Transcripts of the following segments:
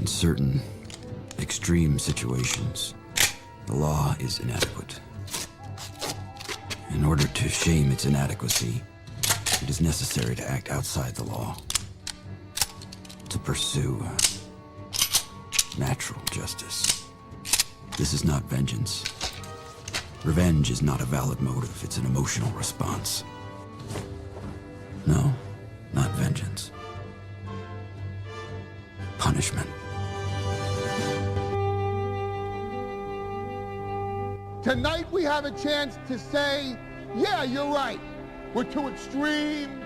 In certain extreme situations, the law is inadequate. In order to shame its inadequacy, it is necessary to act outside the law, to pursue natural justice. This is not vengeance. Revenge is not a valid motive, it's an emotional response. No, not vengeance. Punishment. Tonight we have a chance to say, yeah, you're right. We're too extreme,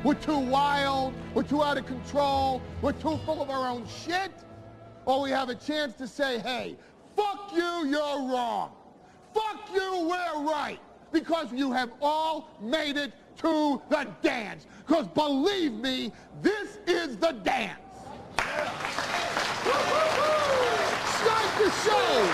we're too wild, we're too out of control, we're too full of our own shit. Or we have a chance to say, hey, fuck you, you're wrong. Fuck you, we're right. Because you have all made it to the dance. Because believe me, this is the dance. Start the show.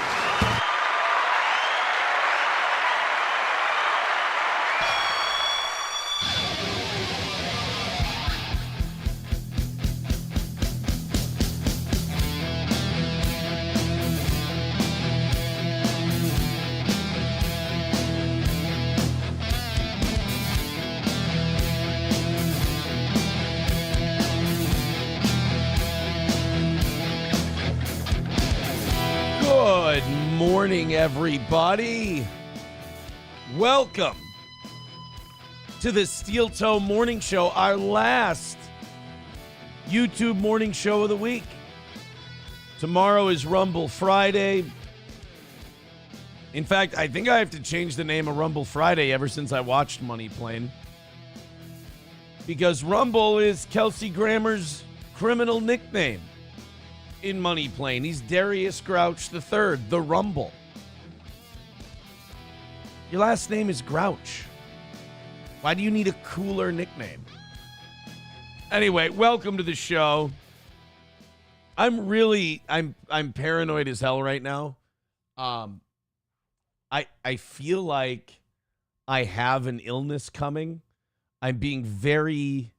Good morning, everybody. Welcome to the Steel Toe Morning Show, our last YouTube morning show of the week. Tomorrow is Rumble Friday. In fact, I think I have to change the name of Rumble Friday ever since I watched Money Plane. Because Rumble is Kelsey Grammer's criminal nickname in Money Plane. He's Darius Grouch III, the Rumble. Your last name is Grouch. Why do you need a cooler nickname? Anyway, welcome to the show. I'm paranoid as hell right now. I feel like I have an illness coming. I'm being very,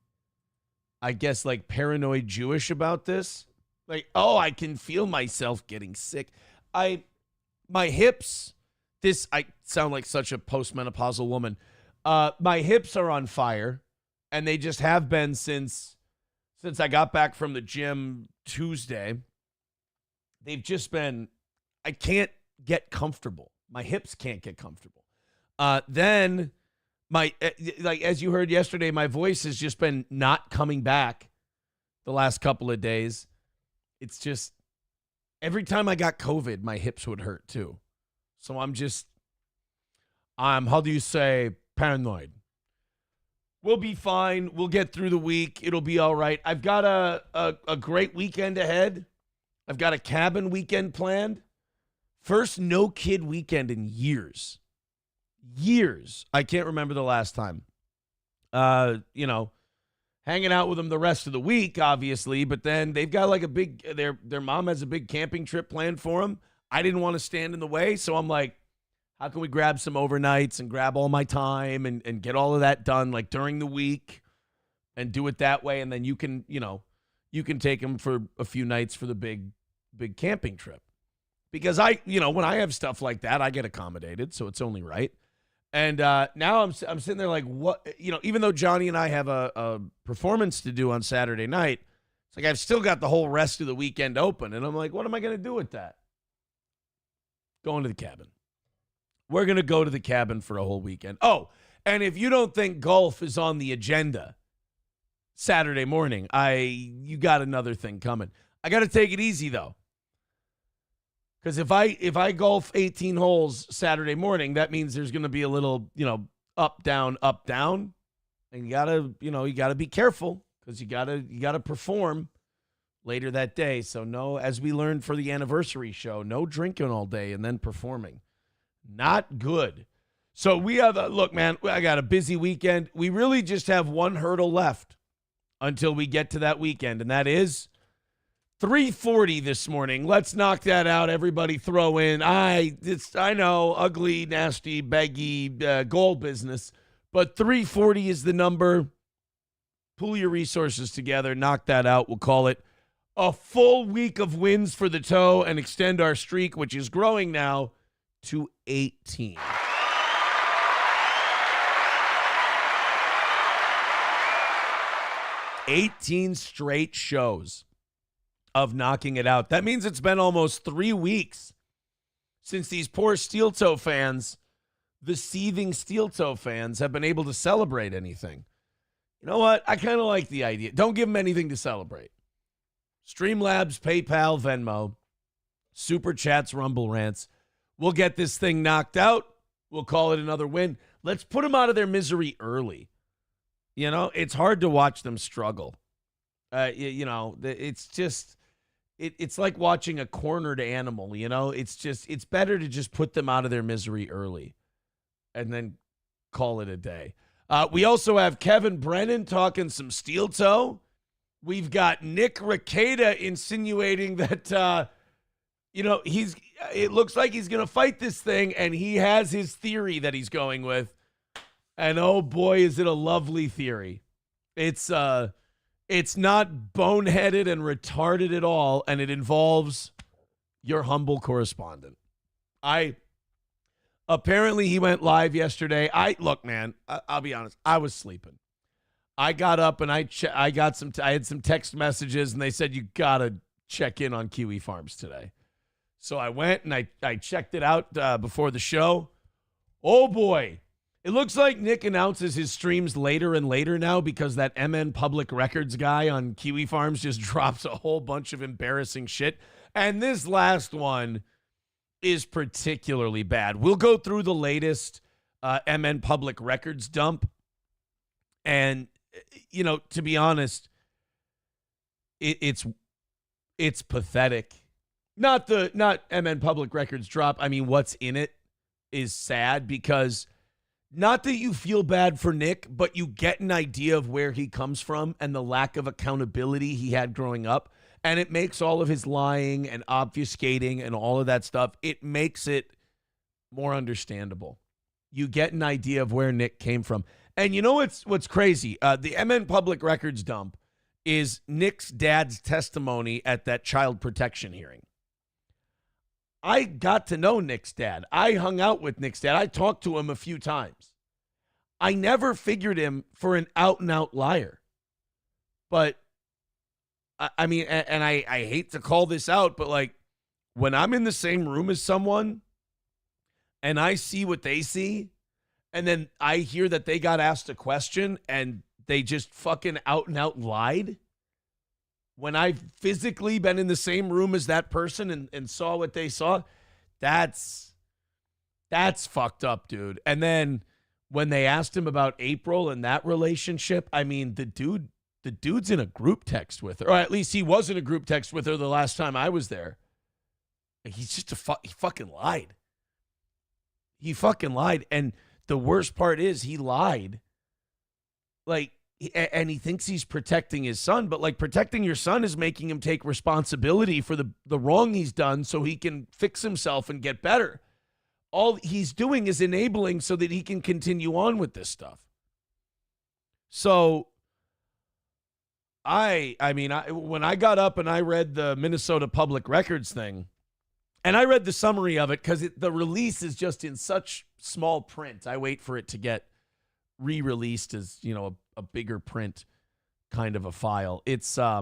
I guess, like paranoid Jewish about this. Like, oh, I can feel myself getting sick. My hips, I sound like such a postmenopausal woman. My hips are on fire, and they just have been since I got back from the gym Tuesday. They've just been, I can't get comfortable. My hips can't get comfortable. Then as you heard yesterday, my voice has just been not coming back the last couple of days. It's just, every time I got COVID, my hips would hurt too. So I'm how do you say, paranoid. We'll be fine. We'll get through the week. It'll be all right. I've got a great weekend ahead. I've got a cabin weekend planned. First no-kid weekend in years. Years. I can't remember the last time. Hanging out with them the rest of the week, obviously, but then they've got like a big, their mom has a big camping trip planned for them. I didn't want to stand in the way, so I'm like, how can we grab some overnights and grab all my time and get all of that done like during the week and do it that way, and then you can take them for a few nights for the big camping trip. Because when I have stuff like that, I get accommodated, so it's only right. And now I'm sitting there like, what? Even though Johnny and I have a performance to do on Saturday night, it's like I've still got the whole rest of the weekend open. And I'm like, what am I going to do with that? Going to the cabin. We're going to go to the cabin for a whole weekend. Oh, and if you don't think golf is on the agenda Saturday morning, you got another thing coming. I got to take it easy, though. Because if I golf 18 holes Saturday morning, that means there's going to be a little, up, down, and you gotta be careful because you gotta perform later that day. So no, as we learned for the anniversary show, no drinking all day and then performing, not good. So we have look, man, I got a busy weekend. We really just have one hurdle left until we get to that weekend, and that is 340 this morning. Let's knock that out. Everybody throw in. I know, ugly, nasty, baggy goal business, but 340 is the number. Pool your resources together. Knock that out. We'll call it a full week of wins for the toe and extend our streak, which is growing now, to 18. 18 straight shows of knocking it out. That means it's been almost 3 weeks since these poor steel toe fans, the seething steel toe fans, have been able to celebrate anything. You know what? I kind of like the idea. Don't give them anything to celebrate. Streamlabs, PayPal, Venmo, Super Chats, Rumble Rants. We'll get this thing knocked out. We'll call it another win. Let's put them out of their misery early. You know, it's hard to watch them struggle. It's just, it's like watching a cornered animal, you know? It's better to just put them out of their misery early and then call it a day. We also have Kevin Brennan talking some steel toe. We've got Nick Rekieta insinuating that, it looks like he's going to fight this thing, and he has his theory that he's going with. And oh boy, is it a lovely theory. It's not boneheaded and retarded at all, and it involves your humble correspondent. Apparently he went live yesterday. Look, man, I'll be honest. I was sleeping. I got up and I had some text messages, and they said you gotta check in on Kiwi Farms today. So I went and I checked it out before the show. Oh boy. It looks like Nick announces his streams later and later now because that MN Public Records guy on Kiwi Farms just drops a whole bunch of embarrassing shit. And this last one is particularly bad. We'll go through the latest MN Public Records dump. And, to be honest, it's pathetic. Not MN Public Records drop. I mean, what's in it is sad because not that you feel bad for Nick, but you get an idea of where he comes from and the lack of accountability he had growing up. And it makes all of his lying and obfuscating and all of that stuff, it makes it more understandable. You get an idea of where Nick came from. And you know what's crazy? The MN Public Records dump is Nick's dad's testimony at that child protection hearing. I got to know Nick's dad. I hung out with Nick's dad. I talked to him a few times. I never figured him for an out-and-out liar. But, I mean, and I hate to call this out, but, like, when I'm in the same room as someone and I see what they see, and then I hear that they got asked a question and they just fucking out-and-out lied, when I've physically been in the same room as that person and saw what they saw, that's fucked up, dude. And then when they asked him about April and that relationship, I mean, the dude's in a group text with her, or at least he was in a group text with her the last time I was there. He's just he fucking lied. He fucking lied. And the worst part is he lied. Like, and he thinks he's protecting his son, but like protecting your son is making him take responsibility for the wrong he's done so he can fix himself and get better. All he's doing is enabling so that he can continue on with this stuff. So when I got up and I read the Minnesota Public Records thing, and I read the summary of it because the release is just in such small print. I wait for it to get re-released as, a bigger print kind of a file. It's, I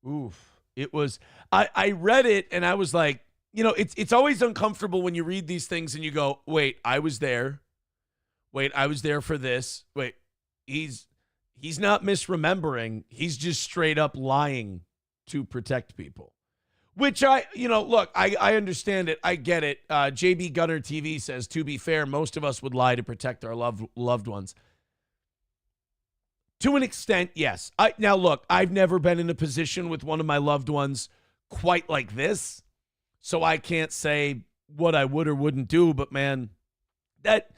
read it and I was like, it's always uncomfortable when you read these things and you go, wait, I was there. Wait, I was there for this. Wait, he's not misremembering. He's just straight up lying to protect people. Which I understand it. I get it. JB Gunner TV says, to be fair, most of us would lie to protect our loved ones. To an extent, yes. Now, look, I've never been in a position with one of my loved ones quite like this, so I can't say what I would or wouldn't do, but man, that,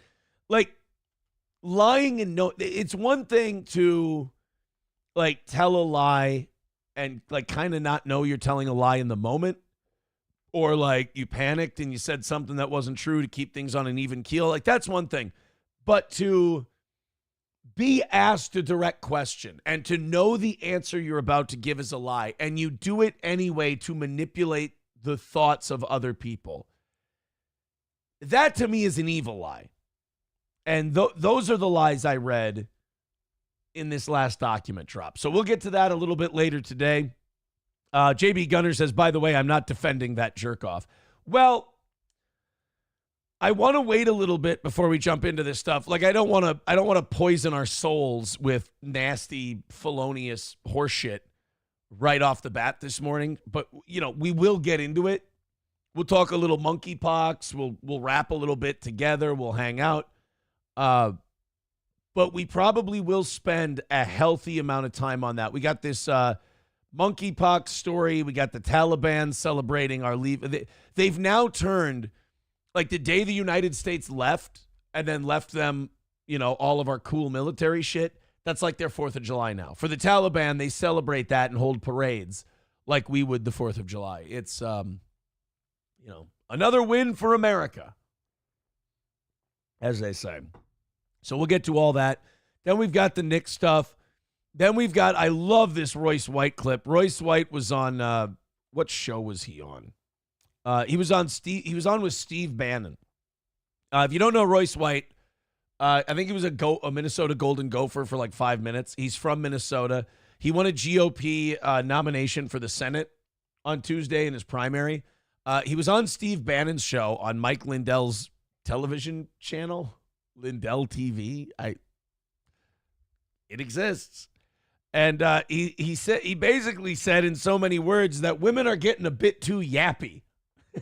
like, lying and it's one thing to, like, tell a lie and, like, kind of not know you're telling a lie in the moment, or, like, you panicked and you said something that wasn't true to keep things on an even keel. Like, that's one thing. But to be asked a direct question and to know the answer you're about to give is a lie, and you do it anyway to manipulate the thoughts of other people. That to me is an evil lie. And those are the lies I read in this last document drop. So we'll get to that a little bit later today. JB Gunner says, by the way, I'm not defending that jerk off. Well, I want to wait a little bit before we jump into this stuff. Like, I don't want to poison our souls with nasty, felonious horseshit right off the bat this morning. But, you know, we will get into it. We'll talk a little monkeypox. We'll rap a little bit together. We'll hang out. But we probably will spend a healthy amount of time on that. We got this monkeypox story. We got the Taliban celebrating our leave. They've now turned, like, the day the United States left and then left them, you know, all of our cool military shit. That's like their 4th of July now. For the Taliban, they celebrate that and hold parades like we would the 4th of July. It's, you know, another win for America, as they say. So we'll get to all that. Then we've got the Knicks stuff. Then we've got, I love this Royce White clip. Royce White was on, what show was he on? He was on with Steve Bannon. If you don't know Royce White, I think he was a Minnesota Golden Gopher for like 5 minutes. He's from Minnesota. He won a GOP nomination for the Senate on Tuesday in his primary. He was on Steve Bannon's show on Mike Lindell's television channel, Lindell TV. It exists. And he basically said in so many words that women are getting a bit too yappy.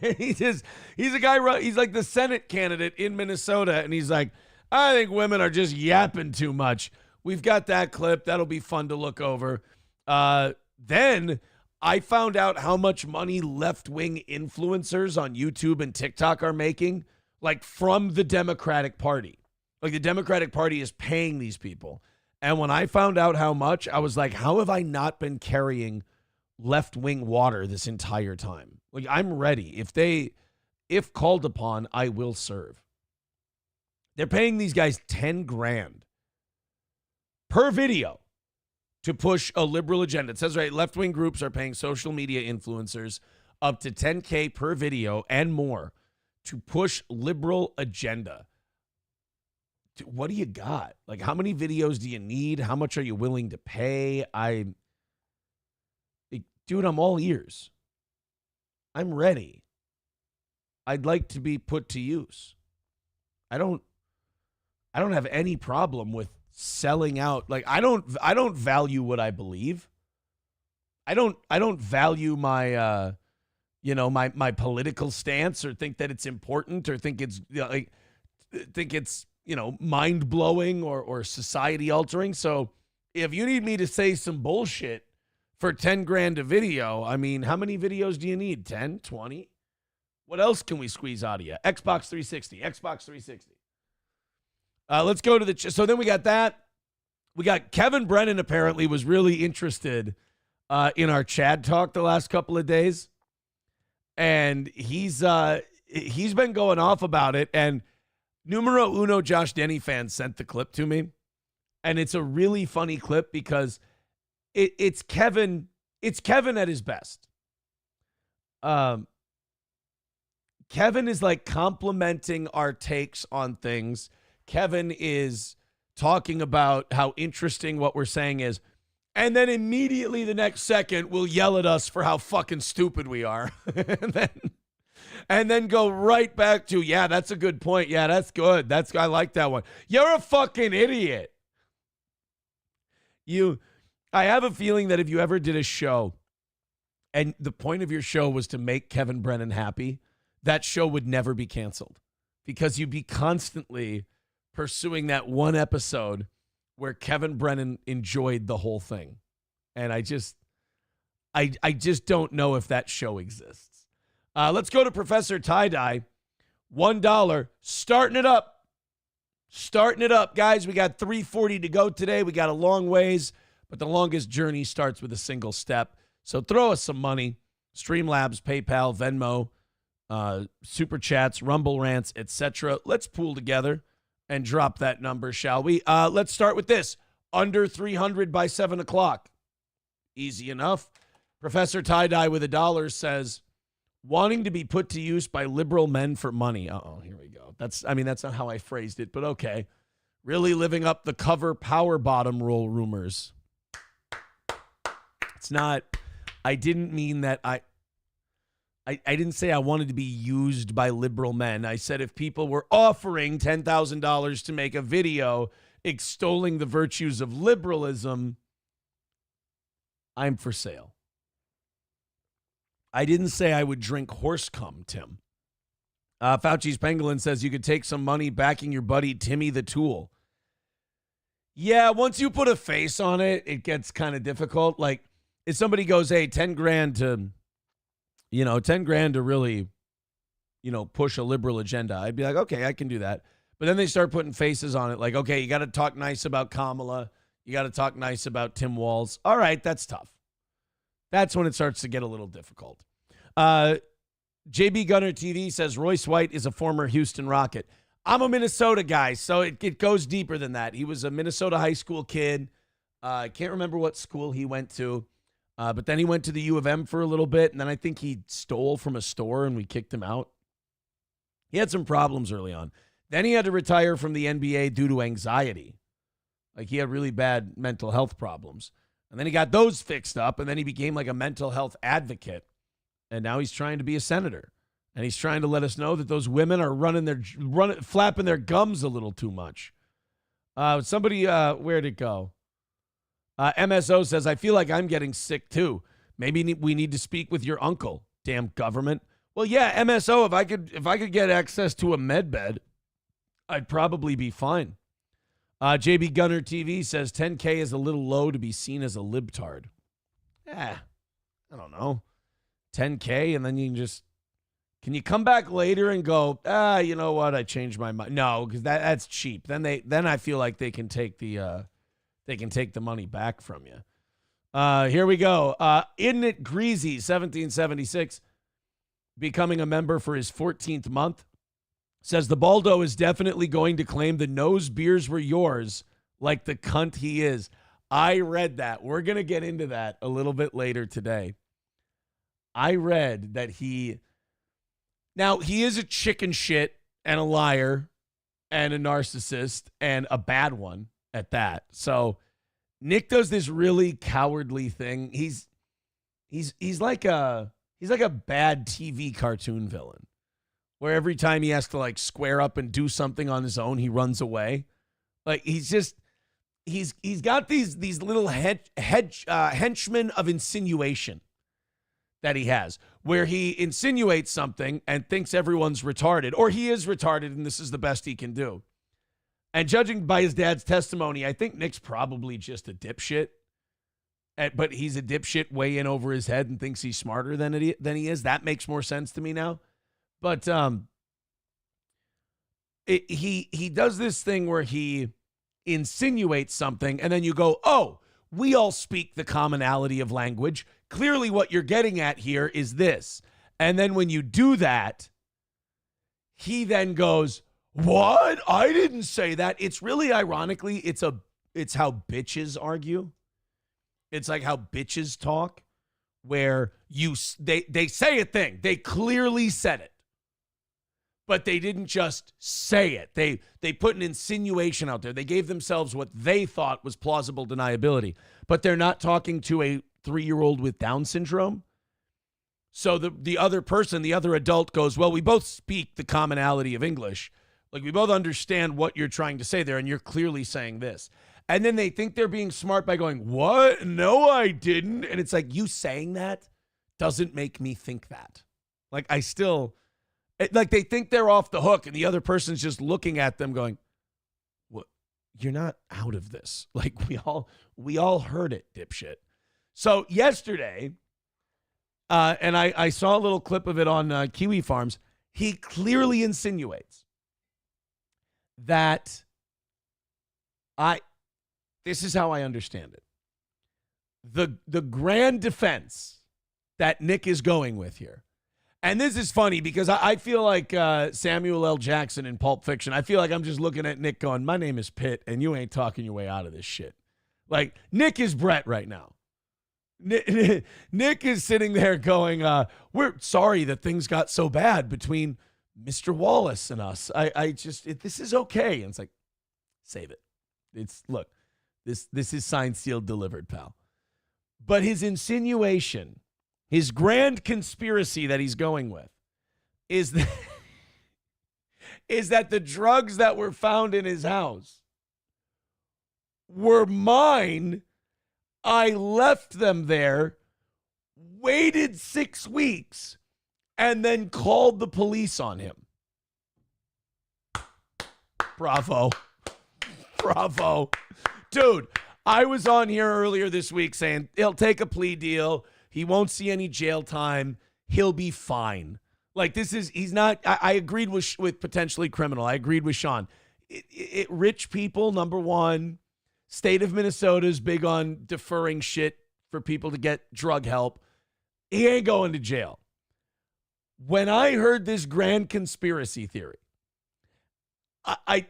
He's a guy, he's like the Senate candidate in Minnesota, and he's like, I think women are just yapping too much. We've got that clip. That'll be fun to look over. Then I found out how much money left-wing influencers on YouTube and TikTok are making, like, from the Democratic Party. Like, the Democratic Party is paying these people. And when I found out how much, I was like, how have I not been carrying left-wing water this entire time? Like, I'm ready. If called upon, I will serve. They're paying these guys $10,000 per video to push a liberal agenda. It says right, left-wing groups are paying social media influencers up to $10,000 per video and more to push liberal agenda. What do you got? Like, how many videos do you need? How much are you willing to pay? Dude, I'm all ears. I'm ready. I'd like to be put to use. I don't have any problem with selling out. Like, I don't value what I believe. I don't value my my political stance or think that it's important or think it's mind blowing or society altering. So if you need me to say some bullshit for $10,000 a video, I mean, how many videos do you need? 10, 20? What else can we squeeze out of you? Xbox 360. Let's go to the so then we got that. We got Kevin Brennan apparently was really interested in our Chad talk the last couple of days. And he's been going off about it. And Numero Uno Josh Denny fan sent the clip to me. And it's a really funny clip because it's Kevin at his best. Kevin is like complimenting our takes on things. Kevin is talking about how interesting what we're saying is. And then immediately the next second will yell at us for how fucking stupid we are. and then go right back to, yeah, that's a good point. Yeah, that's good. I like that one. You're a fucking idiot. I have a feeling that if you ever did a show and the point of your show was to make Kevin Brennan happy, that show would never be canceled because you'd be constantly pursuing that one episode where Kevin Brennan enjoyed the whole thing. And I just don't know if that show exists. Let's go to Professor Tie-Dye. $1. Starting it up, guys. We got 340 to go today. We got a long ways, but the longest journey starts with a single step. So throw us some money. Streamlabs, PayPal, Venmo, Super Chats, Rumble Rants, etc. Let's pool together. and drop that number, shall we? Let's start with this. Under 300 by 7 o'clock. Easy enough. Professor Tie-Dye with $1 says, wanting to be put to use by liberal men for money. Uh-oh, here we go. That's not how I phrased it, but okay. Really living up the cover power bottom role rumors. It's not, I didn't mean that I didn't say I wanted to be used by liberal men. I said if people were offering $10,000 to make a video extolling the virtues of liberalism, I'm for sale. I didn't say I would drink horse cum, Tim. Fauci's Pangolin says you could take some money backing your buddy Timmy the Tool. Yeah, once you put a face on it, it gets kind of difficult. Like if somebody goes, hey, 10 grand to really, push a liberal agenda, I'd be like, okay, I can do that. But then they start putting faces on it. Like, okay, you got to talk nice about Kamala. You got to talk nice about Tim Walz. All right, that's tough. That's when it starts to get a little difficult. JB Gunner TV says Royce White is a former Houston Rocket. I'm a Minnesota guy, so it goes deeper than that. He was a Minnesota high school kid. I can't remember what school he went to, but then he went to the U of M for a little bit, and then I think he stole from a store, and we kicked him out. He had some problems early on. Then he had to retire from the NBA due to anxiety. Like he had really bad mental health problems. And then he got those fixed up, and then he became like a mental health advocate. And now he's trying to be a senator. And he's trying to let us know that those women are flapping their gums a little too much. Where'd it go? MSO says, I feel like I'm getting sick too. Maybe we need to speak with your uncle. Damn government. Well, yeah, MSO, if I could get access to a med bed, I'd probably be fine. JB Gunner TV says 10K is a little low to be seen as a libtard. I don't know. 10K, and then can you come back later and go, you know what? I changed my mind. No, because that's cheap. Then I feel like they can take the money back from you. Here we go. Isn't it greasy? 1776, becoming a member for his 14th month. Says the Baldo is definitely going to claim the nose beers were yours, like the cunt he is. I read that. We're going to get into that a little bit later today. I read that he is a chicken shit and a liar and a narcissist and a bad one at that. So Nick does this really cowardly thing. He's like a bad TV cartoon villain, where every time he has to like square up and do something on his own, he runs away. Like he's got these little henchmen of insinuation that he has, where he insinuates something and thinks everyone's retarded, or he is retarded and this is the best he can do. And judging by his dad's testimony, I think Nick's probably just a dipshit. But he's a dipshit way in over his head and thinks he's smarter than he is. That makes more sense to me now. But he does this thing where he insinuates something, and then you go, oh, we all speak the commonality of language. Clearly what you're getting at here is this. And then when you do that, he then goes, what? I didn't say that. It's really ironically, it's how bitches argue. It's like how bitches talk, where they say a thing. They clearly said it. But they didn't just say it. They put an insinuation out there. They gave themselves what they thought was plausible deniability. But they're not talking to a 3-year-old with Down syndrome. So the other person, the other adult goes, well, we both speak the commonality of English. Like, we both understand what you're trying to say there, and you're clearly saying this. And then they think they're being smart by going, what? No, I didn't. And it's like, you saying that doesn't make me think that. Like, they think they're off the hook, and the other person's just looking at them going, what? You're not out of this. Like, we all heard it, dipshit. So yesterday, and I saw a little clip of it on Kiwi Farms, he clearly insinuates that this is how I understand it. The grand defense that Nick is going with here, And this is funny because I feel like Samuel L. Jackson in Pulp Fiction. I feel like I'm just looking at Nick going, my name is Pitt, and you ain't talking your way out of this shit. Like, Nick is Brett right now. Nick is sitting there going, we're sorry that things got so bad between Mr. Wallace and us. This is okay. And it's like, save it. Look, this is signed, sealed, delivered, pal. But his insinuation, his grand conspiracy that he's going with is that the drugs that were found in his house were mine. I left them there, waited 6 weeks, and then called the police on him. Bravo. Bravo. Dude, I was on here earlier this week saying he'll take a plea deal. He won't see any jail time. He'll be fine. Like, he's not, I agreed with potentially criminal. I agreed with Sean. Rich people, number one. State of Minnesota is big on deferring shit for people to get drug help. He ain't going to jail. When I heard this grand conspiracy theory, I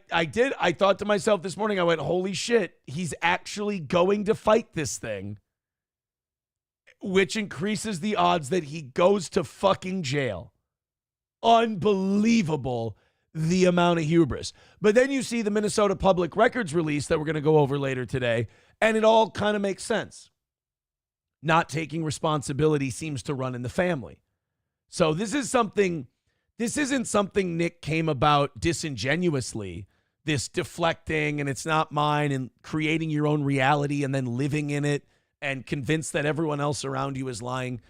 thought to myself this morning, I went, holy shit, he's actually going to fight this thing, which increases the odds that he goes to fucking jail. Unbelievable, the amount of hubris. But then you see the Minnesota Public Records release that we're going to go over later today, and it all kind of makes sense. Not taking responsibility seems to run in the family. So this isn't something Nick came about disingenuously, this deflecting and it's not mine and creating your own reality and then living in it and convinced that everyone else around you is lying.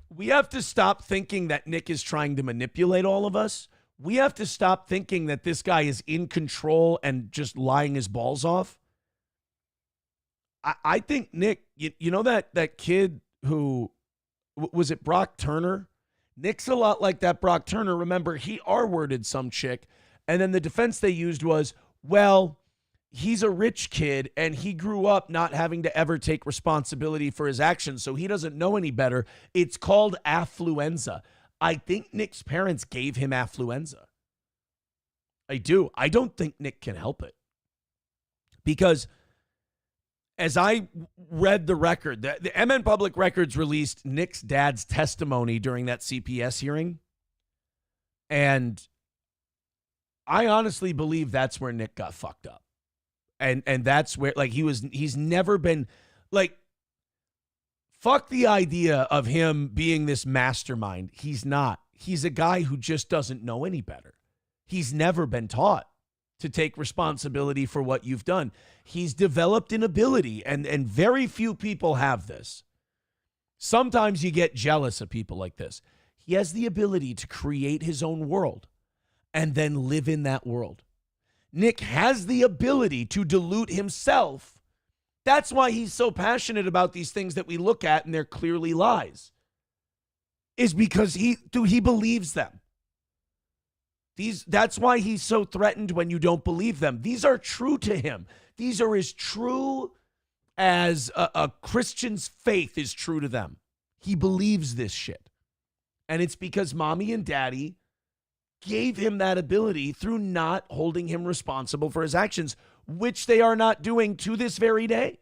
We have to stop thinking that Nick is trying to manipulate all of us. We have to stop thinking that this guy is in control and just lying his balls off. I think Nick, you know that kid who, was it Brock Turner? Nick's a lot like that Brock Turner. Remember, he R-worded some chick, and then the defense they used was, well, he's a rich kid, and he grew up not having to ever take responsibility for his actions, so he doesn't know any better. It's called affluenza. I think Nick's parents gave him affluenza. I do. I don't think Nick can help it. Because as I read the record, the MN Public Records released Nick's dad's testimony during that CPS hearing. And I honestly believe that's where Nick got fucked up. And that's where, like, he's never been, like, fuck the idea of him being this mastermind. He's not. He's a guy who just doesn't know any better. He's never been taught to take responsibility for what you've done. He's developed an ability, and very few people have this. Sometimes you get jealous of people like this. He has the ability to create his own world and then live in that world. Nick has the ability to delude himself. That's why he's so passionate about these things that we look at and they're clearly lies. Is because he believes them. That's why he's so threatened when you don't believe them. These are true to him. These are as true as a Christian's faith is true to them. He believes this shit. And it's because mommy and daddy gave him that ability through not holding him responsible for his actions, which they are not doing to this very day.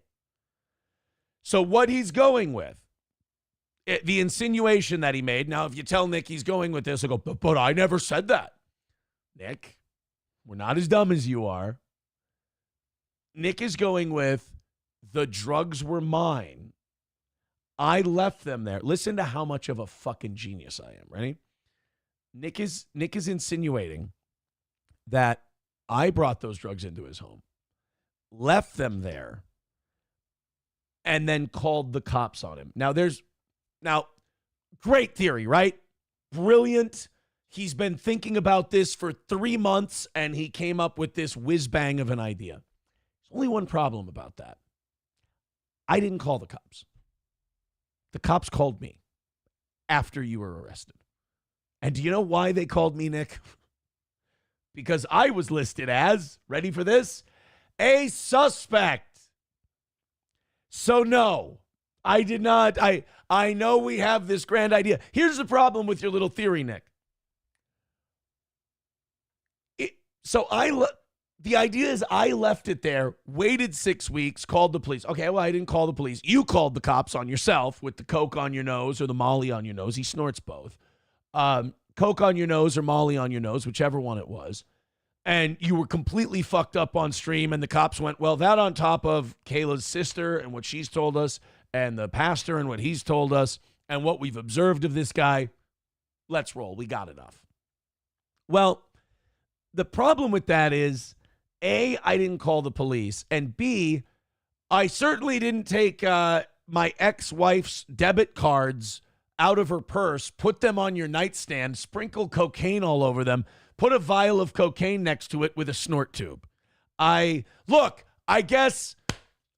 So what he's going with, the insinuation that he made, now if you tell Nick he's going with this, he'll go, but I never said that. Nick, we're not as dumb as you are. Nick is going with, the drugs were mine. I left them there. Listen to how much of a fucking genius I am. Ready? Nick is insinuating that I brought those drugs into his home, left them there, and then called the cops on him. Now, great theory, right? Brilliant. He's been thinking about this for 3 months, and he came up with this whiz-bang of an idea. There's only one problem about that. I didn't call the cops. The cops called me after you were arrested. And do you know why they called me, Nick? Because I was listed as, ready for this, a suspect. So no, I did not. I know we have this grand idea. Here's the problem with your little theory, Nick. The idea is I left it there, waited 6 weeks, called the police. Okay, well, I didn't call the police. You called the cops on yourself with the coke on your nose or the Molly on your nose. He snorts both. Coke on your nose or Molly on your nose, whichever one it was. And you were completely fucked up on stream, and the cops went, well, that on top of Kayla's sister and what she's told us, and the pastor and what he's told us, and what we've observed of this guy, let's roll. We got enough. Well, the problem with that is, A, I didn't call the police, and B, I certainly didn't take my ex-wife's debit cards out of her purse, put them on your nightstand, sprinkle cocaine all over them, put a vial of cocaine next to it with a snort tube. I guess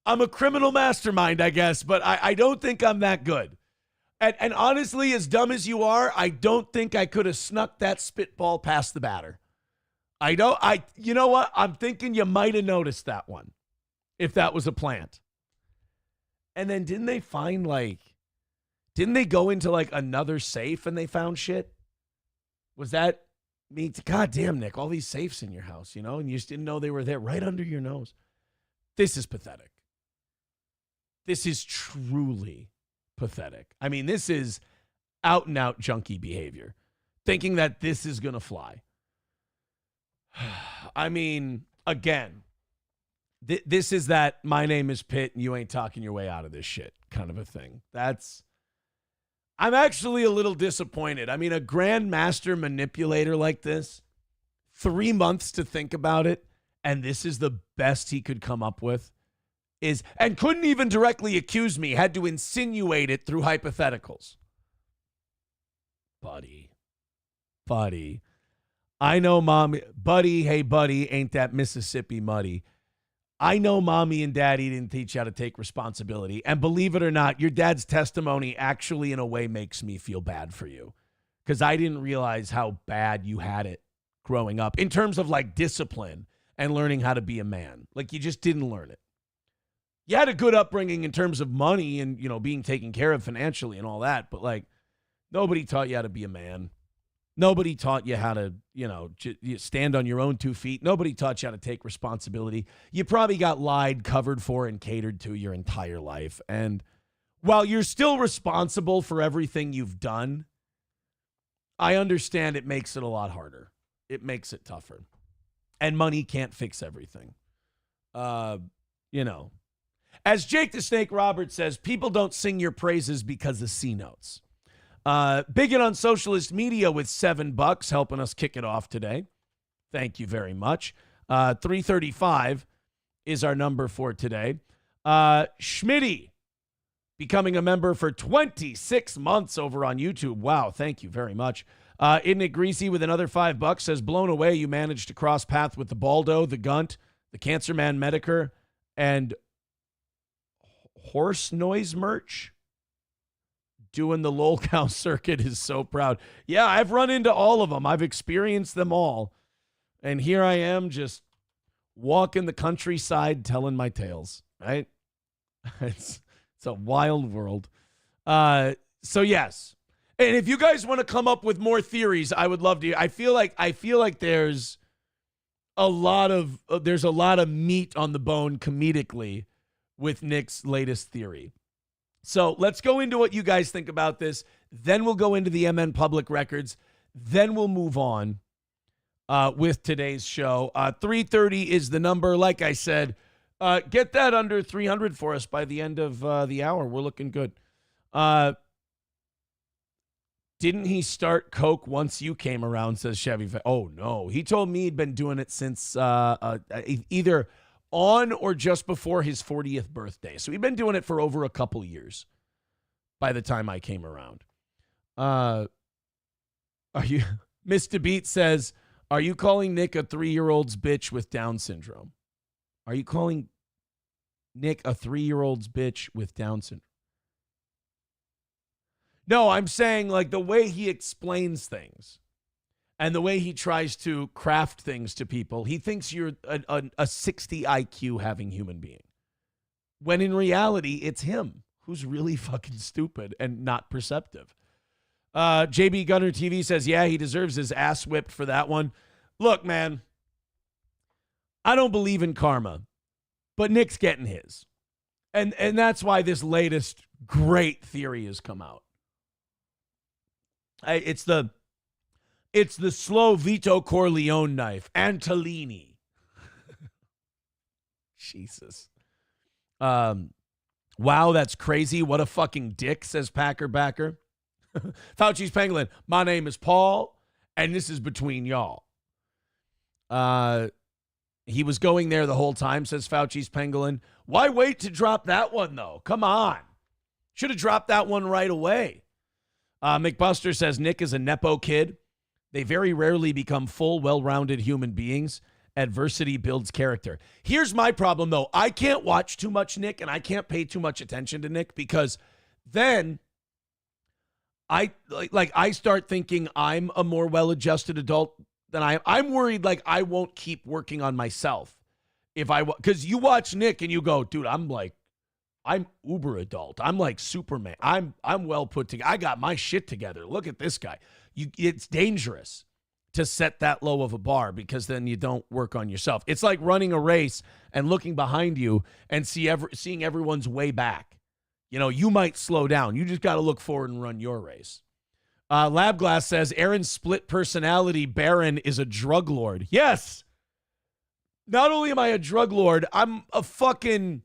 I'm a criminal mastermind, I guess, but I don't think I'm that good. And honestly, as dumb as you are, I don't think I could have snuck that spitball past the batter. You know what? I'm thinking you might have noticed that one if that was a plant. And then didn't they go into like another safe and they found shit? Was that me? God damn, Nick, all these safes in your house, you know, and you just didn't know they were there right under your nose. This is pathetic. This is truly pathetic. I mean, this is out and out junkie behavior, thinking that this is going to fly. I mean, again, this is that my name is Pitt and you ain't talking your way out of this shit kind of a thing. I'm actually a little disappointed. I mean, a grandmaster manipulator like this, 3 months to think about it, and this is the best he could come up with, and couldn't even directly accuse me, had to insinuate it through hypotheticals. Buddy. I know mommy, buddy, hey buddy, ain't that Mississippi muddy. I know mommy and daddy didn't teach you how to take responsibility. And believe it or not, your dad's testimony actually in a way makes me feel bad for you. Because I didn't realize how bad you had it growing up in terms of like discipline and learning how to be a man. Like you just didn't learn it. You had a good upbringing in terms of money and, you know, being taken care of financially and all that. But like nobody taught you how to be a man. Nobody taught you how to, you know, stand on your own 2 feet. Nobody taught you how to take responsibility. You probably got lied, covered for, and catered to your entire life. And while you're still responsible for everything you've done, I understand it makes it a lot harder. It makes it tougher. And money can't fix everything. You know. As Jake the Snake Roberts says, people don't sing your praises because of C notes. Bigot on socialist media with $7 helping us kick it off today. Thank you very much. 335 is our number for today. Schmitty becoming a member for 26 months over on YouTube. Wow, thank you very much. Isn't it greasy with another $5 says, blown away you managed to cross path with the Baldo, the Gunt, the Cancer Man Medicare, and Horse Noise merch. Doing the lol cow circuit is so proud. Yeah, I've run into all of them. I've experienced them all. And here I am just walking the countryside telling my tales, right? It's a wild world. So yes. And if you guys want to come up with more theories, I would love to. I feel like there's a lot of meat on the bone comedically with Nick's latest theory. So let's go into what you guys think about this. Then we'll go into the MN Public Records. Then we'll move on with today's show. 3:30 is the number. Like I said, get that under 300 for us by the end of the hour. We're looking good. Didn't he start coke once you came around, says Chevy. Oh, no. He told me he'd been doing it since either on or just before his 40th birthday. So he'd been doing it for over a couple years by the time I came around. Are you, Mr. Beat says, are you calling Nick a 3-year-old's bitch with Down syndrome? Are you calling Nick a 3-year-old's bitch with Down syndrome? No, I'm saying like the way he explains things. And the way he tries to craft things to people, he thinks you're a 60 IQ having human being. When in reality, it's him who's really fucking stupid and not perceptive. JB Gunner TV says, yeah, he deserves his ass whipped for that one. Look, man, I don't believe in karma, but Nick's getting his. And that's why this latest great theory has come out. It's the slow Vito Corleone knife, Antolini. Jesus. Wow, that's crazy. What a fucking dick, says Packer Backer. Fauci's Pangolin, my name is Paul, and this is between y'all. He was going there the whole time, says Fauci's Pangolin. Why wait to drop that one, though? Come on. Should have dropped that one right away. McBuster says Nick is a Nepo kid. They very rarely become full, well-rounded human beings. Adversity builds character. Here's my problem, though. I can't watch too much Nick, and I can't pay too much attention to Nick, because then I start thinking I'm a more well-adjusted adult than I am. I'm worried I won't keep working on myself because you watch Nick and you go, dude, I'm uber adult. I'm like Superman. I'm well put together. I got my shit together. Look at this guy. It's dangerous to set that low of a bar, because then you don't work on yourself. It's like running a race and looking behind you and seeing everyone's way back. You might slow down. You just got to look forward and run your race. Labglass says Aaron's split personality Baron is a drug lord. Yes. Not only am I a drug lord, I'm a fucking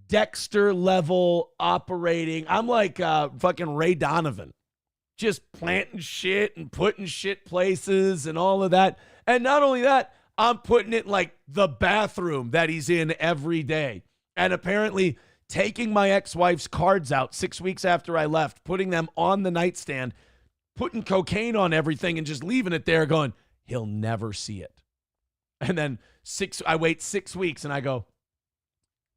Dexter level operating. I'm like fucking Ray Donovan, just planting shit and putting shit places and all of that. And not only that, I'm putting it in the bathroom that he's in every day. And apparently taking my ex-wife's cards out 6 weeks after I left, putting them on the nightstand, putting cocaine on everything and just leaving it there going, he'll never see it. And then I wait 6 weeks and I go,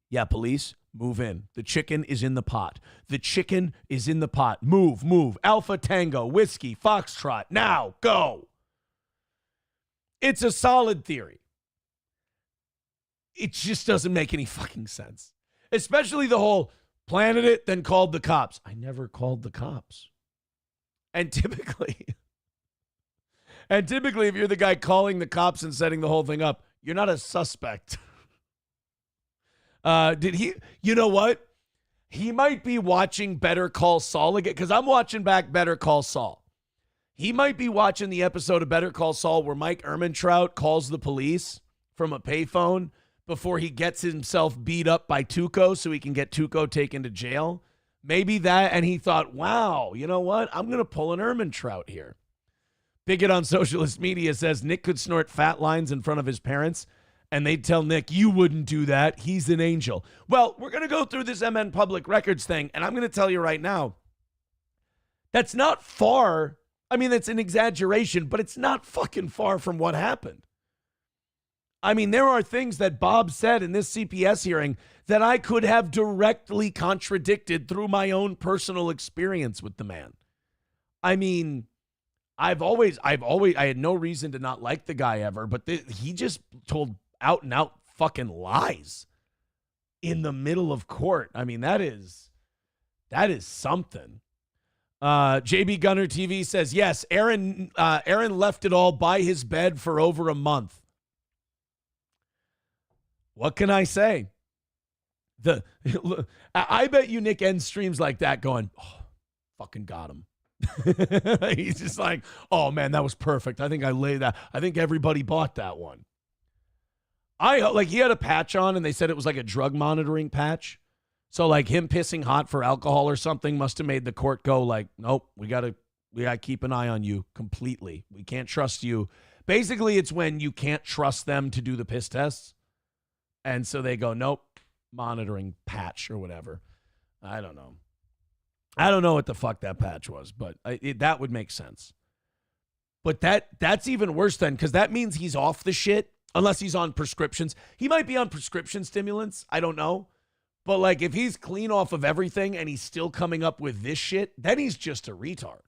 yeah, police, move in. The chicken is in the pot. The chicken is in the pot. Move. Alpha Tango, Whiskey, Foxtrot, now, go. It's a solid theory. It just doesn't make any fucking sense. Especially the whole planted it, then called the cops. I never called the cops. And typically, if you're the guy calling the cops and setting the whole thing up, you're not a suspect. Did he? You know what? He might be watching Better Call Saul again, because I'm watching back Better Call Saul. He might be watching the episode of Better Call Saul where Mike Ehrmantraut calls the police from a payphone before he gets himself beat up by Tuco so he can get Tuco taken to jail. Maybe that, and he thought, wow, you know what? I'm going to pull an Ehrmantraut here. Bigot on Socialist Media says Nick could snort fat lines in front of his parents, and they'd tell Nick, you wouldn't do that. He's an angel. Well, we're going to go through this MN Public Records thing, and I'm going to tell you right now, that's not far. I mean, it's an exaggeration, but it's not fucking far from what happened. I mean, there are things that Bob said in this CPS hearing that I could have directly contradicted through my own personal experience with the man. I mean, I had no reason to not like the guy ever, but he just told out and out fucking lies in the middle of court. I mean, that is something. JB Gunner TV says, yes, Aaron left it all by his bed for over a month. What can I say? I bet you Nick ends streams like that going, oh, fucking got him. He's just like, oh man, that was perfect. I think I laid that. I think everybody bought that one. He had a patch on and they said it was like a drug monitoring patch. So him pissing hot for alcohol or something must have made the court go nope, we gotta keep an eye on you completely. We can't trust you. Basically, it's when you can't trust them to do the piss tests. And so they go, nope, monitoring patch or whatever. I don't know. I don't know what the fuck that patch was, but that would make sense. But that's even worse then, because that means he's off the shit, unless he's on prescriptions. He might be on prescription stimulants. I don't know. But if he's clean off of everything and he's still coming up with this shit, then he's just a retard.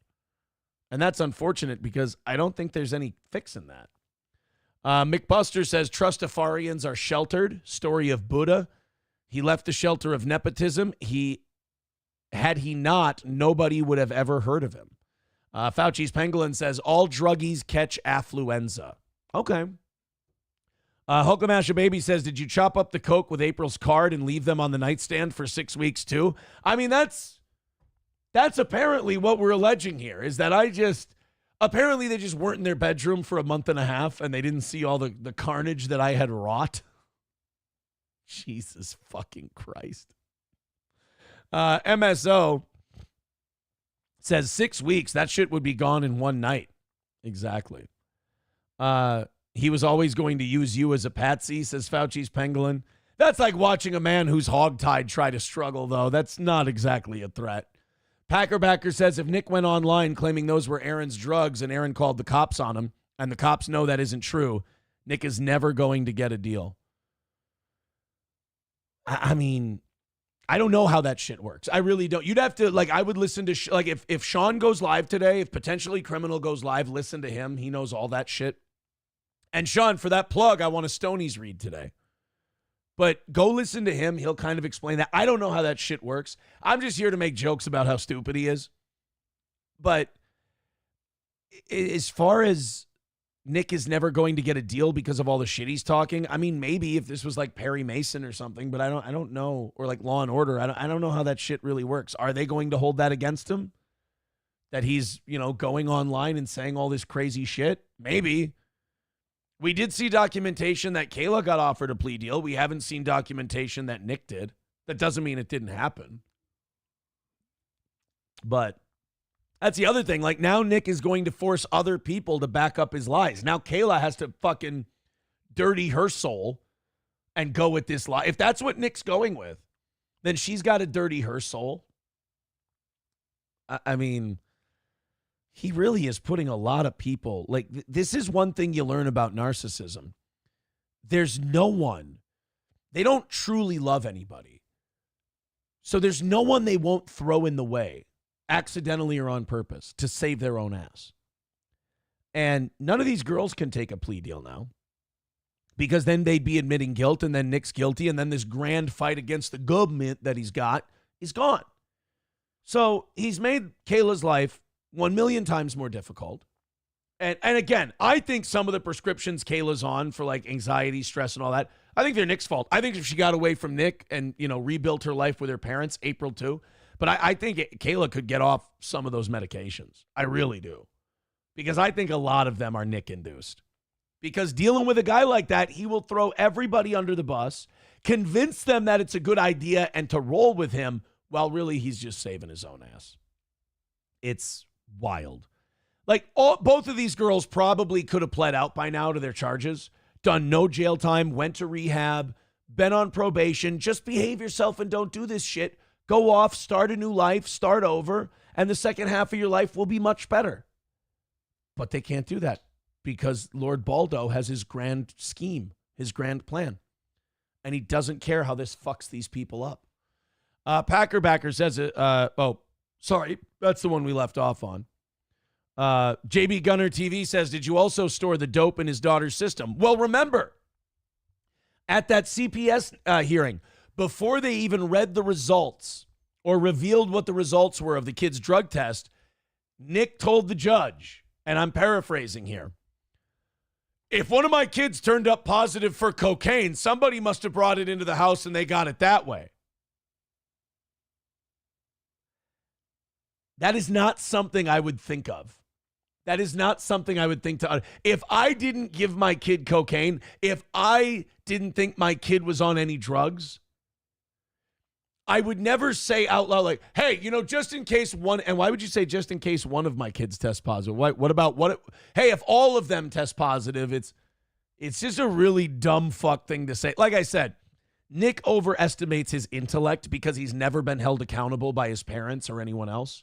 And that's unfortunate because I don't think there's any fix in that. McBuster says Trustafarians are sheltered. Story of Buddha. He left the shelter of nepotism. He Had he not, nobody would have ever heard of him. Fauci's Pangolin says, all druggies catch affluenza. Okay. Hulkamasha Baby says, did you chop up the coke with April's card and leave them on the nightstand for 6 weeks too? I mean, that's apparently what we're alleging here, is that apparently they just weren't in their bedroom for a month and a half and they didn't see all the carnage that I had wrought. Jesus fucking Christ. MSO says 6 weeks. That shit would be gone in one night. Exactly. He was always going to use you as a patsy, says Fauci's Pangolin. That's like watching a man who's hogtied try to struggle, though. That's not exactly a threat. Packerbacker says if Nick went online claiming those were Aaron's drugs and Aaron called the cops on him and the cops know that isn't true, Nick is never going to get a deal. I mean, I don't know how that shit works. I really don't. You'd have to, like, I would listen to, if Sean goes live today, if Potentially Criminal goes live, listen to him. He knows all that shit. And Sean, for that plug, I want a Stoney's read today. But go listen to him. He'll kind of explain that. I don't know how that shit works. I'm just here to make jokes about how stupid he is. But as far as Nick is never going to get a deal because of all the shit he's talking, I mean, maybe if this was like Perry Mason or something, but I don't know, or like Law and Order, I don't know how that shit really works. Are they going to hold that against him? That he's, going online and saying all this crazy shit? Maybe. We did see documentation that Kayla got offered a plea deal. We haven't seen documentation that Nick did. That doesn't mean it didn't happen. But that's the other thing. Like, now Nick is going to force other people to back up his lies. Now Kayla has to fucking dirty her soul and go with this lie. If that's what Nick's going with, then she's got to dirty her soul. I mean, he really is putting a lot of people, like, this is one thing you learn about narcissism. There's no one, they don't truly love anybody. So there's no one they won't throw in the way, accidentally or on purpose, to save their own ass. And none of these girls can take a plea deal now, because then they'd be admitting guilt, and then Nick's guilty, and then this grand fight against the government that he's got is gone. So he's made Kayla's life 1 million times more difficult. And again, I think some of the prescriptions Kayla's on for like anxiety, stress, and all that, I think they're Nick's fault. I think if she got away from Nick and, rebuilt her life with her parents, April too. But I think Kayla could get off some of those medications. I really do. Because I think a lot of them are Nick-induced. Because dealing with a guy like that, he will throw everybody under the bus, convince them that it's a good idea and to roll with him, while really he's just saving his own ass. It's wild. Like, both of these girls probably could have pled out by now to their charges, done no jail time, went to rehab, been on probation. Just behave yourself and don't do this shit. Go off, start a new life, start over, and the second half of your life will be much better. But they can't do that because Lord Baldo has his grand scheme, his grand plan, and he doesn't care how this fucks these people up. Packerbacker says, sorry, that's the one we left off on. JB Gunner TV says, did you also store the dope in his daughter's system? Well, remember, at that CPS hearing, before they even read the results or revealed what the results were of the kid's drug test, Nick told the judge, and I'm paraphrasing here, if one of my kids turned up positive for cocaine, somebody must have brought it into the house and they got it that way. That is not something I would think of. That is not something I would think to. If I didn't give my kid cocaine, if I didn't think my kid was on any drugs, I would never say out loud, like, hey, just in case one, and why would you say just in case one of my kids test positive? What about hey, if all of them test positive, it's just a really dumb fuck thing to say. Like I said, Nick overestimates his intellect because he's never been held accountable by his parents or anyone else.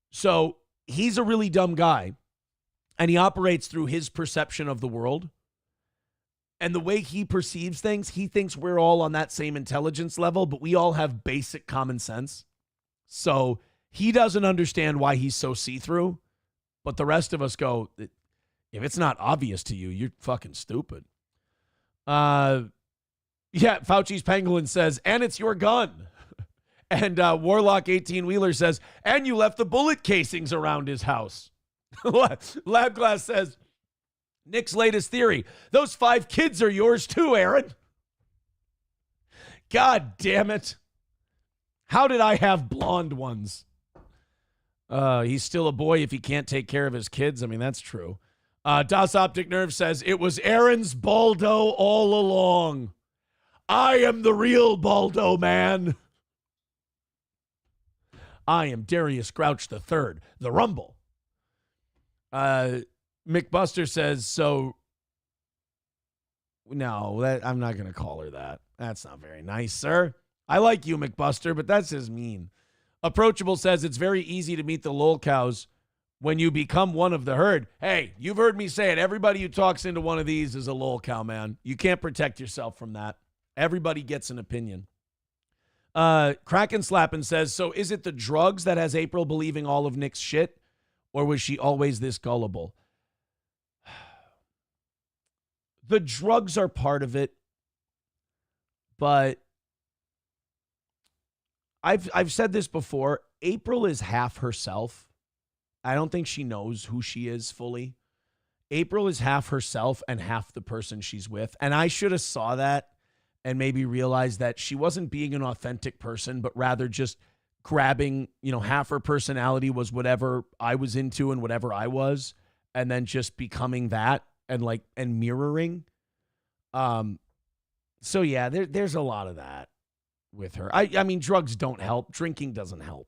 So he's a really dumb guy, and he operates through his perception of the world. And the way he perceives things, he thinks we're all on that same intelligence level, but we all have basic common sense. So he doesn't understand why he's so see-through, but the rest of us go, if it's not obvious to you, you're fucking stupid. Yeah, Fauci's Pangolin says, and it's your gun. And Warlock 18 Wheeler says, and you left the bullet casings around his house. Lab Glass says, Nick's latest theory, those 5 kids are yours too, Aaron. God damn it. How did I have blonde ones? He's still a boy if he can't take care of his kids. I mean, that's true. Das Optic Nerve says, it was Aaron's Baldo all along. I am the real Baldo, man. I am Darius Grouch III, the Rumble. McBuster says, so, no, I'm not going to call her that. That's not very nice, sir. I like you, McBuster, but that's just mean. Approachable says, it's very easy to meet the lol cows when you become one of the herd. Hey, you've heard me say it. Everybody who talks into one of these is a lol cow, man. You can't protect yourself from that. Everybody gets an opinion. Kraken Slappin says, so is it the drugs that has April believing all of Nick's shit, or was she always this gullible? The drugs are part of it, but I've said this before. April is half herself. I don't think she knows who she is fully. April is half herself and half the person she's with, and I should have saw that and maybe realized that she wasn't being an authentic person, but rather just grabbing, half her personality was whatever I was into and whatever I was, and then just becoming that and mirroring. So yeah, there's a lot of that with her. I mean, drugs don't help. Drinking doesn't help.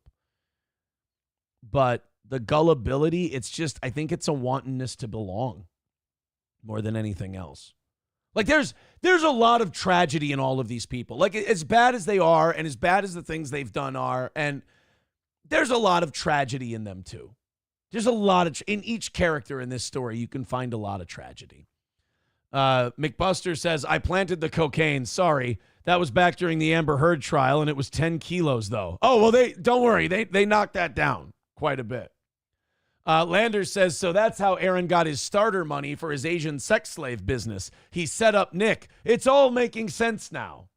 But the gullibility, I think it's a wantonness to belong more than anything else. Like there's a lot of tragedy in all of these people. Like as bad as they are and as bad as the things they've done are, and there's a lot of tragedy in them too. There's a lot of, in each character in this story, you can find a lot of tragedy. McBuster says, I planted the cocaine. Sorry. That was back during the Amber Heard trial, and it was 10 kilos, though. Oh, well, don't worry. They knocked that down quite a bit. Landers says, so that's how Aaron got his starter money for his Asian sex slave business. He set up Nick. It's all making sense now.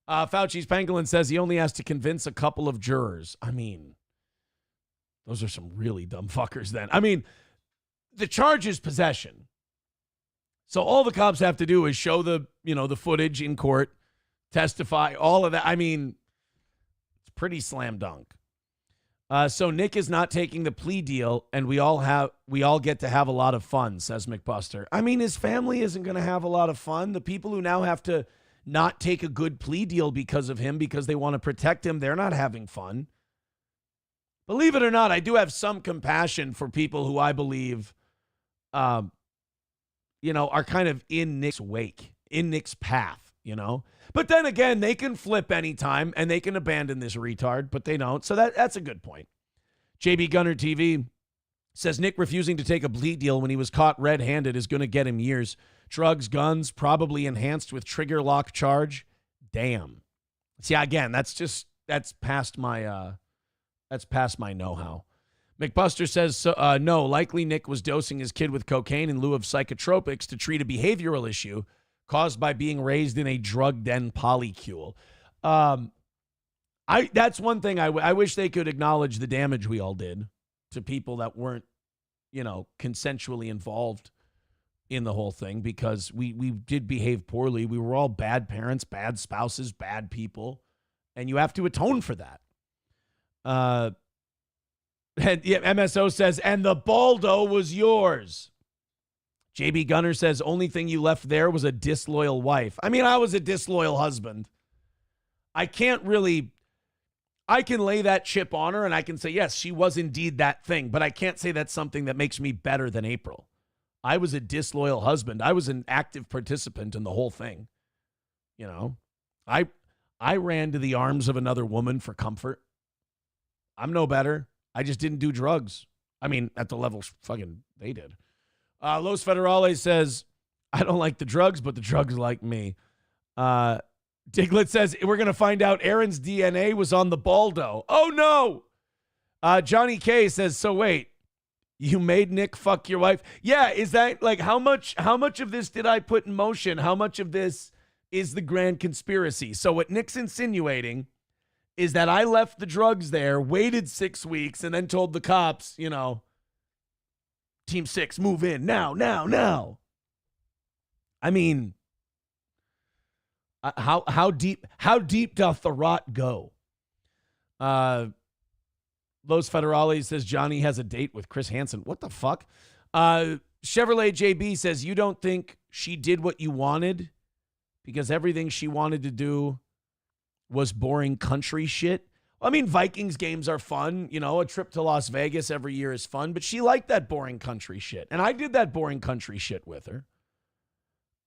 Fauci's Pangolin says he only has to convince a couple of jurors. I mean, those are some really dumb fuckers then. I mean, the charge is possession. So all the cops have to do is show the footage in court, testify, all of that. I mean, it's pretty slam dunk. So Nick is not taking the plea deal, and we all get to have a lot of fun, says McBuster. I mean, his family isn't going to have a lot of fun. The people who now have to not take a good plea deal because of him, because they want to protect him, they're not having fun. Believe it or not, I do have some compassion for people who I believe, are kind of in Nick's wake, in Nick's path, But then again, they can flip anytime and they can abandon this retard, but they don't. So that's a good point. JB Gunner TV says Nick refusing to take a plea deal when he was caught red-handed is going to get him years. Drugs, guns, probably enhanced with trigger lock charge. Damn. See, again, that's past my know-how. McBuster says, no, likely Nick was dosing his kid with cocaine in lieu of psychotropics to treat a behavioral issue caused by being raised in a drug den polycule. That's one thing I wish they could acknowledge the damage we all did to people that weren't, consensually involved in the whole thing, because we did behave poorly. We were all bad parents, bad spouses, bad people, and you have to atone for that. And MSO says, and the Baldo was yours. JB Gunner says, only thing you left there was a disloyal wife. I mean, I was a disloyal husband. I can lay that chip on her and I can say, yes, she was indeed that thing, but I can't say that's something that makes me better than April. I was a disloyal husband. I was an active participant in the whole thing. I ran to the arms of another woman for comfort. I'm no better. I just didn't do drugs. I mean, at the level fucking they did. Los Federales says, I don't like the drugs, but the drugs like me. Diglett says, we're going to find out Aaron's DNA was on the Baldo. Oh, no. Johnny K says, so wait, you made Nick fuck your wife? Yeah, is that like how much of this did I put in motion? How much of this is the grand conspiracy? So what Nick's insinuating is that I left the drugs there, waited 6 weeks, and then told the cops, Team 6, move in now. I mean, how deep doth the rot go? Los Federales says Johnny has a date with Chris Hansen. What the fuck? Chevrolet JB says, you don't think she did what you wanted because everything she wanted to do was boring country shit? I mean, Vikings games are fun. A trip to Las Vegas every year is fun, but she liked that boring country shit. And I did that boring country shit with her.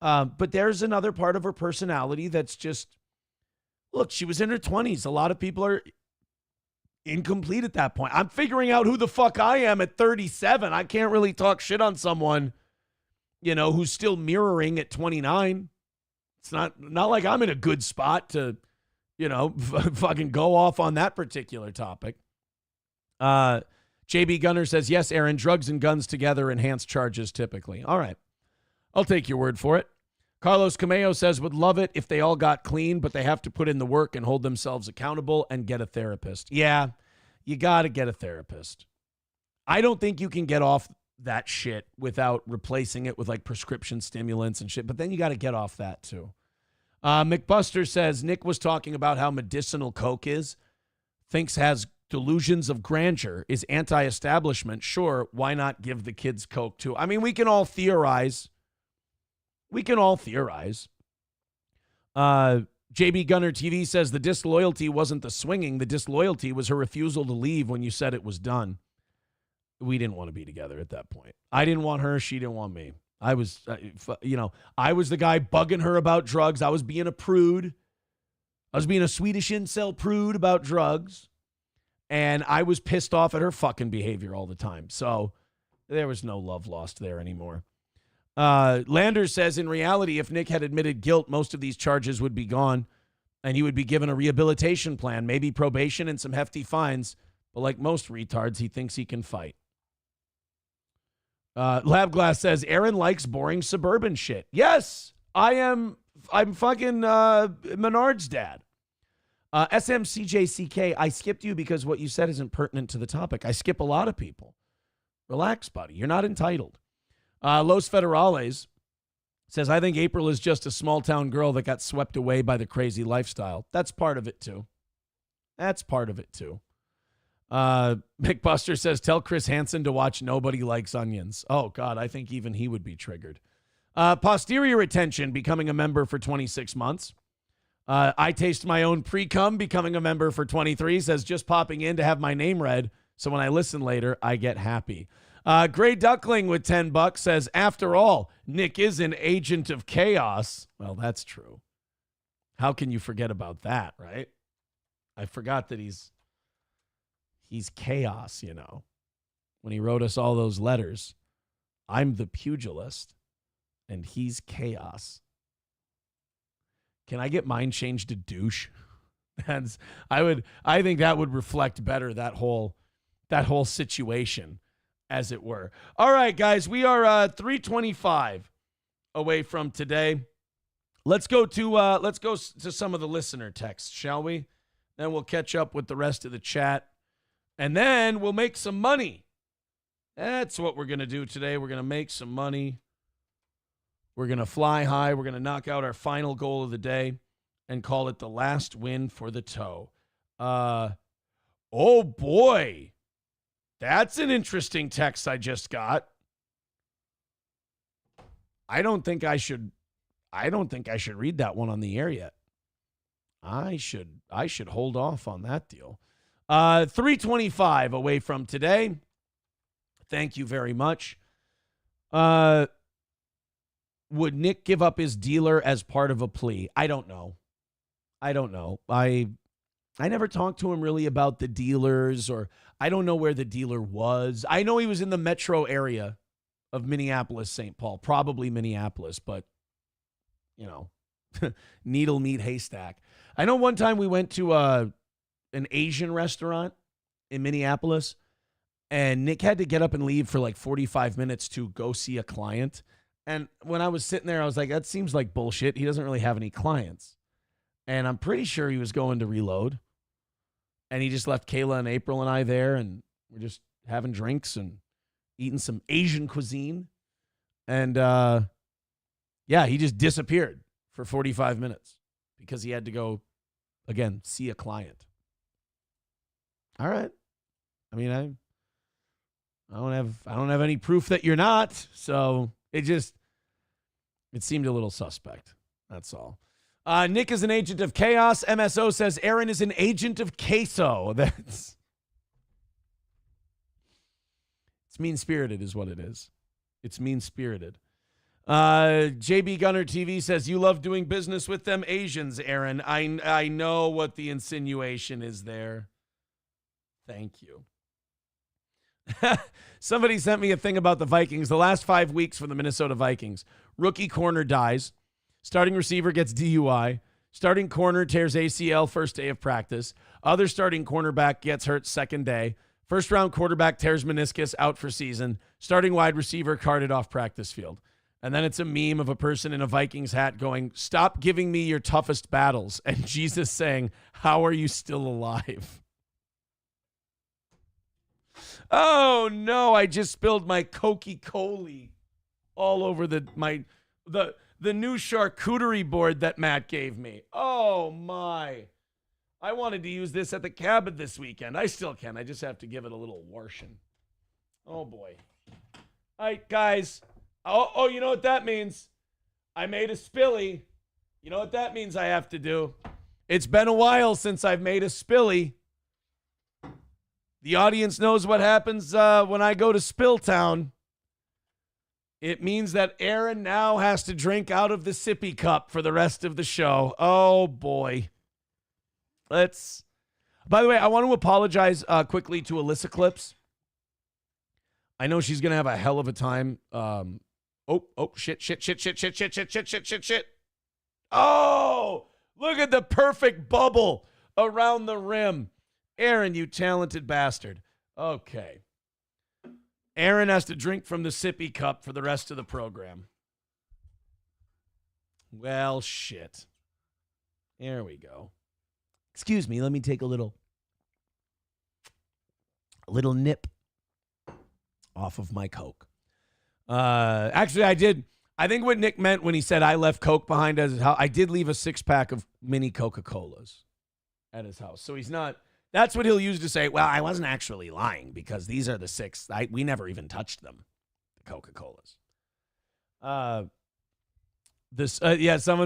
But there's another part of her personality that's just, look, she was in her 20s. A lot of people are incomplete at that point. I'm figuring out who the fuck I am at 37. I can't really talk shit on someone, who's still mirroring at 29. It's not like I'm in a good spot to, fucking go off on that particular topic. JB Gunner says, yes, Aaron, drugs and guns together enhance charges typically. All right. I'll take your word for it. Carlos Cameo says, would love it if they all got clean, but they have to put in the work and hold themselves accountable and get a therapist. Yeah, you got to get a therapist. I don't think you can get off that shit without replacing it with like prescription stimulants and shit, but then you got to get off that too. McBuster says, Nick was talking about how medicinal coke is, thinks has delusions of grandeur, is anti-establishment. Sure, why not give the kids coke too? I mean, we can all theorize. JB Gunner TV says the disloyalty wasn't the swinging. The disloyalty was her refusal to leave when you said it was done. We didn't want to be together at that point. I didn't want her. She didn't want me. I was the guy bugging her about drugs. I was being a prude. I was being a Swedish incel prude about drugs. And I was pissed off at her fucking behavior all the time. So there was no love lost there anymore. Landers says, in reality, if Nick had admitted guilt, most of these charges would be gone and he would be given a rehabilitation plan, maybe probation and some hefty fines. But like most retards, he thinks he can fight. Labglass says, Aaron likes boring suburban shit. Yes, I'm fucking Menard's dad. SMCJCK, I skipped you because what you said isn't pertinent to the topic. I skip a lot of people. Relax, buddy. You're not entitled. Los Federales says, I think April is just a small town girl that got swept away by the crazy lifestyle. That's part of it, too. McBuster says, tell Chris Hansen to watch Nobody Likes Onions. Oh, God, I think even he would be triggered. Posterior retention, becoming a member for 26 months. I taste my own pre-cum, becoming a member for 23, says, just popping in to have my name read, so when I listen later, I get happy. Gray Duckling with $10 says, after all, Nick is an agent of chaos. Well, that's true. How can you forget about that, right? I forgot that he's chaos, when he wrote us all those letters. I'm the pugilist and he's chaos. Can I get mine changed to douche? I think that would reflect better that whole situation, as it were. All right, guys, we are 3:25 away from today. Let's go to some of the listener texts, shall we? Then we'll catch up with the rest of the chat. And then we'll make some money. That's what we're going to do today. We're going to make some money. We're going to fly high. We're going to knock out our final goal of the day and call it the last win for the toe. Oh, boy. That's an interesting text I just got. I don't think I should read that one on the air yet. I should hold off on that deal. 3:25 away from today. Thank you very much. Would Nick give up his dealer as part of a plea? I don't know. I never talked to him really about the dealers, or I don't know where the dealer was. I know he was in the metro area of Minneapolis, St. Paul, probably Minneapolis, but needle meat haystack. I know one time we went to an Asian restaurant in Minneapolis, and Nick had to get up and leave for like 45 minutes to go see a client. And when I was sitting there, I was like, that seems like bullshit. He doesn't really have any clients. And I'm pretty sure he was going to reload. And he just left Kayla and April and I there, and we're just having drinks and eating some Asian cuisine. And, he just disappeared for 45 minutes because he had to go, again, see a client. All right. I mean, I don't have any proof that you're not, so it seemed a little suspect. That's all. Nick is an agent of chaos. MSO says Aaron is an agent of queso. It's mean-spirited is what it is. It's mean-spirited. JB Gunner TV says, you love doing business with them Asians, Aaron. I know what the insinuation is there. Thank you. Somebody sent me a thing about the Vikings. The last 5 weeks for the Minnesota Vikings. Rookie corner dies. Starting receiver gets DUI. Starting corner tears ACL first day of practice. Other starting cornerback gets hurt second day. First round quarterback tears meniscus, out for season. Starting wide receiver carted off practice field. And then it's a meme of a person in a Vikings hat going, stop giving me your toughest battles. And Jesus saying, how are you still alive? Oh no, I just spilled my Coca-Cola all over the new charcuterie board that Matt gave me. Oh my. I wanted to use this at the cabin this weekend. I still can. I just have to give it a little washing. Oh boy. All right, guys. Oh, you know what that means? I made a spilly. You know what that means I have to do? It's been a while since I've made a spilly. The audience knows what happens when I go to Spill Town. It means that Aaron now has to drink out of the sippy cup for the rest of the show. Oh, boy. By the way, I want to apologize quickly to Alyssa Clips. I know she's going to have a hell of a time. Shit. Oh, look at the perfect bubble around the rim. Aaron, you talented bastard. Okay. Aaron has to drink from the sippy cup for the rest of the program. Well, shit. There we go. Excuse me, let me take a little nip off of my Coke. Actually, I did. I think what Nick meant when he said I left Coke behind at his house, I did leave a 6-pack of mini Coca-Colas at his house. So he's not, that's what he'll use to say, well, I wasn't actually lying because these are the 6. We never even touched them, the Coca-Colas. Someone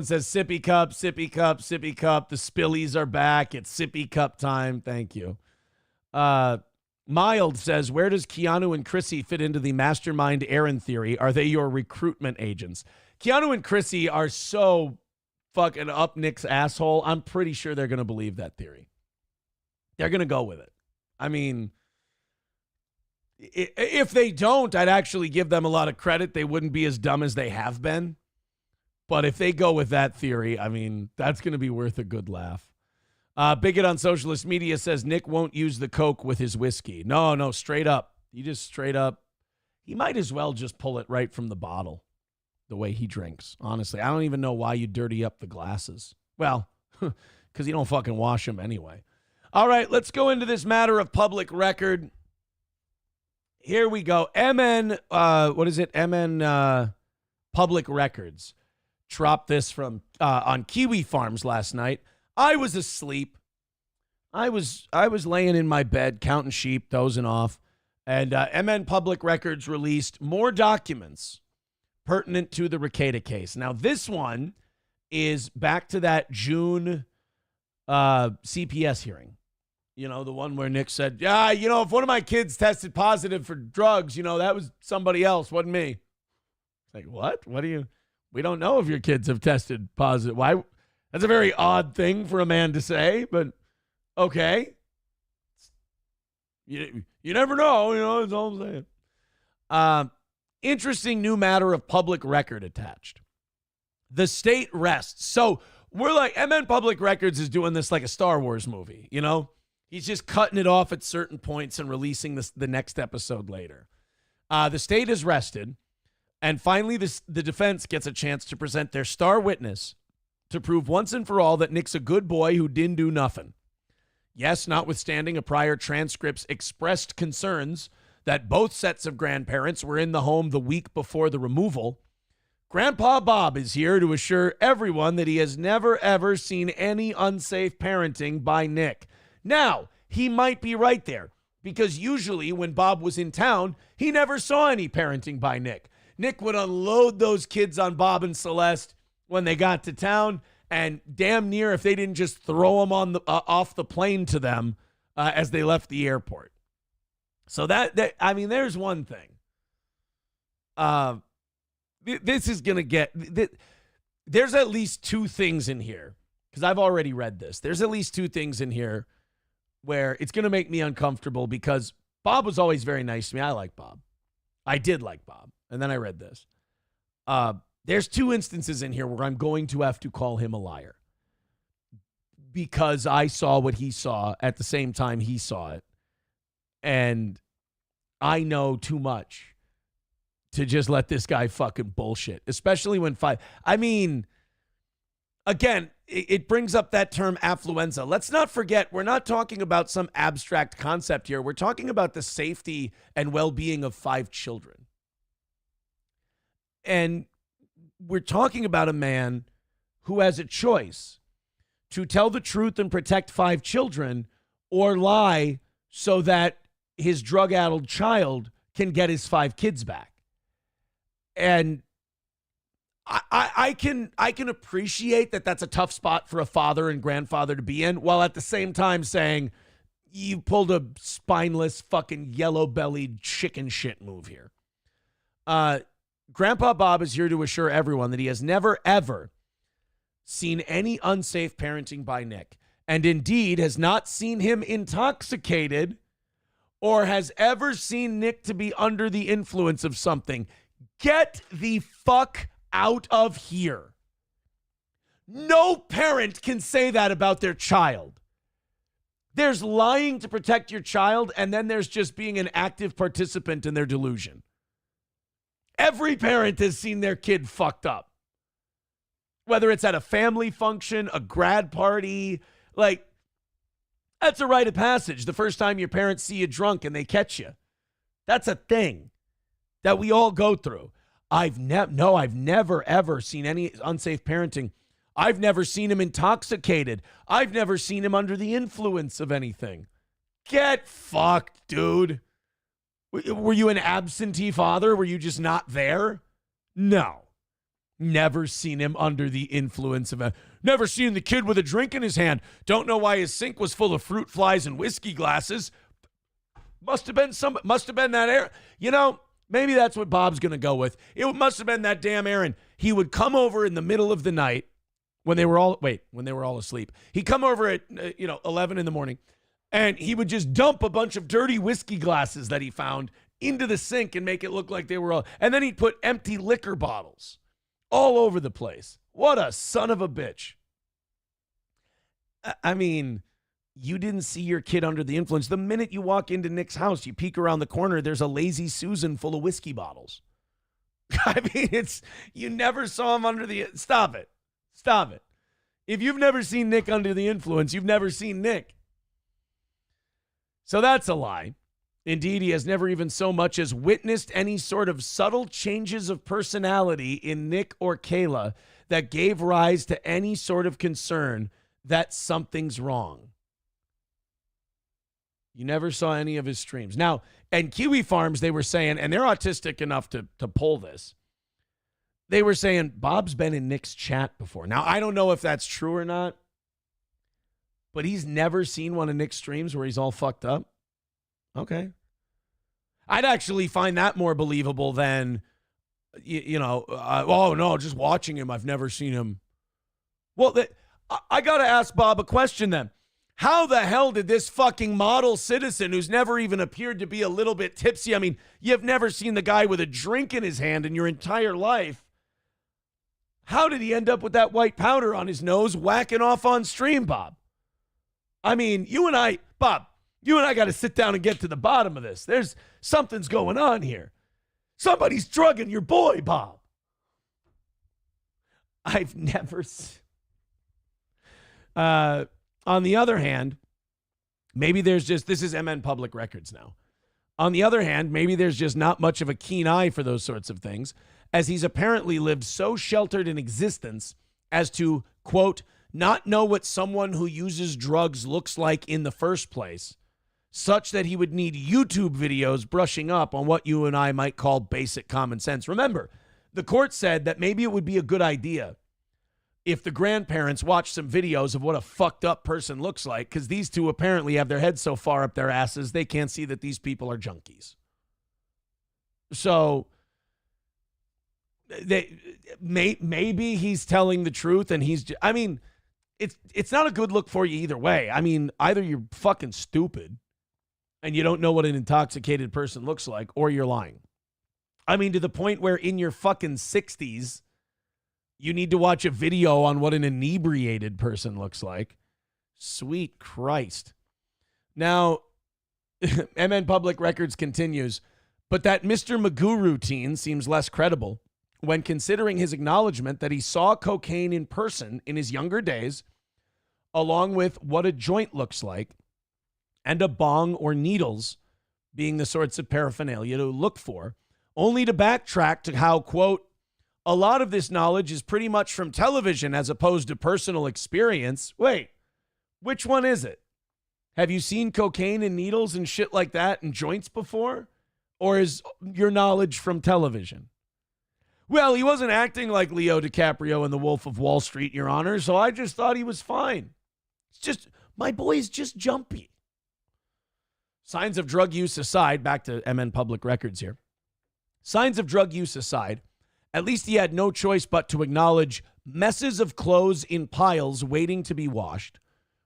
says sippy cup, sippy cup, sippy cup. The spillies are back. It's sippy cup time. Thank you. Mild says, where does Keanu and Chrissy fit into the mastermind Aaron theory? Are they your recruitment agents? Keanu and Chrissy are so fucking up Nick's asshole. I'm pretty sure they're going to believe that theory. They're going to go with it. I mean, if they don't, I'd actually give them a lot of credit. They wouldn't be as dumb as they have been. But if they go with that theory, I mean, that's going to be worth a good laugh. Bigot on Socialist Media says Nick won't use the Coke with his whiskey. No, straight up. He might as well just pull it right from the bottle the way he drinks. Honestly, I don't even know why you dirty up the glasses. Well, because you don't fucking wash them anyway. All right, let's go into this matter of public record. Here we go. MN Public Records dropped this from on Kiwi Farms last night. I was asleep. I was laying in my bed, counting sheep, dozing off, and MN Public Records released more documents pertinent to the Rekieta case. Now, this one is back to that June CPS hearing. You know, the one where Nick said, yeah, you know, if one of my kids tested positive for drugs, you know, that was somebody else, wasn't me. Like, what? We don't know if your kids have tested positive. Why? That's a very odd thing for a man to say, but okay. You never know, you know, that's all I'm saying. Interesting new matter of public record attached. The state rests. So we're like, MN Public Records is doing this like a Star Wars movie, you know? He's just cutting it off at certain points and releasing the next episode later. The state is rested, and finally the defense gets a chance to present their star witness to prove once and for all that Nick's a good boy who didn't do nothing. Yes, notwithstanding a prior transcript's expressed concerns that both sets of grandparents were in the home the week before the removal, Grandpa Bob is here to assure everyone that he has never, ever seen any unsafe parenting by Nick. Now, he might be right there, because usually when Bob was in town, he never saw any parenting by Nick. Nick would unload those kids on Bob and Celeste when they got to town, and damn near if they didn't just throw them on the off the plane to them as they left the airport. So that I mean, there's one thing. This is going to get... There's at least two things in here, because I've already read this. There's at least two things in here where it's going to make me uncomfortable, because Bob was always very nice to me. I like Bob. I did like Bob. And then I read this. There's two instances in here where I'm going to have to call him a liar, because I saw what he saw at the same time he saw it. And I know too much to just let this guy fucking bullshit, especially when I mean, again, it brings up that term affluenza. Let's not forget, we're not talking about some abstract concept here. We're talking about the safety and well-being of 5 children. And we're talking about a man who has a choice to tell the truth and protect 5 children, or lie so that his drug-addled child can get his 5 kids back. And I can appreciate that that's a tough spot for a father and grandfather to be in, while at the same time saying, you pulled a spineless fucking yellow-bellied chicken shit move here. Grandpa Bob is here to assure everyone that he has never, ever seen any unsafe parenting by Nick, and indeed has not seen him intoxicated or has ever seen Nick to be under the influence of something. Get the fuck out of here. No parent can say that about their child. There's lying to protect your child, and then there's just being an active participant in their delusion. Every parent has seen their kid fucked up. Whether it's at a family function, a grad party, like, that's a rite of passage. The first time your parents see you drunk and they catch you. That's a thing that we all go through. I've never, ever seen any unsafe parenting. I've never seen him intoxicated. I've never seen him under the influence of anything. Get fucked, dude. Were you an absentee father? Were you just not there? No. Never seen him under the influence of never seen the kid with a drink in his hand. Don't know why his sink was full of fruit flies and whiskey glasses. Must have been that Aaron. You know, maybe that's what Bob's going to go with. It must have been that damn Aaron. He would come over in the middle of the night when they were all asleep. He'd come over at 11 in the morning, and he would just dump a bunch of dirty whiskey glasses that he found into the sink and make it look like they were all, and then he'd put empty liquor bottles all over the place. What a son of a bitch. I mean, you didn't see your kid under the influence. The minute you walk into Nick's house, you peek around the corner, there's a Lazy Susan full of whiskey bottles. I mean, you never saw him under the... Stop it. If you've never seen Nick under the influence, you've never seen Nick. So that's a lie. Indeed, he has never even so much as witnessed any sort of subtle changes of personality in Nick or Kayla that gave rise to any sort of concern that something's wrong. You never saw any of his streams. Now, and Kiwi Farms, they were saying, and they're autistic enough to pull this, they were saying, Bob's been in Nick's chat before. Now, I don't know if that's true or not, but he's never seen one of Nick's streams where he's all fucked up. Okay. I'd actually find that more believable than, oh, no, just watching him, I've never seen him. Well, I got to ask Bob a question then. How the hell did this fucking model citizen who's never even appeared to be a little bit tipsy, I mean, you've never seen the guy with a drink in his hand in your entire life, how did he end up with that white powder on his nose whacking off on stream, Bob? I mean, Bob, you and I got to sit down and get to the bottom of this. Something's going on here. Somebody's drugging your boy, Bob. I've never... on the other hand, Maybe there's just, this is MN Public Records now. On the other hand, maybe there's just not much of a keen eye for those sorts of things, as he's apparently lived so sheltered in existence as to, quote, not know what someone who uses drugs looks like in the first place, such that he would need YouTube videos brushing up on what you and I might call basic common sense. Remember, the court said that maybe it would be a good idea if the grandparents watched some videos of what a fucked up person looks like, because these two apparently have their heads so far up their asses they can't see that these people are junkies. So maybe he's telling the truth, and I mean, it's not a good look for you either way. I mean, either you're fucking stupid and you don't know what an intoxicated person looks like, or you're lying. I mean, to the point where in your fucking 60s, you need to watch a video on what an inebriated person looks like. Sweet Christ. Now, MN Public Records continues, but that Mr. Magoo routine seems less credible when considering his acknowledgement that he saw cocaine in person in his younger days, along with what a joint looks like, and a bong or needles being the sorts of paraphernalia to look for, only to backtrack to how, quote, a lot of this knowledge is pretty much from television as opposed to personal experience. Wait, which one is it? Have you seen cocaine and needles and shit like that and joints before? Or is your knowledge from television? Well, he wasn't acting like Leo DiCaprio in The Wolf of Wall Street, Your Honor, so I just thought he was fine. It's just, my boy's just jumpy. Signs of drug use aside, back to MN Public Records here. Signs of drug use aside, at least he had no choice but to acknowledge messes of clothes in piles waiting to be washed,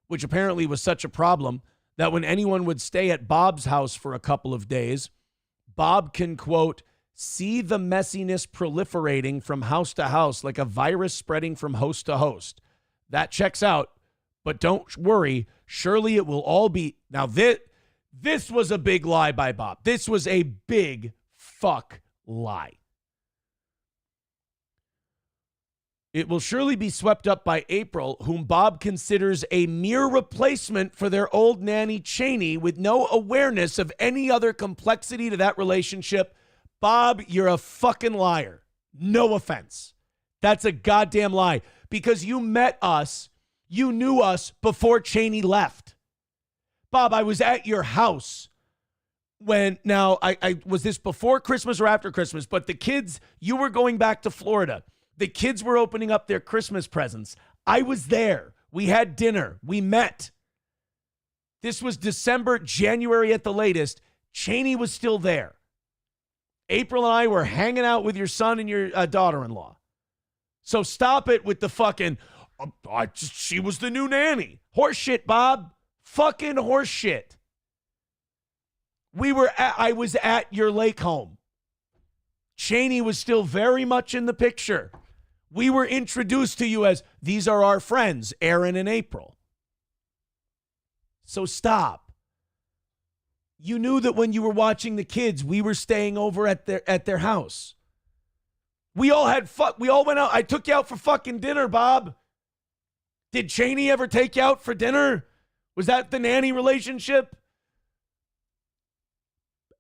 which apparently was such a problem that when anyone would stay at Bob's house for a couple of days, Bob can, quote, see the messiness proliferating from house to house like a virus spreading from host to host. That checks out, but don't worry, surely it will all be... Now, this was a big lie by Bob. This was a big fuck lie. It will surely be swept up by April, whom Bob considers a mere replacement for their old nanny Cheney with no awareness of any other complexity to that relationship. Bob, you're a fucking liar. No offense. That's a goddamn lie. Because you met us, you knew us before Cheney left. Bob, I was at your house when, now, I was this before Christmas or after Christmas, but the kids, you were going back to Florida. The kids were opening up their Christmas presents. I was there. We had dinner. We met. This was December, January at the latest. Cheney was still there. April and I were hanging out with your son and your daughter-in-law. So stop it with the fucking, she was the new nanny. Horse shit, Bob. Fucking horse shit. I was at your lake home. Cheney was still very much in the picture. We were introduced to you as, these are our friends, Aaron and April. So stop. You knew that when you were watching the kids, we were staying over at their house. We all went out. I took you out for fucking dinner, Bob. Did Cheney ever take you out for dinner? Was that the nanny relationship?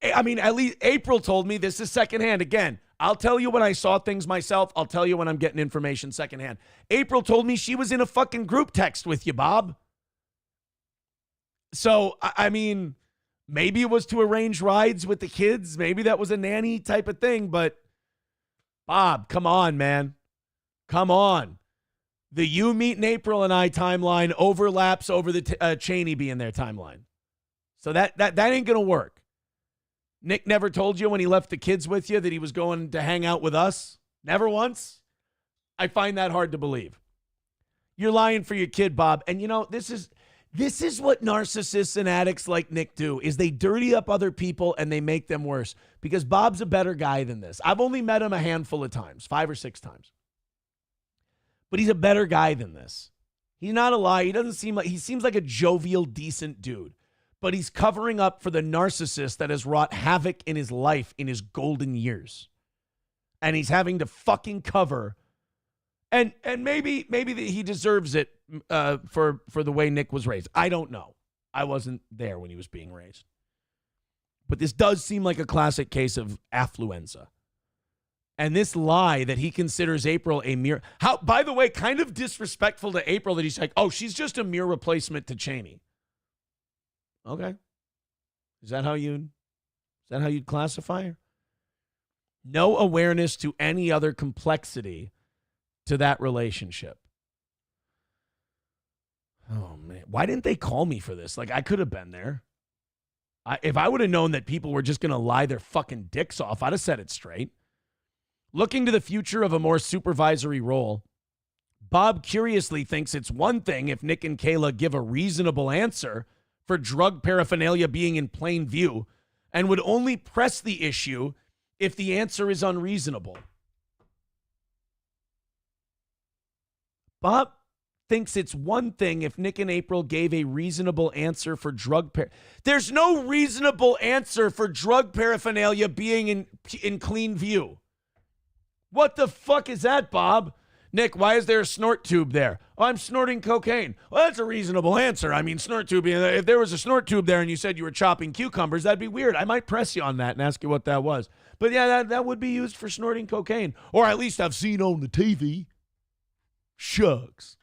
I mean, at least April told me this is secondhand. Again, I'll tell you when I saw things myself. I'll tell you when I'm getting information secondhand. April told me she was in a fucking group text with you, Bob. So, I mean, maybe it was to arrange rides with the kids. Maybe that was a nanny type of thing. But, Bob, come on, man. Come on. The you meeting April and I timeline overlaps over the Cheney being there timeline. So that ain't going to work. Nick never told you when he left the kids with you that he was going to hang out with us? Never once? I find that hard to believe. You're lying for your kid, Bob. And you know, this is what narcissists and addicts like Nick do, is they dirty up other people and they make them worse. Because Bob's a better guy than this. I've only met him a handful of times, 5 or 6 times. But he's a better guy than this. He's not a liar. He seems like a jovial, decent dude. But he's covering up for the narcissist that has wrought havoc in his life in his golden years. And he's having to fucking cover. And maybe he deserves it for the way Nick was raised. I don't know. I wasn't there when he was being raised. But this does seem like a classic case of affluenza. And this lie that he considers April a mere... How, by the way, kind of disrespectful to April that he's like, oh, she's just a mere replacement to Cheney. Okay. Is that how you'd classify her? No awareness to any other complexity to that relationship. Oh, man. Why didn't they call me for this? Like, I could have been there. If I would have known that people were just going to lie their fucking dicks off, I'd have said it straight. Looking to the future of a more supervisory role, Bob curiously thinks it's one thing if Nick and Kayla give a reasonable answer for drug paraphernalia being in plain view, and would only press the issue if the answer is unreasonable. Bob thinks it's one thing if Nick and April gave a reasonable answer for There's no reasonable answer for drug paraphernalia being in clean view. What the fuck is that, Bob? Nick, why is there a snort tube there? Oh, I'm snorting cocaine. Well, that's a reasonable answer. I mean, snort tube, if there was a snort tube there and you said you were chopping cucumbers, that'd be weird. I might press you on that and ask you what that was. But yeah, that would be used for snorting cocaine. Or at least I've seen on the TV. Shucks.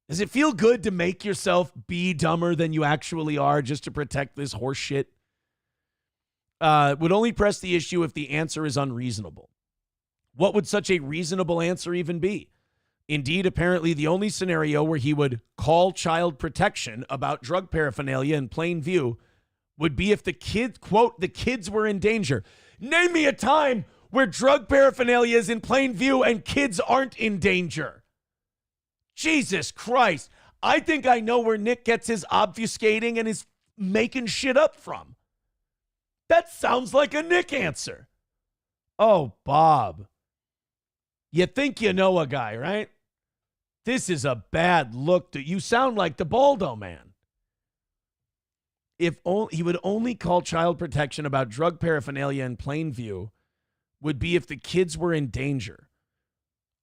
Does it feel good to make yourself be dumber than you actually are just to protect this horse shit? Would only press the issue if the answer is unreasonable. What would such a reasonable answer even be? Indeed, apparently the only scenario where he would call child protection about drug paraphernalia in plain view would be if the kids, quote, the kids were in danger. Name me a time where drug paraphernalia is in plain view and kids aren't in danger. Jesus Christ. I think I know where Nick gets his obfuscating and his making shit up from. That sounds like a Nick answer. Oh, Bob. You think you know a guy, right? This is a bad look. You sound like the Baldo man. If he would only call child protection about drug paraphernalia in plain view would be if the kids were in danger.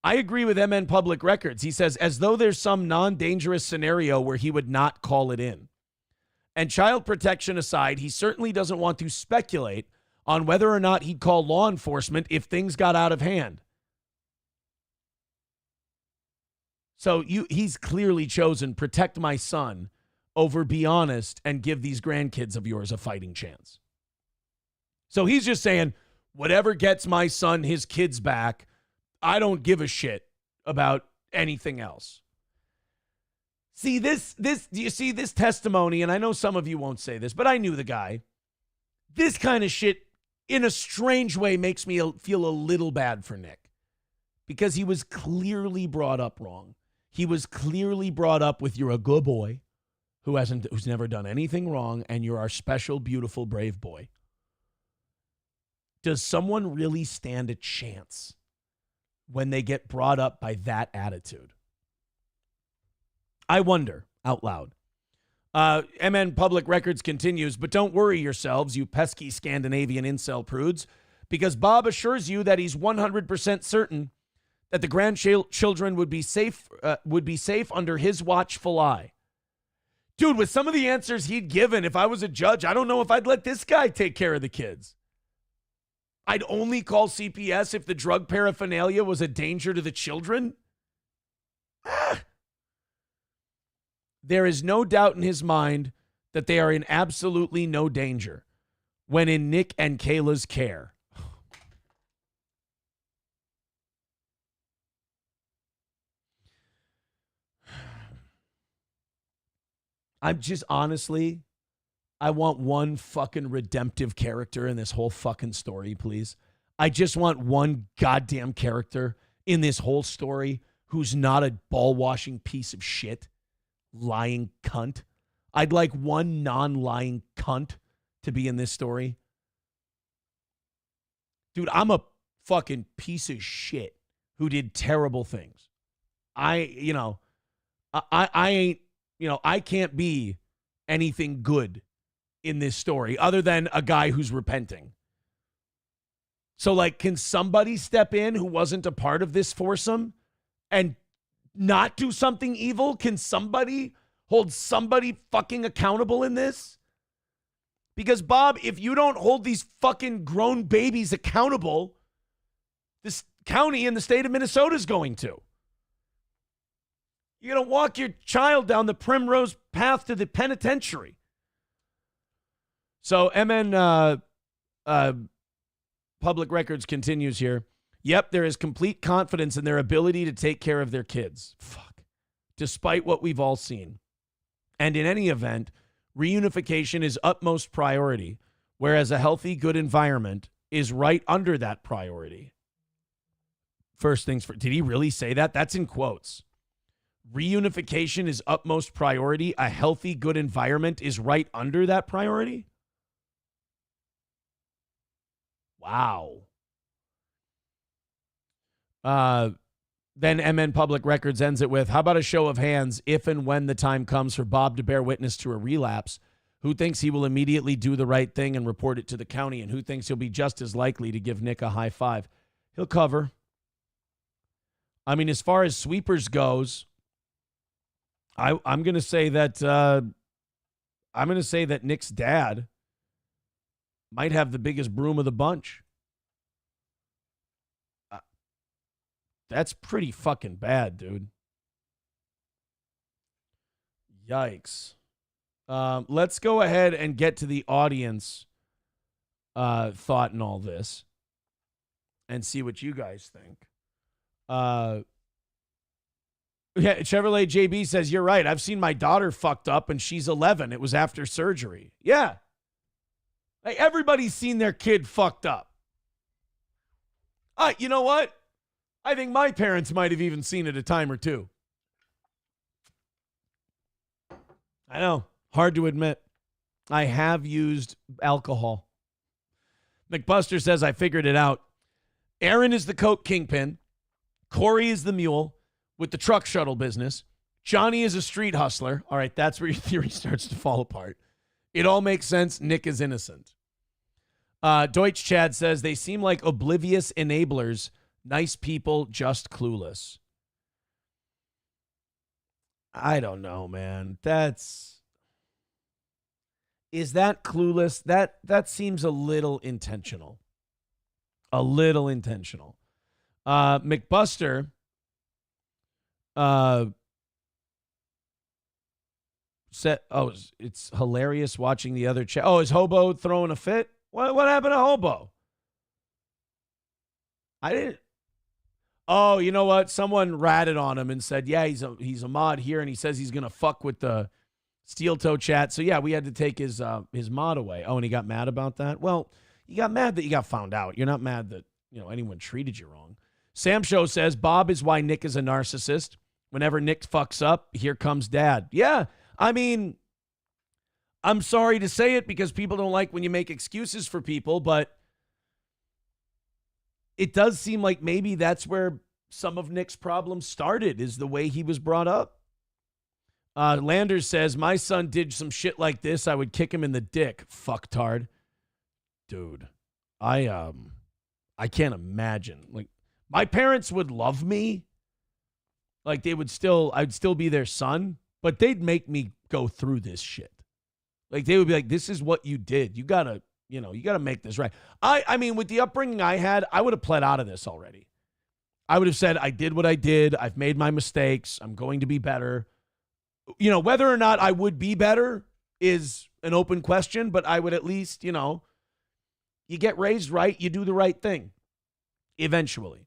I agree with MN Public Records. He says, as though there's some non-dangerous scenario where he would not call it in. And child protection aside, he certainly doesn't want to speculate on whether or not he'd call law enforcement if things got out of hand. So he's clearly chosen protect my son over be honest and give these grandkids of yours a fighting chance. So he's just saying, whatever gets my son his kids back, I don't give a shit about anything else. See, do you see this testimony? And I know some of you won't say this, but I knew the guy. This kind of shit, in a strange way, makes me feel a little bad for Nick. Because he was clearly brought up wrong. He was clearly brought up with, you're a good boy who's never done anything wrong, and you're our special, beautiful, brave boy. Does someone really stand a chance when they get brought up by that attitude? I wonder, out loud. MN Public Records continues, but don't worry yourselves, you pesky Scandinavian incel prudes, because Bob assures you that he's 100% certain that the grandchildren would be safe under his watchful eye. Dude, with some of the answers he'd given, if I was a judge, I don't know if I'd let this guy take care of the kids. I'd only call CPS if the drug paraphernalia was a danger to the children. There is no doubt in his mind that they are in absolutely no danger when in Nick and Kayla's care. I'm just honestly, I want one fucking redemptive character in this whole fucking story, please. I just want one goddamn character in this whole story who's not a ball-washing piece of shit. Lying cunt. I'd like one non-lying cunt to be in this story. Dude, I'm a fucking piece of shit who did terrible things. I ain't, I can't be anything good in this story other than a guy who's repenting. So, like, can somebody step in who wasn't a part of this foursome and not do something evil? Can somebody Hold somebody fucking accountable in this? Because, Bob, if you don't hold these fucking grown babies accountable, this county in the state of Minnesota is going to. You're going to walk your child down the primrose path to the penitentiary. So, MN Public Records continues here. Yep, there is complete confidence in their ability to take care of their kids. Fuck. Despite what we've all seen. And in any event, reunification is utmost priority, whereas a healthy, good environment is right under that priority. First things first. Did he really say that? That's in quotes. Reunification is utmost priority. A healthy, good environment is right under that priority? Wow. Then MN Public Records ends it with, how about a show of hands if and when the time comes for Bob to bear witness to a relapse? Who thinks he will immediately do the right thing and report it to the county? And who thinks he'll be just as likely to give Nick a high five? He'll cover. I mean, as far as sweepers goes, I'm going to say that Nick's dad might have the biggest broom of the bunch. That's pretty fucking bad, dude. Yikes. Let's go ahead and get to the audience thought in all this and see what you guys think. Yeah, Chevrolet JB says, you're right. I've seen my daughter fucked up and she's 11. It was after surgery. Yeah. Like, everybody's seen their kid fucked up. You know what? I think my parents might have even seen it a time or two. I know. Hard to admit. I have used alcohol. McBuster says, I figured it out. Aaron is the coke kingpin. Corey is the mule with the truck shuttle business. Johnny is a street hustler. All right, that's where your theory starts to fall apart. It all makes sense. Nick is innocent. Deutsch Chad says, they seem like oblivious enablers. Nice people, just clueless. I don't know, man. Is that clueless? That seems a little intentional. A little intentional. McBuster said, it's hilarious watching the other chat. Oh, is Hobo throwing a fit? What happened to Hobo? I didn't. Oh, you know what? Someone ratted on him and said, yeah, he's a mod here, and he says he's going to fuck with the steel toe chat. So, yeah, we had to take his mod away. Oh, and he got mad about that? Well, you got mad that you got found out. You're not mad that, anyone treated you wrong. Sam Show says, Bob is why Nick is a narcissist. Whenever Nick fucks up, here comes dad. Yeah, I mean, I'm sorry to say it because people don't like when you make excuses for people, but it does seem like maybe that's where some of Nick's problems started, is the way he was brought up. Landers says, my son did some shit like this, I would kick him in the dick, fucktard. Dude, I can't imagine. Like, my parents would love me. Like, I'd still be their son, but they'd make me go through this shit. Like, they would be like, this is what you did. You gotta make this right. I mean, with the upbringing I had, I would have pled out of this already. I would have said, I did what I did. I've made my mistakes. I'm going to be better. Whether or not I would be better is an open question, but I would at least, you get raised right. You do the right thing eventually.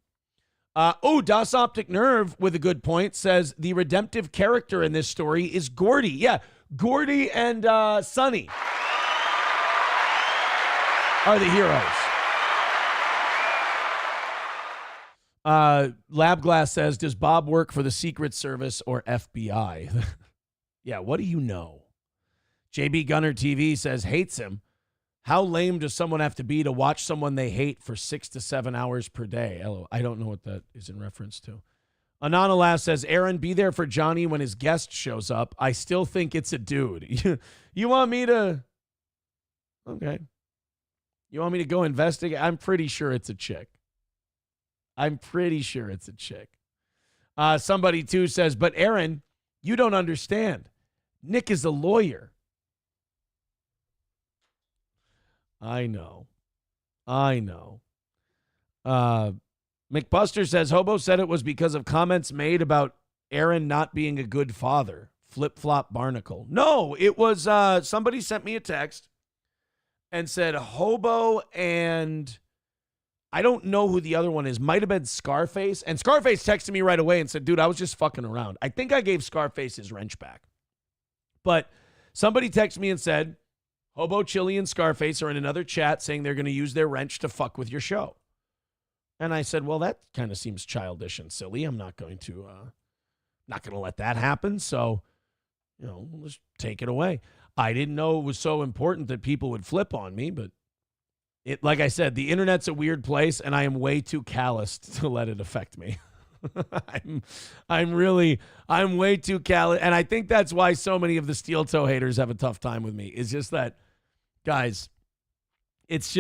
Das Optic Nerve with a good point says the redemptive character in this story is Gordy. Yeah, Gordy and Sonny are the heroes. Labglass says, does Bob work for the Secret Service or FBI? Yeah, what do you know? JB Gunner TV says, hates him. How lame does someone have to be to watch someone they hate for 6 to 7 hours per day? I don't know what that is in reference to. Anonymous says, Aaron, be there for Johnny when his guest shows up. I still think it's a dude. You want me to... Okay. You want me to go investigate? I'm pretty sure it's a chick. Somebody, too, says, but Aaron, you don't understand. Nick is a lawyer. I know. McBuster says, Hobo said it was because of comments made about Aaron not being a good father. Flip-flop barnacle. No, it was somebody sent me a text and said Hobo and I don't know who the other one is. Might have been Scarface. And Scarface texted me right away and said, dude, I was just fucking around. I think I gave Scarface his wrench back. But somebody texted me and said, Hobo Chile and Scarface are in another chat saying they're going to use their wrench to fuck with your show. And I said, well, that kind of seems childish and silly. I'm not going to let that happen. So, let's take it away. I didn't know it was so important that people would flip on me, but like I said, the internet's a weird place, and I am way too calloused to let it affect me. I'm way too callous, and I think that's why so many of the steel toe haters have a tough time with me. It's just that, guys, it's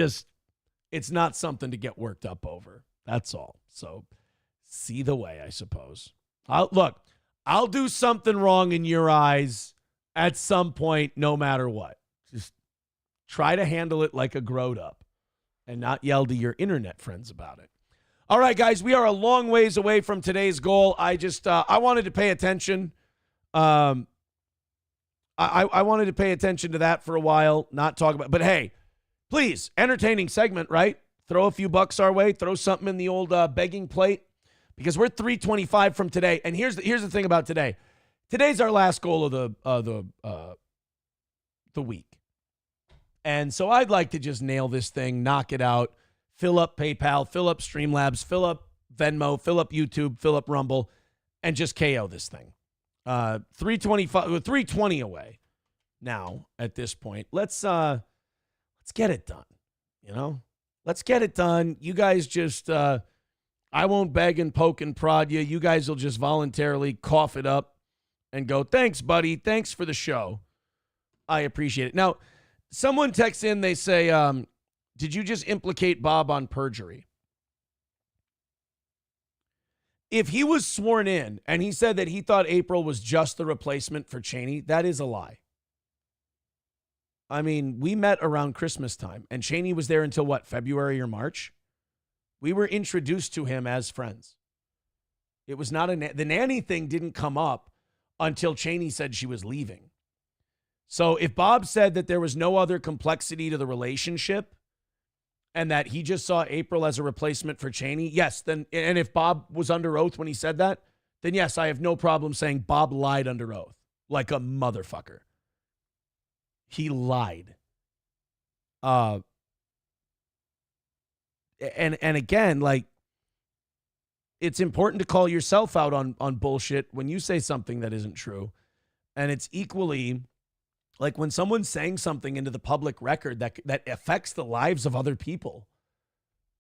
not something to get worked up over. That's all. So see the way, I suppose. I'll do something wrong in your eyes at some point, no matter what. Just try to handle it like a growed up and not yell to your internet friends about it. All right, guys, we are a long ways away from today's goal. I wanted to pay attention. I wanted to pay attention to that for a while, not talk about, but hey, please, entertaining segment, right? Throw a few bucks our way, throw something in the old begging plate, because we're 325 from today. And here's the thing about today. Today's our last goal of the week. And so I'd like to just nail this thing, knock it out, fill up PayPal, fill up Streamlabs, fill up Venmo, fill up YouTube, fill up Rumble, and just KO this thing. 320 away now at this point. Let's get it done. Let's get it done. You guys just I won't beg and poke and prod you. You guys will just voluntarily cough it up and go, thanks, buddy. Thanks for the show. I appreciate it. Now, someone texts in, they say, did you just implicate Bob on perjury? If he was sworn in and he said that he thought April was just the replacement for Cheney, that is a lie. I mean, we met around Christmas time, and Cheney was there until what, February or March? We were introduced to him as friends. It was not the nanny thing didn't come up until Cheney said she was leaving. So if Bob said that there was no other complexity to the relationship and that he just saw April as a replacement for Cheney, yes, then, and if Bob was under oath when he said that, then yes, I have no problem saying Bob lied under oath like a motherfucker. He lied. And again, like, it's important to call yourself out on bullshit when you say something that isn't true. And it's equally like when someone's saying something into the public record that affects the lives of other people,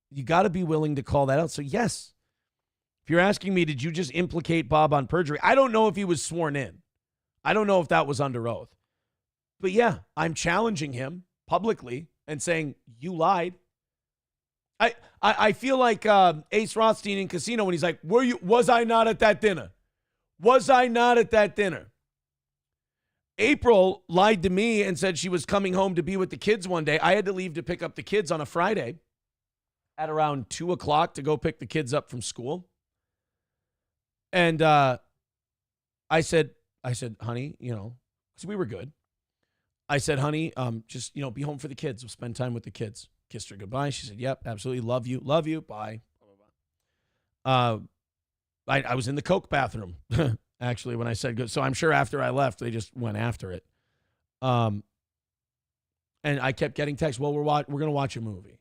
you got to be willing to call that out. So yes, if you're asking me, did you just implicate Bob on perjury? I don't know if he was sworn in. I don't know if that was under oath. But yeah, I'm challenging him publicly and saying, you lied. I feel like Ace Rothstein in Casino when he's like, was I not at that dinner? Was I not at that dinner? April lied to me and said she was coming home to be with the kids one day. I had to leave to pick up the kids on a Friday at around 2:00 to go pick the kids up from school. And I said, honey, because we were good. I said, honey, just, be home for the kids. We'll spend time with the kids. Kissed her goodbye. She said, yep, absolutely. Love you. Love you. Bye. I was in the Coke bathroom, actually, when I said good. So I'm sure after I left, they just went after it. And I kept getting texts. Well, we're going to watch a movie.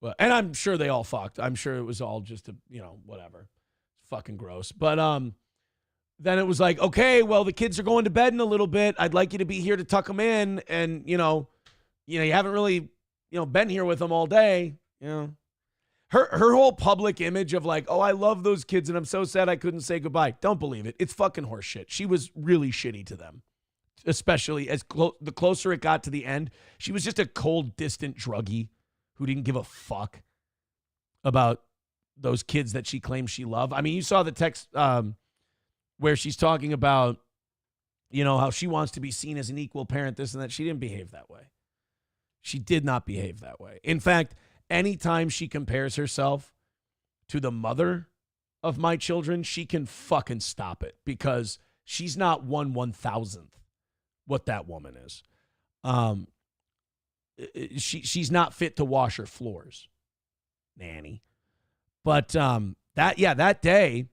Well, and I'm sure they all fucked. I'm sure it was all just whatever. It's fucking gross. But then it was like, okay, well, the kids are going to bed in a little bit. I'd like you to be here to tuck them in. And, you haven't really, been here with them all day. Her whole public image of like, oh, I love those kids and I'm so sad I couldn't say goodbye. Don't believe it. It's fucking horseshit. She was really shitty to them, especially as the closer it got to the end. She was just a cold, distant druggie who didn't give a fuck about those kids that she claims she loved. I mean, you saw the text where she's talking about You know, how she wants to be seen as an equal parent, this and that. She didn't behave that way. She did not behave that way. In fact, anytime she compares herself to the mother of my children, she can fucking stop it, because she's not 1/1000th what that woman is. She's not fit to wash her floors, nanny. But that day,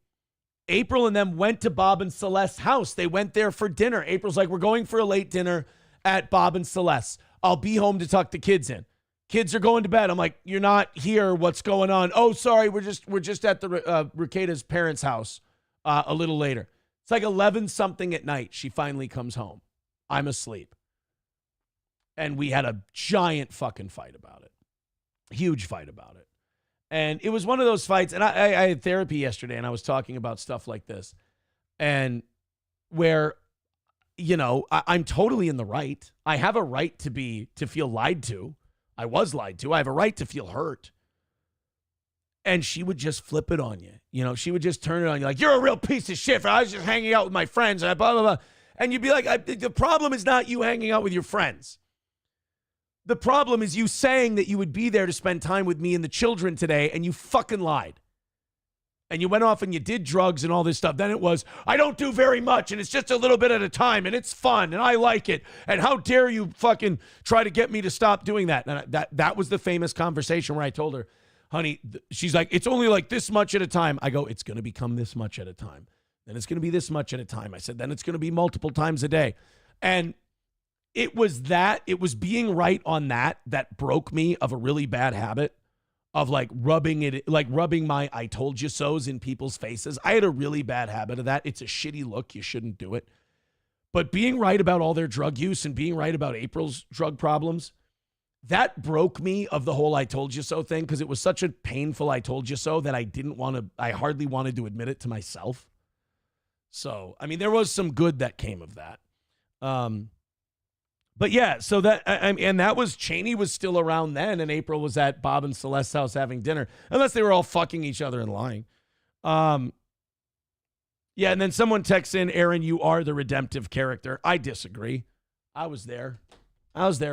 April and them went to Bob and Celeste's house. They went there for dinner. April's like, we're going for a late dinner at Bob and Celeste's. I'll be home to tuck the kids in. Kids are going to bed. I'm like, you're not here. What's going on? Oh, sorry. We're just at the Rekieta's parents' house a little later. It's like 11 something at night. She finally comes home. I'm asleep. And we had a giant fucking fight about it. Huge fight about it. And it was one of those fights. And I had therapy yesterday, and I was talking about stuff like this. And where, you know, I'm totally in the right. I have a right to feel lied to. I was lied to. I have a right to feel hurt. And she would just flip it on you. You know, she would just turn it on you like, you're a real piece of shit. I was just hanging out with my friends. And blah, blah, blah. And you'd be like, the problem is not you hanging out with your friends. The problem is you saying that you would be there to spend time with me and the children today, and you fucking lied. And you went off and you did drugs and all this stuff. Then it was, I don't do very much, and it's just a little bit at a time, and it's fun, and I like it. And how dare you fucking try to get me to stop doing that? And that was the famous conversation where I told her, honey, she's like, it's only like this much at a time. I go, it's going to become this much at a time. Then it's going to be this much at a time. I said, then it's going to be multiple times a day. And it was being right on that broke me of a really bad habit of rubbing my I told you so's in people's faces. I had a really bad habit of that. It's a shitty look. You shouldn't do it. But being right about all their drug use and being right about April's drug problems, that broke me of the whole I told you so thing, because it was such a painful I told you so that I hardly wanted to admit it to myself. So, I mean, there was some good that came of that. But yeah, so and that was, Cheney was still around then, and April was at Bob and Celeste's house having dinner, unless they were all fucking each other and lying. Yeah, and then someone texts in, Aaron, you are the redemptive character. I disagree. I was there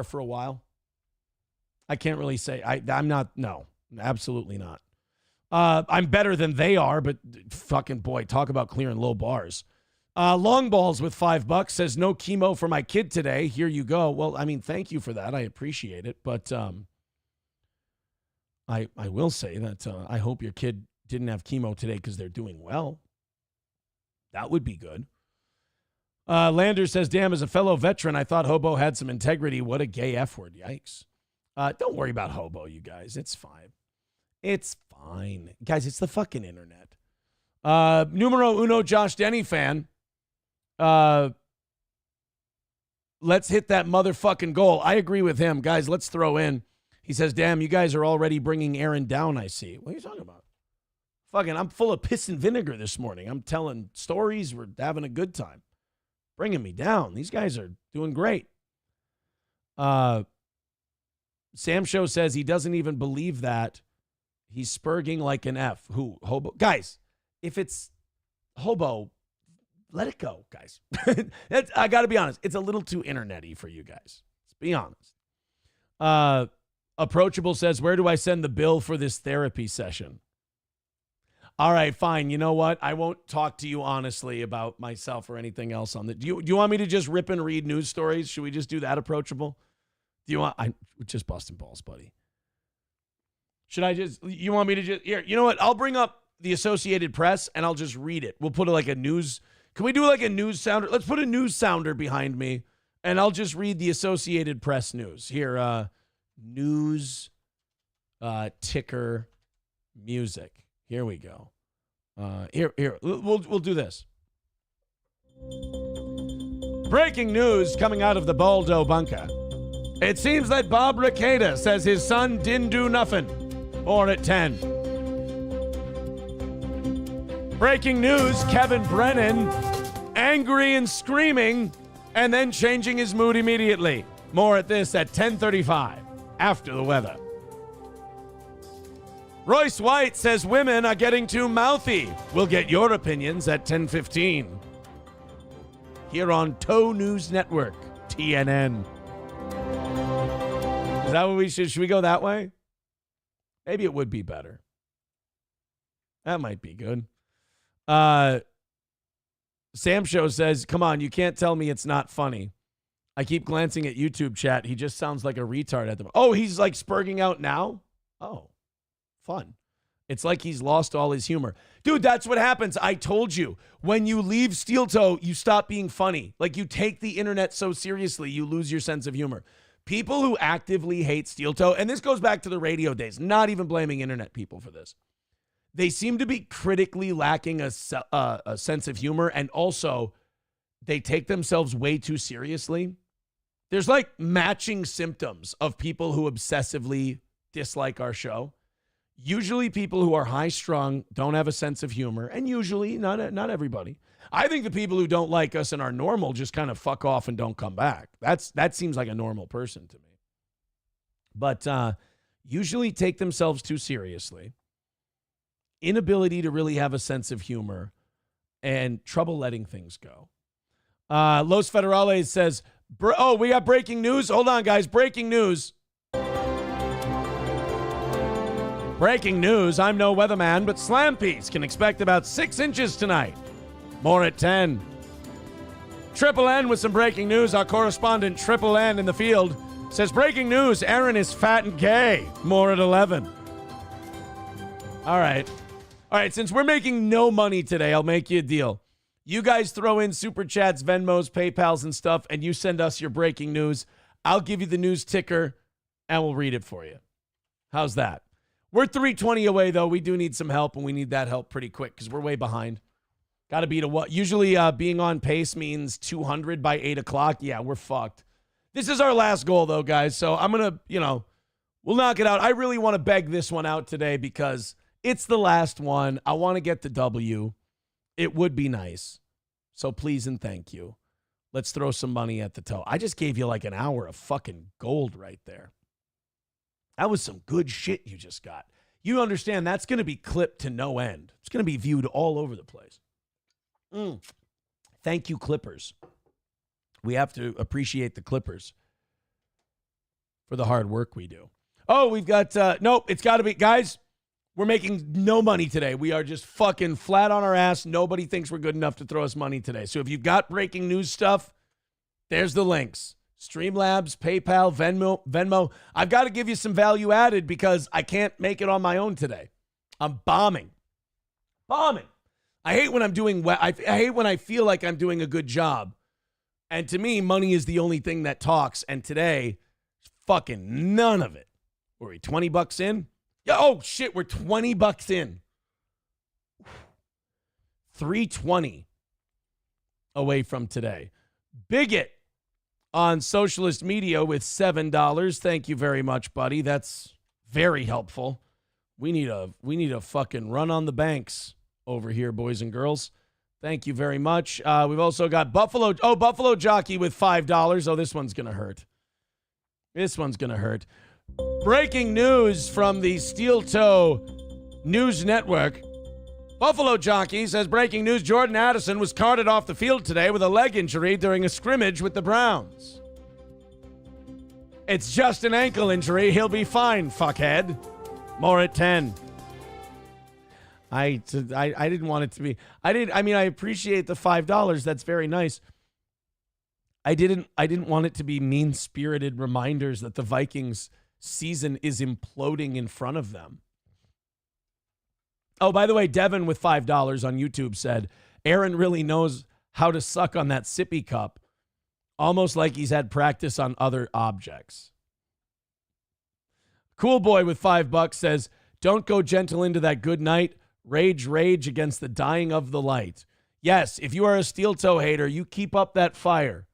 for a while. I can't really say, I'm not, no, absolutely not. I'm better than they are, but fucking boy, talk about clearing low bars. Long Balls with $5 says, no chemo for my kid today. Here you go. Well, I mean, thank you for that. I appreciate it. But I will say that I hope your kid didn't have chemo today because they're doing well. That would be good. Lander says, damn, as a fellow veteran, I thought Hobo had some integrity. What a gay F word. Yikes. Don't worry about Hobo, you guys. It's fine. It's fine. Guys, it's the fucking internet. Numero uno Josh Denny fan. Let's hit that motherfucking goal. I agree with him. Guys, let's throw in. He says, damn, you guys are already bringing Aaron down, I see. What are you talking about? Fucking, I'm full of piss and vinegar this morning. I'm telling stories. We're having a good time. Bringing me down. These guys are doing great. Sam Show says he doesn't even believe that. He's spurging like an F. Who? Hobo? Guys, if it's Hobo, let it go, guys. I got to be honest. It's a little too internet-y for you guys. Let's be honest. Approachable says, where do I send the bill for this therapy session? All right, fine. You know what? I won't talk to you honestly about myself or anything else on the. Do you want me to just rip and read news stories? Should we just do that, Approachable? Do you want? I'm just busting balls, buddy. Should I just? You want me to just? Here, you know what? I'll bring up the Associated Press and I'll just read it. We'll put like a news. Can we do like a news sounder? Let's put a news sounder behind me and I'll just read the Associated Press news. Here, news ticker music. Here we go. Here. We'll do this. Breaking news coming out of the Baldo bunker. It seems that Bob Rekieta says his son didn't do nothing. Or at 10. Breaking news, Kevin Brennan angry and screaming and then changing his mood immediately. More at this at 10:35 after the weather. Royce White says women are getting too mouthy. We'll get your opinions at 10:15. here on Toe News Network, TNN. Is that what we should we go that way? Maybe it would be better. That might be good. Sam Show says, come on, you can't tell me it's not funny. I keep glancing at YouTube chat. He just sounds like a retard at the moment. Oh, he's like spurging out now? Oh, fun. It's like he's lost all his humor. Dude, that's what happens. I told you. When you leave Steel Toe, you stop being funny. Like, you take the internet so seriously, you lose your sense of humor. People who actively hate Steel Toe, and this goes back to the radio days, not even blaming internet people for this. They seem to be critically lacking a sense of humor, and also they take themselves way too seriously. There's like matching symptoms of people who obsessively dislike our show. Usually people who are high strung don't have a sense of humor, and usually not everybody. I think the people who don't like us and are normal just kind of fuck off and don't come back. That seems like a normal person to me. But usually take themselves too seriously. Inability to really have a sense of humor and trouble letting things go. Los Federales says, we got breaking news. Hold on, guys. Breaking news. Breaking news. I'm no weatherman, but Slampies can expect about 6 inches tonight. More at 10. Triple N with some breaking news. Our correspondent Triple N in the field says, breaking news. Aaron is fat and gay. More at 11. All right. Since we're making no money today, I'll make you a deal. You guys throw in super chats, Venmos, PayPals, and stuff, and you send us your breaking news. I'll give you the news ticker, and we'll read it for you. How's that? We're 320 away, though. We do need some help, and we need that help pretty quick because we're way behind. Got to beat a what? Usually being on pace means 200 by 8 o'clock. Yeah, we're fucked. This is our last goal, though, guys. So I'm going to, we'll knock it out. I really want to beg this one out today because it's the last one. I want to get the W. It would be nice. So please and thank you. Let's throw some money at the toe. I just gave you like an hour of fucking gold right there. That was some good shit you just got. You understand that's going to be clipped to no end. It's going to be viewed all over the place. Thank you, Clippers. We have to appreciate the Clippers for the hard work we do. Oh, we've got, nope, it's got to be, guys, we're making no money today. We are just fucking flat on our ass. Nobody thinks we're good enough to throw us money today. So if you've got breaking news stuff, there's the links. Streamlabs, PayPal, Venmo. I've got to give you some value added because I can't make it on my own today. I'm bombing. I hate when I'm doing I hate when I feel like I'm doing a good job. And to me, money is the only thing that talks. And today, fucking none of it. Were we $20 in? Yeah. Oh shit, we're $20 in. 320 away from today. Bigot on socialist media with $7. Thank you very much, buddy. That's very helpful. We need a fucking run on the banks over here, boys and girls. Thank you very much. We've also got Buffalo Jockey with $5. Oh, this one's going to hurt. Breaking news from the Steel Toe News Network. Buffalo Jockey says, breaking news, Jordan Addison was carted off the field today with a leg injury during a scrimmage with the Browns. It's just an ankle injury. He'll be fine, fuckhead. More at 10. I didn't want it to be. I appreciate the $5. That's very nice. I didn't want it to be mean-spirited reminders that the Vikings season is imploding in front of them. Oh, by the way, Devin with $5 on YouTube said, Aaron really knows how to suck on that sippy cup, almost like he's had practice on other objects. Cool Boy with $5 says, don't go gentle into that good night. Rage against the dying of the light. Yes, if you are a steel toe hater, you keep up that fire.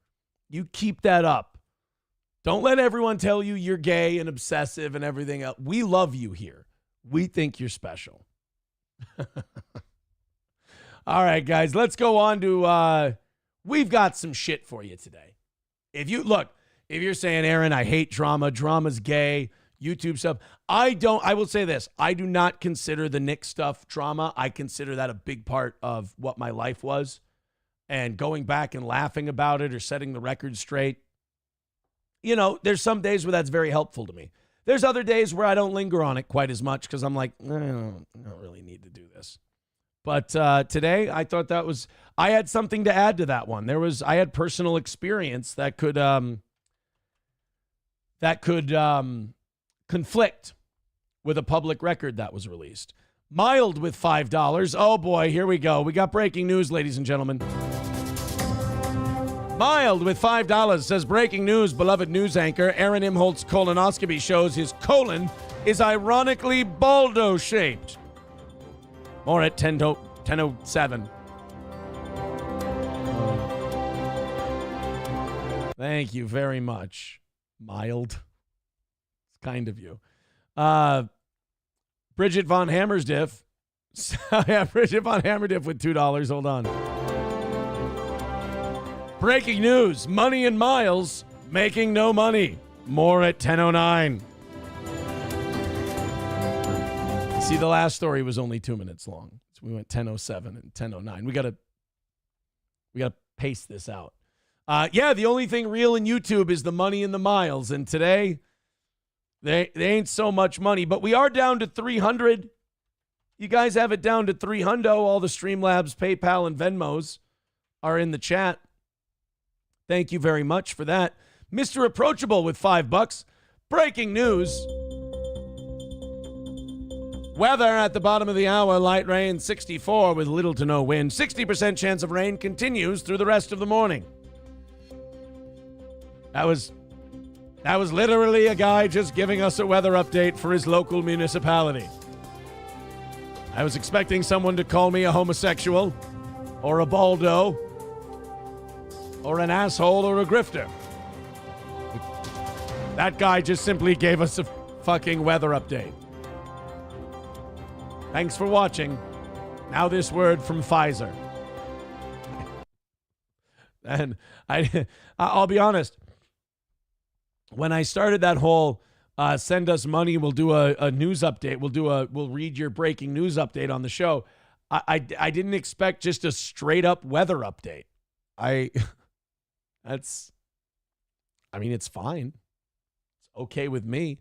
You keep that up. Don't let everyone tell you you're gay and obsessive and everything else. We love you here. We think you're special. All right, guys, let's go on to, we've got some shit for you today. If you're saying, Aaron, I hate drama's gay, YouTube stuff. I will say this. I do not consider the Nick stuff drama. I consider that a big part of what my life was. and going back and laughing about it or setting the record straight. You know, there's some days where that's very helpful to me. There's other days where I don't linger on it quite as much because I'm like, I don't really need to do this. But today, I thought I had something to add to that one. I had personal experience that could conflict with a public record that was released. Mild with $5. Oh boy, here we go. We got breaking news, ladies and gentlemen. Mild with $5 says, breaking news, beloved news anchor Aaron Imholt's colonoscopy shows his colon is ironically Baldo-shaped. More at 10:07. Thank you very much. Mild. It's kind of you. Bridget Von Hammersdiff. Yeah, Bridget Von Hammerdiff with $2. Hold on. Breaking news. Money and Miles making no money. More at 10:09. See, the last story was only 2 minutes long. So we went 10:07 and 10:09. We gotta pace this out. Yeah, the only thing real in YouTube is the money and the miles. And today, they ain't so much money. But we are down to 300. You guys have it down to 300. All the Streamlabs, PayPal, and Venmos are in the chat. Thank you very much for that. Mr. Approachable with $5. Breaking news. Weather at the bottom of the hour, light rain, 64 with little to no wind. 60% chance of rain continues through the rest of the morning. That was literally a guy just giving us a weather update for his local municipality. I was expecting someone to call me a homosexual or a baldo or an asshole or a grifter. That guy just simply gave us a fucking weather update. Thanks for watching. Now this word from Pfizer. And I'll be honest. When I started that whole send us money, we'll do a news update. We'll read your breaking news update on the show. I didn't expect just a straight up weather update. It's fine. It's okay with me.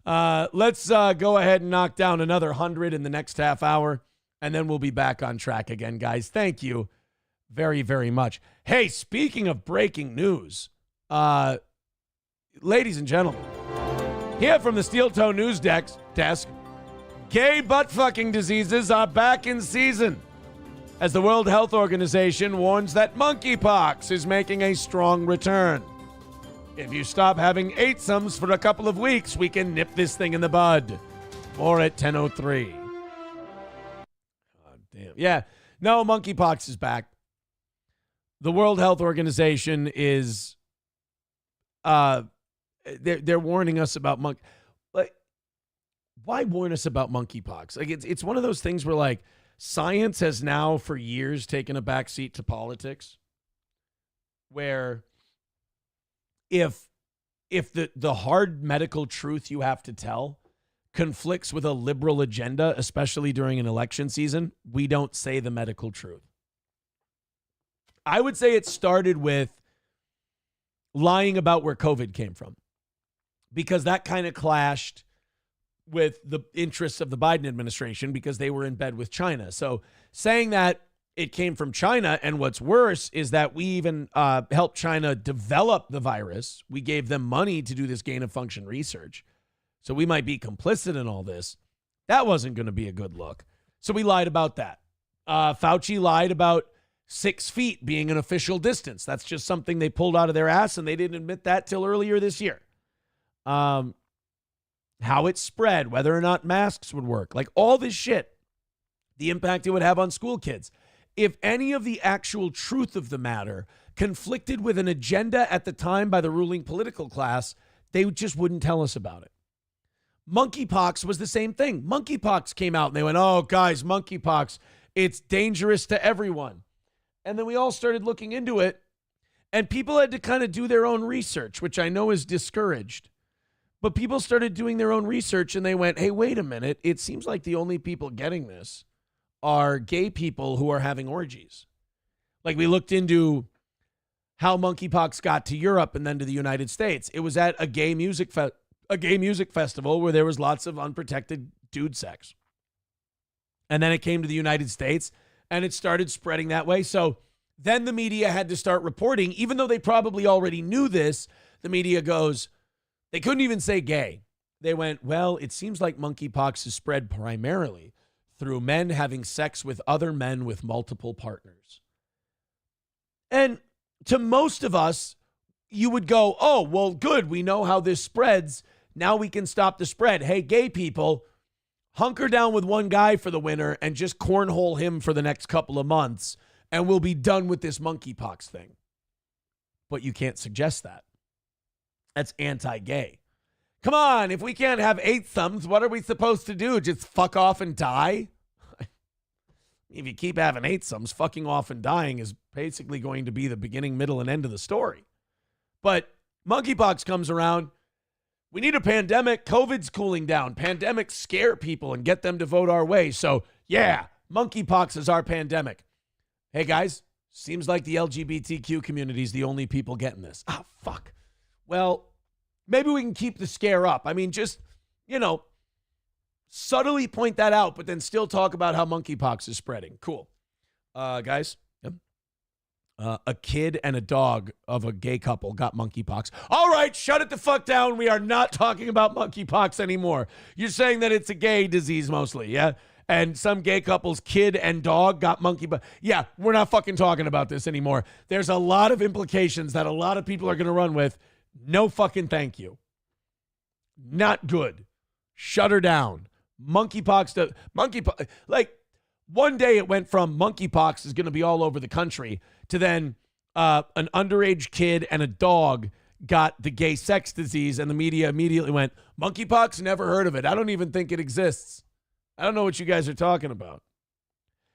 Let's go ahead and knock down another 100 in the next half hour, and then we'll be back on track again, guys. Thank you very, very much. Hey, speaking of breaking news, ladies and gentlemen, here from the Steel Toe News desk, gay butt-fucking diseases are back in season as the World Health Organization warns that monkeypox is making a strong return. If you stop having eightsomes for a couple of weeks, we can nip this thing in the bud. More at 10:03. God damn. Yeah, no, monkeypox is back. The World Health Organization is they're warning us about why warn us about monkeypox? Like it's one of those things where like science has now for years taken a backseat to politics, where if the hard medical truth you have to tell conflicts with a liberal agenda, especially during an election season, we don't say the medical truth. I would say it started with lying about where COVID came from, because that kind of clashed with the interests of the Biden administration because they were in bed with China. So saying that it came from China, and what's worse is that we even helped China develop the virus. We gave them money to do this gain of function research. So we might be complicit in all this. That wasn't going to be a good look. So we lied about that. Fauci lied about 6 feet being an official distance. That's just something they pulled out of their ass, and they didn't admit that till earlier this year. How it spread, whether or not masks would work, like all this shit, the impact it would have on school kids. If any of the actual truth of the matter conflicted with an agenda at the time by the ruling political class, they just wouldn't tell us about it. Monkeypox was the same thing. Monkeypox came out and they went, oh, guys, monkeypox, it's dangerous to everyone. And then we all started looking into it, and people had to kind of do their own research, which I know is discouraged. But people started doing their own research, and they went, hey, wait a minute. It seems like the only people getting this are gay people who are having orgies. Like, we looked into how monkeypox got to Europe and then to the United States. It was at a gay music festival where there was lots of unprotected dude sex. And then it came to the United States and it started spreading that way. So then the media had to start reporting, even though they probably already knew this. The media goes, they couldn't even say gay. They went, well, it seems like monkeypox is spread primarily through men having sex with other men with multiple partners. And to most of us, you would go, oh, well, good. We know how this spreads. Now we can stop the spread. Hey, gay people, hunker down with one guy for the winter and just cornhole him for the next couple of months, and we'll be done with this monkeypox thing. But you can't suggest that. That's anti-gay. Come on, if we can't have 8 thumbs, what are we supposed to do? Just fuck off and die? If you keep having 8 thumbs, fucking off and dying is basically going to be the beginning, middle, and end of the story. But monkeypox comes around. We need a pandemic. COVID's cooling down. Pandemics scare people and get them to vote our way. So, yeah, monkeypox is our pandemic. Hey, guys, seems like the LGBTQ community is the only people getting this. Ah, fuck. Well, maybe we can keep the scare up. I mean, just, subtly point that out, but then still talk about how monkeypox is spreading. Cool. Guys, yep. A kid and a dog of a gay couple got monkeypox. All right, shut it the fuck down. We are not talking about monkeypox anymore. You're saying that it's a gay disease mostly, yeah? And some gay couple's kid and dog got monkeypox. Yeah, we're not fucking talking about this anymore. There's a lot of implications that a lot of people are going to run with. No fucking thank you. Not good. Shut her down. Monkeypox to monkeypox. Like, one day it went from monkeypox is going to be all over the country to then an underage kid and a dog got the gay sex disease, and the media immediately went, monkeypox? Never heard of it. I don't even think it exists. I don't know what you guys are talking about.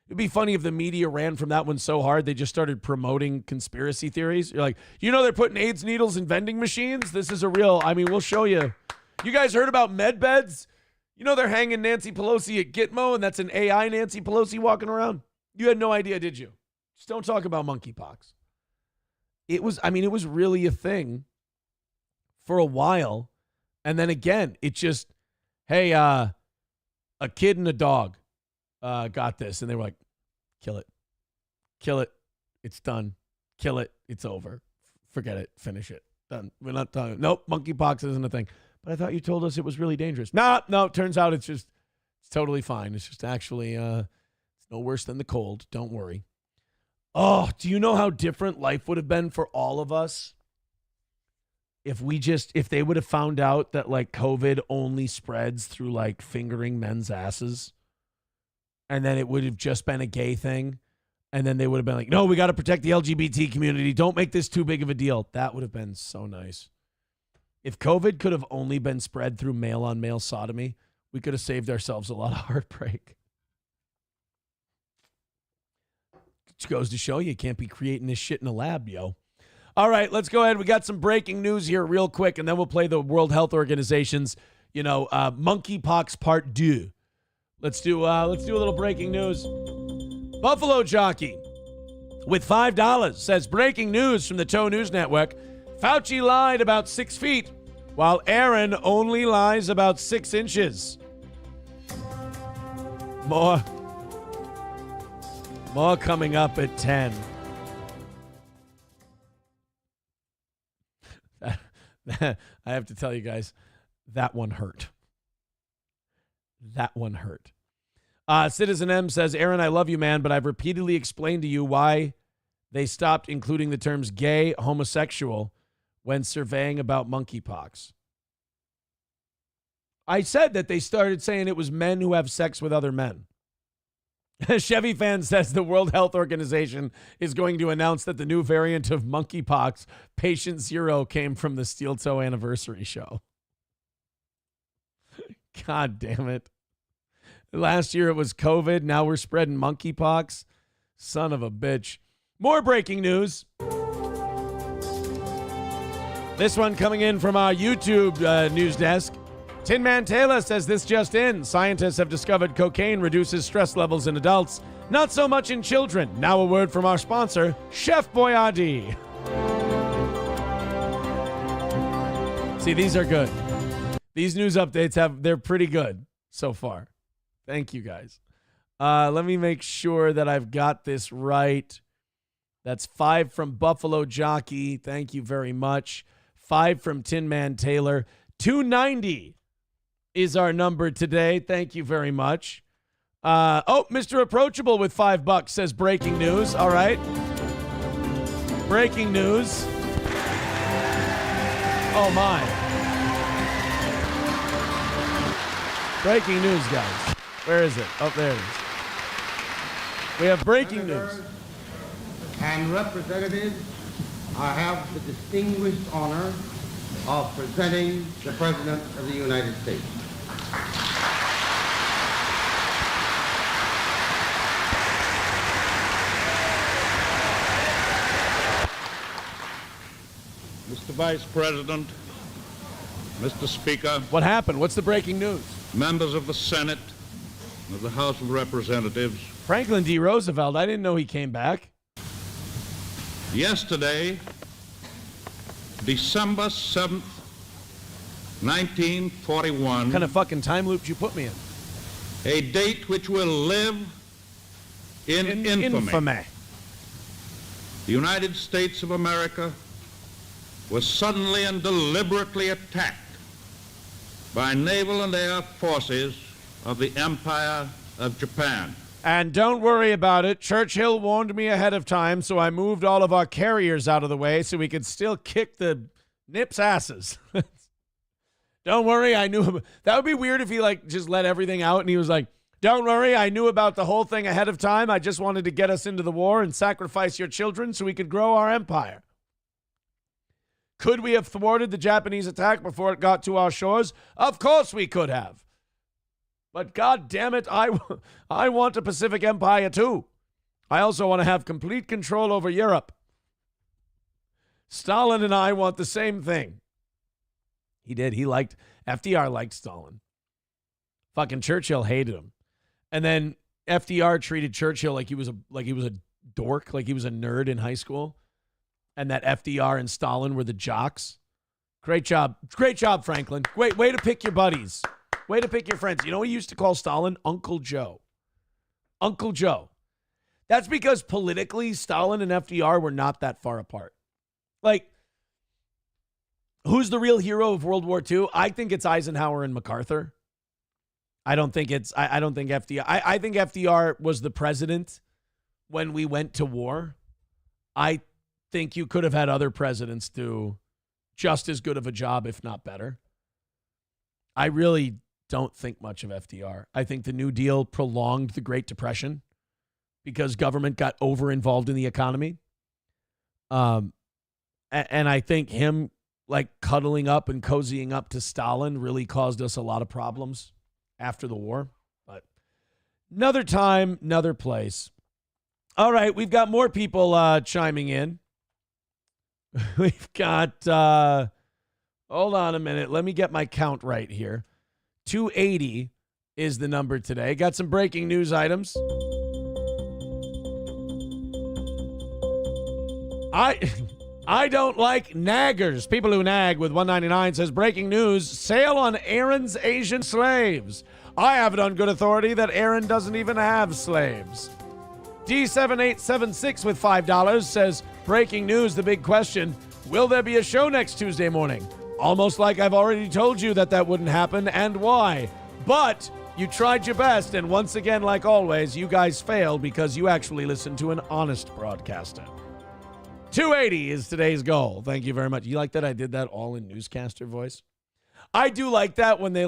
It'd be funny if the media ran from that one so hard they just started promoting conspiracy theories. You're like, they're putting AIDS needles in vending machines? This is a real, we'll show you. You guys heard about med beds? They're hanging Nancy Pelosi at Gitmo, and that's an AI Nancy Pelosi walking around? You had no idea, did you? Just don't talk about monkeypox. It was really a thing for a while. And then again, it just, hey, a kid and a dog got this. And they were like, kill it. Kill it. It's done. Kill it. It's over. Forget it. Finish it. Done. We're not talking. Nope, monkeypox isn't a thing. But I thought you told us it was really dangerous. No, turns out it's totally fine. It's just actually, it's no worse than the cold. Don't worry. Oh, do you know how different life would have been for all of us if they would have found out that like COVID only spreads through like fingering men's asses, and then it would have just been a gay thing, and then they would have been like, no, we got to protect the LGBT community. Don't make this too big of a deal. That would have been so nice. If COVID could have only been spread through male-on-male sodomy, we could have saved ourselves a lot of heartbreak. Which goes to show you can't be creating this shit in a lab, yo. All right, let's go ahead. We got some breaking news here real quick, and then we'll play the World Health Organization's, monkeypox part 2. Let's do a little breaking news. Buffalo jockey with $5 says, breaking news from the Toe News Network. Fauci lied about 6 feet, while Aaron only lies about 6 inches. More coming up at 10. I have to tell you guys, that one hurt. Citizen M says, Aaron, I love you, man, but I've repeatedly explained to you why they stopped including the terms gay, homosexual when surveying about monkeypox. I said that they started saying it was men who have sex with other men. Chevy fan says the World Health Organization is going to announce that the new variant of monkeypox, Patient Zero, came from the Steel Toe Anniversary show. God damn it. Last year it was COVID. Now we're spreading monkeypox. Son of a bitch. More breaking news. This one coming in from our YouTube news desk. Tin Man Taylor says this just in. Scientists have discovered cocaine reduces stress levels in adults, not so much in children. Now a word from our sponsor, Chef Boyardee. See, these are good. These news updates they're pretty good so far. Thank you guys. Let me make sure that I've got this right. That's 5 from Buffalo Jockey. Thank you very much. 5 from Tin Man Taylor. 290 is our number today. Thank you very much. Mr. Approachable with $5 says breaking news. All right. Breaking news. Oh, my. Breaking news, guys. Where is it? Oh, there it is. We have breaking news. And representatives, I have the distinguished honor of presenting the President of the United States. Mr. Vice President, Mr. Speaker. What happened? What's the breaking news? Members of the Senate, of the House of Representatives. Franklin D. Roosevelt. I didn't know he came back. Yesterday, December 7th, 1941. What kind of fucking time loop did you put me in? A date which will live in infamy. The United States of America was suddenly and deliberately attacked by naval and air forces of the Empire of Japan. And don't worry about it. Churchill warned me ahead of time, so I moved all of our carriers out of the way so we could still kick the nips' asses. Don't worry, I knew. That would be weird if he just let everything out and he was like, don't worry, I knew about the whole thing ahead of time. I just wanted to get us into the war and sacrifice your children so we could grow our empire. Could we have thwarted the Japanese attack before it got to our shores? Of course we could have. But God damn it, I want a Pacific Empire too. I also want to have complete control over Europe. Stalin and I want the same thing. He did. FDR liked Stalin. Fucking Churchill hated him. And then FDR treated Churchill like he was a dork, like he was a nerd in high school. And that FDR and Stalin were the jocks. Great job. Great job, Franklin. Way to pick your buddies. Way to pick your friends. You know what he used to call Stalin? Uncle Joe. Uncle Joe. That's because politically, Stalin and FDR were not that far apart. Like, who's the real hero of World War II? I think it's Eisenhower and MacArthur. I don't think FDR. I think FDR was the president when we went to war. I think you could have had other presidents do just as good of a job, if not better. I really don't think much of FDR. I think the New Deal prolonged the Great Depression because government got over-involved in the economy. And I think him cuddling up and cozying up to Stalin really caused us a lot of problems after the war. But another time, another place. All right, we've got more people chiming in. We've got, hold on a minute. Let me get my count right here. 280 is the number today. Got some breaking news items. I don't like naggers. People who nag with 199 says, breaking news, sale on Aaron's Asian slaves. I have it on good authority that Aaron doesn't even have slaves. D7876 with $5 says, breaking news, the big question, will there be a show next Tuesday morning? Almost like I've already told you that wouldn't happen and why. But you tried your best, and once again, like always, you guys failed because you actually listened to an honest broadcaster. 280 is today's goal. Thank you very much. You like that I did that all in newscaster voice? I do like that when they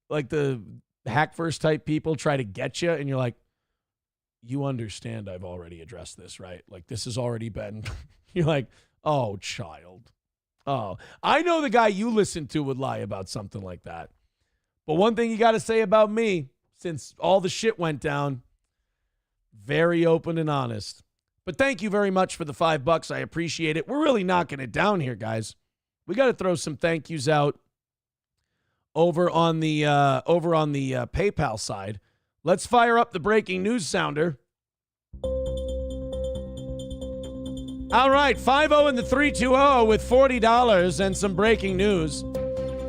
the Hackverse type people try to get you and you're like, you understand I've already addressed this, right? Like, this has already been, you're like, oh, child. Oh, I know the guy you listen to would lie about something like that. But one thing you got to say about me, since all the shit went down, very open and honest. But thank you very much for the $5. I appreciate it. We're really knocking it down here, guys. We got to throw some thank yous out over on the PayPal side. Let's fire up the breaking news sounder. All right, 5-0 in the 320 with $40 and some breaking news.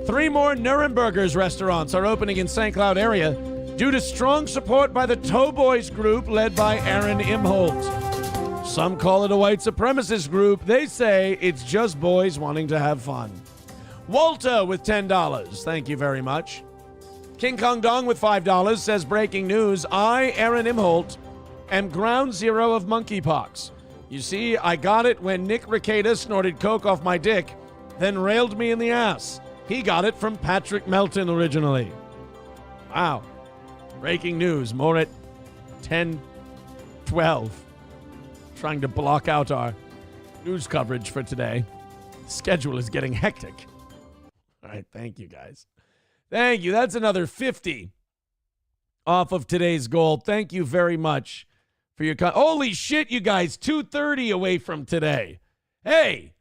3 more Nuremberger's restaurants are opening in St. Cloud area due to strong support by the Toe Boys group led by Aaron Imholt. Some call it a white supremacist group. They say it's just boys wanting to have fun. Walter with $10. Thank you very much. King Kong Dong with $5 says, breaking news, I, Aaron Imholt, am ground zero of monkeypox. You see, I got it when Nick Rekieta snorted coke off my dick, then railed me in the ass. He got it from Patrick Melton originally. Wow. Breaking news. More at 10:12. Trying to block out our news coverage for today. The schedule is getting hectic. All right, thank you, guys. Thank you. That's another 50 off of today's goal. Thank you very much for your holy shit, you guys. 230 away from today. Hey,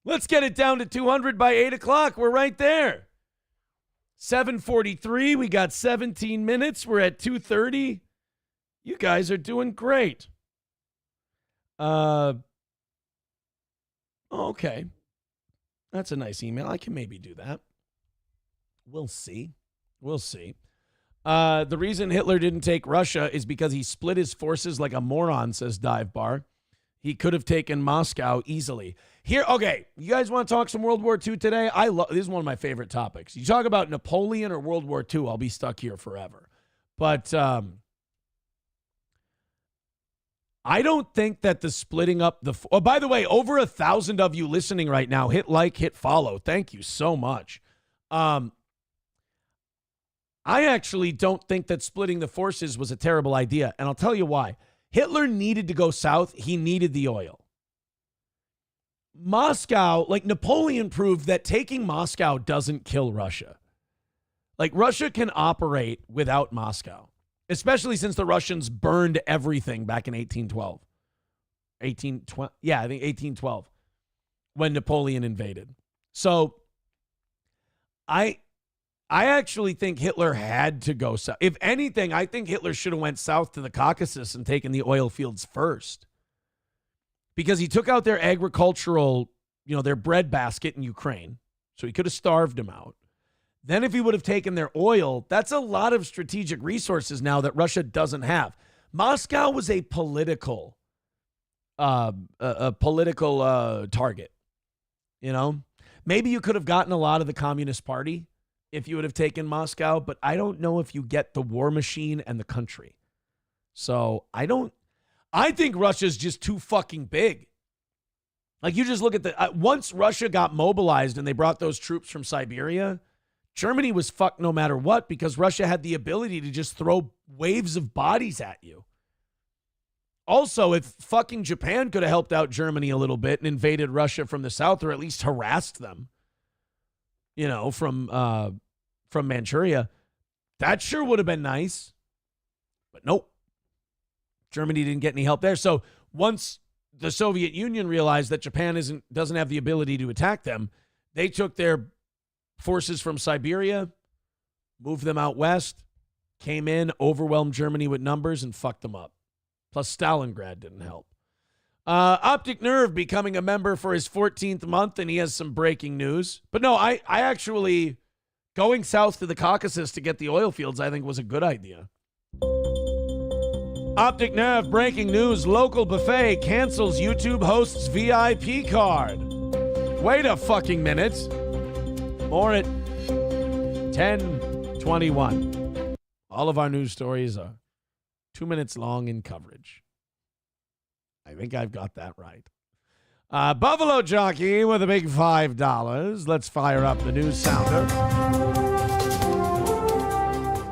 let's get it down to 200 by 8 o'clock. We're right there. 7:43. We got 17 minutes. We're at 230. You guys are doing great. Okay. That's a nice email. I can maybe do that. We'll see. We'll see. The reason Hitler didn't take Russia is because he split his forces like a moron, says Dive Bar. He could have taken Moscow easily. Here, okay, you guys want to talk some World War II today? This is one of my favorite topics. You talk about Napoleon or World War II, I'll be stuck here forever. But I don't think that the splitting up the... Oh, by the way, over 1,000 of you listening right now, hit like, hit follow. Thank you so much. I actually don't think that splitting the forces was a terrible idea, and I'll tell you why. Hitler needed to go south. He needed the oil. Moscow, like Napoleon proved that taking Moscow doesn't kill Russia. Like Russia can operate without Moscow, especially since the Russians burned everything back in 1812. 1812, yeah, I think 1812 when Napoleon invaded. So I actually think Hitler had to go south. If anything, I think Hitler should have went south to the Caucasus and taken the oil fields first. Because he took out their agricultural, their breadbasket in Ukraine. So he could have starved them out. Then if he would have taken their oil, that's a lot of strategic resources now that Russia doesn't have. Moscow was a political target. Maybe you could have gotten a lot of the Communist Party if you would have taken Moscow, but I don't know if you get the war machine and the country. So I think Russia's just too fucking big. Like you just look at once Russia got mobilized and they brought those troops from Siberia, Germany was fucked no matter what because Russia had the ability to just throw waves of bodies at you. Also, if fucking Japan could have helped out Germany a little bit and invaded Russia from the south or at least harassed them, from Manchuria, that sure would have been nice. But nope. Germany didn't get any help there. So once the Soviet Union realized that Japan doesn't have the ability to attack them, they took their forces from Siberia, moved them out west, came in, overwhelmed Germany with numbers, and fucked them up. Plus Stalingrad didn't help. Optic Nerve becoming a member for his 14th month, and he has some breaking news. But no, I actually, going south to the Caucasus to get the oil fields, I think was a good idea. Optic Nerve breaking news. Local buffet cancels YouTube host's VIP card. Wait a fucking minute. More at 10:21. All of our news stories are 2 minutes long in coverage. I think I've got that right. Buffalo Jockey with a big $5. Let's fire up the news sounder.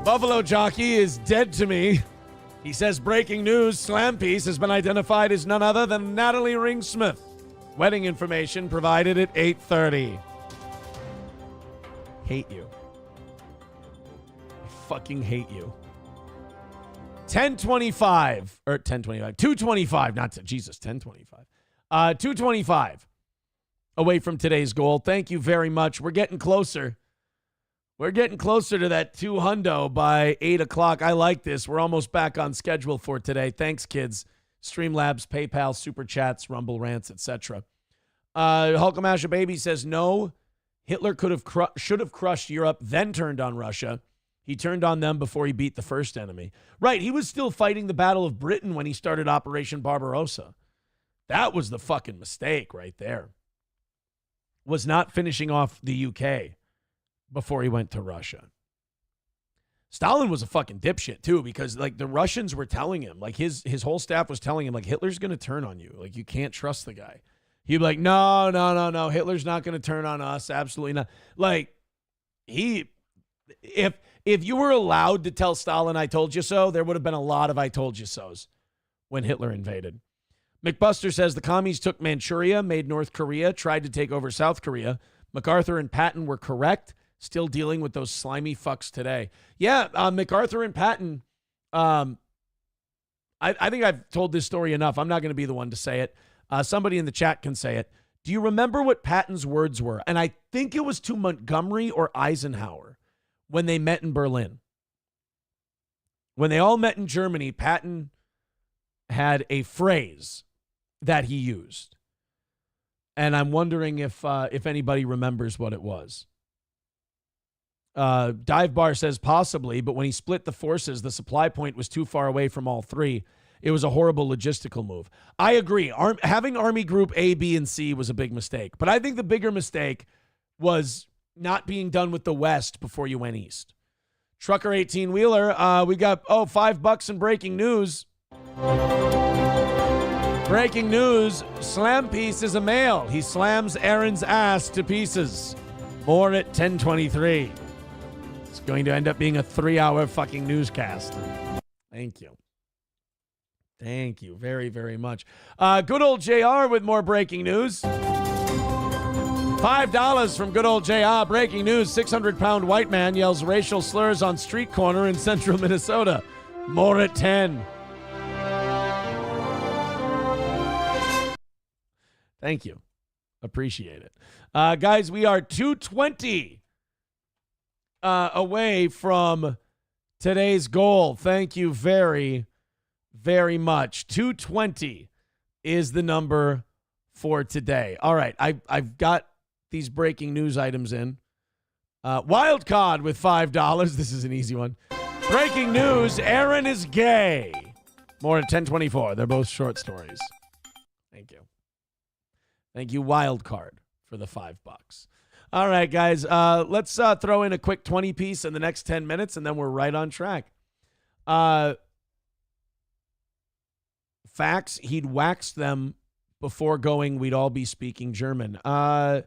Buffalo Jockey is dead to me. He says, breaking news, Slam Piece has been identified as none other than Natalie Ringsmith. Wedding information provided at 8:30. Hate you. I fucking hate you. 10:25 or 10:25, 2:25, not to, Jesus, 10:25. 2:25 away from today's goal. Thank you very much. We're getting closer. We're getting closer to that 200 by 8 o'clock. I like this. We're almost back on schedule for today. Thanks, kids. Streamlabs, PayPal, Super Chats, Rumble Rants, etc. Hulkamasha Baby says, no, Hitler should have crushed Europe, then turned on Russia. He turned on them before he beat the first enemy. Right, he was still fighting the Battle of Britain when he started Operation Barbarossa. That was the fucking mistake right there. Was not finishing off the UK before he went to Russia. Stalin was a fucking dipshit too, because like the Russians were telling him, like his whole staff was telling him, like, Hitler's going to turn on you. Like, you can't trust the guy. He'd be like, no. Hitler's not going to turn on us. Absolutely not. Like, if you were allowed to tell Stalin, I told you so, there would have been a lot of I told you so's when Hitler invaded. McBuster says the commies took Manchuria, made North Korea, tried to take over South Korea. MacArthur and Patton were correct. Still dealing with those slimy fucks today. Yeah, MacArthur and Patton, I think I've told this story enough. I'm not going to be the one to say it. Somebody in the chat can say it. Do you remember what Patton's words were? And I think it was to Montgomery or Eisenhower when they met in Berlin. When they all met in Germany, Patton had a phrase that he used. And I'm wondering if anybody remembers what it was. Dive Bar says possibly, but when he split the forces, the supply point was too far away from all three. It was a horrible logistical move. I agree. Having Army Group A, B, and C was a big mistake. But I think the bigger mistake was not being done with the West before you went east. Trucker 18-wheeler, we got, $5 in breaking news. Breaking news, Slam Piece is a male. He slams Aaron's ass to pieces. More at 10:23. It's going to end up being a 3-hour fucking newscast. Thank you. Thank you very, very much. Good old JR with more breaking news. $5 from good old JR. Breaking news, 600-pound white man yells racial slurs on street corner in central Minnesota. More at 10. Thank you. Appreciate it. Guys, we are 2:20 away from today's goal. Thank you very, very much. 2:20 is the number for today. All right, I've got these breaking news items in. Wild Card with $5. This is an easy one. Breaking news, Aaron is gay. More at 10:24. They're both short stories. Thank you. Thank you, Wild Card, for the $5. All right, guys, let's throw in a quick 20 piece in the next 10 minutes, and then we're right on track. Facts, he'd waxed them before going, we'd all be speaking German. Ablo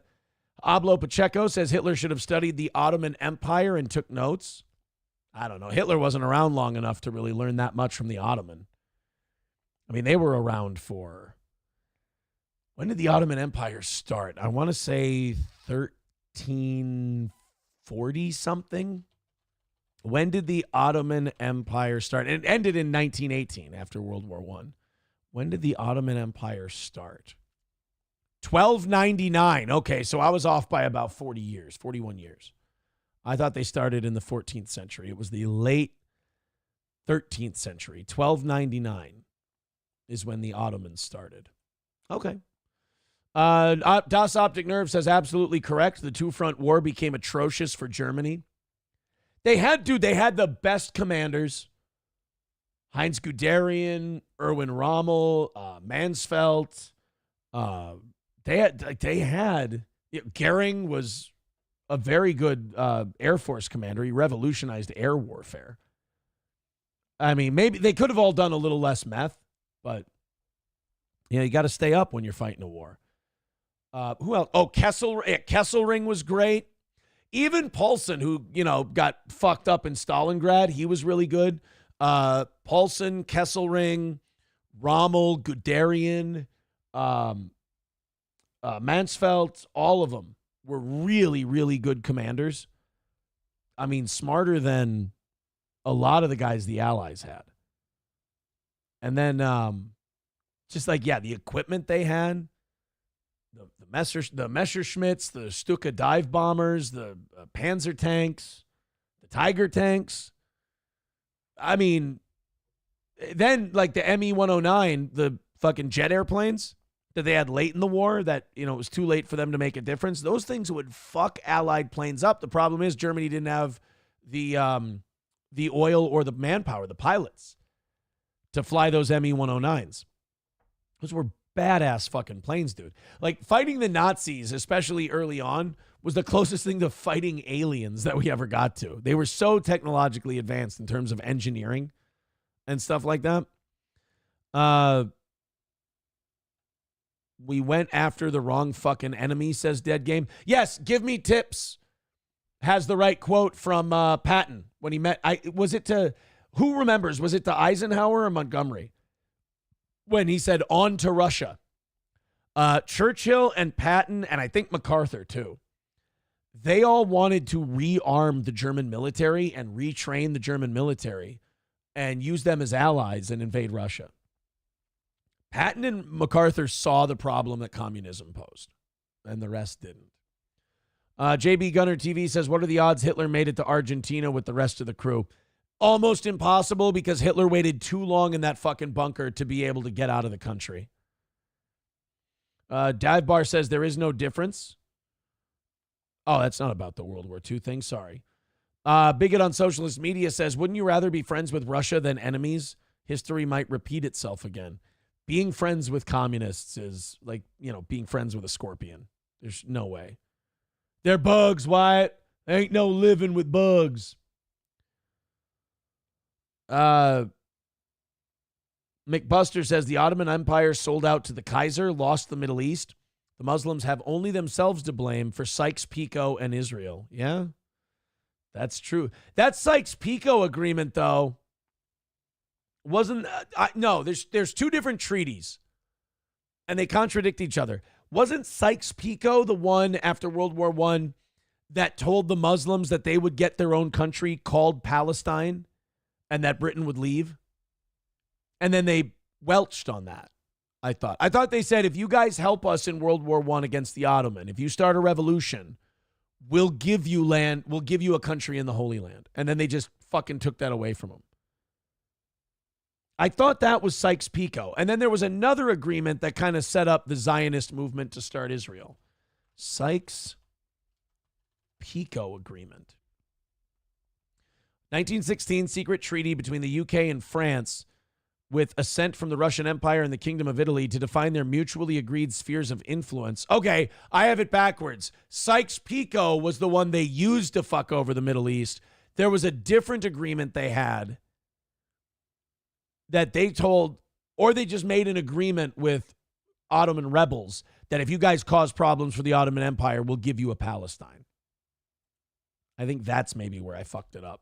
Pacheco says Hitler should have studied the Ottoman Empire and took notes. I don't know. Hitler wasn't around long enough to really learn that much from the Ottoman. I mean, they were around for... When did the Ottoman Empire start? I want to say 1340-something. When did the Ottoman Empire start? It ended in 1918 after World War I. When did the Ottoman Empire start? 1299. Okay, so I was off by about 41 years. I thought they started in the 14th century. It was the late 13th century. 1299 is when the Ottomans started. Okay. Das Optic Nerve says absolutely correct. The two-front war became atrocious for Germany. They had the best commanders. Heinz Guderian, Erwin Rommel, Mansfeldt. Goering was a very good Air Force commander. He revolutionized air warfare. I mean, maybe they could have all done a little less meth, but you got to stay up when you're fighting a war. Who else? Oh, Kesselring was great. Even Paulson, who, got fucked up in Stalingrad, he was really good. Paulson, Kesselring, Rommel, Guderian, Mansfeldt, all of them were really, really good commanders. I mean, smarter than a lot of the guys the Allies had. And then the equipment they had. the Messerschmitts, the Stuka dive bombers, the Panzer tanks, the Tiger tanks. I mean, then like the Me-109, the fucking jet airplanes that they had late in the war that, you know, it was too late for them to make a difference. Those things would fuck Allied planes up. The problem is Germany didn't have the oil or the manpower, the pilots, to fly those Me-109s. Those were badass fucking planes, dude. Like, fighting the Nazis, especially early on, was the closest thing to fighting aliens that we ever got to. They were so technologically advanced in terms of engineering and stuff like that. We went after the wrong fucking enemy, says Dead Game. Yes, give me tips. Has the right quote from Patton when he met. Who remembers? Was it to Eisenhower or Montgomery? When he said, on to Russia. Churchill and Patton, and I think MacArthur too, they all wanted to rearm the German military and retrain the German military and use them as allies and invade Russia. Patton and MacArthur saw the problem that communism posed, and the rest didn't. JB Gunner TV says, what are the odds Hitler made it to Argentina with the rest of the crew? Almost impossible, because Hitler waited too long in that fucking bunker to be able to get out of the country. Dive Bar says there is no difference. Oh, that's not about the World War II thing. Sorry. Bigot on Socialist Media says, wouldn't you rather be friends with Russia than enemies? History might repeat itself again. Being friends with communists is like, you know, being friends with a scorpion. There's no way. They're bugs, Wyatt. Ain't no living with bugs. McBuster says the Ottoman Empire sold out to the Kaiser, lost the Middle East. The Muslims have only themselves to blame for Sykes-Picot and Israel. Yeah, that's true. That Sykes-Picot agreement, though, wasn't no, there's two different treaties, and they contradict each other. Wasn't Sykes-Picot the one after World War I that told the Muslims that they would get their own country called Palestine and that Britain would leave? And then they welched on that, I thought. I thought they said, if you guys help us in World War I against the Ottoman, if you start a revolution, we'll give you land, we'll give you a country in the Holy Land. And then they just fucking took that away from them. I thought that was Sykes-Picot. And then there was another agreement that kind of set up the Zionist movement to start Israel. Sykes-Picot agreement. 1916 secret treaty between the UK and France with assent from the Russian Empire and the Kingdom of Italy to define their mutually agreed spheres of influence. Okay, I have it backwards. Sykes-Picot was the one they used to fuck over the Middle East. There was a different agreement they had that they told, or they just made an agreement with Ottoman rebels that if you guys cause problems for the Ottoman Empire, we'll give you a Palestine. I think that's maybe where I fucked it up.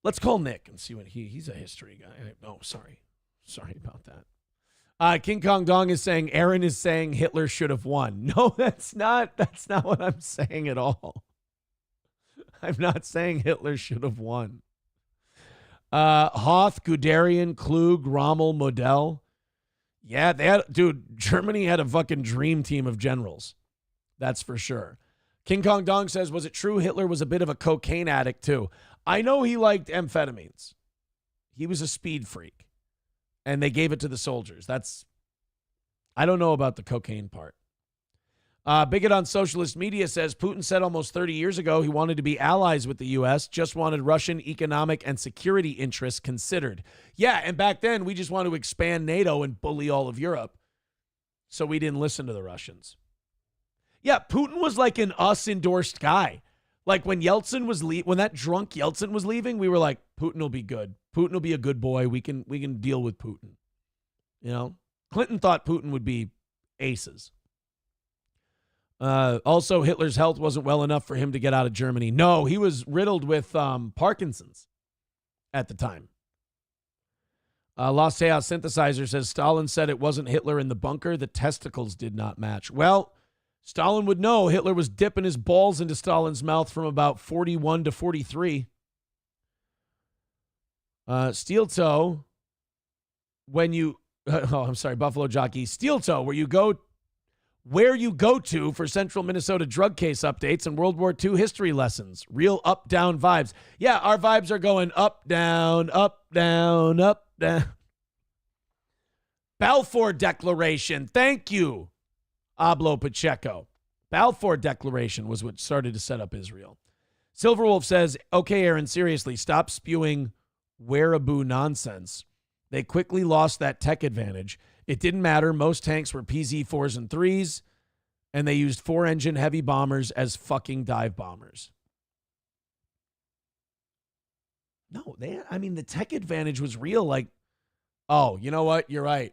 Let's call Nick and see what he's a history guy. Oh, sorry. Sorry about that. King Kong Dong is saying, Aaron is saying Hitler should have won. No, that's not what I'm saying at all. I'm not saying Hitler should have won. Hoth, Guderian, Klug, Rommel, Modell. Yeah, Germany had a fucking dream team of generals. That's for sure. King Kong Dong says, was it true Hitler was a bit of a cocaine addict too? I know he liked amphetamines. He was a speed freak. And they gave it to the soldiers. I don't know about the cocaine part. Bigot on Socialist Media says, Putin said almost 30 years ago he wanted to be allies with the U.S., just wanted Russian economic and security interests considered. Yeah, and back then we just wanted to expand NATO and bully all of Europe. So we didn't listen to the Russians. Yeah, Putin was like an us-endorsed guy. Like when Yeltsin was when that drunk Yeltsin was leaving, we were like, Putin will be good. Putin will be a good boy. We can deal with Putin. You know, Clinton thought Putin would be aces. Also, Hitler's health wasn't well enough for him to get out of Germany. No, he was riddled with Parkinson's at the time. Los Seas Synthesizer says Stalin said it wasn't Hitler in the bunker. The testicles did not match. Well, Stalin would know. Hitler was dipping his balls into Stalin's mouth from about 41 to 43. Steel Toe, Buffalo Jockey. Steel Toe, where you go where you go to for Central Minnesota drug case updates and World War II history lessons. Real up-down vibes. Yeah, our vibes are going up, down, up, down, up, down. Balfour Declaration. Thank you, Ablo Pacheco. Balfour Declaration was what started to set up Israel. Silverwolf says, okay, Aaron, seriously, stop spewing wearaboo nonsense. They quickly lost that tech advantage. It didn't matter. Most tanks were PZ-4s and 3s, and they used 4-engine heavy bombers as fucking dive bombers. No, the tech advantage was real. Like, oh, you know what? You're right.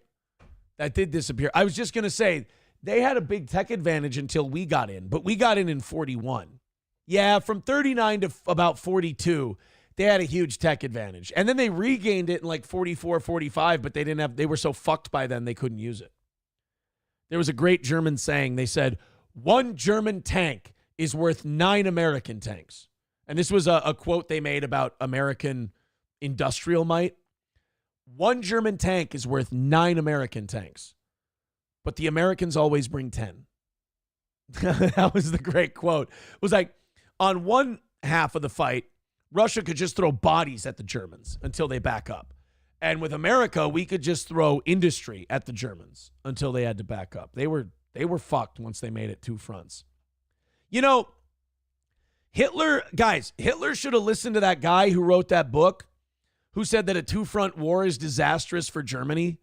That did disappear. I was just going to say, they had a big tech advantage until we got in, but we got in 41. Yeah, from 39 to about 42, they had a huge tech advantage. And then they regained it in like 44, 45, but they were so fucked by then they couldn't use it. There was a great German saying. They said, one German tank is worth 9 American tanks. And this was a quote they made about American industrial might. One German tank is worth 9 American tanks. But the Americans always bring 10. That was the great quote. It was like, on one half of the fight, Russia could just throw bodies at the Germans until they back up. And with America, we could just throw industry at the Germans until they had to back up. They were fucked once they made it 2 fronts. You know, Hitler should have listened to that guy who wrote that book, who said that a 2-front war is disastrous for Germany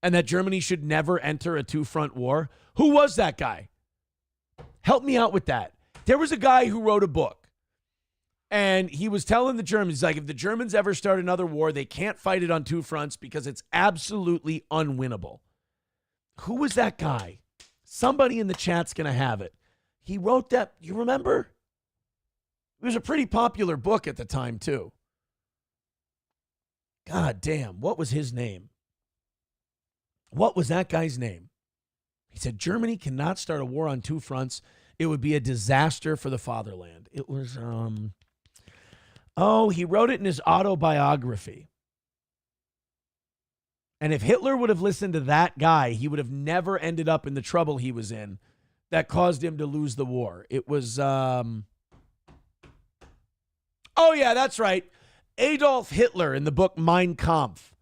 and that Germany should never enter a 2-front war. Who was that guy? Help me out with that. There was a guy who wrote a book. And he was telling the Germans, like, if the Germans ever start another war, they can't fight it on 2 fronts because it's absolutely unwinnable. Who was that guy? Somebody in the chat's going to have it. He wrote that. You remember? It was a pretty popular book at the time, too. God damn. What was his name? What was that guy's name? He said, Germany cannot start a war on 2 fronts. It would be a disaster for the fatherland. It was, he wrote it in his autobiography. And if Hitler would have listened to that guy, he would have never ended up in the trouble he was in that caused him to lose the war. It was, oh yeah, that's right. Adolf Hitler in the book Mein Kampf.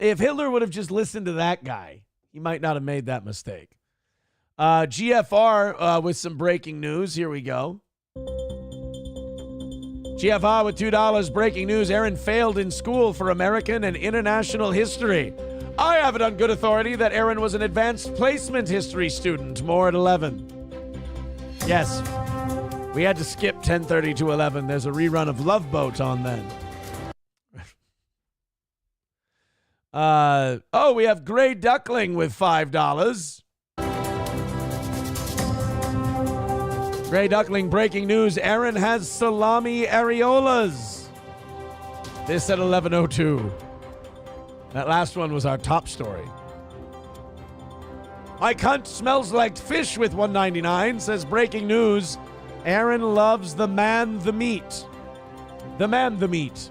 If Hitler would have just listened to that guy, he might not have made that mistake. GFR with some breaking news. Here we go. GFR with $2. Breaking news. Aaron failed in school for American and international history. I have it on good authority that Aaron was an advanced placement history student. More at 11. Yes. We had to skip 10:30 to 11. There's a rerun of Love Boat on then. We have Gray Duckling with $5. Gray Duckling, breaking news. Aaron has salami areolas. This at 11:02. That last one was our top story. My cunt smells like fish with $1.99, says breaking news. Aaron loves the man, the meat. The man, the meat.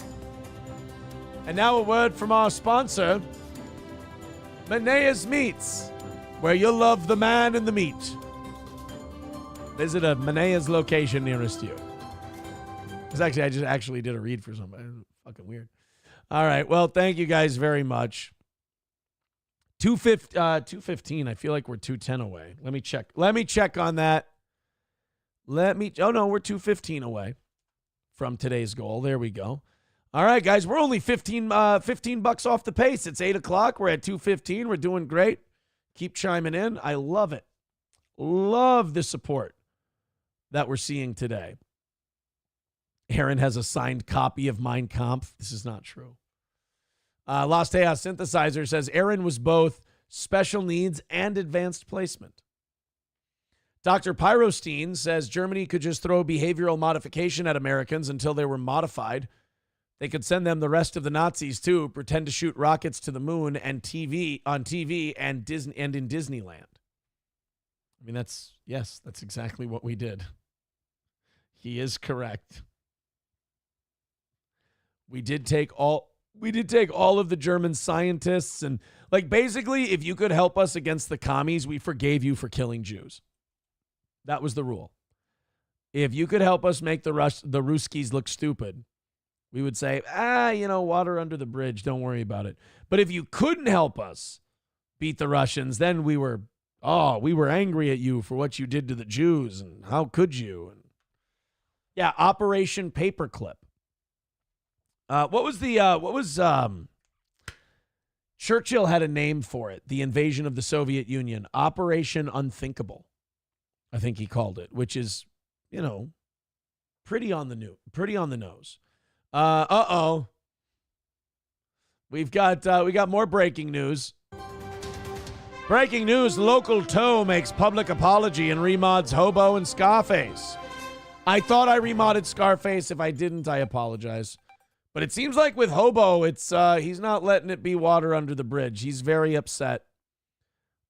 And now a word from our sponsor, Menaeus Meats, where you'll love the man and the meat. Visit a Menaeus location nearest you. It's actually, I just actually did a read for somebody. Fucking weird. All right. Well, thank you guys very much. 215. I feel like we're 210 away. Let me check. Let me check on that. Oh no, we're 215 away from today's goal. There we go. All right, guys, we're only 15 bucks off the pace. It's 8 o'clock. We're at 215. We're doing great. Keep chiming in. I love it. Love the support that we're seeing today. Aaron has a signed copy of Mein Kampf. This is not true. Lost Chaos Synthesizer says Aaron was both special needs and advanced placement. Dr. Pyrostein says Germany could just throw behavioral modification at Americans until they were modified. They could send them the rest of the Nazis too, pretend to shoot rockets to the moon and on TV and in Disneyland. I mean, that's exactly what we did. He is correct. We did take all of the German scientists and Like, basically, if you could help us against the commies, we forgave you for killing Jews. That was the rule. If you could help us make the Ruskies look stupid, we would say, water under the bridge. Don't worry about it. But if you couldn't help us beat the Russians, then we were angry at you for what you did to the Jews. And how could you? And yeah, Operation Paperclip. Churchill had a name for it, the invasion of the Soviet Union. Operation Unthinkable, I think he called it, which is, pretty on the nose. We got more breaking news. Breaking news, local toe makes public apology and remods Hobo and Scarface. I thought I remodded Scarface. If I didn't, I apologize. But it seems like with Hobo, it's he's not letting it be water under the bridge. He's very upset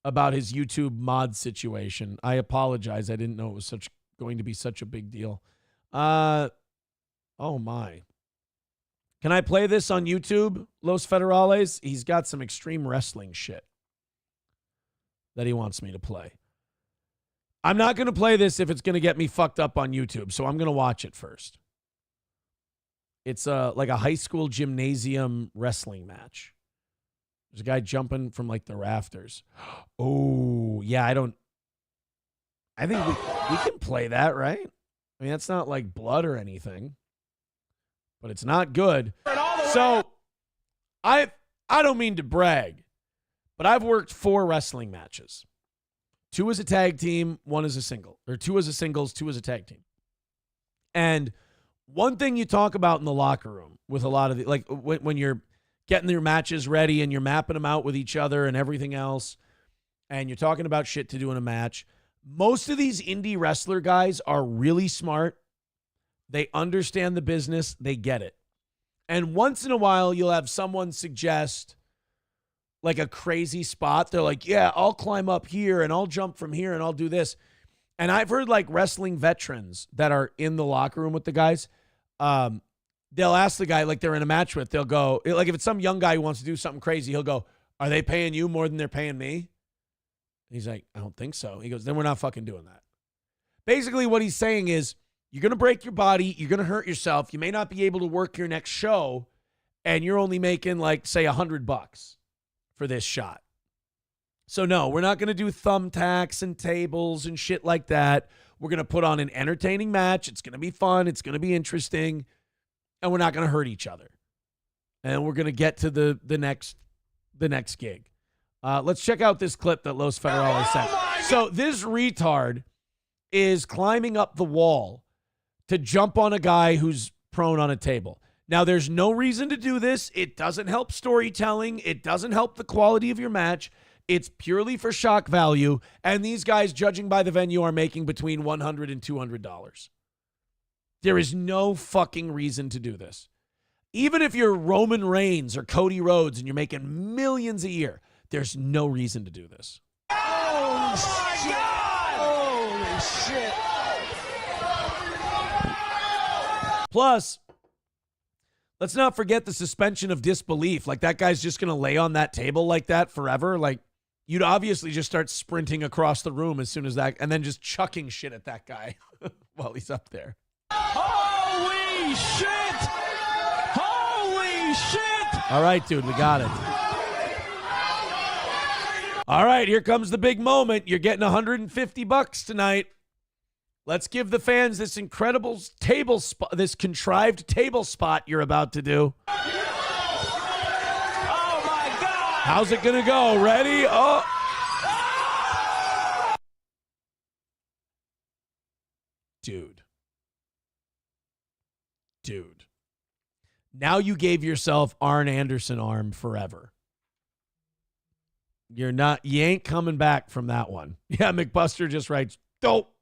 about his YouTube mod situation. I apologize. I didn't know it was going to be such a big deal. Oh my. Can I play this on YouTube, Los Federales? He's got some extreme wrestling shit that he wants me to play. I'm not going to play this if it's going to get me fucked up on YouTube, so I'm going to watch it first. It's like a high school gymnasium wrestling match. There's a guy jumping from like the rafters. Oh, yeah, I think we can play that, right? I mean, that's not like blood or anything, but it's not good. So I don't mean to brag, but I've worked 4 wrestling matches. 2 as a tag team, 1 as a single, or 2 as a singles, 2 as a tag team. And one thing you talk about in the locker room with a lot of like when you're getting your matches ready and you're mapping them out with each other and everything else, and you're talking about shit to do in a match, most of these indie wrestler guys are really smart. They understand the business. They get it. And once in a while, you'll have someone suggest like a crazy spot. They're like, yeah, I'll climb up here and I'll jump from here and I'll do this. And I've heard like wrestling veterans that are in the locker room with the guys. They'll ask the guy, like they're in a match with, they'll go, like if it's some young guy who wants to do something crazy, he'll go, are they paying you more than they're paying me? He's like, I don't think so. He goes, then we're not fucking doing that. Basically what he's saying is, you're going to break your body. You're going to hurt yourself. You may not be able to work your next show. And you're only making like, say, $100 for this shot. So no, we're not going to do thumbtacks and tables and shit like that. We're going to put on an entertaining match. It's going to be fun. It's going to be interesting. And we're not going to hurt each other. And we're going to get to the next gig. Let's check out this clip that Los Federales sent. So this retard is climbing up the wall to jump on a guy who's prone on a table. Now, there's no reason to do this. It doesn't help storytelling. It doesn't help the quality of your match. It's purely for shock value. And these guys, judging by the venue, are making between $100 and $200. There is no fucking reason to do this. Even if you're Roman Reigns or Cody Rhodes and you're making millions a year, there's no reason to do this. Oh, my God! Holy shit. Plus, let's not forget the suspension of disbelief. Like, that guy's just going to lay on that table like that forever. Like, you'd obviously just start sprinting across the room as soon as that, and then just chucking shit at that guy while he's up there. Holy shit! Holy shit! All right, dude, we got it. All right, here comes the big moment. You're getting $150 tonight. Let's give the fans this incredible table spot, this contrived table spot you're about to do. Oh my God! How's it gonna go? Ready? Oh. Dude. Now you gave yourself Arn Anderson arm forever. You ain't coming back from that one. Yeah, McBuster just writes, dope.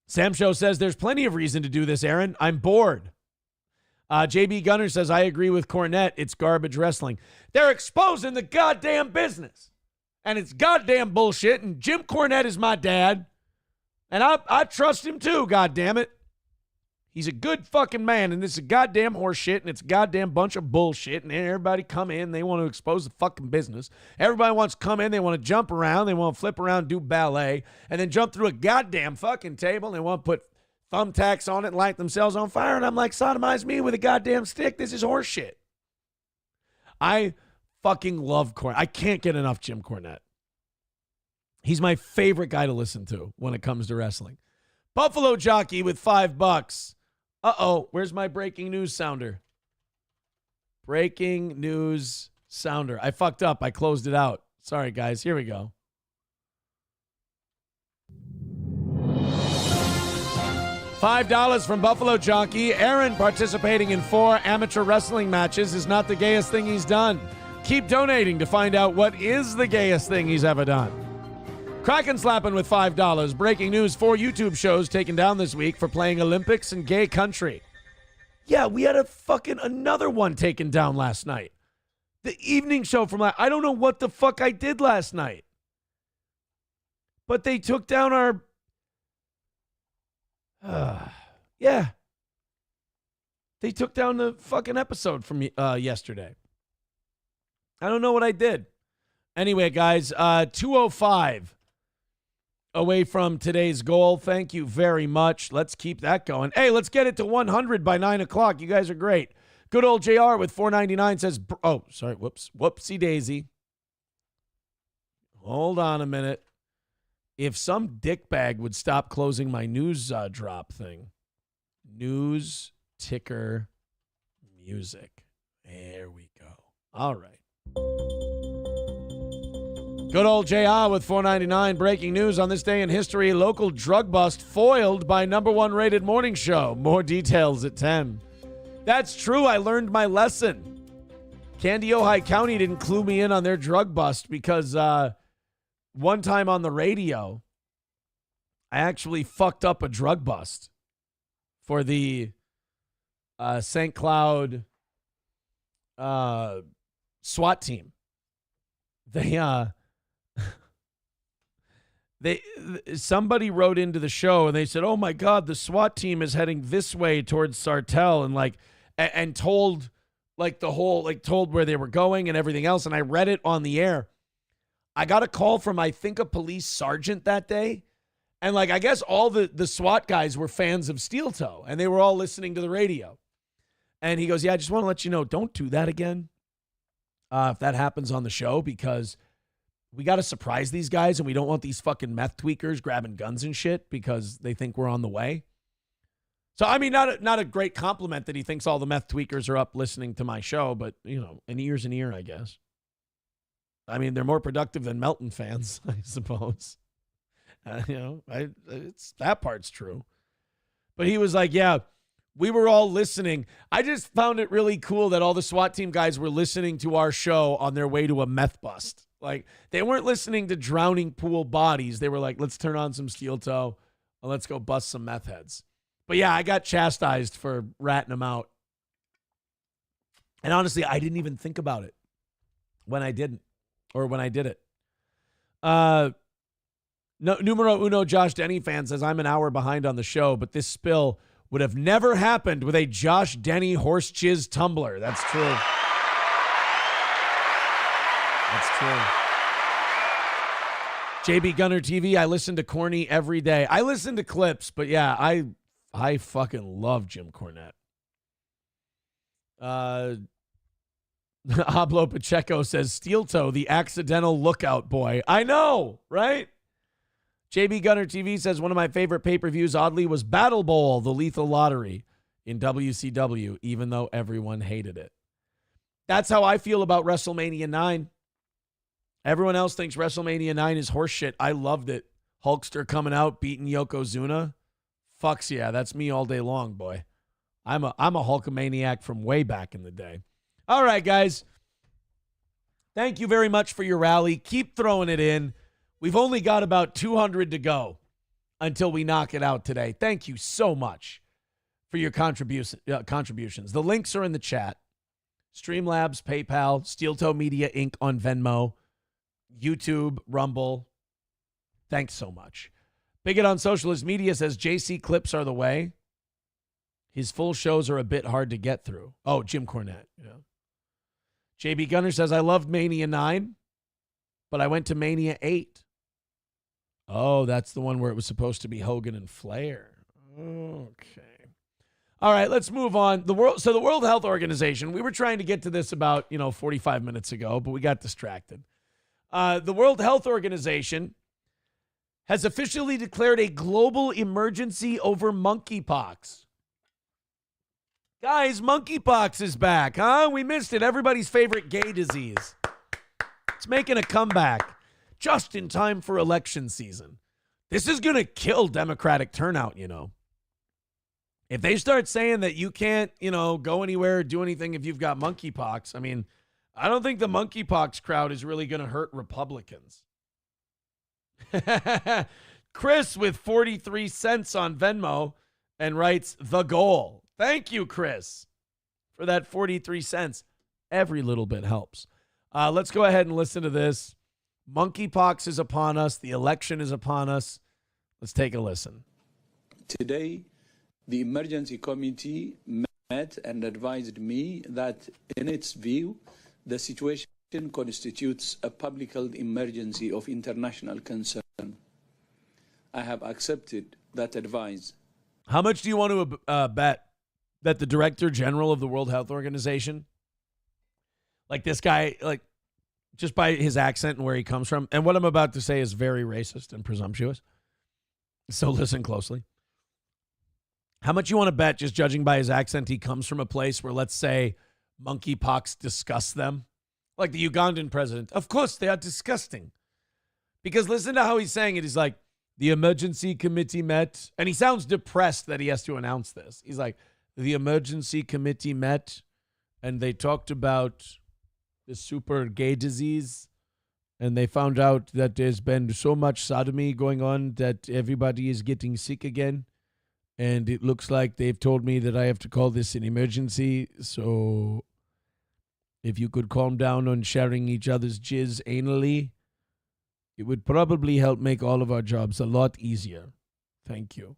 Sam Show says, there's plenty of reason to do this, Aaron. I'm bored. JB Gunner says, I agree with Cornette. It's garbage wrestling. They're exposing the goddamn business. And it's goddamn bullshit. And Jim Cornette is my dad. And I trust him too, goddammit. He's a good fucking man, and this is goddamn horse shit, and it's a goddamn bunch of bullshit, and everybody come in, they want to expose the fucking business. Everybody wants to come in, they want to jump around, they want to flip around, do ballet, and then jump through a goddamn fucking table, and they want to put thumbtacks on it and light themselves on fire, and I'm like, sodomize me with a goddamn stick. This is horse shit. I fucking love Cornette. I can't get enough Jim Cornette. He's my favorite guy to listen to when it comes to wrestling. Buffalo Jockey with $5. Uh-oh, where's my breaking news sounder? Breaking news sounder. I fucked up. I closed it out. Sorry, guys. Here we go. $5 from Buffalo Jockey. Aaron participating in 4 amateur wrestling matches is not the gayest thing he's done. Keep donating to find out what is the gayest thing he's ever done. Kraken slapping with $5. Breaking news, 4 YouTube shows taken down this week for playing Olympics in gay country. Yeah, we had another one taken down last night. The evening show from I don't know what the fuck I did last night. But they took down our... yeah. They took down the fucking episode from yesterday. I don't know what I did. Anyway, guys, 205 away from today's goal. Thank you very much. Let's keep that going. Hey, let's get it to 100 by 9 o'clock. You guys are great. Good old JR with $4.99 says, oh, sorry, whoopsie daisy. Hold on a minute. If some dickbag would stop closing my news drop thing. News ticker music. There we go. All right. Good old JR with $4.99. Breaking news on this day in history. Local drug bust foiled by #1 rated morning show. More details at 10. That's true. I learned my lesson. Candy Ojai County didn't clue me in on their drug bust because one time on the radio, I actually fucked up a drug bust for the St. Cloud SWAT team. Somebody wrote into the show and they said, "Oh my God, the SWAT team is heading this way towards Sartell," and told told where they were going and everything else. And I read it on the air. I got a call from, I think, a police sergeant that day. And I guess all the SWAT guys were fans of Steel Toe and they were all listening to the radio. And he goes, "Yeah, I just want to let you know, don't do that again. If that happens on the show, because we got to surprise these guys and we don't want these fucking meth tweakers grabbing guns and shit because they think we're on the way." So, I mean, not a great compliment that he thinks all the meth tweakers are up listening to my show, but, an ear's an ear, I guess. I mean, they're more productive than Melton fans, I suppose. That part's true. But he was like, "Yeah, we were all listening." I just found it really cool that all the SWAT team guys were listening to our show on their way to a meth bust. They weren't listening to drowning pool bodies. They were like, "Let's turn on some Steel Toe and let's go bust some meth heads." But yeah, I got chastised for ratting them out. And honestly, I didn't even think about it when I did it. No, numero uno Josh Denny fan says, "I'm an hour behind on the show, but this spill would have never happened with a Josh Denny horse chiz tumbler." That's true. That's true. JB Gunner TV, I listen to Corny every day. I listen to clips, but yeah, I fucking love Jim Cornette. Pablo Pacheco says, "Steel Toe, the accidental lookout boy." I know, right? JB Gunner TV says, "One of my favorite pay-per-views, oddly, was Battle Bowl, the Lethal Lottery in WCW, even though everyone hated it." That's how I feel about WrestleMania 9. Everyone else thinks WrestleMania 9 is horseshit. I loved it. Hulkster coming out, beating Yokozuna. Fucks yeah, that's me all day long, boy. I'm a Hulkamaniac from way back in the day. All right, guys. Thank you very much for your rally. Keep throwing it in. We've only got about 200 to go until we knock it out today. Thank you so much for your contributions. The links are in the chat. Streamlabs, PayPal, Steel Toe Media Inc. on Venmo, YouTube, Rumble. Thanks so much. Bigot on Socialist Media says JC clips are the way. His full shows are a bit hard to get through. Oh, Jim Cornette. Yeah. JB Gunner says, I loved Mania 9, but I went to Mania 8. Oh, that's the one where it was supposed to be Hogan and Flair. Okay. All right, let's move on. The World Health Organization, we were trying to get to this about, 45 minutes ago, but we got distracted. The World Health Organization has officially declared a global emergency over monkeypox. Guys, monkeypox is back, huh? We missed it. Everybody's favorite gay disease. It's making a comeback just in time for election season. This is going to kill Democratic turnout, If they start saying that you can't, go anywhere or do anything if you've got monkeypox, I don't think the monkeypox crowd is really going to hurt Republicans. Chris with 43 cents on Venmo and writes, the goal. Thank you, Chris, for that 43 cents. Every little bit helps. Let's go ahead and listen to this. Monkeypox is upon us. The election is upon us. Let's take a listen. Today, the emergency committee met and advised me that, in its view, the situation constitutes a public health emergency of international concern. I have accepted that advice. How much do you want to bet that the Director General of the World Health Organization, like this guy, just by his accent and where he comes from, and what I'm about to say is very racist and presumptuous, so listen closely. How much you want to bet, just judging by his accent, he comes from a place where, let's say, monkeypox disgusts them? Like the Ugandan president. Of course, they are disgusting. Because listen to how he's saying it. He's like, the emergency committee met. And he sounds depressed that he has to announce this. He's like, the emergency committee met and they talked about the super gay disease. And they found out that there's been so much sodomy going on that everybody is getting sick again. And it looks like they've told me that I have to call this an emergency. So if you could calm down on sharing each other's jizz anally, it would probably help make all of our jobs a lot easier. Thank you.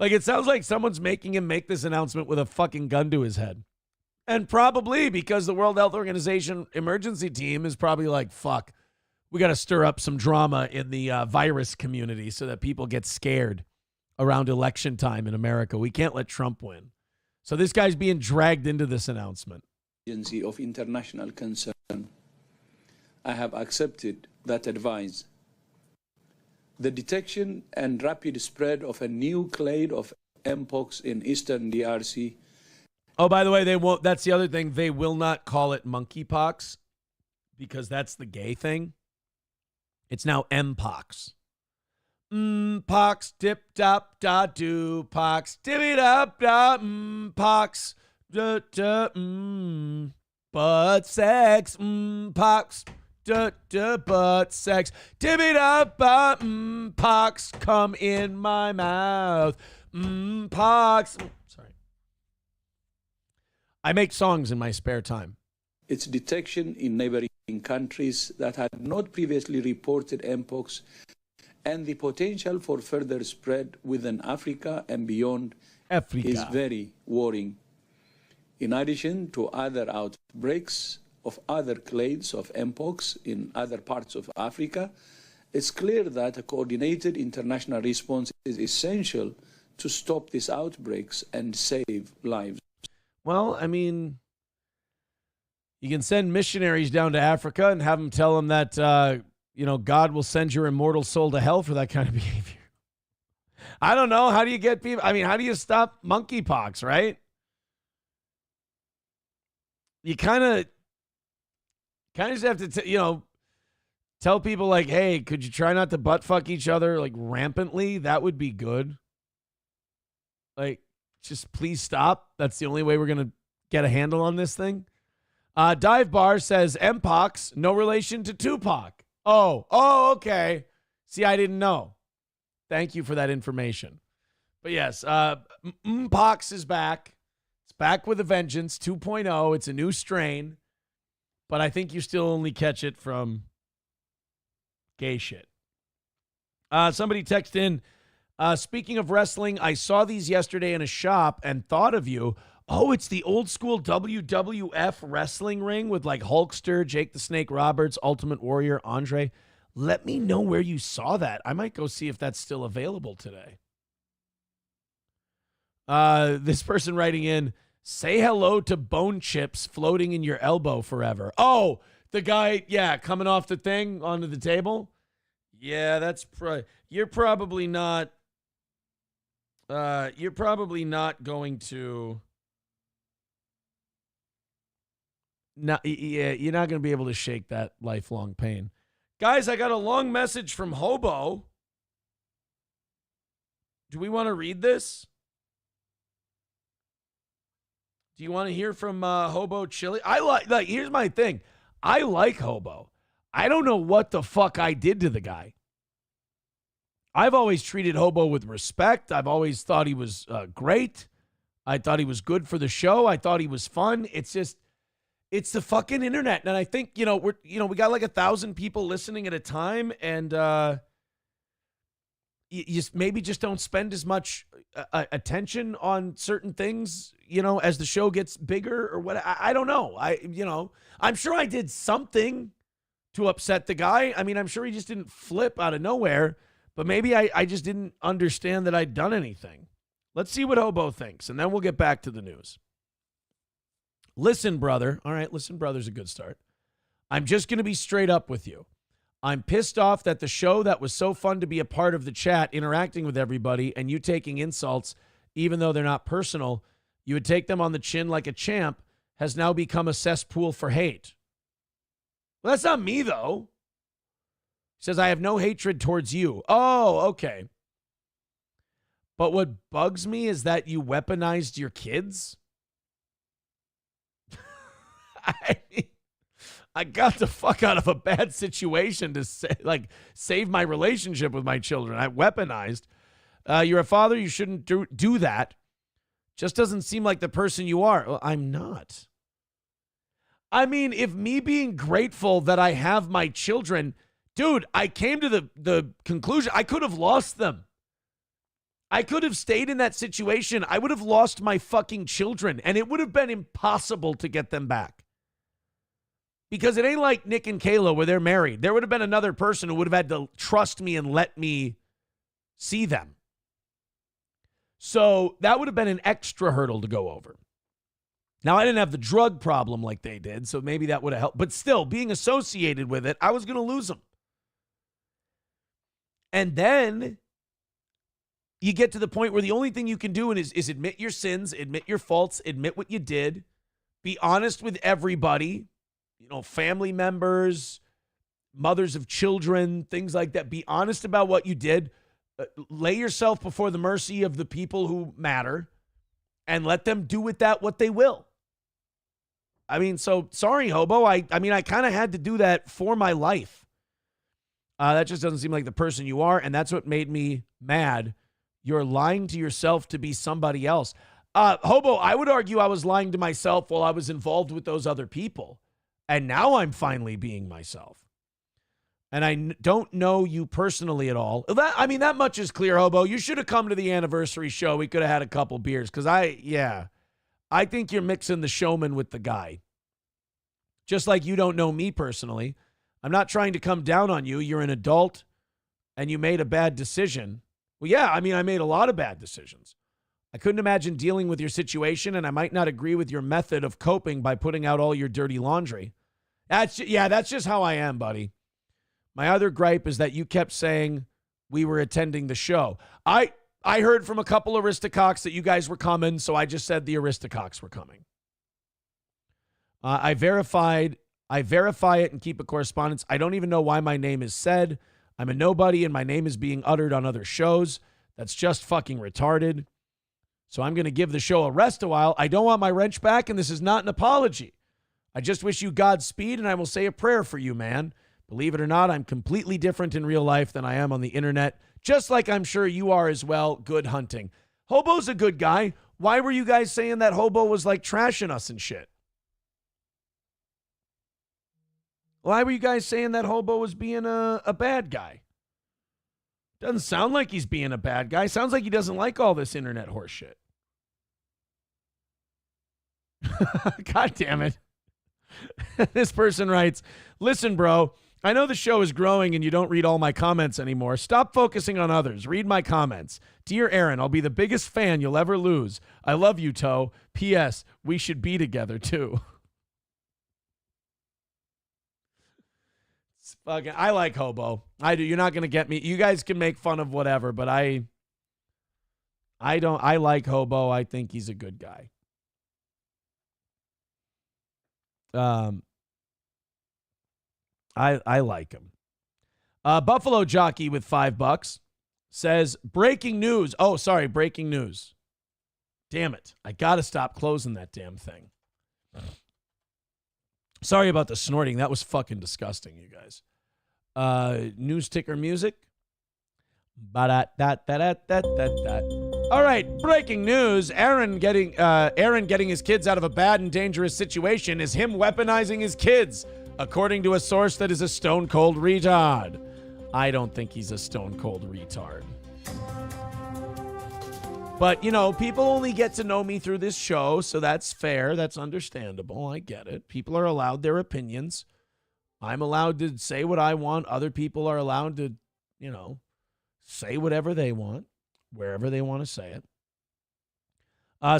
Like, it sounds like someone's making him make this announcement with a fucking gun to his head. And probably because the World Health Organization emergency team is probably like, fuck, we got to stir up some drama in the virus community so that people get scared around election time in America. We can't let Trump win. So this guy's being dragged into this announcement. Agency of international concern. I have accepted that advice. The detection and rapid spread of a new clade of Mpox in eastern DRC. Oh, by the way, they won't. That's the other thing. They will not call it monkeypox because that's the gay thing. It's now Mpox. Pox, dip, dop, da, do, pox, dibby, dop, da, pox, da, da, butt sex, pox, da, da, butt sex, dibby, dop, ba, pox, come in my mouth, pox. Sorry. I make songs in my spare time. Its detection in neighboring countries that had not previously reported Mpox and the potential for further spread within Africa and beyond is very worrying. In addition to other outbreaks of other clades of Mpox in other parts of Africa, it's clear that a coordinated international response is essential to stop these outbreaks and save lives. Well, I mean, you can send missionaries down to Africa and have them tell them that, God will send your immortal soul to hell for that kind of behavior. I don't know. How do you get people? I mean, how do you stop monkeypox, right? You kind of just have to, tell people like, hey, could you try not to butt fuck each other like rampantly? That would be good. Like, just please stop. That's the only way we're going to get a handle on this thing. Dive Bar says Mpox, no relation to Tupac. Oh, okay. See, I didn't know. Thank you for that information. But yes, Mpox is back. It's back with a vengeance, 2.0. It's a new strain. But I think you still only catch it from gay shit. Somebody texted in, Speaking of wrestling, I saw these yesterday in a shop and thought of you. Oh, it's the old school WWF wrestling ring with like Hulkster, Jake the Snake Roberts, Ultimate Warrior, Andre. Let me know where you saw that. I might go see if that's still available today. This person writing in, say hello to bone chips floating in your elbow forever. Oh, the guy, yeah, coming off the thing onto the table. Yeah, that's you're probably not going to. No, yeah, you're not going to be able to shake that lifelong pain. Guys, I got a long message from Hobo. Do we want to read this? Do you want to hear from Hobo Chile? Here's my thing. I like Hobo. I don't know what the fuck I did to the guy. I've always treated Hobo with respect. I've always thought he was great. I thought he was good for the show. I thought he was fun. It's just, it's the fucking internet. And I think, we got like 1,000 people listening at a time, and you maybe just don't spend as much attention on certain things, as the show gets bigger or what. I don't know. I'm sure I did something to upset the guy. I mean, I'm sure he just didn't flip out of nowhere, but maybe I just didn't understand that I'd done anything. Let's see what Hobo thinks, and then we'll get back to the news. Listen, brother. All right, listen, brother's a good start. I'm just going to be straight up with you. I'm pissed off that the show that was so fun to be a part of the chat, interacting with everybody, and you taking insults, even though they're not personal, you would take them on the chin like a champ, has now become a cesspool for hate. Well, that's not me, though. He says, I have no hatred towards you. Oh, okay. But what bugs me is that you weaponized your kids. I got the fuck out of a bad situation to save my relationship with my children. I weaponized. You're a father. You shouldn't do that. Just doesn't seem like the person you are. Well, I'm not. I mean, if me being grateful that I have my children, dude, I came to the conclusion I could have lost them. I could have stayed in that situation. I would have lost my fucking children, and it would have been impossible to get them back. Because it ain't like Nick and Kayla where they're married. There would have been another person who would have had to trust me and let me see them. So that would have been an extra hurdle to go over. Now, I didn't have the drug problem like they did, so maybe that would have helped. But still, being associated with it, I was going to lose them. And then you get to the point where the only thing you can do is admit your sins, admit your faults, admit what you did, be honest with everybody. Family members, mothers of children, things like that. Be honest about what you did. Lay yourself before the mercy of the people who matter and let them do with that what they will. I mean, so sorry, Hobo. I kind of had to do that for my life. That just doesn't seem like the person you are, and that's what made me mad. You're lying to yourself to be somebody else. Hobo, I would argue I was lying to myself while I was involved with those other people. And now I'm finally being myself. And I don't know you personally at all. That much is clear, Hobo. You should have come to the anniversary show. We could have had a couple beers. Because I think you're mixing the showman with the guy. Just like you don't know me personally. I'm not trying to come down on you. You're an adult and you made a bad decision. Well, yeah, I made a lot of bad decisions. I couldn't imagine dealing with your situation, and I might not agree with your method of coping by putting out all your dirty laundry. That's just how I am, buddy. My other gripe is that you kept saying we were attending the show. I heard from a couple Aristococks that you guys were coming, so I just said the Aristococks were coming. I verify it and keep a correspondence. I don't even know why my name is said. I'm a nobody, and my name is being uttered on other shows. That's just fucking retarded. So I'm going to give the show a rest a while. I don't want my wrench back, and this is not an apology. I just wish you Godspeed, and I will say a prayer for you, man. Believe it or not, I'm completely different in real life than I am on the internet, just like I'm sure you are as well. Good hunting. Hobo's a good guy. Why were you guys saying that Hobo was like trashing us and shit? Why were you guys saying that Hobo was being a bad guy? Doesn't sound like he's being a bad guy. Sounds like he doesn't like all this internet horse shit. God damn it. This person writes, listen, bro, I know the show is growing and you don't read all my comments anymore. Stop focusing on others. Read my comments. Dear Aaron, I'll be the biggest fan you'll ever lose. I love you, Toe. P.S. We should be together, too. It's fucking, I like Hobo. I do. You're not going to get me. You guys can make fun of whatever, but I don't. I like Hobo. I think he's a good guy. I like him. Buffalo Jockey with $5 says, breaking news. Oh, sorry, breaking news. Damn it. I got to stop closing that damn thing. Sorry about the snorting. That was fucking disgusting, you guys. News ticker music. All right, breaking news. Aaron getting his kids out of a bad and dangerous situation is him weaponizing his kids, according to a source that is a stone cold retard. I don't think he's a stone cold retard. But, you know, people only get to know me through this show, so that's fair. That's understandable. I get it. People are allowed their opinions. I'm allowed to say what I want. Other people are allowed to, you know, say whatever they want, wherever they want to say it.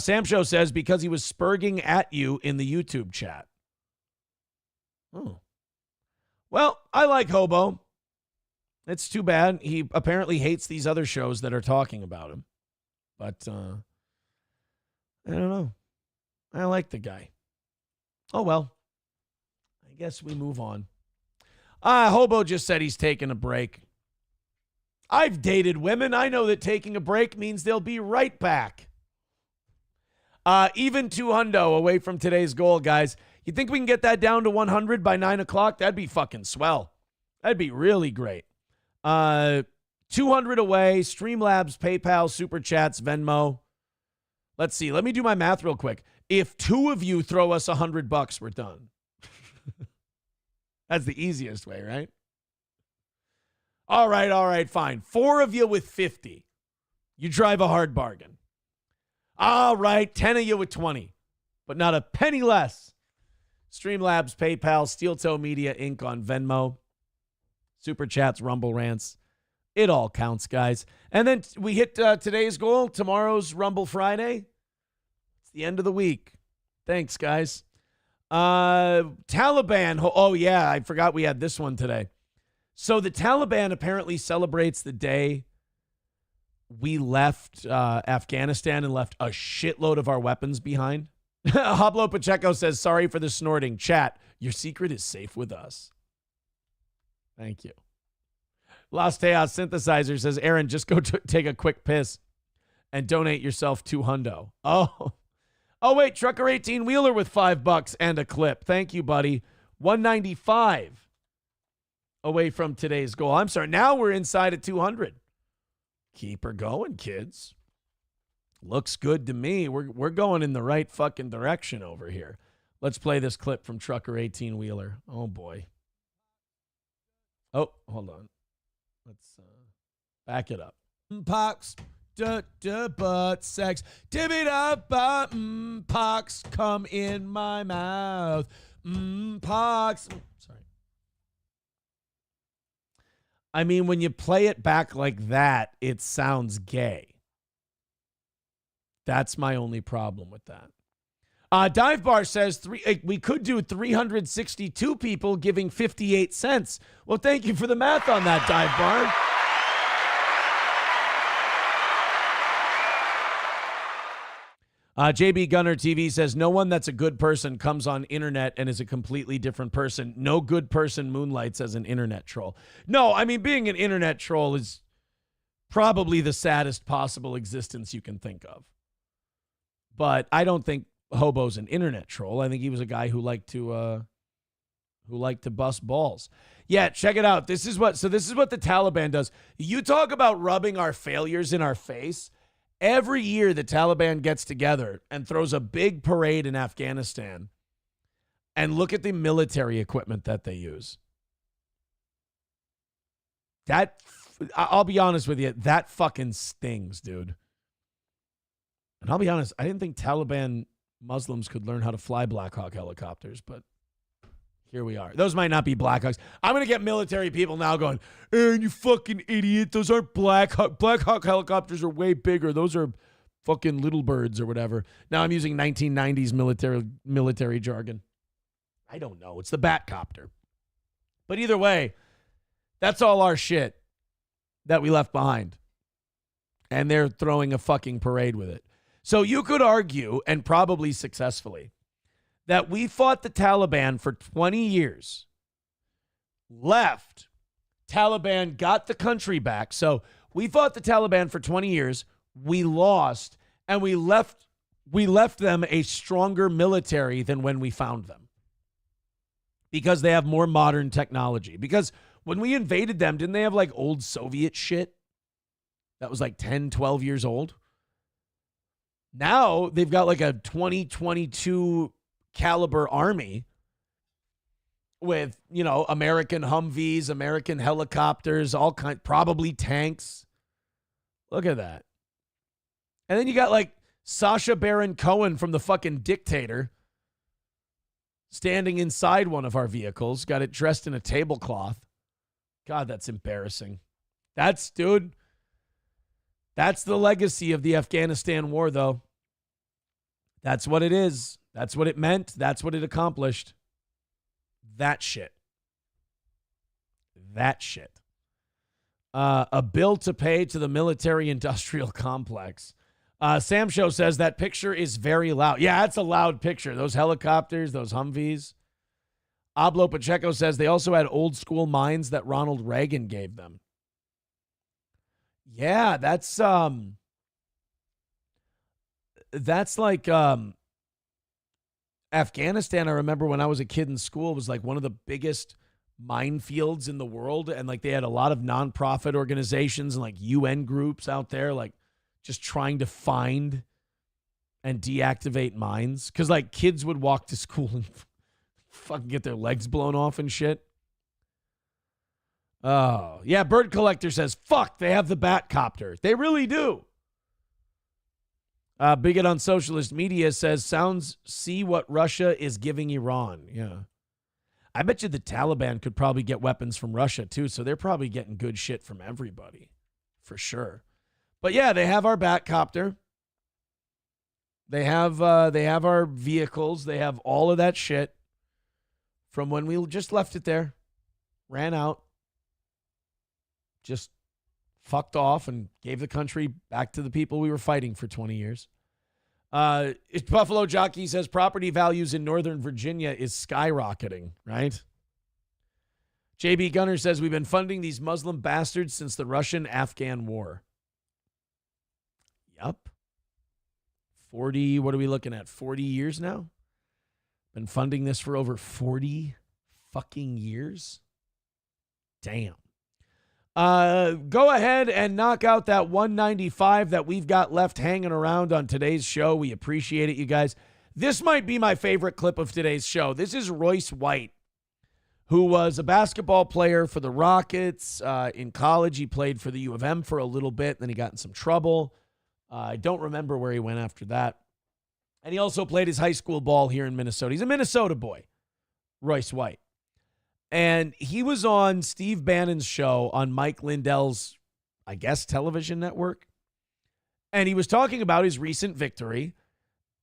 Sam Show says, because he was spurging at you in the YouTube chat. Oh. Well, I like Hobo. It's too bad. He apparently hates these other shows that are talking about him. But, I don't know. I like the guy. Oh, well. I guess we move on. Hobo just said he's taking a break. I've dated women. I know that taking a break means they'll be right back. Even 200 away from today's goal, guys. You think we can get that down to 100 by 9 o'clock? That'd be fucking swell. That'd be really great. 200 away, Streamlabs, PayPal, Super Chats, Venmo. Let's see. Let me do my math real quick. If 2 of you throw us $100, we're done. That's the easiest way, right? All right, fine. 4 of you with 50. You drive a hard bargain. All right, 10 of you with 20, but not a penny less. Streamlabs, PayPal, Steel Toe Media, Inc. on Venmo. Super Chats, Rumble Rants. It all counts, guys. And then we hit today's goal, tomorrow's Rumble Friday. It's the end of the week. Thanks, guys. Taliban. Oh, yeah, I forgot we had this one today. So the Taliban apparently celebrates the day we left Afghanistan and left a shitload of our weapons behind. Hablo Pacheco says, sorry for the snorting. Chat, your secret is safe with us. Thank you. Lost Chaos Synthesizer says, Aaron, just go take a quick piss and donate yourself $200. Oh, wait, Trucker 18 Wheeler with $5 and a clip. Thank you, buddy. 195 away from today's goal. I'm sorry. Now we're inside at 200. Keep her going, kids. Looks good to me. We're going in the right fucking direction over here. Let's play this clip from Trucker 18 Wheeler. Oh, boy. Oh, hold on. Let's back it up. Pox, butt sex, dibby-da-ba, pox, come in my mouth, pox. Sorry. I mean, when you play it back like that, it sounds gay. That's my only problem with that. Dive Bar says we could do 362 people giving 58 cents. Well, thank you for the math on that, Dive Bar. JB Gunner TV says, no one that's a good person comes on internet and is a completely different person. No good person moonlights as an internet troll. No, I mean, being an internet troll is probably the saddest possible existence you can think of. But I don't think Hobo's an internet troll. I think he was a guy who liked to bust balls. Yeah, check it out. This is what the Taliban does. You talk about rubbing our failures in our face. Every year the Taliban gets together and throws a big parade in Afghanistan. And look at the military equipment that they use. That I'll be honest with you, that fucking stings, dude. And I'll be honest, I didn't think Taliban Muslims could learn how to fly Black Hawk helicopters, but here we are. Those might not be Black Hawks. I'm going to get military people now going, "Aaron, you fucking idiot. Those aren't Black Hawk. Black Hawk helicopters are way bigger. Those are fucking little birds or whatever." Now I'm using 1990s military jargon. I don't know. It's the Batcopter. But either way, that's all our shit that we left behind. And they're throwing a fucking parade with it. So you could argue, and probably successfully, that we fought the Taliban for 20 years, left, Taliban got the country back. So we fought the Taliban for 20 years, we lost, and we left them a stronger military than when we found them. Because they have more modern technology. Because when we invaded them, didn't they have like old Soviet shit that was like 10, 12 years old? Now they've got like a 2022 caliber army with, you know, American Humvees, American helicopters, all kind, probably tanks. Look at that. And then you got like Sacha Baron Cohen from The fucking Dictator standing inside one of our vehicles, got it dressed in a tablecloth. God, that's embarrassing. That's the legacy of the Afghanistan war, though. That's what it is. That's what it meant. That's what it accomplished. That shit. A bill to pay to the military-industrial complex. Sam Show says that picture is very loud. Yeah, it's a loud picture. Those helicopters, those Humvees. Ablo Pacheco says they also had old-school mines that Ronald Reagan gave them. Yeah, that's like Afghanistan. I remember when I was a kid in school, was like one of the biggest minefields in the world, and like they had a lot of nonprofit organizations and like UN groups out there, like just trying to find and deactivate mines, because like kids would walk to school and fucking get their legs blown off and shit. Oh, yeah, Bird Collector says, fuck, they have the Batcopter. They really do. Bigot on Socialist Media says, sounds, see what Russia is giving Iran. Yeah. I bet you the Taliban could probably get weapons from Russia, too, so they're probably getting good shit from everybody, for sure. But, yeah, they have our Batcopter. They have our vehicles. They have all of that shit from when we just left it there, ran out, just fucked off and gave the country back to the people we were fighting for 20 years. Buffalo Jockey says property values in Northern Virginia is skyrocketing, right? JB Gunner says we've been funding these Muslim bastards since the Russian-Afghan war. Yup. 40, what are we looking at? 40 years now? Been funding this for over 40 fucking years? Damn. Go ahead and knock out that 195 that we've got left hanging around on today's show. We appreciate it, you guys. This might be my favorite clip of today's show. This is Royce White, who was a basketball player for the Rockets. In college, he played for the U of M for a little bit, then he got in some trouble. I don't remember where he went after that. And he also played his high school ball here in Minnesota. He's a Minnesota boy, Royce White. And he was on Steve Bannon's show on Mike Lindell's, I guess, television network. And he was talking about his recent victory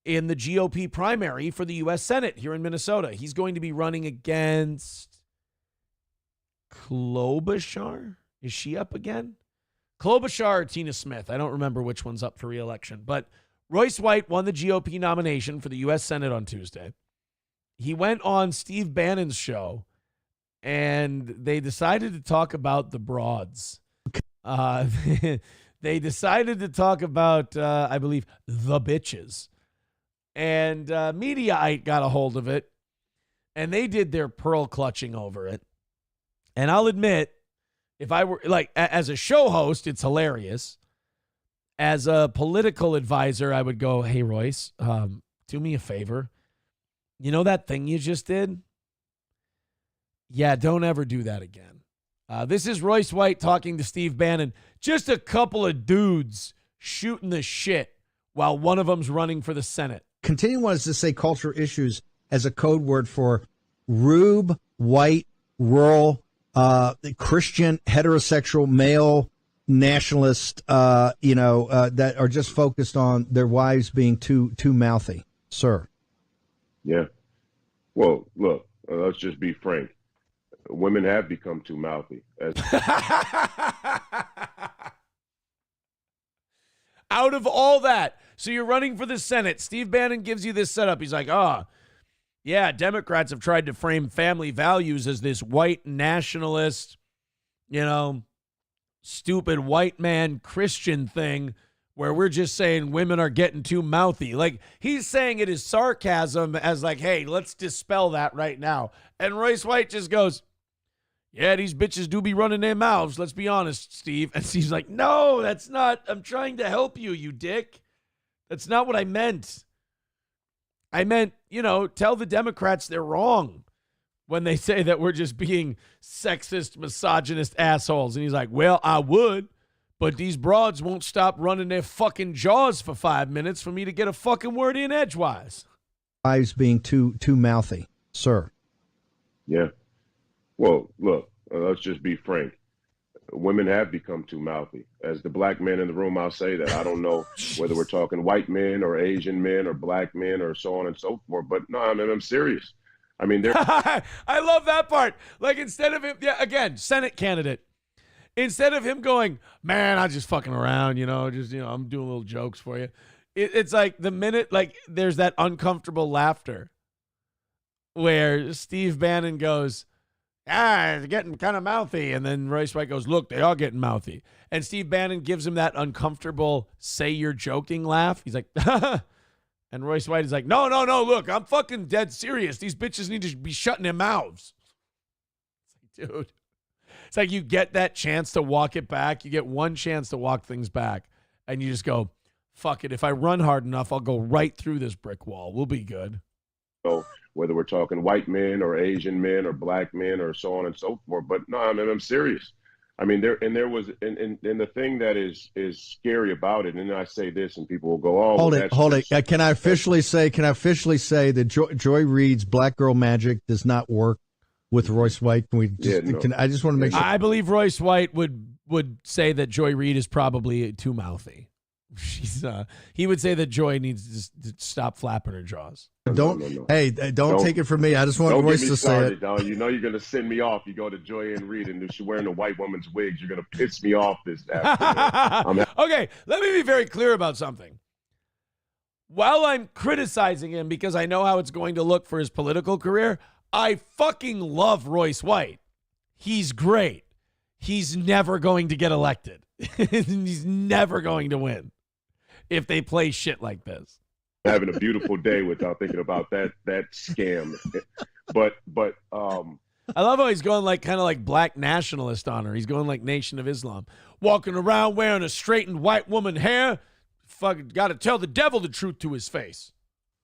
in the GOP primary for the U.S. Senate here in Minnesota. He's going to be running against Klobuchar. Is she up again? Klobuchar or Tina Smith. I don't remember which one's up for re-election. But Royce White won the GOP nomination for the U.S. Senate on Tuesday. He went on Steve Bannon's show, and they decided to talk about the broads. They decided to talk about, I believe, the bitches. And Mediaite got a hold of it, and they did their pearl clutching over it. And I'll admit, if I were, like, as a show host, it's hilarious. As a political advisor, I would go, hey, Royce, do me a favor. You know that thing you just did? Yeah, don't ever do that again. This is Royce White talking to Steve Bannon. Just a couple of dudes shooting the shit while one of them's running for the Senate. Continuing wants to say cultural issues as a code word for rube, white, rural, Christian, heterosexual, male, nationalist, that are just focused on their wives being too mouthy, sir. Yeah. Well, look, let's just be frank. Women have become too mouthy. Out of all that, so you're running for the Senate. Steve Bannon gives you this setup. He's like, yeah, Democrats have tried to frame family values as this white nationalist, stupid white man Christian thing where we're just saying women are getting too mouthy. Like, he's saying it is sarcasm as like, hey, let's dispel that right now. And Royce White just goes, yeah, these bitches do be running their mouths. Let's be honest, Steve. And Steve's like, no, that's not. I'm trying to help you, you dick. That's not what I meant. I meant, tell the Democrats they're wrong when they say that we're just being sexist, misogynist assholes. And he's like, well, I would, but these broads won't stop running their fucking jaws for 5 minutes for me to get a fucking word in edgewise. Wives being too mouthy, sir. Yeah. Well, look, let's just be frank. Women have become too mouthy. As the black man in the room, I'll say that. I don't know whether we're talking white men or Asian men or black men or so on and so forth. But no, I mean, I'm serious. I mean, they're. I love that part. Like, instead of him, again, Senate candidate. Instead of him going, man, I'm just fucking around, I'm doing little jokes for you. It's like the minute, like, there's that uncomfortable laughter where Steve Bannon goes, it's getting kind of mouthy. And then Royce White goes, look, they are getting mouthy. And Steve Bannon gives him that uncomfortable, say you're joking laugh. He's like, and Royce White is like, no, look, I'm fucking dead serious. These bitches need to be shutting their mouths. It's like, dude, it's like you get that chance to walk it back. You get one chance to walk things back. And you just go, fuck it. If I run hard enough, I'll go right through this brick wall. We'll be good. So whether we're talking white men or Asian men or black men or so on and so forth. But no, I mean, I'm serious. I mean, there was the thing that is scary about it. And then I say this and people will go, oh, hold it. Can I officially say that Joy Reid's Black Girl Magic does not work with Royce White? Can we just, I just want to make sure. I believe Royce White would say that Joy Reid is probably too mouthy. He would say that Joy needs to stop flapping her jaws. Don't take it from me. I just want Royce to say it. Dog. You know you're going to send me off. You go to Joy Ann Reid and she's wearing a white woman's wigs. You're going to piss me off this afternoon. Okay, let me be very clear about something. While I'm criticizing him because I know how it's going to look for his political career, I fucking love Royce White. He's great. He's never going to get elected. He's never going to win if they play shit like this. Having a beautiful day without thinking about that scam. But I love how he's going like kind of like black nationalist on her. He's going like Nation of Islam. Walking around wearing a straightened white woman hair. Fucking got to tell the devil the truth to his face.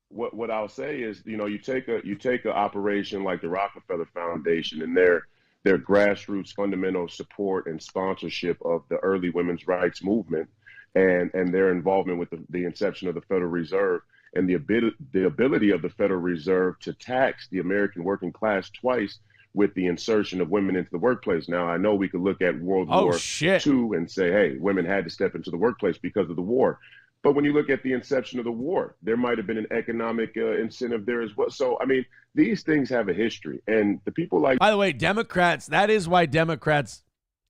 What I'll say is, you take a operation like the Rockefeller Foundation and their grassroots fundamental support and sponsorship of the early women's rights movement and their involvement with the inception of the Federal Reserve and the ability of the Federal Reserve to tax the American working class twice with the insertion of women into the workplace. Now, I know we could look at World War II and say, hey, women had to step into the workplace because of the war. But when you look at the inception of the war, there might have been an economic incentive there as well. So, I mean, these things have a history. And the people like... By the way, Democrats, that is why Democrats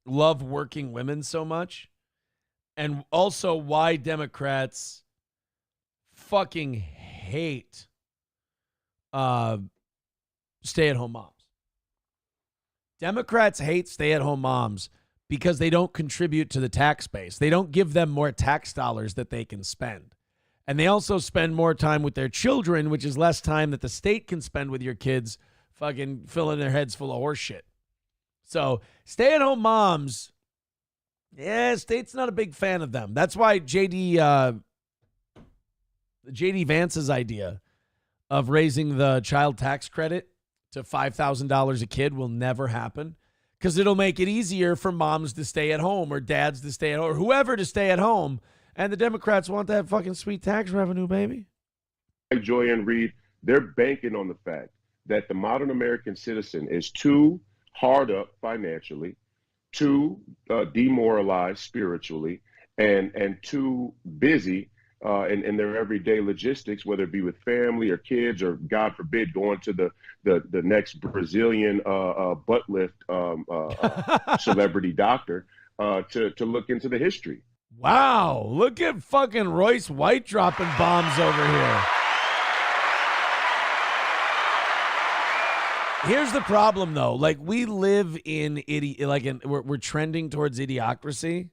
love working women so much. And also why Democrats fucking hate stay-at-home moms. Democrats hate stay-at-home moms because they don't contribute to the tax base. They don't give them more tax dollars that they can spend. And they also spend more time with their children, which is less time that the state can spend with your kids fucking filling their heads full of horse shit. So stay-at-home moms, state's not a big fan of them. That's why JD Vance's idea of raising the child tax credit to $5,000 a kid will never happen. because it'll make it easier for moms to stay at home or dads to stay at home or whoever to stay at home. And the Democrats want that fucking sweet tax revenue, baby. Joy and Reed, they're banking on the fact that the modern American citizen is too hard up financially, too demoralized spiritually, and too busy in their everyday logistics, whether it be with family or kids or, God forbid, going to the next Brazilian butt lift celebrity doctor to look into the history. Wow, look at fucking Royce White dropping bombs over here. Here's the problem, though. Like, we live in we're trending towards idiocracy.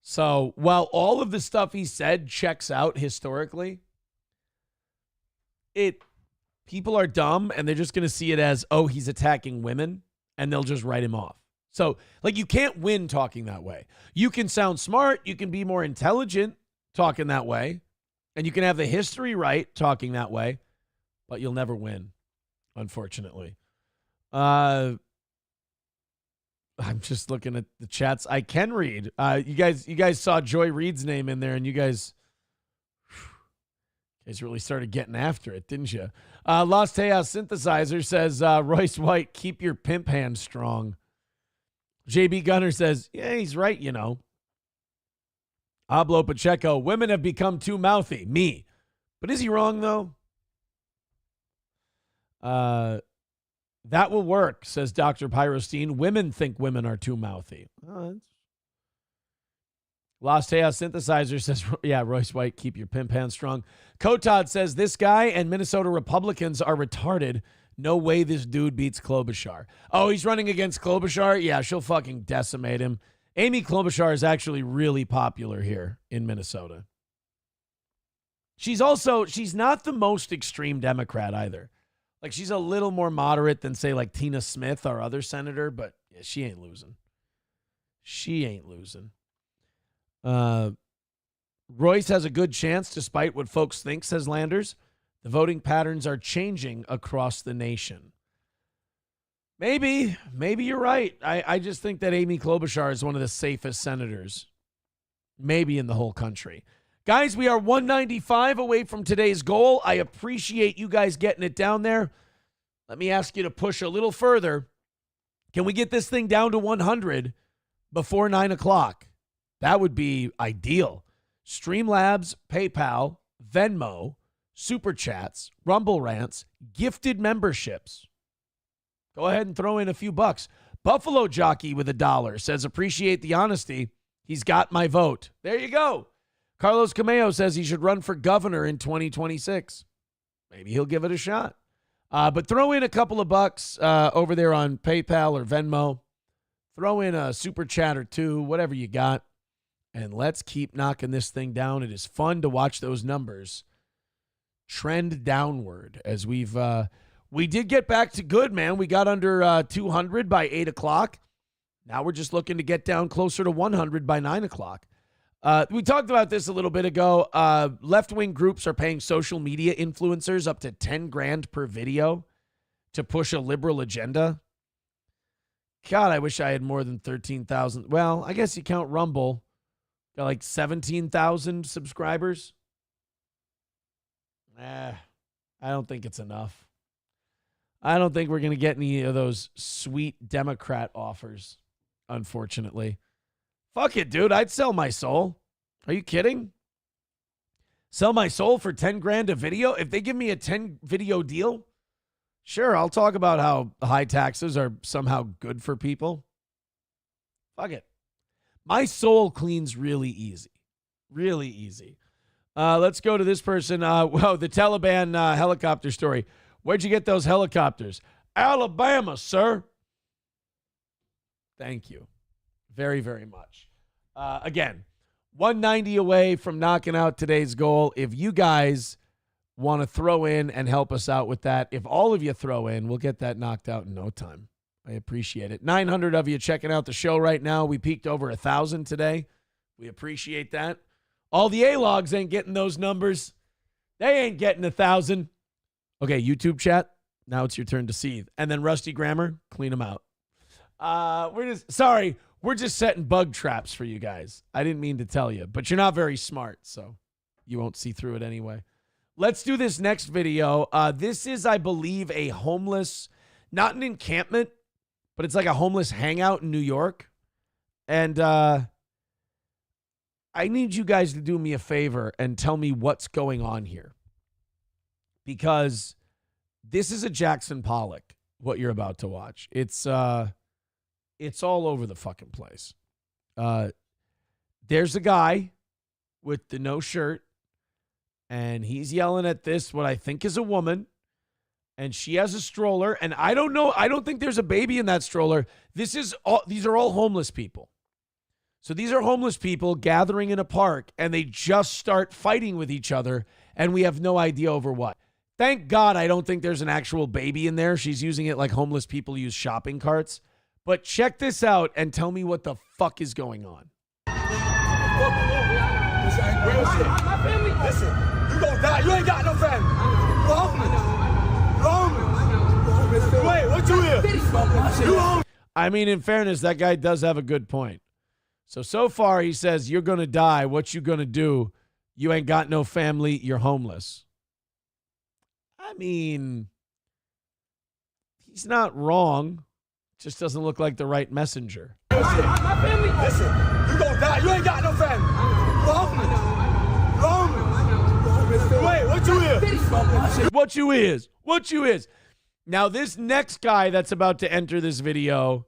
So while all of the stuff he said checks out historically, people are dumb and they're just going to see it as, oh, he's attacking women, and they'll just write him off. So, like, you can't win talking that way. You can sound smart, you can be more intelligent talking that way, and you can have the history right talking that way, but you'll never win, unfortunately. I'm just looking at the chats I can read. You guys saw Joy Reid's name in there, and you guys really started getting after it, didn't you? Lost Chaos Synthesizer says, Royce White, keep your pimp hand strong. JB Gunner says, yeah, he's right, you know. Pablo Pacheco, women have become too mouthy. Me. But is he wrong, though? That will work, says Dr. Pyrostein. Women think women are too mouthy. Lost Chaos Synthesizer says, yeah, Royce White, keep your pimp hand strong. Kotad says, this guy and Minnesota Republicans are retarded. No way this dude beats Klobuchar. Oh, he's running against Klobuchar? Yeah, she'll fucking decimate him. Amy Klobuchar is actually really popular here in Minnesota. She's not the most extreme Democrat either. Like, she's a little more moderate than, say, like Tina Smith, our other senator, but yeah, she ain't losing. She ain't losing. Royce has a good chance, despite what folks think, says Landers. The voting patterns are changing across the nation. Maybe you're right. I just think that Amy Klobuchar is one of the safest senators, maybe in the whole country. Guys, we are 195 away from today's goal. I appreciate you guys getting it down there. Let me ask you to push a little further. Can we get this thing down to 100 before 9 o'clock? That would be ideal. Streamlabs, PayPal, Venmo, Super Chats, Rumble Rants, gifted memberships. Go ahead and throw in a few bucks. Buffalo Jockey with $1 says, appreciate the honesty. He's got my vote. There you go. Carlos Cameo says he should run for governor in 2026. Maybe he'll give it a shot. But throw in a couple of bucks over there on PayPal or Venmo. Throw in a Super Chat or two, whatever you got. And let's keep knocking this thing down. It is fun to watch those numbers trend downward as we did get back to good, man. We got under 200 by 8 o'clock. Now we're just looking to get down closer to 100 by 9 o'clock. We talked about this a little bit ago. Left-wing groups are paying social media influencers up to $10,000 per video to push a liberal agenda. God, I wish I had more than 13,000. Well, I guess you count Rumble. Got like 17,000 subscribers. I don't think it's enough. I don't think we're going to get any of those sweet Democrat offers, unfortunately. Fuck it, dude. I'd sell my soul. Are you kidding? Sell my soul for $10,000 a video? If they give me a 10 video deal, sure, I'll talk about how high taxes are somehow good for people. Fuck it. My soul cleans really easy. Really easy. Let's go to this person. The Taliban helicopter story. Where'd you get those helicopters? Alabama, sir. Thank you very, very much. Again, 190 away from knocking out today's goal. If you guys want to throw in and help us out with that, if all of you throw in, we'll get that knocked out in no time. I appreciate it. 900 of you checking out the show right now. We peaked over 1,000 today. We appreciate that. All the A-logs ain't getting those numbers. They ain't getting 1,000. Okay, YouTube chat, now it's your turn to seethe. And then Rusty Grammar, clean them out. We're just setting bug traps for you guys. I didn't mean to tell you, but you're not very smart, so you won't see through it anyway. Let's do this next video. This is, I believe, a homeless, not an encampment, but it's like a homeless hangout in New York. And I need you guys to do me a favor and tell me what's going on here. Because this is a Jackson Pollock, what you're about to watch. It's all over the fucking place. There's a guy with the no shirt, and he's yelling at this, what I think is a woman, and she has a stroller, and I don't know, I don't think there's a baby in that stroller. These are all homeless people. So these are homeless people gathering in a park, and they just start fighting with each other, and we have no idea over what. Thank God I don't think there's an actual baby in there. She's using it like homeless people use shopping carts. But check this out and tell me what the fuck is going on. Listen, you gonna die. You ain't got no family. Wait, what you here? I mean, in fairness, that guy does have a good point. So far, he says, you're going to die. What you going to do? You ain't got no family. You're homeless. I mean, he's not wrong. Just doesn't look like the right messenger. Listen, you gonna die. You ain't got no family. Wait, what you here? What you is. Now, this next guy that's about to enter this video,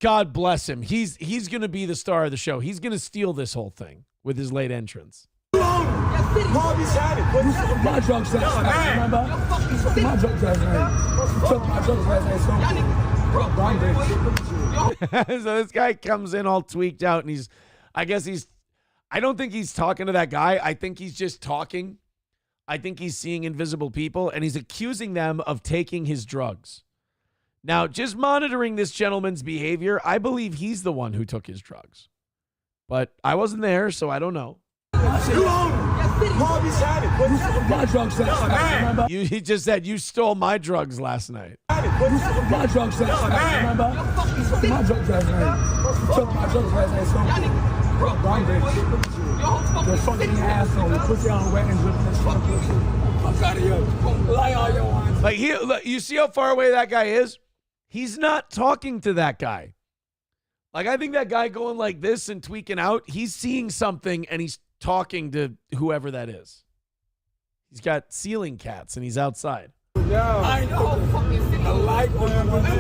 God bless him. He's going to be the star of the show. He's going to steal this whole thing with his late entrance. My drugs last night, remember? My drugs last night. You took my drugs last night, So this guy comes in all tweaked out, and I don't think he's talking to that guy. I think he's just talking. I think he's seeing invisible people, and he's accusing them of taking his drugs. Now, just monitoring this gentleman's behavior, I believe he's the one who took his drugs. But I wasn't there, so I don't know. My drugs last night, remember? He just said you stole my drugs last night. My drugs last night, remember? My drugs last night. You took my drugs last night, so you're fucking asshole. You put you on wet and dripping this fucking shit. Fuck out of here. Lie all you want. Like, you see how far away that guy is? He's not talking to that guy. Like, I think that guy going like this and tweaking out, he's seeing something and he's talking to whoever that is. He's got ceiling cats and he's outside. I know. I like what you want to.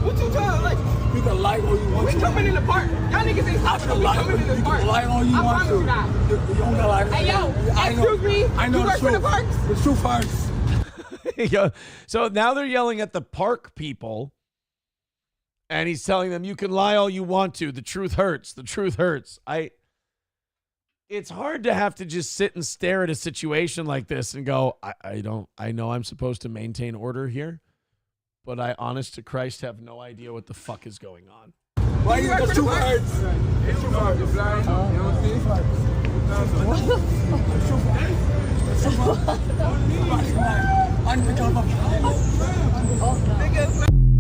What you trying to like? You can like all you want to. We coming in the park. Y'all niggas ain't coming in the park. You can like all you want to. You don't gotta like. Hey, yo, excuse me. I know the truth. The truth hurts. So now they're yelling at the park people, and he's telling them, you can lie all you want to. The truth hurts. The truth hurts. It's hard to have to just sit and stare at a situation like this and go, I know I'm supposed to maintain order here, but I, honest to Christ, have no idea what the fuck is going on. Why you got two words? It's too hard. You're blind. You don't see?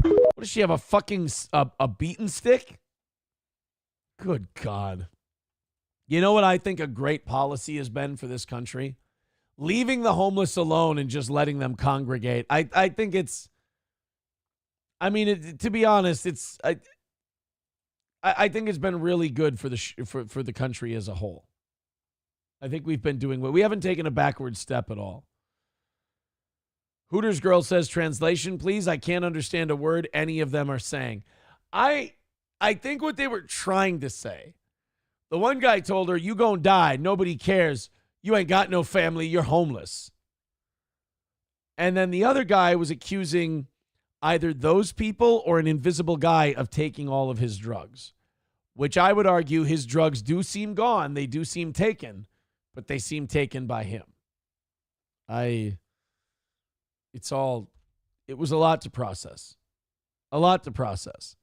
What does she have, a fucking a beaten stick? Good God. You know what I think a great policy has been for this country? Leaving the homeless alone and just letting them congregate. I think it's, I mean, to be honest, it's, I think it's been really good for the country as a whole. I think we've been doing well. We haven't taken a backward step at all. Hooters Girl says, translation, please. I can't understand a word any of them are saying. I think what they were trying to say, the one guy told her, you gonna die. Nobody cares. You ain't got no family. You're homeless. And then the other guy was accusing either those people or an invisible guy of taking all of his drugs, which I would argue his drugs do seem gone. They do seem taken, but they seem taken by him. It was a lot to process. A lot to process.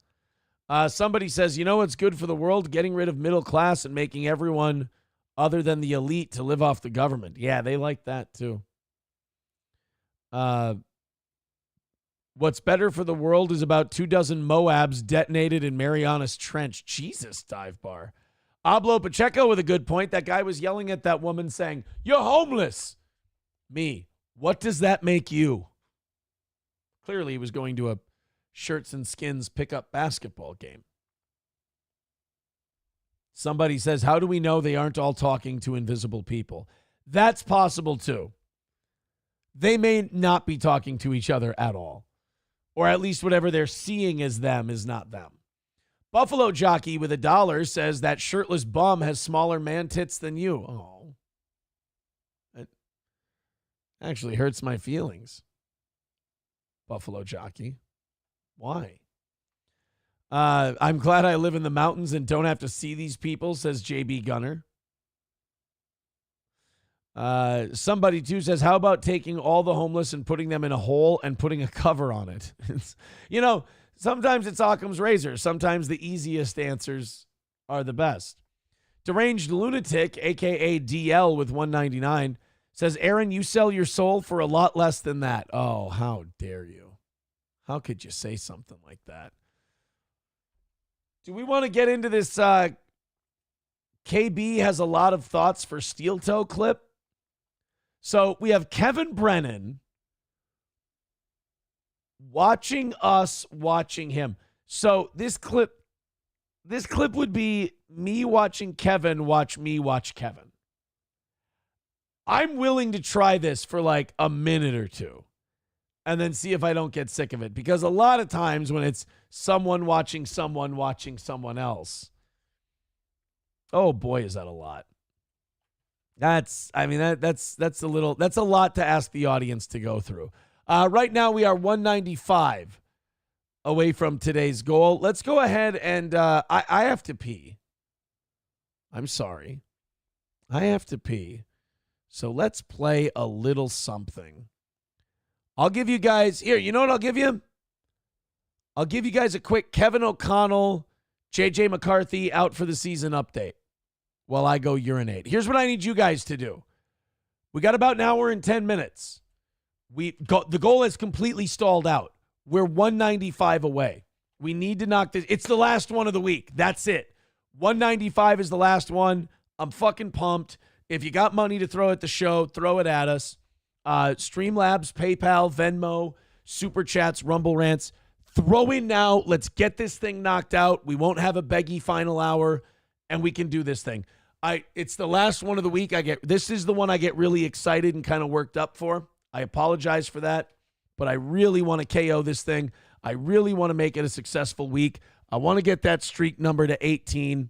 Somebody says, you know what's good for the world? Getting rid of middle class and making everyone other than the elite to live off the government. Yeah, they like that too. What's better for the world is about 24 Moabs detonated in Marianas Trench. Jesus, dive bar. Ablo Pacheco with a good point. That guy was yelling at that woman saying, "You're homeless." Me, what does that make you? Clearly, he was going to a Shirts and Skins pickup basketball game. Somebody says, how do we know they aren't all talking to invisible people? That's possible too. They may not be talking to each other at all. Or at least whatever they're seeing as them is not them. Buffalo Jockey with $1 says that shirtless bum has smaller man tits than you. Oh. That actually hurts my feelings. Buffalo Jockey. Why? I'm glad I live in the mountains and don't have to see these people, says JB Gunner. Somebody too says, how about taking all the homeless and putting them in a hole and putting a cover on it? Sometimes it's Occam's razor. Sometimes the easiest answers are the best. Deranged Lunatic, a.k.a. DL with 199, says, Aaron, you sell your soul for a lot less than that. Oh, how dare you? How could you say something like that? Do we want to get into this KB has a lot of thoughts for Steel Toe clip? So we have Kevin Brennan watching us watching him. So this clip would be me watching Kevin watch me watch Kevin. I'm willing to try this for like a minute or two and then see if I don't get sick of it, because a lot of times when it's someone watching someone else, oh boy, is that a lot. That's a lot to ask the audience to go through. Right now we are 195 away from today's goal. Let's go ahead and I have to pee. I'm sorry. I have to pee. So let's play a little something. I'll give you guys here. You know what I'll give you? I'll give you guys a quick Kevin O'Connell, JJ McCarthy out for the season update while I go urinate. Here's what I need you guys to do. We got about an hour and 10 minutes. The goal is completely stalled out. We're 195 away. We need to knock this. It's the last one of the week. That's it. 195 is the last one. I'm fucking pumped. If you got money to throw at the show, throw it at us. Streamlabs, PayPal, Venmo, Super Chats, Rumble Rants. Throw in now. Let's get this thing knocked out. We won't have a beggy final hour, and we can do this thing. It's the last one of the week. This is the one I get really excited and kind of worked up for. I apologize for that, but I really want to KO this thing. I really want to make it a successful week. I want to get that streak number to 18.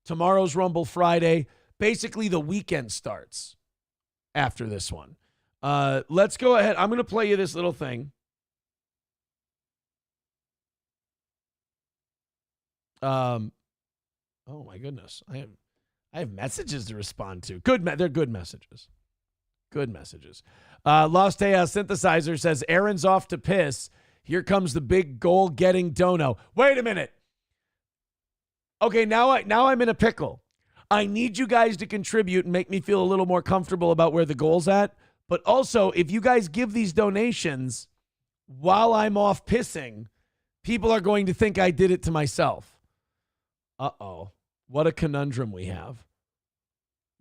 Tomorrow's Rumble Friday. Basically, the weekend starts after this one. Let's go ahead. I'm going to play you this little thing. Oh my goodness. I have messages to respond to. They're good messages. Good messages. Lost Chaos Synthesizer says, Aaron's off to piss. Here comes the big goal-getting dono. Wait a minute. Okay, now I'm in a pickle. I need you guys to contribute and make me feel a little more comfortable about where the goal's at. But also, if you guys give these donations while I'm off pissing, people are going to think I did it to myself. Uh-oh. What a conundrum we have.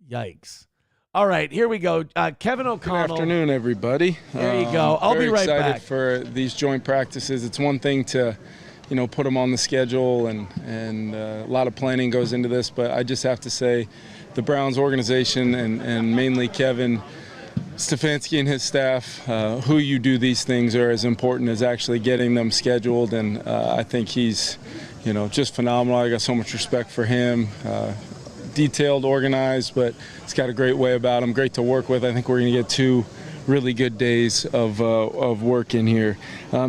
Yikes. All right, here we go. Kevin O'Connell. Good afternoon, everybody. There you go. I'll be right back. Very excited for these joint practices. It's one thing to, put them on the schedule, and a lot of planning goes into this, but I just have to say the Browns organization and mainly Kevin Stefanski and his staff, who you do these things are as important as actually getting them scheduled, and I think he's, just phenomenal. I got so much respect for him. Detailed, organized, but he's got a great way about him. Great to work with. I think we're going to get 2 really good days of work in here.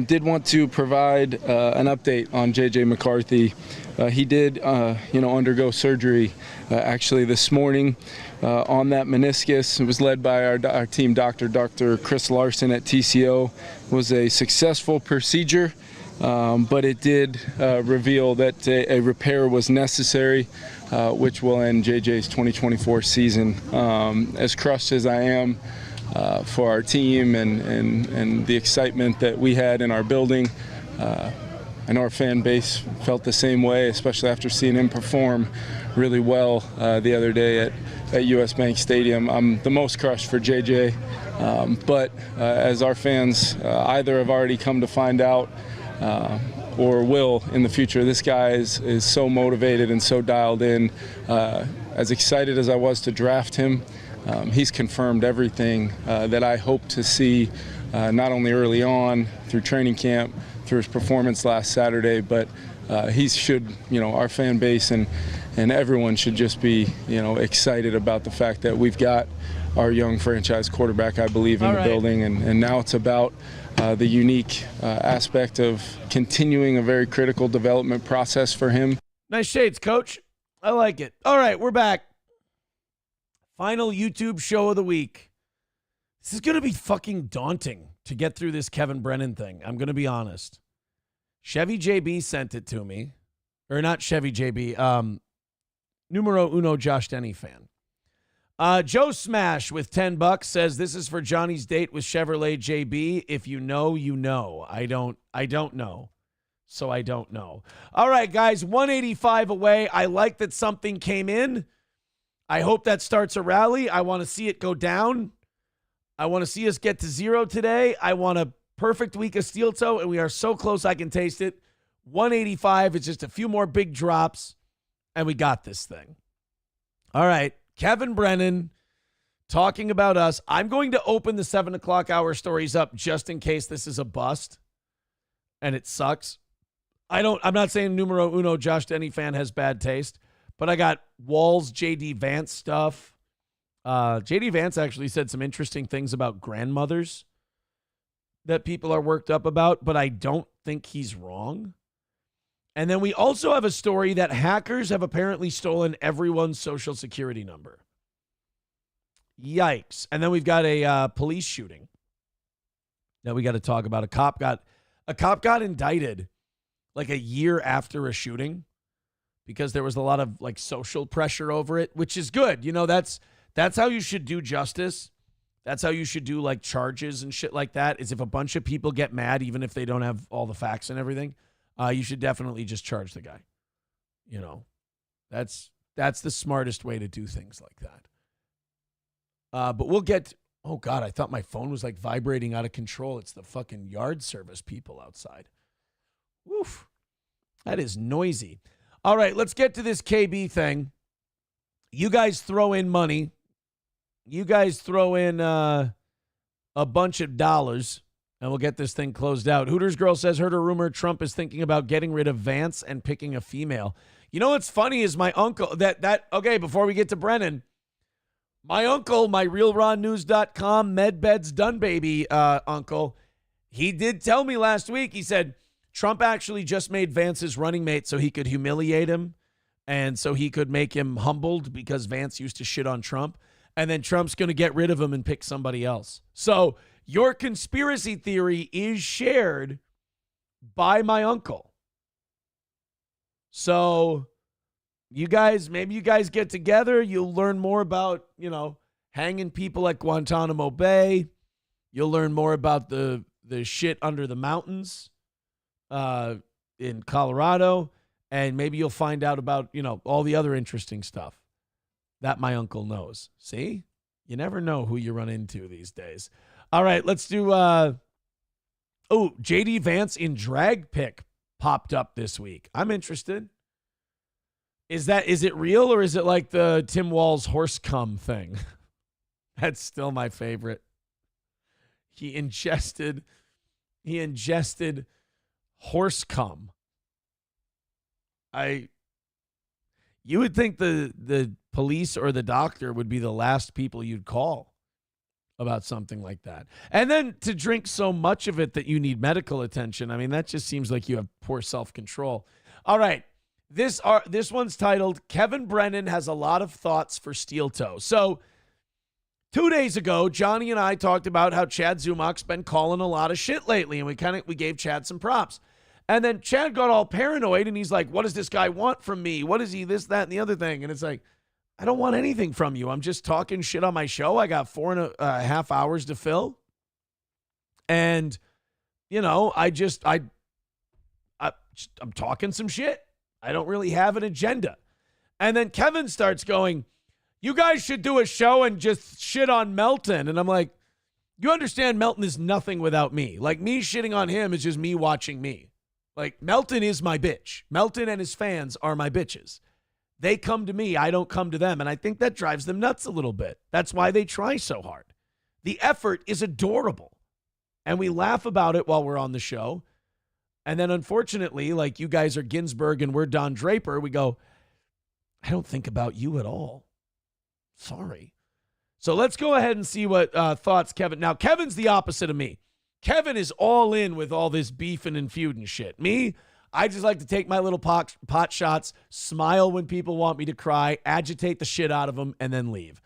Did want to provide an update on JJ McCarthy. He did, undergo surgery actually this morning on that meniscus. It was led by our team doctor, Dr. Chris Larson at TCO. It was a successful procedure, but it did reveal that a repair was necessary, which will end JJ's 2024 season. As crushed as I am for our team and the excitement that we had in our building. I know our fan base felt the same way, especially after seeing him perform really well the other day at US Bank Stadium. I'm the most crushed for JJ, but as our fans either have already come to find out or will in the future, this guy is so motivated and so dialed in. As excited as I was to draft him, he's confirmed everything that I hope to see, not only early on through training camp, through his performance last Saturday, but our fan base and everyone should just be, excited about the fact that we've got our young franchise quarterback, I believe, in the building. And now it's about the unique aspect of continuing a very critical development process for him. Nice shades, Coach. I like it. All right, we're back. Final YouTube show of the week. This is going to be fucking daunting to get through this Kevin Brennan thing. I'm going to be honest. Chevy JB sent it to me. Or not Chevy JB. Numero uno Josh Denny fan. Joe Smash with $10 says, this is for Johnny's date with Chevrolet JB. If you know, you know. I don't know. So I don't know. All right, guys, 185 away. I like that something came in. I hope that starts a rally. I want to see it go down. I want to see us get to 0 today. I want a perfect week of steel toe, and we are so close I can taste it. 185. It's just a few more big drops, and we got this thing. All right, Kevin Brennan talking about us. I'm going to open the 7 o'clock hour stories up just in case this is a bust, and it sucks. I'm not saying numero uno Josh Denny fan has bad taste, but I got Walls JD Vance stuff. JD Vance actually said some interesting things about grandmothers that people are worked up about, but I don't think he's wrong. And then we also have a story that hackers have apparently stolen everyone's social security number. Yikes. And then we've got a police shooting that we got to talk about. A cop got indicted like a year after a shooting because there was a lot of like social pressure over it, which is good. That's how you should do justice. That's how you should do like charges and shit like that, is if a bunch of people get mad, even if they don't have all the facts and everything, you should definitely just charge the guy. That's the smartest way to do things like that. But we'll get, oh God, I thought my phone was like vibrating out of control. It's the fucking yard service people outside. Woof. That is noisy. All right, let's get to this KB thing. You guys throw in money. You guys throw in a bunch of dollars, and we'll get this thing closed out. Hooters Girl says, heard a rumor Trump is thinking about getting rid of Vance and picking a female. You know what's funny is my uncle, okay, before we get to Brennan, my uncle, my realrawnews.com medbeds done baby uncle, he did tell me last week, he said, Trump actually just made Vance his running mate so he could humiliate him and so he could make him humbled because Vance used to shit on Trump. And then Trump's going to get rid of him and pick somebody else. So your conspiracy theory is shared by my uncle. So maybe you guys get together. You'll learn more about, hanging people at Guantanamo Bay. You'll learn more about the shit under the mountains in Colorado. And maybe you'll find out about, all the other interesting stuff that my uncle knows. See? You never know who you run into these days. All right, let's do JD Vance in drag pic popped up this week. I'm interested. Is it real or is it like the Tim Walz horse cum thing? That's still my favorite. He ingested horse cum. You would think the police or the doctor would be the last people you'd call about something like that. And then to drink so much of it that you need medical attention. I mean, that just seems like you have poor self-control. All right. This one's titled, Kevin Brennan has a lot of thoughts for steel toe. So 2 days ago, Johnny and I talked about how Chad Zumach's been calling a lot of shit lately, and we gave Chad some props. And then Chad got all paranoid, and he's like, what does this guy want from me? What is he, this, that, and the other thing? And it's like, I don't want anything from you. I'm just talking shit on my show. I got 4.5 hours to fill. And, you know, I'm talking some shit. I don't really have an agenda. And then Kevin starts going, you guys should do a show and just shit on Melton. And I'm like, you understand Melton is nothing without me. Like, me shitting on him is just me watching me. Like, Melton is my bitch. Melton and his fans are my bitches. They come to me. I don't come to them. And I think that drives them nuts a little bit. That's why they try so hard. The effort is adorable. And we laugh about it while we're on the show. And then, unfortunately, like, you guys are Ginsburg and we're Don Draper, we go, I don't think about you at all. Sorry. So let's go ahead and see what thoughts Kevin. Now, Kevin's the opposite of me. Kevin is all in with all this beefing and feuding shit. Me, I just like to take my little pot shots, smile when people want me to cry, agitate the shit out of them, and then leave.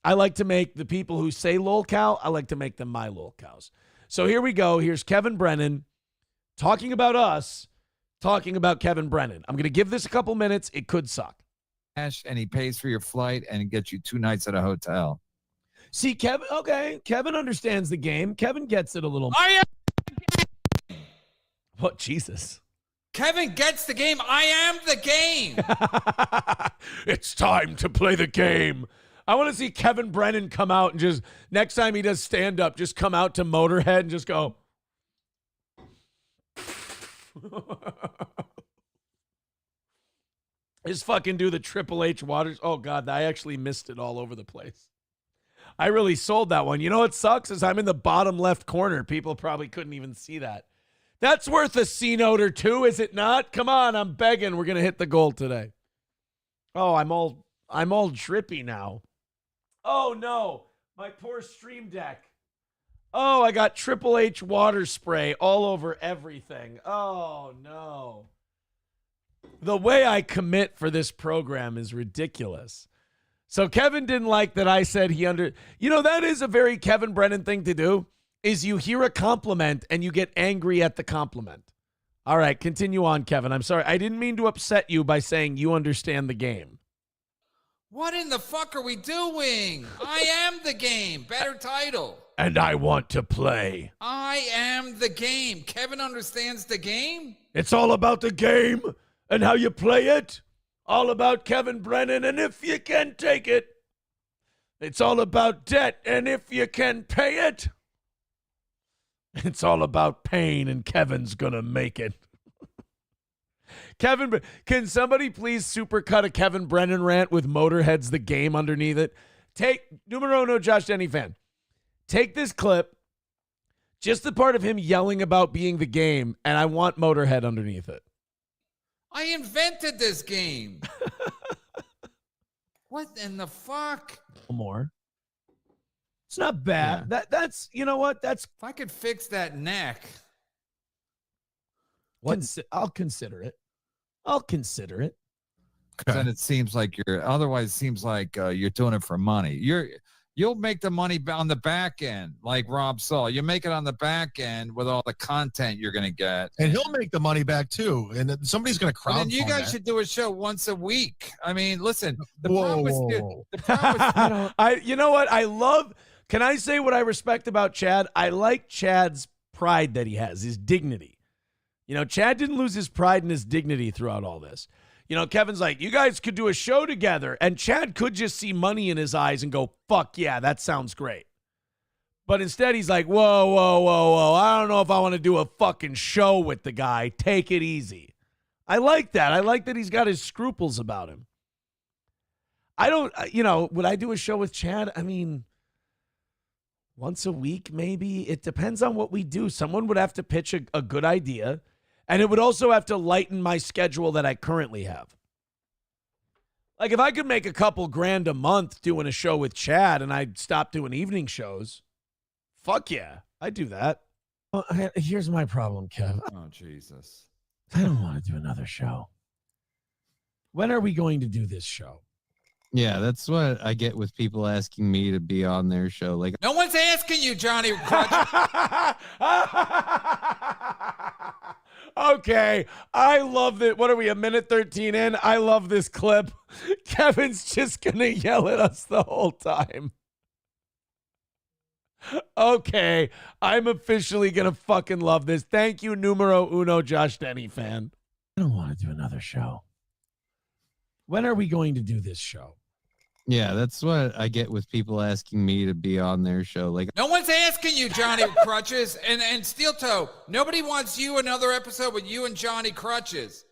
I like to make the people who say lol cow, I like to make them my lol cows. So here we go. Here's Kevin Brennan talking about us, talking about Kevin Brennan. I'm going to give this a couple minutes. It could suck. And he pays for your flight and gets you 2 nights at a hotel. See, Kevin, okay. Kevin understands the game. Kevin gets it a little. I am. What, Jesus? Kevin gets the game. I am the game. It's time to play the game. I want to see Kevin Brennan come out and just, next time he does stand-up, just come out to Motorhead and just go. Just fucking do the Triple H Waters. Oh, God, I actually missed it all over the place. I really sold that one. You know what sucks is I'm in the bottom left corner. People probably couldn't even see that. That's worth a C-note or two, is it not? Come on, I'm begging. We're going to hit the goal today. Oh, I'm all drippy now. Oh, no. My poor stream deck. Oh, I got Triple H water spray all over everything. Oh, no. The way I commit for this program is ridiculous. So Kevin didn't like that I said he You know, that is a very Kevin Brennan thing to do, is you hear a compliment and you get angry at the compliment. All right, continue on, Kevin. I'm sorry. I didn't mean to upset you by saying you understand the game. What in the fuck are we doing? I am the game. Better title. And I want to play. I am the game. Kevin understands the game? It's all about the game and how you play it. All about Kevin Brennan, and if you can take it. It's all about debt, and if you can pay it. It's all about pain, and Kevin's gonna make it. Kevin, can somebody please supercut a Kevin Brennan rant with Motorhead's The Game underneath it? Take, numero uno, Josh Denny fan. Take this clip, just the part of him yelling about being the game, and I want Motorhead underneath it. I invented this game. What in the fuck? More. It's not bad. Yeah. That's, you know what? That's. If I could fix that neck. I'll consider it. I'll consider it. Then it seems like you're doing it for money. You'll make the money on the back end, like Rob saw. You make it on the back end with all the content you're going to get. And he'll make the money back, too. And somebody's going to crowdfund. And you guys should do a show once a week. I mean, listen. The problem you know what? Can I say what I respect about Chad? I like Chad's pride that he has, his dignity. You know, Chad didn't lose his pride and his dignity throughout all this. You know, Kevin's like, you guys could do a show together. And Chad could just see money in his eyes and go, fuck yeah, that sounds great. But instead he's like, whoa. I don't know if I want to do a fucking show with the guy. Take it easy. I like that. I like that he's got his scruples about him. I don't, would I do a show with Chad? I mean, once a week, maybe. It depends on what we do. Someone would have to pitch a good idea. And it would also have to lighten my schedule that I currently have. Like, if I could make a couple grand a month doing a show with Chad and I'd stop doing evening shows, fuck yeah, I'd do that. Well, here's my problem, Kev. Oh, Jesus. I don't want to do another show. When are we going to do this show? Yeah, that's what I get with people asking me to be on their show. Like, no one's asking you, Johnny. Okay, I love it. What are we, a minute 13 in? I love this clip. Kevin's just going to yell at us the whole time. Okay, I'm officially going to fucking love this. Thank you, numero uno Josh Denny fan. I don't want to do another show. When are we going to do this show? Yeah, that's what I get with people asking me to be on their show. Like, no one's asking you, Johnny Crutches and Steel Toe. Nobody wants you another episode with you and Johnny Crutches.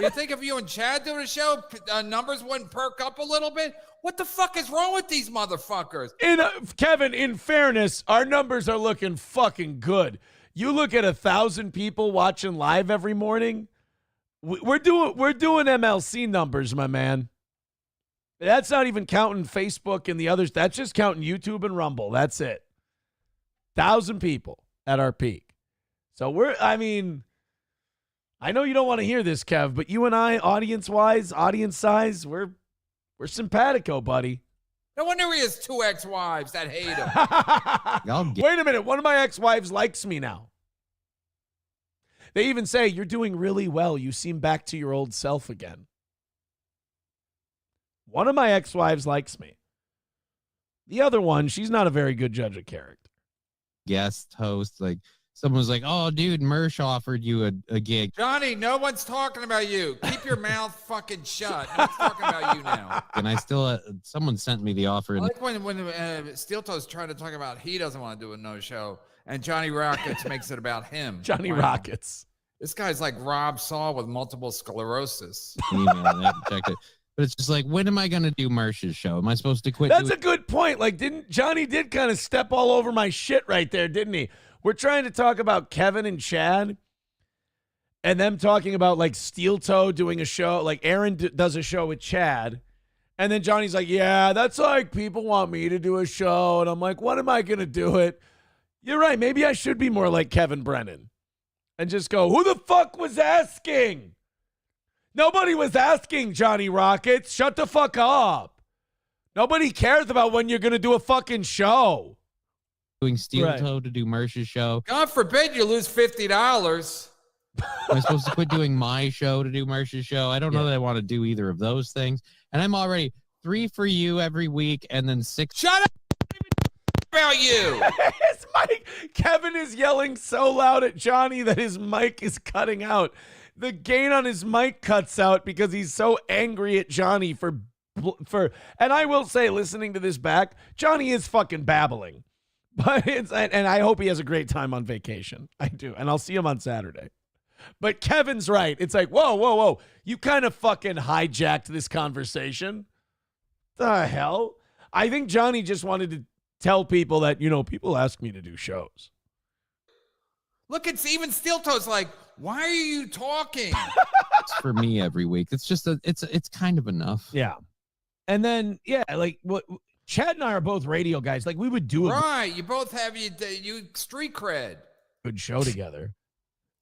You think if you and Chad doing a show, numbers wouldn't perk up a little bit? What the fuck is wrong with these motherfuckers? Kevin, in fairness, our numbers are looking fucking good. You look at 1,000 people watching live every morning. We're doing MLC numbers, my man. That's not even counting Facebook and the others. That's just counting YouTube and Rumble. That's it. 1,000 people at our peak. So I know you don't want to hear this, Kev, but you and I, audience-wise, audience size, we're simpatico, buddy. No wonder he has 2 ex-wives that hate him. Wait a minute. One of my ex-wives likes me now. They even say, you're doing really well. You seem back to your old self again. One of my ex-wives likes me. The other one, she's not a very good judge of character. Guest host, like, someone was like, oh, dude, Mersh offered you a gig. Johnny, no one's talking about you. Keep your mouth fucking shut. No one's talking about you now. And I still, someone sent me the offer. I like when Steel Toe's trying to talk about he doesn't want to do a no-show, and Johnny Rockets makes it about him. Johnny Rockets. This guy's like Rob Saw with multiple sclerosis. Check it. But it's just like, when am I going to do Mersh's show? Am I supposed to quit? That's a good point. Like, Johnny did kind of step all over my shit right there, didn't he? We're trying to talk about Kevin and Chad and them talking about like Steel Toe doing a show. Like Aaron does a show with Chad. And then Johnny's like, yeah, that's like people want me to do a show. And I'm like, when am I going to do it? You're right. Maybe I should be more like Kevin Brennan and just go, who the fuck was asking? Nobody was asking, Johnny Rockets. Shut the fuck up. Nobody cares about when you're going to do a fucking show. Doing Steel Toe to do Mersh's show. God forbid you lose $50. Am I supposed to quit doing my show to do Mersh's show? I don't know that I want to do either of those things. And I'm already 3 for you every week and then 6. Shut up about you. His mic. Kevin is yelling so loud at Johnny that his mic is cutting out. The gain on his mic cuts out because he's so angry at Johnny for, and I will say, listening to this back, Johnny is fucking babbling. But and I hope he has a great time on vacation. I do. And I'll see him on Saturday. But Kevin's right. It's like, whoa. You kind of fucking hijacked this conversation. The hell? I think Johnny just wanted to tell people that, people ask me to do shows. Look, it's even Steel Toe's like, why are you talking? It's for me every week. It's just it's kind of enough. Yeah. And then, like what Chad and I are both radio guys. Like we would do right. You both have you street cred. Good show together.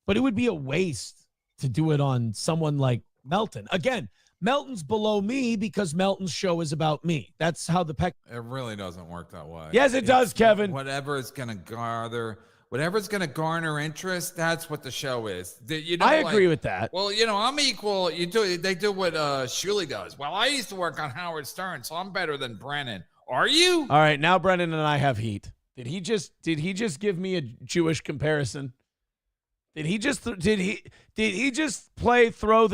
But it would be a waste to do it on someone like Melton. Again, Melton's below me because Melton's show is about me. That's how the It really doesn't work that way. Yes, it does, Kevin. Whatever is going to garner interest, that's what the show is. I agree with that. Well, I'm equal. They do what Chile does. Well, I used to work on Howard Stern, so I'm better than Brennan. Are you? All right, now Brennan and I have heat. Did he just give me a Jewish comparison? Did he just throw the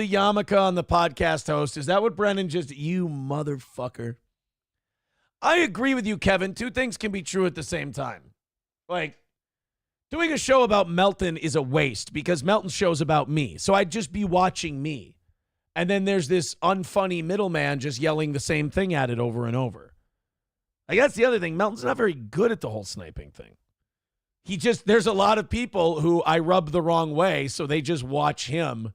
yarmulke on the podcast host? Is that what Brennan you motherfucker? I agree with you, Kevin. 2 things can be true at the same time. Like, doing a show about Melton is a waste because Melton's show's about me. So I'd just be watching me. And then there's this unfunny middleman just yelling the same thing at it over and over. Like, that's the other thing. Melton's not very good at the whole sniping thing. There's a lot of people who I rub the wrong way, so they just watch him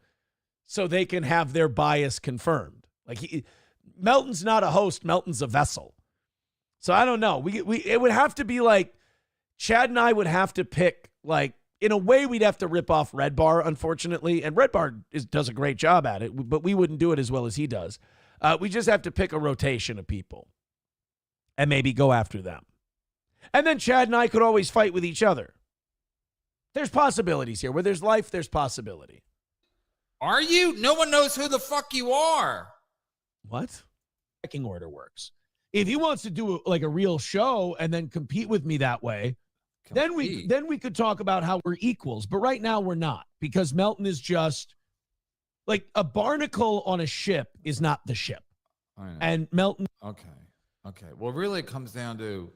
so they can have their bias confirmed. Like, Melton's not a host. Melton's a vessel. So I don't know. It would have to be like, Chad and I would have to pick, like, in a way, we'd have to rip off Red Bar, unfortunately. And Red Bar does a great job at it, but we wouldn't do it as well as he does. We just have to pick a rotation of people and maybe go after them. And then Chad and I could always fight with each other. There's possibilities here. Where there's life, there's possibility. Are you? No one knows who the fuck you are. What? Pecking order works. If he wants to do like a real show and then compete with me that way, then we could talk about how we're equals. But right now we're not, because Melton is just like a barnacle on a ship is not the ship. I know. And Melton. Okay. Well, really, it comes down to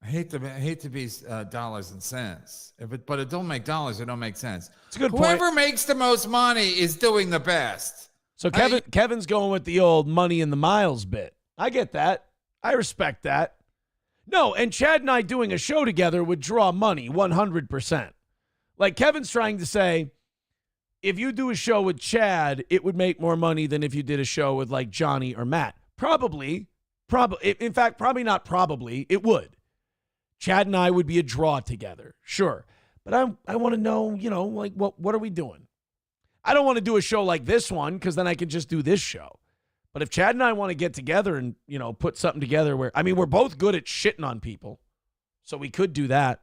I hate to be dollars and cents. But it don't make dollars. It don't make sense. It's a good Whoever point. makes the most money is doing the best. So Kevin's going with the old money in the miles bit. I get that. I respect that. No, and Chad and I doing a show together would draw money 100%. Like Kevin's trying to say, if you do a show with Chad, it would make more money than if you did a show with like Johnny or Matt. Probably. In fact, probably not probably. It would. Chad and I would be a draw together. Sure. But I want to know, like what are we doing? I don't want to do a show like this one because then I can just do this show. But if Chad and I want to get together and, put something together where, we're both good at shitting on people. So we could do that.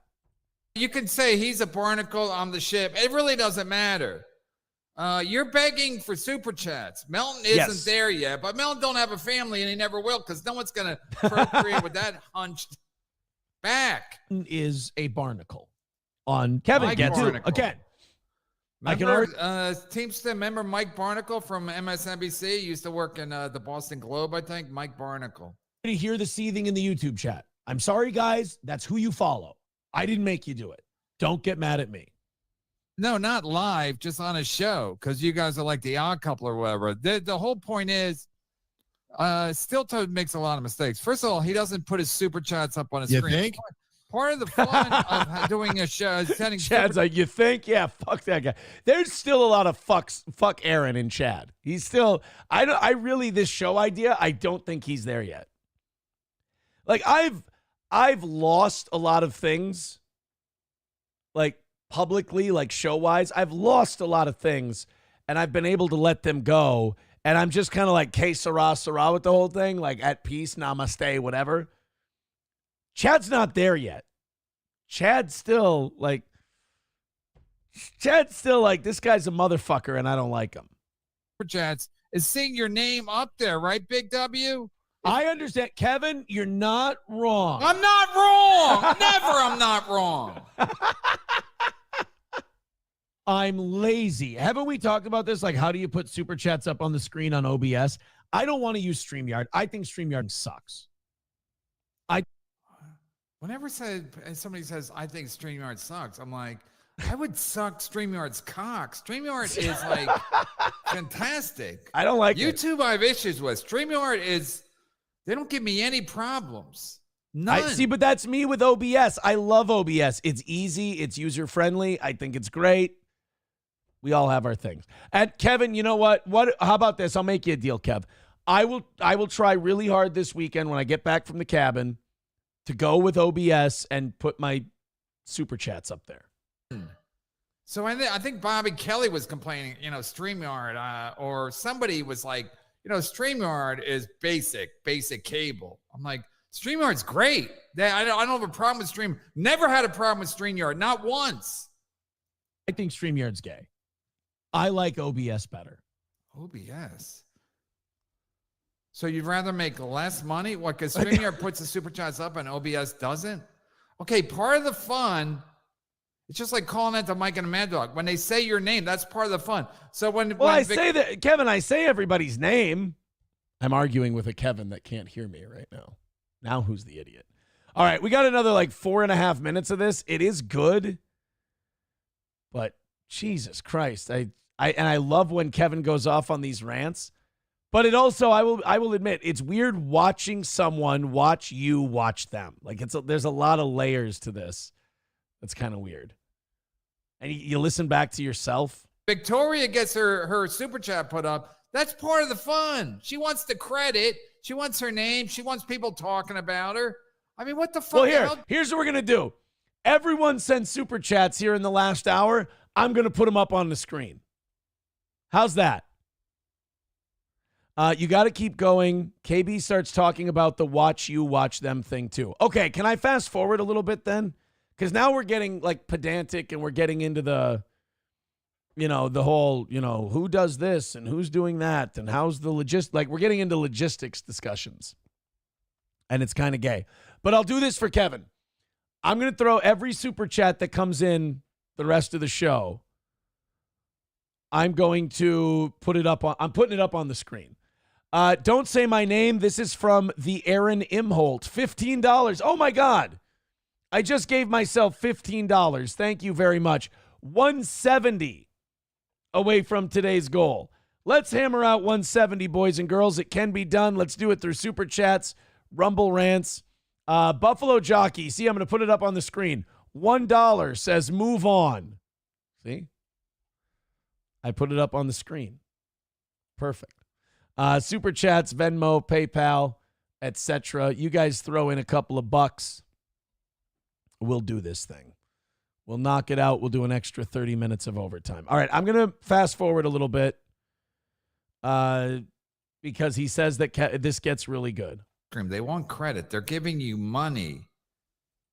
You can say he's a barnacle on the ship. It really doesn't matter. You're begging for super chats. Melton isn't there yet, but Melton don't have a family and he never will because no one's going to procreate with that hunched back. Is a barnacle on Kevin. Mike Gets Barnacle. it again. Teamster member Mike Barnacle from MSNBC used to work in the Boston Globe, I think. Mike Barnacle. To hear the seething in the YouTube chat. I'm sorry, guys. That's who you follow. I didn't make you do it. Don't get mad at me. No, not live, just on a show, because you guys are like the odd couple or whatever. The whole point is, Steel Toe makes a lot of mistakes. First of all, he doesn't put his super chats up on his screen. Think? Part of the fun of doing a show is sending Chad's like, you think? Yeah, fuck that guy. There's still a lot of fuck Aaron in Chad. He's still, this show idea, I don't think he's there yet. Like I've lost a lot of things, like publicly, like show-wise. I've lost a lot of things, and I've been able to let them go, and I'm just kind of like, que sera, sera with the whole thing, like at peace, namaste, whatever. Chad's not there yet. Chad's still like, this guy's a motherfucker, and I don't like him. Super chats is seeing your name up there, right, Big W? I understand. Kevin, you're not wrong. I'm not wrong. Never I'm not wrong. I'm lazy. Haven't we talked about this? Like, how do you put super chats up on the screen on OBS? I don't want to use StreamYard. I think StreamYard sucks. Whenever somebody says, I think StreamYard sucks, I'm like, I would suck StreamYard's cock. StreamYard is like fantastic. I don't like YouTube I have issues with. StreamYard they don't give me any problems. None. But that's me with OBS. I love OBS. It's easy. It's user-friendly. I think it's great. We all have our things. And Kevin, you know what? How about this? I'll make you a deal, Kev. I will try really hard this weekend when I get back from the cabin to go with OBS and put my super chats up there. So I think Bobby Kelly was complaining, StreamYard, or somebody was like, StreamYard is basic cable. I'm like, StreamYard's great. I don't have a problem with Stream. Never had a problem with StreamYard, not once. I think StreamYard's gay. I like OBS better. OBS. So you'd rather make less money? What, because StreamYard puts the super chats up and OBS doesn't? Okay, part of the fun, it's just like calling out to Mike and Mad Dog. When they say your name, that's part of the fun. So I say that, Kevin, I say everybody's name. I'm arguing with a Kevin that can't hear me right now. Now who's the idiot? All right, we got another like 4.5 minutes of this. It is good, but Jesus Christ, I love when Kevin goes off on these rants. But it also, I will admit, it's weird watching someone watch you watch them. Like there's a lot of layers to this. That's kind of weird. And you listen back to yourself. Victoria gets her super chat put up. That's part of the fun. She wants the credit. She wants her name. She wants people talking about her. I mean, what the fuck? Well, here's what we're going to do. Everyone sends super chats here in the last hour. I'm going to put them up on the screen. How's that? You got to keep going. KB starts talking about the watch you, watch them thing too. Okay, can I fast forward a little bit then? Because now we're getting like pedantic and we're getting into the the whole, who does this and who's doing that and how's the like we're getting into logistics discussions. And it's kind of gay. But I'll do this for Kevin. I'm going to throw every super chat that comes in the rest of the show. I'm going to I'm putting it up on the screen. Don't say my name. This is from the Aaron Imholt. $15. Oh my God. I just gave myself $15. Thank you very much. 170 away from today's goal. Let's hammer out 170, boys and girls. It can be done. Let's do it through super chats, Rumble rants. Buffalo Jockey. See, I'm going to put it up on the screen. $1 says move on. See? I put it up on the screen. Perfect. Super chats, Venmo, PayPal, etc. You guys throw in a couple of bucks. We'll do this thing. We'll knock it out. We'll do an extra 30 minutes of overtime. All right, I'm going to fast forward a little bit because he says that this gets really good. They want credit. They're giving you money.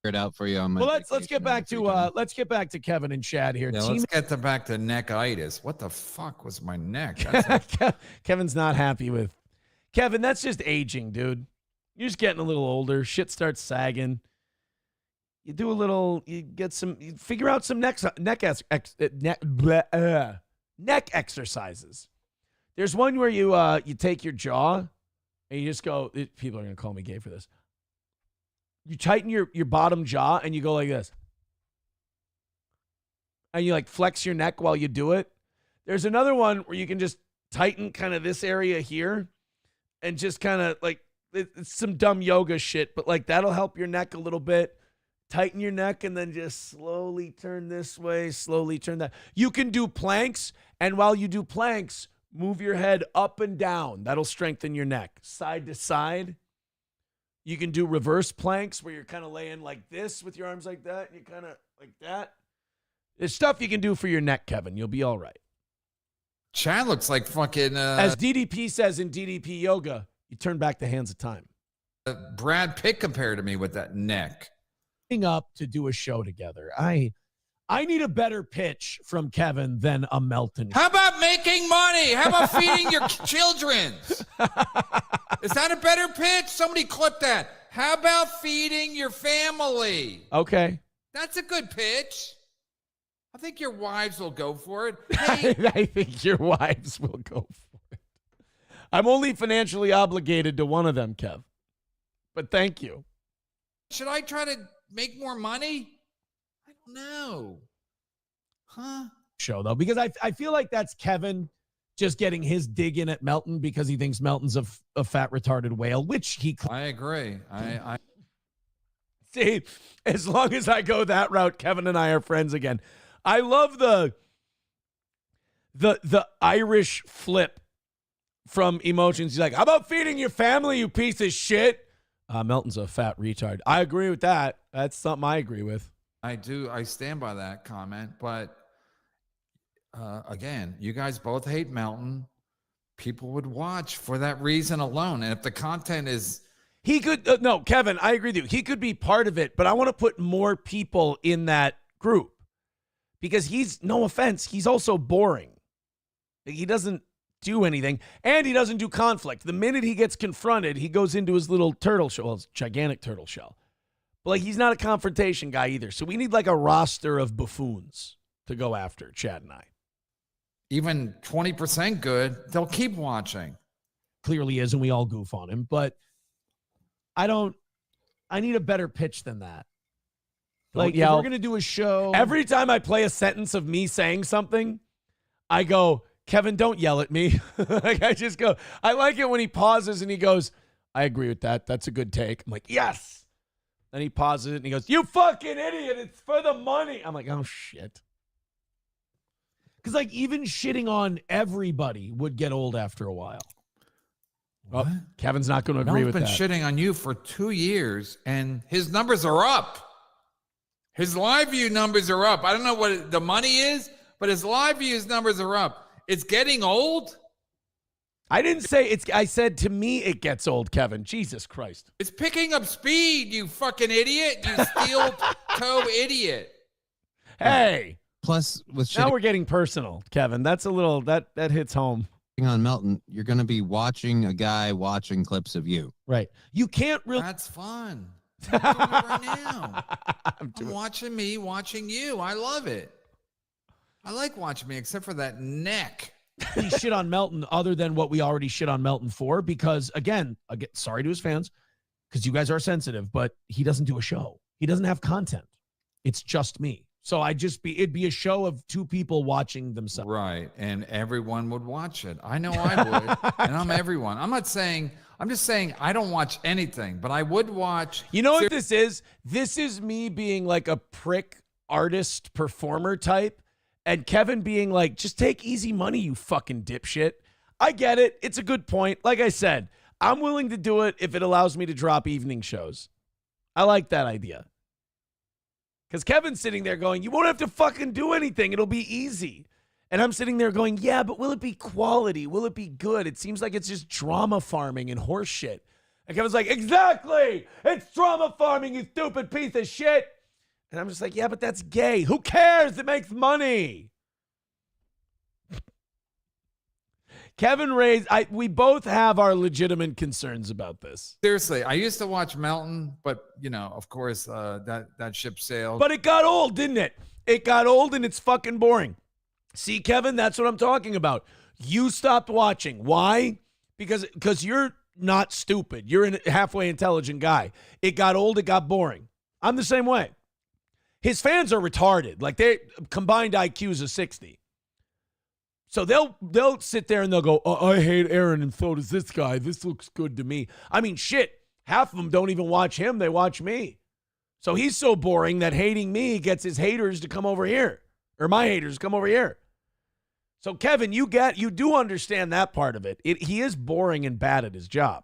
It out for you on my well, let's get back to Kevin and Chad here. Yeah, let's get back to neckitis. What the fuck was my neck? Kevin's not happy with Kevin. That's just aging, dude. You're just getting a little older. Shit starts sagging. You do a little. You figure out some neck exercises. There's one where you take your jaw and you just go. People are gonna call me gay for this. You tighten your bottom jaw and you go like this. And you like flex your neck while you do it. There's another one where you can just tighten kind of this area here and just kind of like, it's some dumb yoga shit, but like that'll help your neck a little bit. Tighten your neck and then just slowly turn this way, slowly turn that. You can do planks, and while you do planks, move your head up and down. That'll strengthen your neck. Side to side. You can do reverse planks where you're kind of laying like this with your arms like that. And you kind of like that. There's stuff you can do for your neck, Kevin. You'll be all right. Chad looks like fucking... As DDP says in DDP Yoga, you turn back the hands of time. Brad Pitt compared to me with that neck. Up to do a show together. I need a better pitch from Kevin than a Melton. How about making money? How about feeding your children? Is that a better pitch? Somebody clip that. How about feeding your family? Okay. That's a good pitch. I think your wives will go for it. Hey. I think your wives will go for it. I'm only financially obligated to one of them, Kev. But thank you. Should I try to make more money? I don't know. Huh? Show, though, because I feel like that's Kevin just getting his dig in at Melton because he thinks Melton's a fat, retarded whale, which he... I agree. I See, as long as I go that route, Kevin and I are friends again. I love the Irish flip from Emotions. He's like, how about feeding your family, you piece of shit? Melton's a fat retard. I agree with that. That's something I agree with. I do. I stand by that comment. But again, you guys both hate Melton. People would watch for that reason alone. And if the content is... He could... no, Kevin, I agree with you. He could be part of it, but I want to put more people in that group. Because he's, no offense, he's also boring. He doesn't do anything, and he doesn't do conflict. The minute he gets confronted, he goes into his little turtle shell. Well, it's gigantic turtle shell. But like, he's not a confrontation guy either. So we need like a roster of buffoons to go after, Chad and I. Even 20% good, they'll keep watching. Clearly is, and we all goof on him. But I need a better pitch than that. Like, if we're going to do a show. Every time I play a sentence of me saying something, I go, Kevin, don't yell at me. Like, I just go, I like it when he pauses and he goes, I agree with that. That's a good take. I'm like, yes. Then he pauses it and he goes, you fucking idiot. It's for the money. I'm like, oh, shit. Because, like, even shitting on everybody would get old after a while. What? Oh, Kevin's not going to agree with that. I've been shitting on you for 2 years, and his numbers are up. His live view numbers are up. I don't know what the money is, but his live views numbers are up. It's getting old. I didn't say it's. I said to me it gets old, Kevin. Jesus Christ. It's picking up speed, you fucking idiot. You steel toe idiot. Hey. Plus, with Now we're getting personal, Kevin. That's a little that hits home. On Melton, you're going to be watching a guy watching clips of you. Right. You can't really. That's fun. I'm doing it right now. I'm watching me, watching you. I love it. I like watching me, except for that neck. We shit on Melton other than what we already shit on Melton for, because again, sorry to his fans, because you guys are sensitive, but he doesn't do a show. He doesn't have content. It's just me. So it'd be a show of two people watching themselves. Right. And everyone would watch it. I know I would. And I'm everyone. I'm just saying I don't watch anything, but I would watch. You know what this is? This is me being like a prick artist performer type, and Kevin being like, just take easy money, you fucking dipshit. I get it. It's a good point. Like I said, I'm willing to do it if it allows me to drop evening shows. I like that idea. Because Kevin's sitting there going, you won't have to fucking do anything. It'll be easy. And I'm sitting there going, yeah, but will it be quality? Will it be good? It seems like it's just drama farming and horse shit. And Kevin's like, exactly. It's drama farming, you stupid piece of shit. And I'm just like, yeah, but that's gay. Who cares? It makes money. Kevin raised, we both have our legitimate concerns about this. Seriously, I used to watch Melton, but, of course, that ship sailed. But it got old, didn't it? It got old and it's fucking boring. See, Kevin, that's what I'm talking about. You stopped watching. Why? Because you're not stupid. You're a halfway intelligent guy. It got old. It got boring. I'm the same way. His fans are retarded. Like, they combined IQs of 60. So they'll sit there and they'll go, oh, I hate Aaron and so does this guy. This looks good to me. I mean, shit, half of them don't even watch him. They watch me. So he's so boring that hating me gets his haters to come over here, or my haters to come over here. So Kevin, you do understand that part of it. He is boring and bad at his job.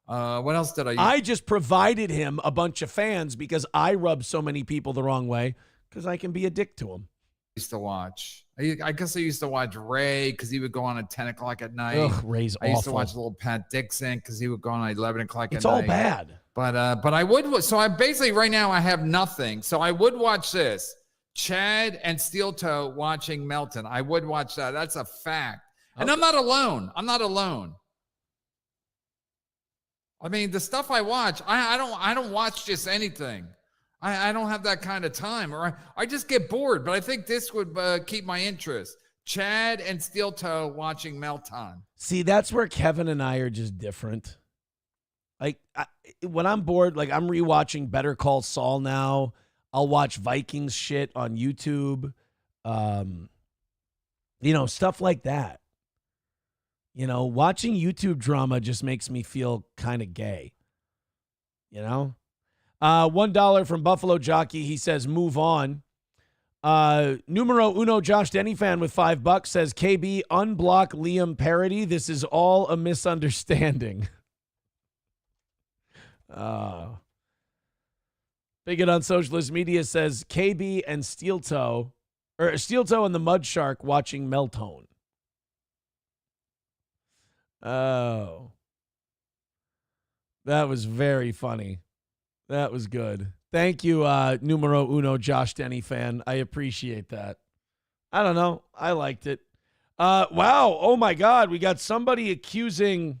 What else did I use? I just provided him a bunch of fans because I rub so many people the wrong way because I can be a dick to them. Used to watch. I guess I used to watch Ray because he would go on at 10 o'clock at night. Ugh, Ray's awful. I used to watch little Pat Dixon because he would go on at 11 o'clock at night. It's all bad. But I would. So I basically right now I have nothing. So I would watch this. Chad and Steel Toe watching Melton. I would watch that. That's a fact. And I'm not alone. I mean, the stuff I watch, I don't watch just anything. I don't have that kind of time, or I just get bored. But I think this would keep my interest. Chad and Steel Toe watching Melton. See, that's where Kevin and I are just different. Like, when I'm bored, like I'm rewatching Better Call Saul now. I'll watch Vikings shit on YouTube. Stuff like that. Watching YouTube drama just makes me feel kind of gay. $1 from Buffalo Jockey. He says, move on. Numero uno Josh Denny fan with $5 says, KB, unblock Liam parody. This is all a misunderstanding. Bigot on Socialist Media says, KB and Steel Toe and the Mud Shark watching Melton. Oh. That was very funny. That was good. Thank you, numero uno Josh Denny fan. I appreciate that. I don't know. I liked it. Wow. Oh, my God. We got somebody accusing,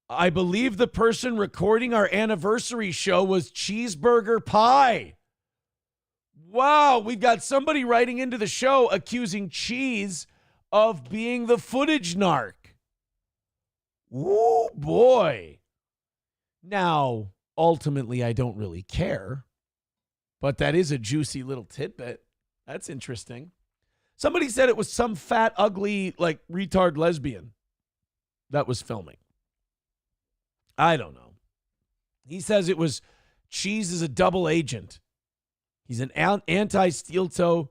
I believe the person recording our anniversary show was Cheeseburger Pie. Wow. We've got somebody writing into the show accusing Cheese of being the footage narc. Ooh, boy. Now, ultimately, I don't really care, but that is a juicy little tidbit. That's interesting. Somebody said it was some fat, ugly, like, retard lesbian that was filming. I don't know. He says it was Cheese is a double agent. He's an anti-steel toe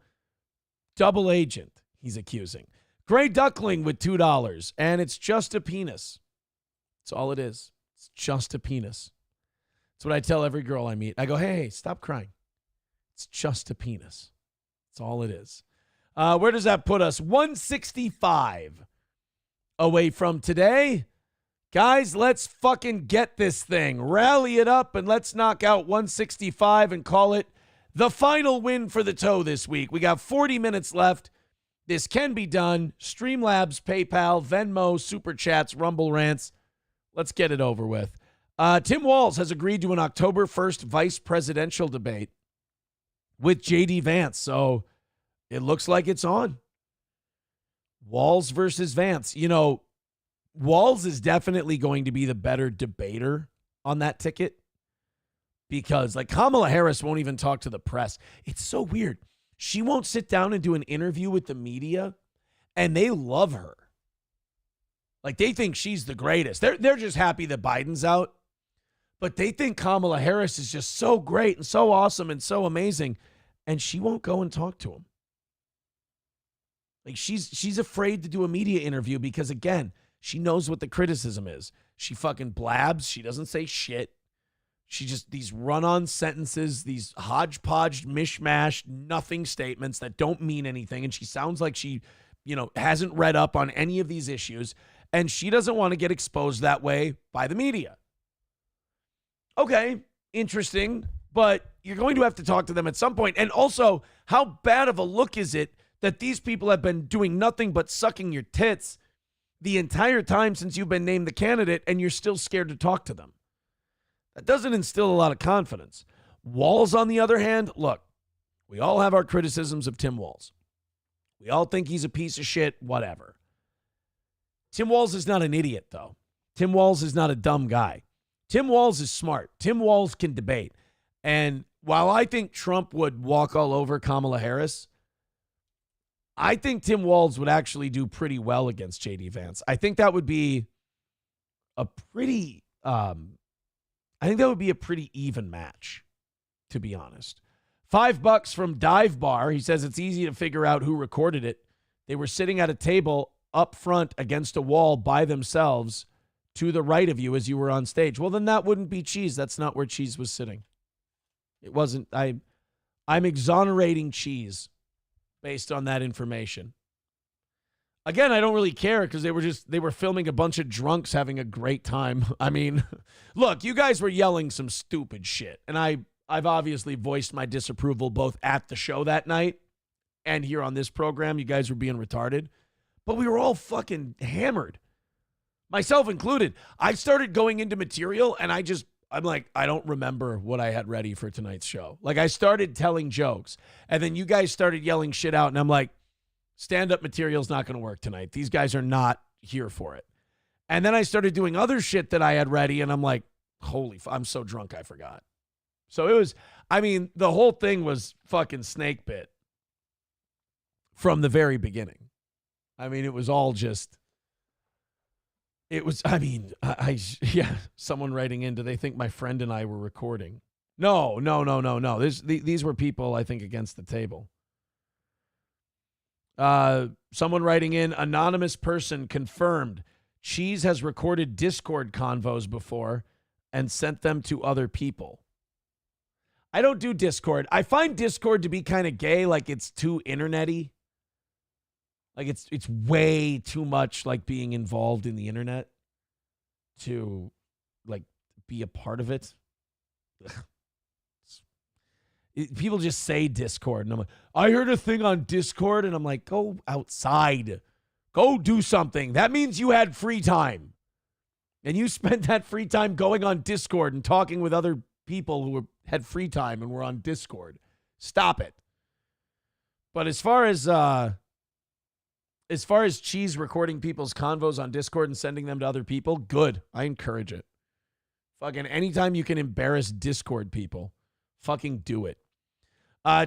double agent, he's accusing. Gray Duckling with $2, and it's just a penis. That's all it is. It's just a penis. That's what I tell every girl I meet. I go, hey, stop crying. It's just a penis. That's all it is. Where does that put us? 165 away from today. Guys, let's fucking get this thing. Rally it up and let's knock out 165 and call it the final win for the toe this week. We got 40 minutes left. This can be done. Streamlabs, PayPal, Venmo, Super Chats, Rumble Rants. Let's get it over with. Tim Walz has agreed to an October 1st vice presidential debate with JD Vance. So it looks like it's on. Walz versus Vance. You know, Walz is definitely going to be the better debater on that ticket because, like, Kamala Harris won't even talk to the press. It's so weird. She won't sit down and do an interview with the media, and they love her. Like, they think she's the greatest. They're just happy that Biden's out, but they think Kamala Harris is just so great and so awesome and so amazing, and she won't go and talk to him. Like, she's afraid to do a media interview because, again, she knows what the criticism is. She fucking blabs. She doesn't say shit. She just, these run-on sentences, these hodgepodge, mishmash, nothing statements that don't mean anything. And she sounds like she, hasn't read up on any of these issues. And she doesn't want to get exposed that way by the media. Okay, interesting. But you're going to have to talk to them at some point. And also, how bad of a look is it that these people have been doing nothing but sucking your tits the entire time since you've been named the candidate and you're still scared to talk to them? That doesn't instill a lot of confidence. Walz, on the other hand, look, we all have our criticisms of Tim Walz. We all think he's a piece of shit, whatever. Tim Walz is not an idiot, though. Tim Walz is not a dumb guy. Tim Walz is smart. Tim Walz can debate. And while I think Trump would walk all over Kamala Harris, I think Tim Walz would actually do pretty well against JD Vance. I think that would be a pretty even match, to be honest. $5 from Dive Bar. He says it's easy to figure out who recorded it. They were sitting at a table up front against a wall by themselves to the right of you as you were on stage. Well, then that wouldn't be Cheese. That's not where Cheese was sitting. It wasn't. I'm exonerating Cheese based on that information. Again, I don't really care because they were filming a bunch of drunks having a great time. I mean, look, you guys were yelling some stupid shit. And I've obviously voiced my disapproval both at the show that night and here on this program. You guys were being retarded. But we were all fucking hammered. Myself included. I started going into material and I'm like, I don't remember what I had ready for tonight's show. Like, I started telling jokes and then you guys started yelling shit out and I'm like, stand-up material's not going to work tonight. These guys are not here for it. And then I started doing other shit that I had ready, and I'm like, I'm so drunk I forgot. So it was, the whole thing was fucking snake bit from the very beginning. It was all just, someone writing in, do they think my friend and I were recording? No. These were people, I think, against the table. Someone writing in, anonymous person confirmed Cheese has recorded Discord convos before and sent them to other people. I don't do Discord. I find Discord to be kind of gay, like it's too internet-y. Like it's way too much like being involved in the internet to like be a part of it. People just say Discord, and I'm like, I heard a thing on Discord, and I'm like, go outside. Go do something. That means you had free time. And you spent that free time going on Discord and talking with other people who had free time and were on Discord. Stop it. But as far as Cheese recording people's convos on Discord and sending them to other people, good. I encourage it. Fucking anytime you can embarrass Discord people, fucking do it.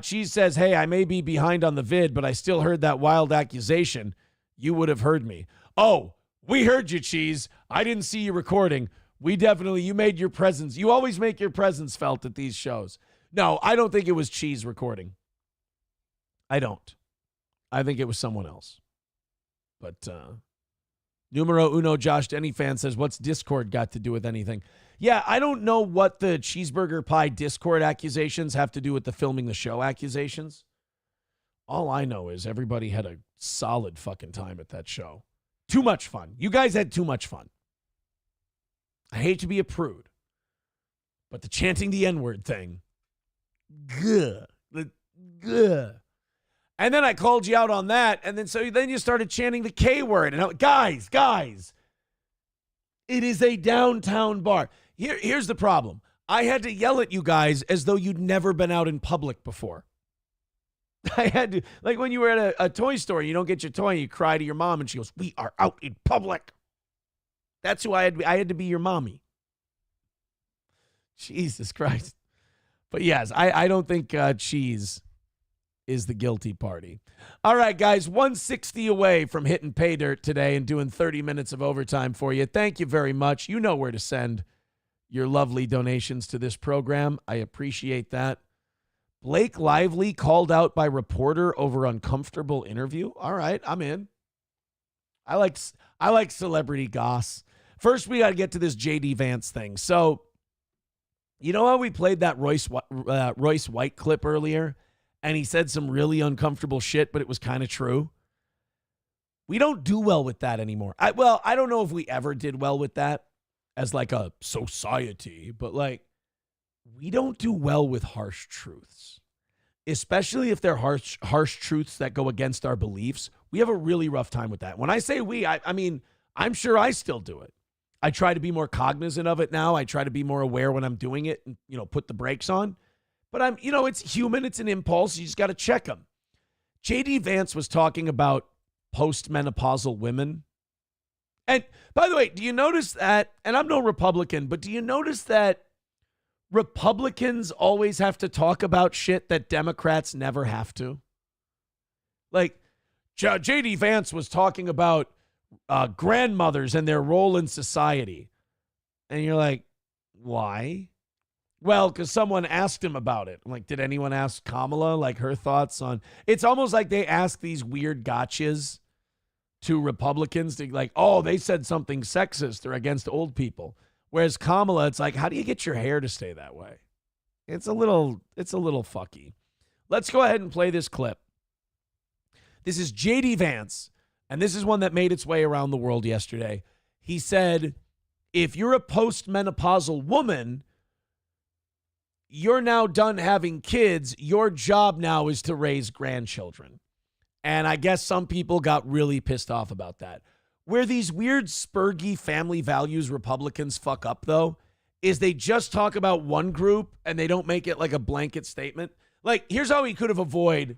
Cheese says, hey, I may be behind on the vid, but I still heard that wild accusation. You would have heard me. Oh, we heard you, Cheese. I didn't see you recording. You made your presence. You always make your presence felt at these shows. No, I don't think it was Cheese recording. I don't. I think it was someone else. But numero uno Josh Denny fan says, what's Discord got to do with anything? Yeah, I don't know what the cheeseburger pie Discord accusations have to do with the filming the show accusations. All I know is everybody had a solid fucking time at that show. Too much fun. You guys had too much fun. I hate to be a prude, but the chanting the N-word thing, gah. And then I called you out on that, and then you started chanting the K word. And I'm like, guys, it is a downtown bar. Here's the problem. I had to yell at you guys as though you'd never been out in public before. I had to, like when you were at a toy store, you don't get your toy, and you cry to your mom, and she goes, "We are out in public." That's who I had to be. I had to be your mommy. Jesus Christ. But yes, I don't think cheese is the guilty party. All right, guys, 160 away from hitting pay dirt today and doing 30 minutes of overtime for you. Thank you very much. You know where to send your lovely donations to this program. I appreciate that. Blake Lively called out by reporter over uncomfortable interview. All right, I'm in. I like celebrity goss. First, we got to get to this JD Vance thing. So, you know how we played that Royce White clip earlier, and he said some really uncomfortable shit, but it was kind of true? We don't do well with that anymore. I don't know if we ever did well with that as like a society, but like we don't do well with harsh truths, especially if they're harsh truths that go against our beliefs. We have a really rough time with that. When I say we, I mean, I'm sure I still do it. I try to be more cognizant of it now. I try to be more aware when I'm doing it and, put the brakes on. But it's human. It's an impulse. You just got to check them. JD Vance was talking about postmenopausal women. And by the way, do you notice that, and I'm no Republican, but do you notice that Republicans always have to talk about shit that Democrats never have to? Like, JD Vance was talking about grandmothers and their role in society. And you're like, why? Well, because someone asked him about it. I'm like, did anyone ask Kamala, like, her thoughts on... It's almost like they ask these weird gotchas to Republicans to like, oh, they said something sexist or against old people. Whereas Kamala, it's like, how do you get your hair to stay that way? It's a little fucky. Let's go ahead and play this clip. This is JD Vance, and this is one that made its way around the world yesterday. He said, if you're a postmenopausal woman, you're now done having kids. Your job now is to raise grandchildren. And I guess some people got really pissed off about that. Where these weird spurgy family values Republicans fuck up, though, is they just talk about one group and they don't make it like a blanket statement. Like, here's how he could have avoided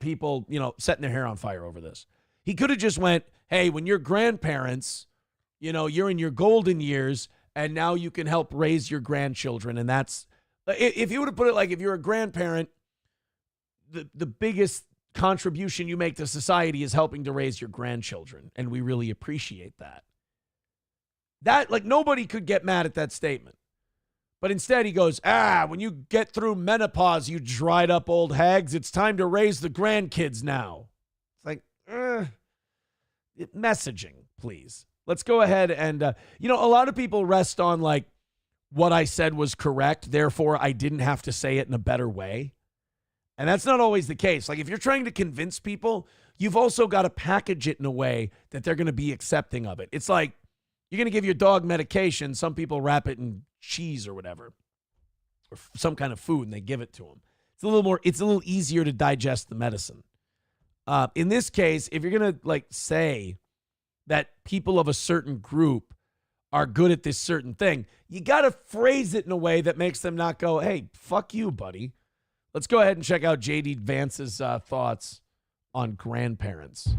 people, setting their hair on fire over this. He could have just went, hey, when you're grandparents, you're in your golden years and now you can help raise your grandchildren. And that's, if you would have put it like, if you're a grandparent, the biggest contribution you make to society is helping to raise your grandchildren. And we really appreciate that. That, like, nobody could get mad at that statement. But instead he goes, when you get through menopause, you dried up old hags, it's time to raise the grandkids now. It's like, messaging, please. Let's go ahead and, a lot of people rest on like what I said was correct. Therefore, I didn't have to say it in a better way. And that's not always the case. Like, if you're trying to convince people, you've also got to package it in a way that they're going to be accepting of it. It's like, you're going to give your dog medication. Some people wrap it in cheese or whatever, or some kind of food, and they give it to them. It's a little easier to digest the medicine. In this case, if you're going to like say that people of a certain group are good at this certain thing, you got to phrase it in a way that makes them not go, hey, fuck you, buddy. Let's go ahead and check out JD Vance's thoughts on grandparents.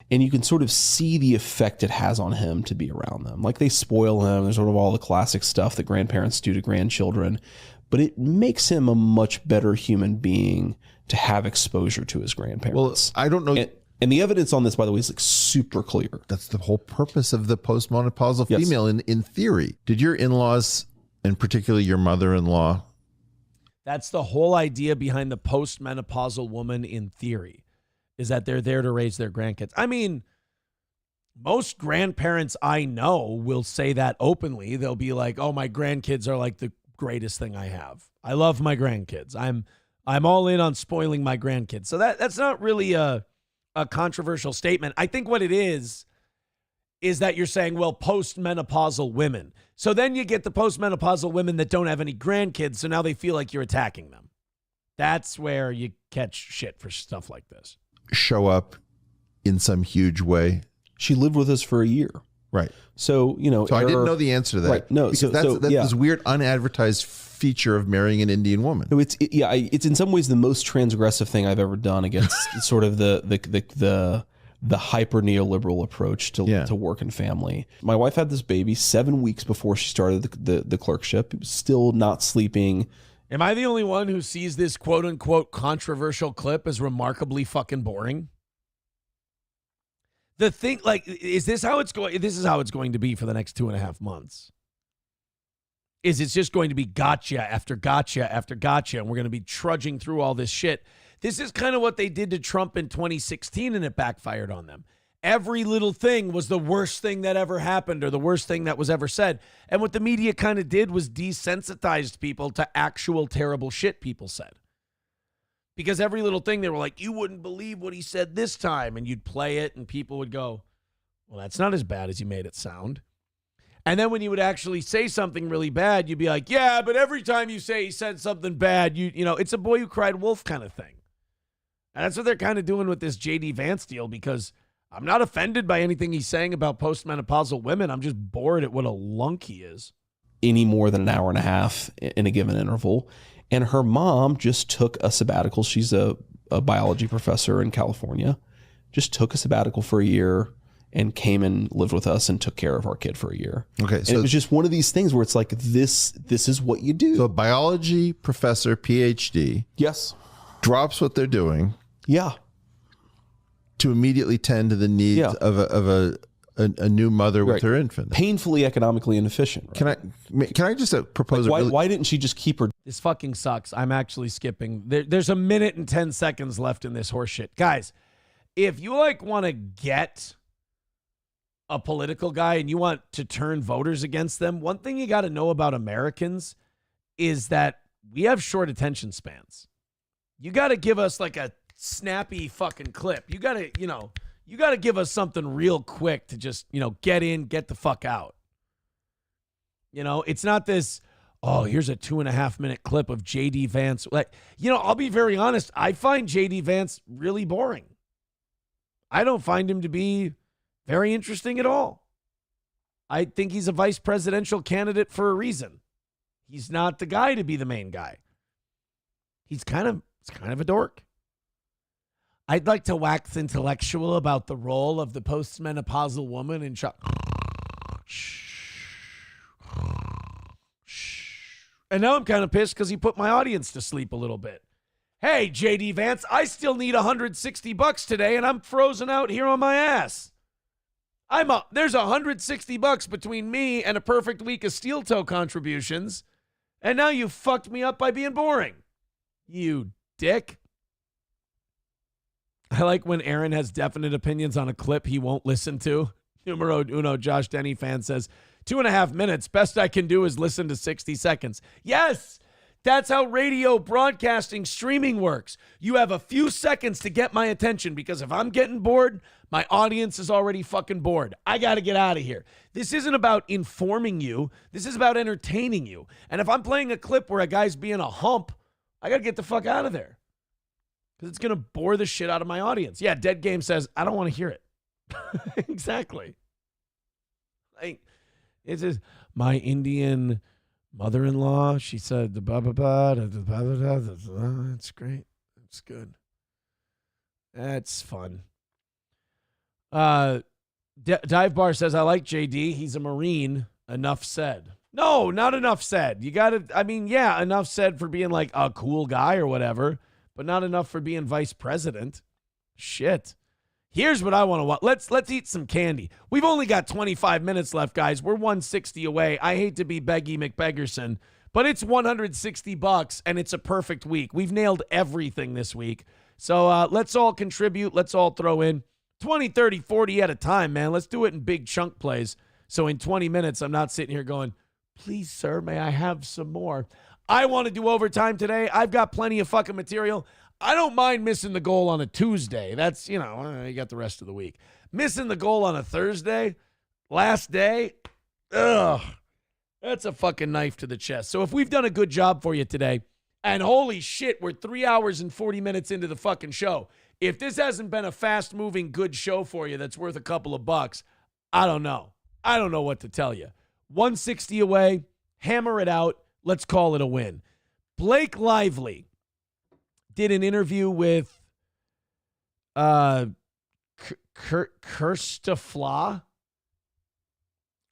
And you can sort of see the effect it has on him to be around them. Like, they spoil him. There's sort of all the classic stuff that grandparents do to grandchildren. But it makes him a much better human being to have exposure to his grandparents. Well, I don't know. And the evidence on this, by the way, is like super clear. That's the whole purpose of the postmenopausal female in theory. Did your in-laws, and particularly your mother-in-law... That's the whole idea behind the postmenopausal woman in theory, is that they're there to raise their grandkids. I mean, most grandparents I know will say that openly. They'll be like, oh, my grandkids are like the greatest thing I have. I love my grandkids. I'm all in on spoiling my grandkids. So that's not really a controversial statement. I think what it is is that you're saying, well, postmenopausal women. So then you get the postmenopausal women that don't have any grandkids, so now they feel like you're attacking them. That's where you catch shit for stuff like this. Show up in some huge way. She lived with us for a year. Right. So, So I didn't know the answer to that. Right. No, because that's this weird unadvertised feature of marrying an Indian woman. So it's in some ways the most transgressive thing I've ever done against sort of the hyper neoliberal approach to work and family. My wife had this baby 7 weeks before she started the clerkship. It was still not sleeping. Am I the only one who sees this quote unquote controversial clip as remarkably fucking boring? The thing, like, is this how it's going? This is how it's going to be for the next 2.5 months. It's just going to be gotcha after gotcha after gotcha, and we're going to be trudging through all this shit. This is kind of what they did to Trump in 2016, and it backfired on them. Every little thing was the worst thing that ever happened or the worst thing that was ever said. And what the media kind of did was desensitized people to actual terrible shit people said. Because every little thing, they were like, you wouldn't believe what he said this time. And you'd play it and people would go, well, that's not as bad as you made it sound. And then when you would actually say something really bad, you'd be like, yeah, but every time you say he said something bad, you know, it's a boy who cried wolf kind of thing. And that's what they're kind of doing with this JD Vance deal, because I'm not offended by anything he's saying about postmenopausal women. I'm just bored at what a lunk he is. Any more than an hour and a half in a given interval. And her mom just took a sabbatical. She's a biology professor in California. Just took a sabbatical for a year and came and lived with us and took care of our kid for a year. Okay, so it was just one of these things where it's like, this is what you do. So a biology professor, PhD. Yes. Drops what they're doing. Yeah. To immediately tend to the needs of a new mother with her infant. Painfully economically inefficient. Right? Can I just propose? Like why didn't she just keep her? This fucking sucks. I'm actually skipping. There's a minute and 10 seconds left in this horseshit. Guys, if you want to get a political guy and you want to turn voters against them, one thing you got to know about Americans is that we have short attention spans. You got to give us like a snappy fucking clip. You got to give us something real quick to just, get in, get the fuck out. It's not this, oh, here's a 2.5 minute clip of JD Vance. I'll be very honest. I find JD Vance really boring. I don't find him to be very interesting at all. I think he's a vice presidential candidate for a reason. He's not the guy to be the main guy. He's kind of a dork. I'd like to wax intellectual about the role of the postmenopausal woman in And now I'm kind of pissed because he put my audience to sleep a little bit. Hey, JD Vance, I still need $160 today, and I'm frozen out here on my ass. There's $160 between me and a perfect week of steel toe contributions, and now you fucked me up by being boring. You dick. I like when Aaron has definite opinions on a clip he won't listen to. Numero uno, Josh Denny fan says, 2.5 minutes. Best I can do is listen to 60 seconds. Yes, that's how radio broadcasting streaming works. You have a few seconds to get my attention, because if I'm getting bored, my audience is already fucking bored. I got to get out of here. This isn't about informing you. This is about entertaining you. And if I'm playing a clip where a guy's being a hump, I got to get the fuck out of there, because it's going to bore the shit out of my audience. Yeah, Dead Game says, I don't want to hear it. Exactly. It's just my Indian mother-in-law. She said, the blah, blah, blah, it's great. It's good. That's fun. Dive Bar says, I like JD. He's a Marine. Enough said. No, not enough said. You got to, enough said for being like a cool guy or whatever, but not enough for being vice president. Shit. Here's what I want to watch. Let's eat some candy. We've only got 25 minutes left, guys. We're 160 away. I hate to be Beggy McBeggerson, but it's $160 and it's a perfect week. We've nailed everything this week. So let's all contribute. Let's all throw in 20, 30, 40 at a time, man. Let's do it in big chunk plays. So in 20 minutes, I'm not sitting here going, please, sir, may I have some more? I want to do overtime today. I've got plenty of fucking material. I don't mind missing the goal on a Tuesday. That's, you got the rest of the week. Missing the goal on a Thursday, Last day, ugh, that's a fucking knife to the chest. So if we've done a good job for you today, and holy shit, we're 3 hours and 40 minutes into the fucking show. If this hasn't been a fast-moving good show for you that's worth a couple of bucks, I don't know. I don't know what to tell you. 160 away, hammer it out. Let's call it a win. Blake Lively did an interview with Kirsta.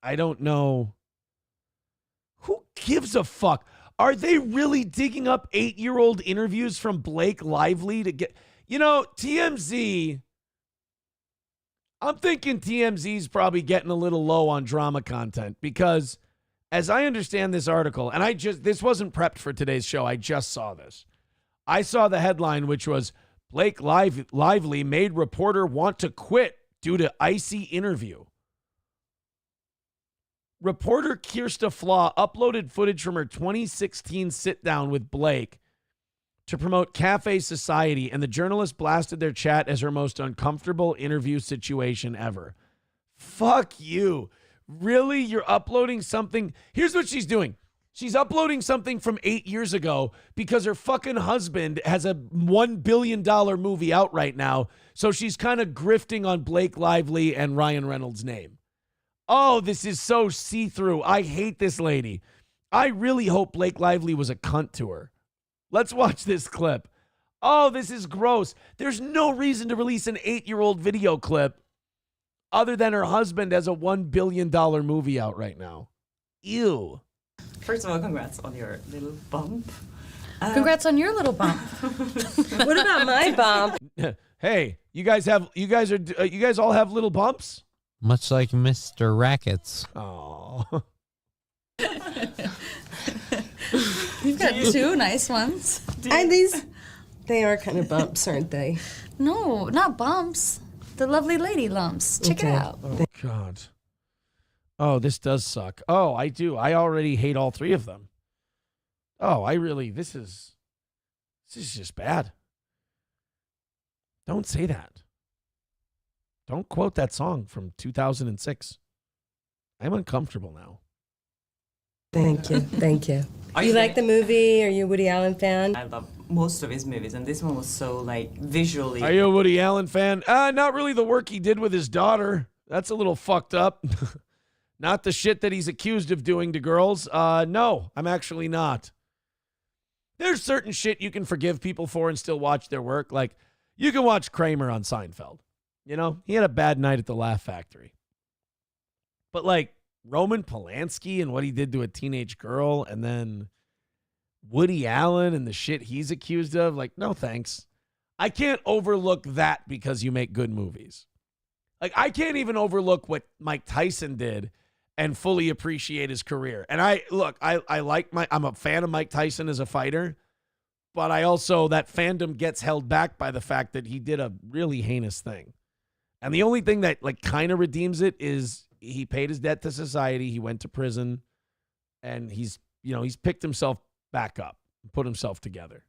I don't know. Who gives a fuck? Are they really digging up 8-year-old interviews from Blake Lively to get... You know, TMZ... I'm thinking TMZ's probably getting a little low on drama content because, as I understand this article, and this wasn't prepped for today's show, I just saw this. I saw the headline, which was, Blake Lively made reporter want to quit due to icy interview. Reporter Kirsta Flaw uploaded footage from her 2016 sit-down with Blake to promote Cafe Society, and the journalist blasted their chat as her most uncomfortable interview situation ever. Fuck you. Really? You're uploading something? Here's what she's doing. She's uploading something from 8 years ago because her fucking husband has a $1 billion movie out right now, so she's kind of grifting on Blake Lively and Ryan Reynolds' name. Oh, this is so see-through. I hate this lady. I really hope Blake Lively was a cunt to her. Let's watch this clip. Oh, this is gross. There's no reason to release an 8-year-old video clip other than her husband has a $1 billion movie out right now. Ew. First of all, congrats on your little bump. Congrats on your little bump. What about my bump? Hey, you guys all have little bumps? Much like Mr. Rackets. Oh. You've got two nice ones. And they are kind of bumps, aren't they? No, not bumps. The lovely lady lumps. Check it out. Oh, God. Oh, this does suck. Oh, I do. I already hate all three of them. Oh, this is just bad. Don't say that. Don't quote that song from 2006. I'm uncomfortable now. Thank you. Thank you. You like the movie? Are you a Woody Allen fan? I love most of his movies, and this one was so, visually... Are you a Woody Allen fan? Not really the work he did with his daughter. That's a little fucked up. Not the shit that he's accused of doing to girls. No, I'm actually not. There's certain shit you can forgive people for and still watch their work. Like, you can watch Kramer on Seinfeld. You know, he had a bad night at the Laugh Factory. But, Roman Polanski and what he did to a teenage girl, and then Woody Allen and the shit he's accused of, no thanks. I can't overlook that because you make good movies. I can't even overlook what Mike Tyson did and fully appreciate his career. And I'm a fan of Mike Tyson as a fighter, but I also, that fandom gets held back by the fact that he did a really heinous thing. And the only thing that kind of redeems it is he paid his debt to society. He went to prison, and he's picked himself back up and put himself together.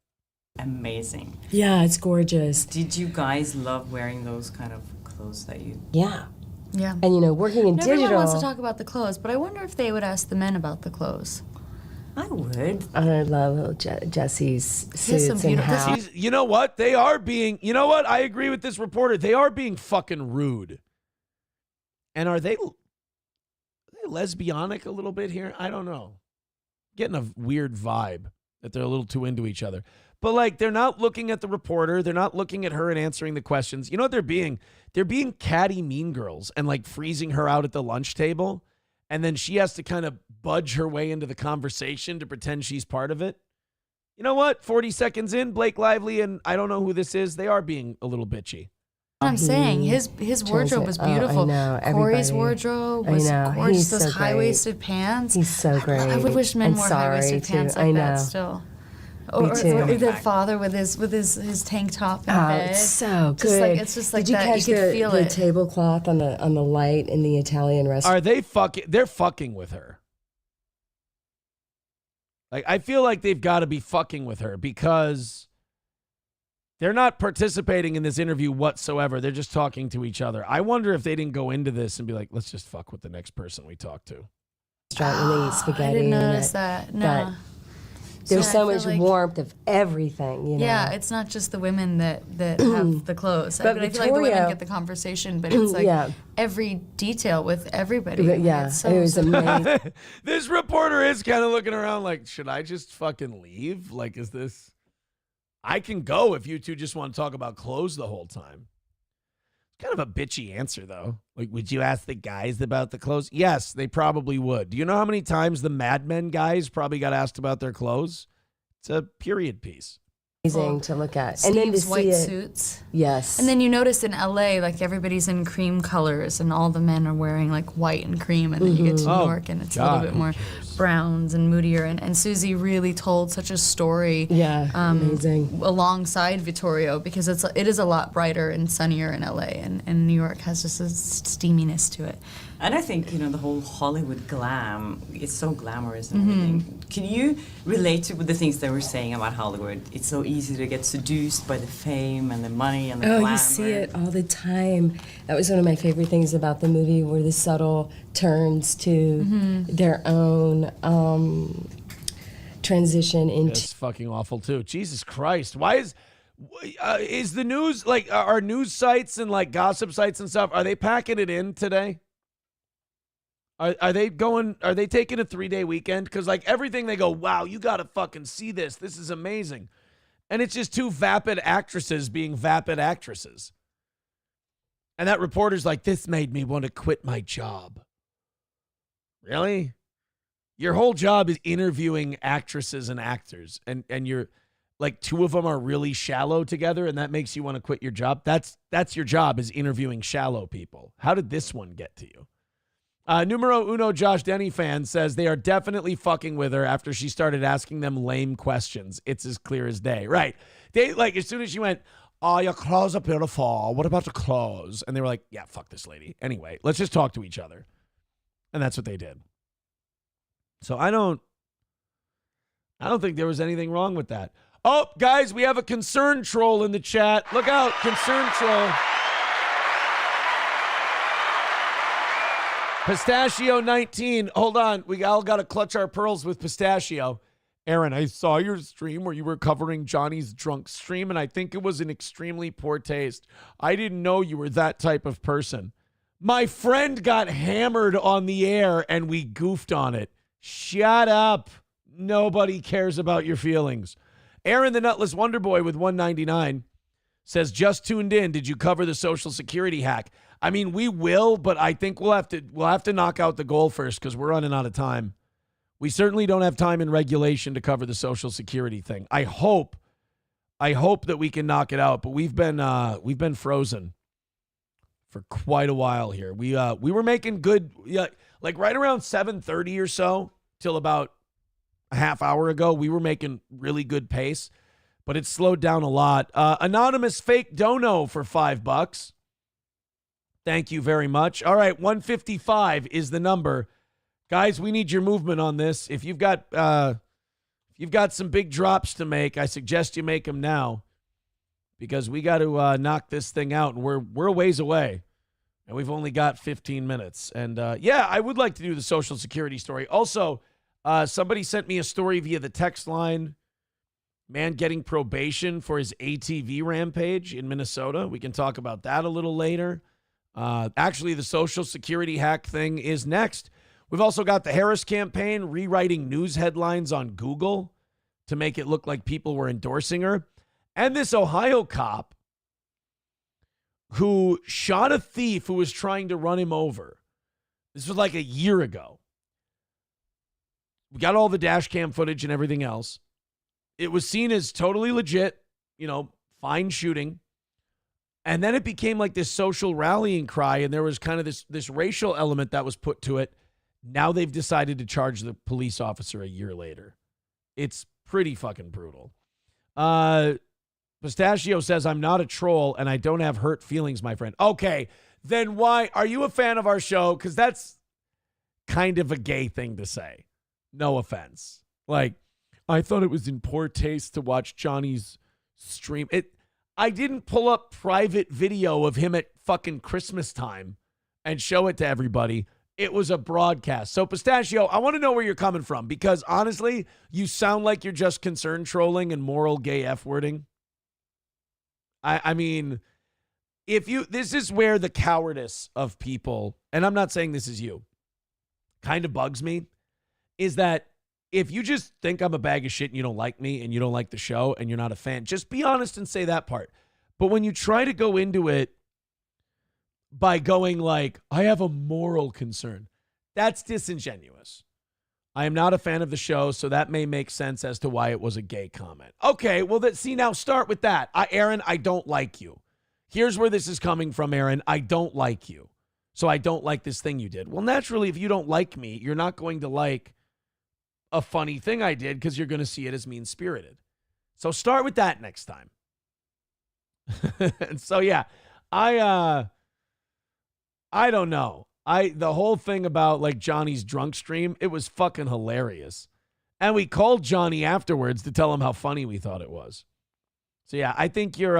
Amazing. Yeah, it's gorgeous. Did you guys love wearing those kind of clothes that you... Yeah. Yeah. And, working in digital... Everyone wants to talk about the clothes, but I wonder if they would ask the men about the clothes. I would. I love Jesse's suits and how... You know what? They are being... You know what? I agree with this reporter. They are being fucking rude. And are they lesbianic a little bit here? I don't know. Getting a weird vibe that they're a little too into each other. But they're not looking at the reporter. They're not looking at her and answering the questions. You know what they're being? They're being catty mean girls and freezing her out at the lunch table. And then she has to kind of budge her way into the conversation to pretend she's part of it. You know what? 40 seconds in, Blake Lively and I don't know who this is, they are being a little bitchy. I'm saying his wardrobe was beautiful. I know, Corey's wardrobe was gorgeous. Those high-waisted pants. He's so great. I wish men and wore sorry high-waisted pants like that still. Or their father with his tank top in bed. It's so good. It's just like Did you that. catch You could feel the it. tablecloth on the light in the Italian restaurant? Are they fucking? They're fucking with her. I feel like they've got to be fucking with her because They're not participating in this interview whatsoever. They're just talking to each other. I wonder if they didn't go into this and be like, let's just fuck with the next person we talk to. When they eat spaghetti. I didn't notice that. No. There's so much warmth of everything, you know. Yeah, it's not just the women that have the clothes. But I feel like the women get the conversation, but it's like every detail with everybody. Yeah, so, it was amazing. This reporter is kind of looking around like, should I just fucking leave? Like, is this... I can go if you two just want to talk about clothes the whole time. Kind of a bitchy answer, though. Like, would you ask the guys about the clothes? Yes, they probably would. Do you know how many times the Mad Men guys probably got asked about their clothes? It's a period piece. Amazing to look at. Steve's and then to white see suits. Yes. And then you notice in LA, like everybody's in cream colors and all the men are wearing like white and cream. And then you get to New York and it's a little bit more browns and moodier. And Susie really told such a story. Yeah, amazing. Alongside Vittorio, because it is a lot brighter and sunnier in LA. And New York has just a steaminess to it. And I think, the whole Hollywood glam, it's so glamorous and everything. Can you relate to the things they were saying about Hollywood? It's so easy to get seduced by the fame and the money and the glamour. You see it all the time. That was one of my favorite things about the movie, were the subtle turns to their own transition into... It's fucking awful, too. Jesus Christ. Why is the news, like, are news sites and, like, gossip sites and stuff, are they packing it in today? Are they taking a 3-day weekend? Because, like, everything they go, wow, you got to fucking see this. This is amazing. And it's just two vapid actresses being vapid actresses. And that reporter's like, this made me want to quit my job. Really? Your whole job is interviewing actresses and actors. And you're, like, two of them are really shallow together, and that makes you want to quit your job? That's your job, is interviewing shallow people. How did this one get to you? Numero uno Josh Denny fan says they are definitely fucking with her after she started asking them lame questions. It's as clear as day. Right. They, like, as soon as she went, oh, your clothes are beautiful. What about the clothes? And they were like, yeah, fuck this lady. Anyway, let's just talk to each other. And that's what they did. So I don't think there was anything wrong with that. Oh, guys, we have a concern troll in the chat. Look out, concern troll. Pistachio 19. Hold on. We all got to clutch our pearls with Pistachio. Aaron, I saw your stream where you were covering Johnny's drunk stream, and I think it was in extremely poor taste. I didn't know you were that type of person. My friend got hammered on the air, and we goofed on it. Shut up. Nobody cares about your feelings. Aaron the Nutless Wonder Boy with 199 says, just tuned in. Did you cover the Social Security hack? I mean, we will, but I think we'll have to knock out the goal first because we're running out of time. We certainly don't have time in regulation to cover the Social Security thing. I hope that we can knock it out, but we've been frozen for quite a while here. We were making good, like right around 7:30 or so till about a half hour ago. We were making really good pace, but it's slowed down a lot. Anonymous fake dono for $5. Thank you very much. All right, 155 is the number. Guys, we need your movement on this. If you've got some big drops to make, I suggest you make them now because we got to knock this thing out, and we're a ways away, and we've only got 15 minutes. And, yeah, I would like to do the Social Security story. Also, somebody sent me a story via the text line, man getting probation for his ATV rampage in Minnesota. We can talk about that a little later. Actually, the Social Security hack thing is next. We've also got the Harris campaign rewriting news headlines on Google to make it look like people were endorsing her. And this Ohio cop who shot a thief who was trying to run him over. This was like a year ago. We got all the dash cam footage and everything else. It was seen as totally legit, fine shooting. And then it became like this social rallying cry, and there was kind of this racial element that was put to it. Now they've decided to charge the police officer a year later. It's pretty fucking brutal. Pistachio says, I'm not a troll, and I don't have hurt feelings, my friend. Okay, then why? Are you a fan of our show? Because that's kind of a gay thing to say. No offense. Like, I thought it was in poor taste to watch Johnny's stream. I didn't pull up private video of him at fucking Christmas time and show it to everybody. It was a broadcast. So, Pistachio, I want to know where you're coming from because, honestly, you sound like you're just concerned trolling and moral gay F-wording. I mean, this is where the cowardice of people, and I'm not saying this is you, kind of bugs me, is that if you just think I'm a bag of shit and you don't like me and you don't like the show and you're not a fan, just be honest and say that part. But when you try to go into it by going like, I have a moral concern, that's disingenuous. I am not a fan of the show, so that may make sense as to why it was a gay comment. Okay, well, now start with that. Aaron, I don't like you. Here's where this is coming from, Aaron. I don't like you. So I don't like this thing you did. Well, naturally, if you don't like me, you're not going to like a funny thing I did because you're going to see it as mean-spirited. So start with that next time. And so, yeah, I don't know. The whole thing about like Johnny's drunk stream, it was fucking hilarious. And we called Johnny afterwards to tell him how funny we thought it was. So yeah, I think you're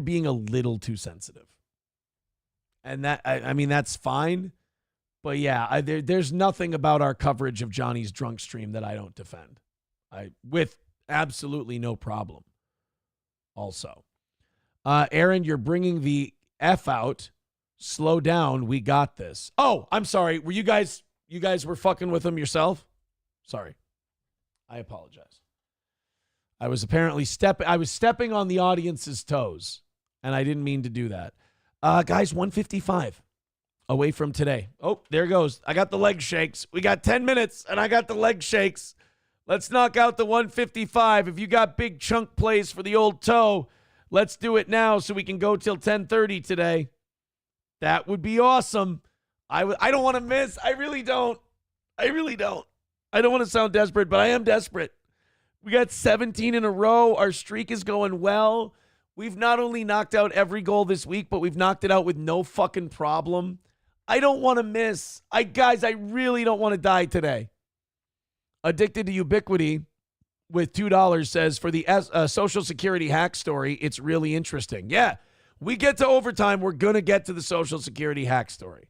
being a little too sensitive. And that, I mean, that's fine. But yeah, there's nothing about our coverage of Johnny's drunk stream that I don't defend. With absolutely no problem. Also, Aaron, you're bringing the F out. Slow down. We got this. Oh, I'm sorry. Were you guys were fucking with him yourself? Sorry. I apologize. I was apparently stepping on the audience's toes, and I didn't mean to do that. Guys, 155 away from today. Oh, there goes. I got the leg shakes. We got 10 minutes, and I got the leg shakes. Let's knock out the 155. If you got big chunk plays for the old toe, let's do it now so we can go till 10:30 today. That would be awesome. I don't want to miss. I really don't. I don't want to sound desperate, but I am desperate. We got 17 in a row. Our streak is going well. We've not only knocked out every goal this week, but we've knocked it out with no fucking problem. I don't want to miss. Guys, I really don't want to die today. Addicted to Ubiquity with $2 says, for the Social Security hack story, it's really interesting. Yeah, we get to overtime. We're going to get to the Social Security hack story.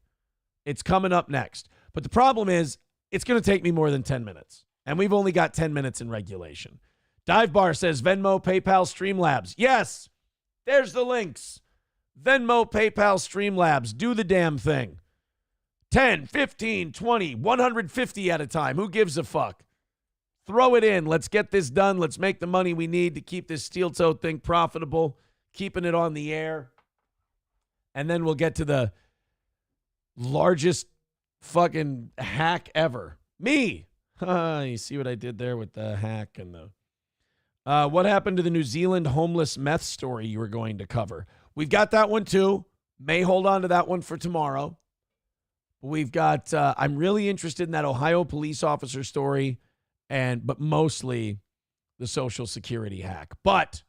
It's coming up next. But the problem is, it's going to take me more than 10 minutes. And we've only got 10 minutes in regulation. Dive Bar says, Venmo, PayPal, Streamlabs. Yes, there's the links. Venmo, PayPal, Streamlabs. Do the damn thing. 10, 15, 20, 150 at a time. Who gives a fuck? Throw it in. Let's get this done. Let's make the money we need to keep this steel-toed thing profitable, keeping it on the air. And then we'll get to the largest fucking hack ever. Me. You see what I did there with the hack and the... what happened to the New Zealand homeless meth story you were going to cover? We've got that one too. May hold on to that one for tomorrow. We've got... I'm really interested in that Ohio police officer story, but mostly the Social Security hack. But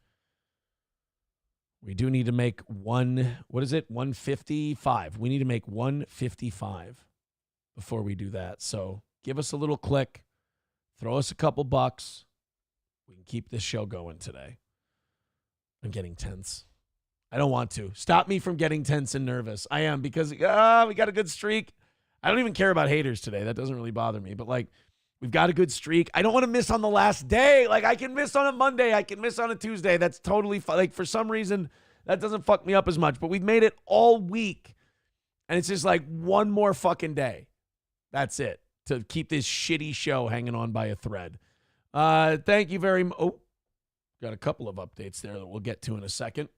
we do need to make 155. We need to make 155 before we do that. So give us a little click. Throw us a couple bucks. We can keep this show going today. I'm getting tense. I don't want to. Stop me from getting tense and nervous. I am, because we got a good streak. I don't even care about haters today. That doesn't really bother me. But, we've got a good streak. I don't want to miss on the last day. I can miss on a Monday. I can miss on a Tuesday. That's totally fine. For some reason, that doesn't fuck me up as much. But we've made it all week. And it's just one more fucking day. That's it. To keep this shitty show hanging on by a thread. Thank you very much. Oh, got a couple of updates there that we'll get to in a second.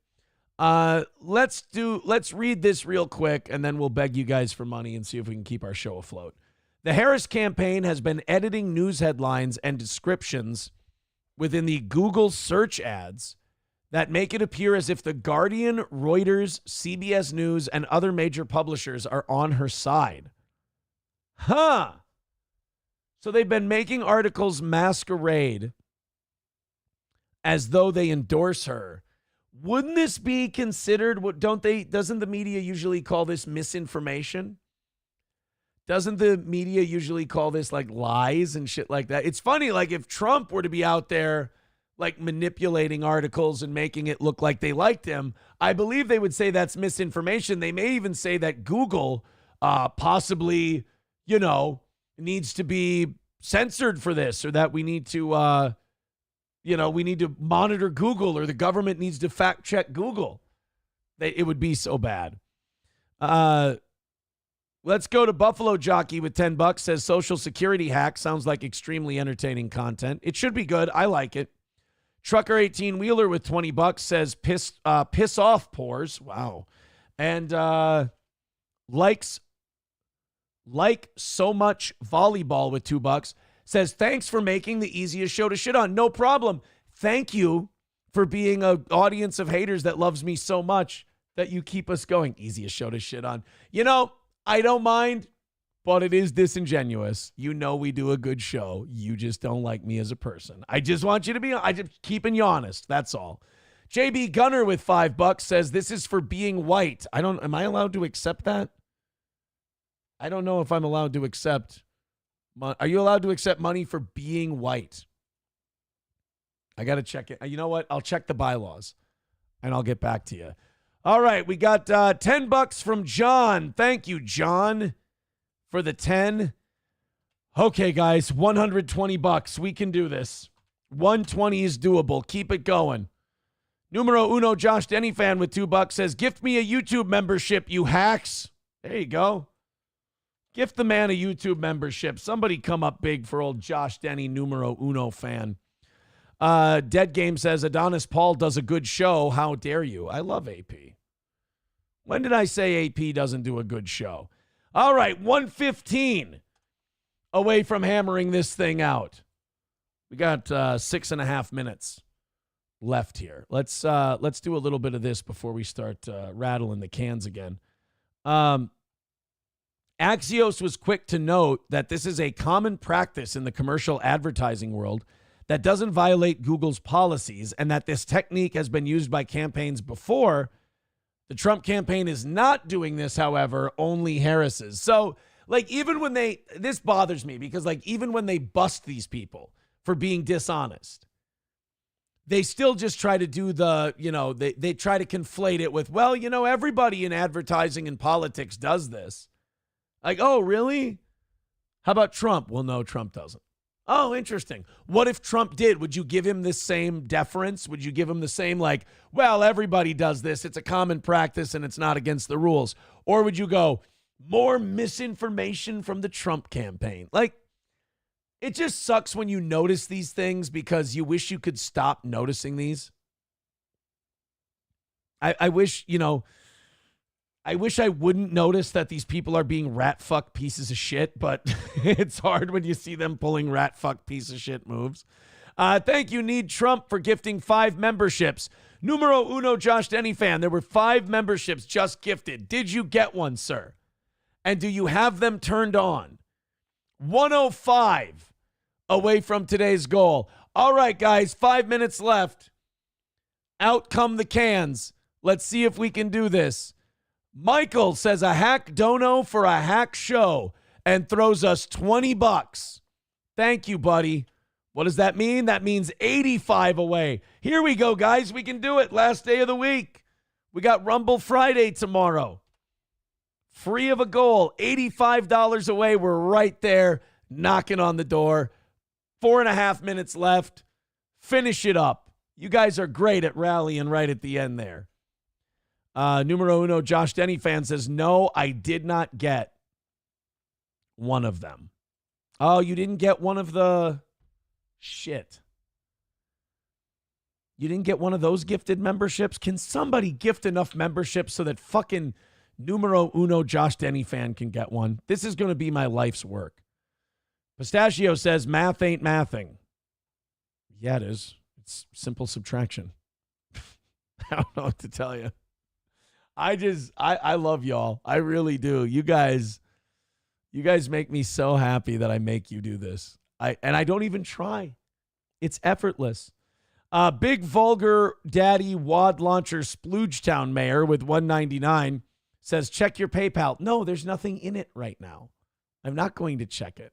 Let's read this real quick, and then we'll beg you guys for money and see if we can keep our show afloat. The Harris campaign has been editing news headlines and descriptions within the Google search ads that make it appear as if The Guardian, Reuters, CBS News, and other major publishers are on her side. Huh. So they've been making articles masquerade as though they endorse her. Wouldn't this be considered, doesn't the media usually call this misinformation? Doesn't the media usually call this lies and shit like that? It's funny, if Trump were to be out there like manipulating articles and making it look like they liked him, I believe they would say that's misinformation. They may even say that Google possibly, needs to be censored for this, or that we need to, we need to monitor Google, or the government needs to fact check Google. It would be so bad. Let's go to Buffalo Jockey with $10. Says Social Security hack sounds like extremely entertaining content. It should be good. I like it. Trucker 18 Wheeler with $20 says piss off pores. Wow. And likes so much volleyball with $2 says thanks for making the easiest show to shit on. No problem. Thank you for being an audience of haters that loves me so much that you keep us going. Easiest show to shit on. I don't mind, but it is disingenuous. We do a good show. You just don't like me as a person. I just want you to I just keeping you honest. That's all. JB Gunner with $5 says this is for being white. Am I allowed to accept that? I don't know if I'm allowed to accept. Are you allowed to accept money for being white? I got to check it. You know what? I'll check the bylaws and I'll get back to you. All right, we got $10 from John. Thank you, John, for the 10. Okay, guys, $120. We can do this. 120 is doable. Keep it going. Numero uno, Josh Denny fan with $2 says, gift me a YouTube membership, you hacks. There you go. Gift the man a YouTube membership. Somebody come up big for old Josh Denny, numero uno fan. Dead Game says, Adonis Paul does a good show. How dare you? I love AP. When did I say AP doesn't do a good show? All right, 1:15 away from hammering this thing out. We got 6.5 minutes left here. Let's do a little bit of this before we start rattling the cans again. Axios was quick to note that this is a common practice in the commercial advertising world that doesn't violate Google's policies, and that this technique has been used by campaigns before. The Trump campaign is not doing this, however, only Harris's. So, even when this bothers me because, even when they bust these people for being dishonest, they still just try to do they try to conflate it with, everybody in advertising and politics does this. Oh, really? How about Trump? Well, no, Trump doesn't. Oh, interesting. What if Trump did? Would you give him the same deference? Would you give him the same everybody does this. It's a common practice and it's not against the rules. Or would you go, more misinformation from the Trump campaign? It just sucks when you notice these things because you wish you could stop noticing these. I wish, I wish I wouldn't notice that these people are being rat fuck pieces of shit, but it's hard when you see them pulling rat fuck piece of shit moves. Thank you, Need Trump, for gifting 5 memberships. Numero uno, Josh Denny fan. There were 5 memberships just gifted. Did you get one, sir? And do you have them turned on? 105 away from today's goal. All right, guys, 5 minutes left. Out come the cans. Let's see if we can do this. Michael says a hack dono for a hack show and throws us $20. Thank you, buddy. What does that mean? That means 85 away. Here we go, guys. We can do it. Last day of the week. We got Rumble Friday tomorrow. Free of a goal. $85 away. We're right there knocking on the door. 4.5 minutes left. Finish it up. You guys are great at rallying right at the end there. Numero uno, Josh Denny fan says, no, I did not get one of them. Oh, you didn't get one of the shit. You didn't get one of those gifted memberships? Can somebody gift enough memberships so that fucking numero uno Josh Denny fan can get one? This is going to be my life's work. Pistachio says, math ain't mathing. Yeah, it is. It's simple subtraction. I don't know what to tell you. I love y'all. I really do. You guys make me so happy that I make you do this. I don't even try. It's effortless. Big vulgar daddy wad launcher Sploogetown mayor with $1.99 says, check your PayPal. No, there's nothing in it right now. I'm not going to check it.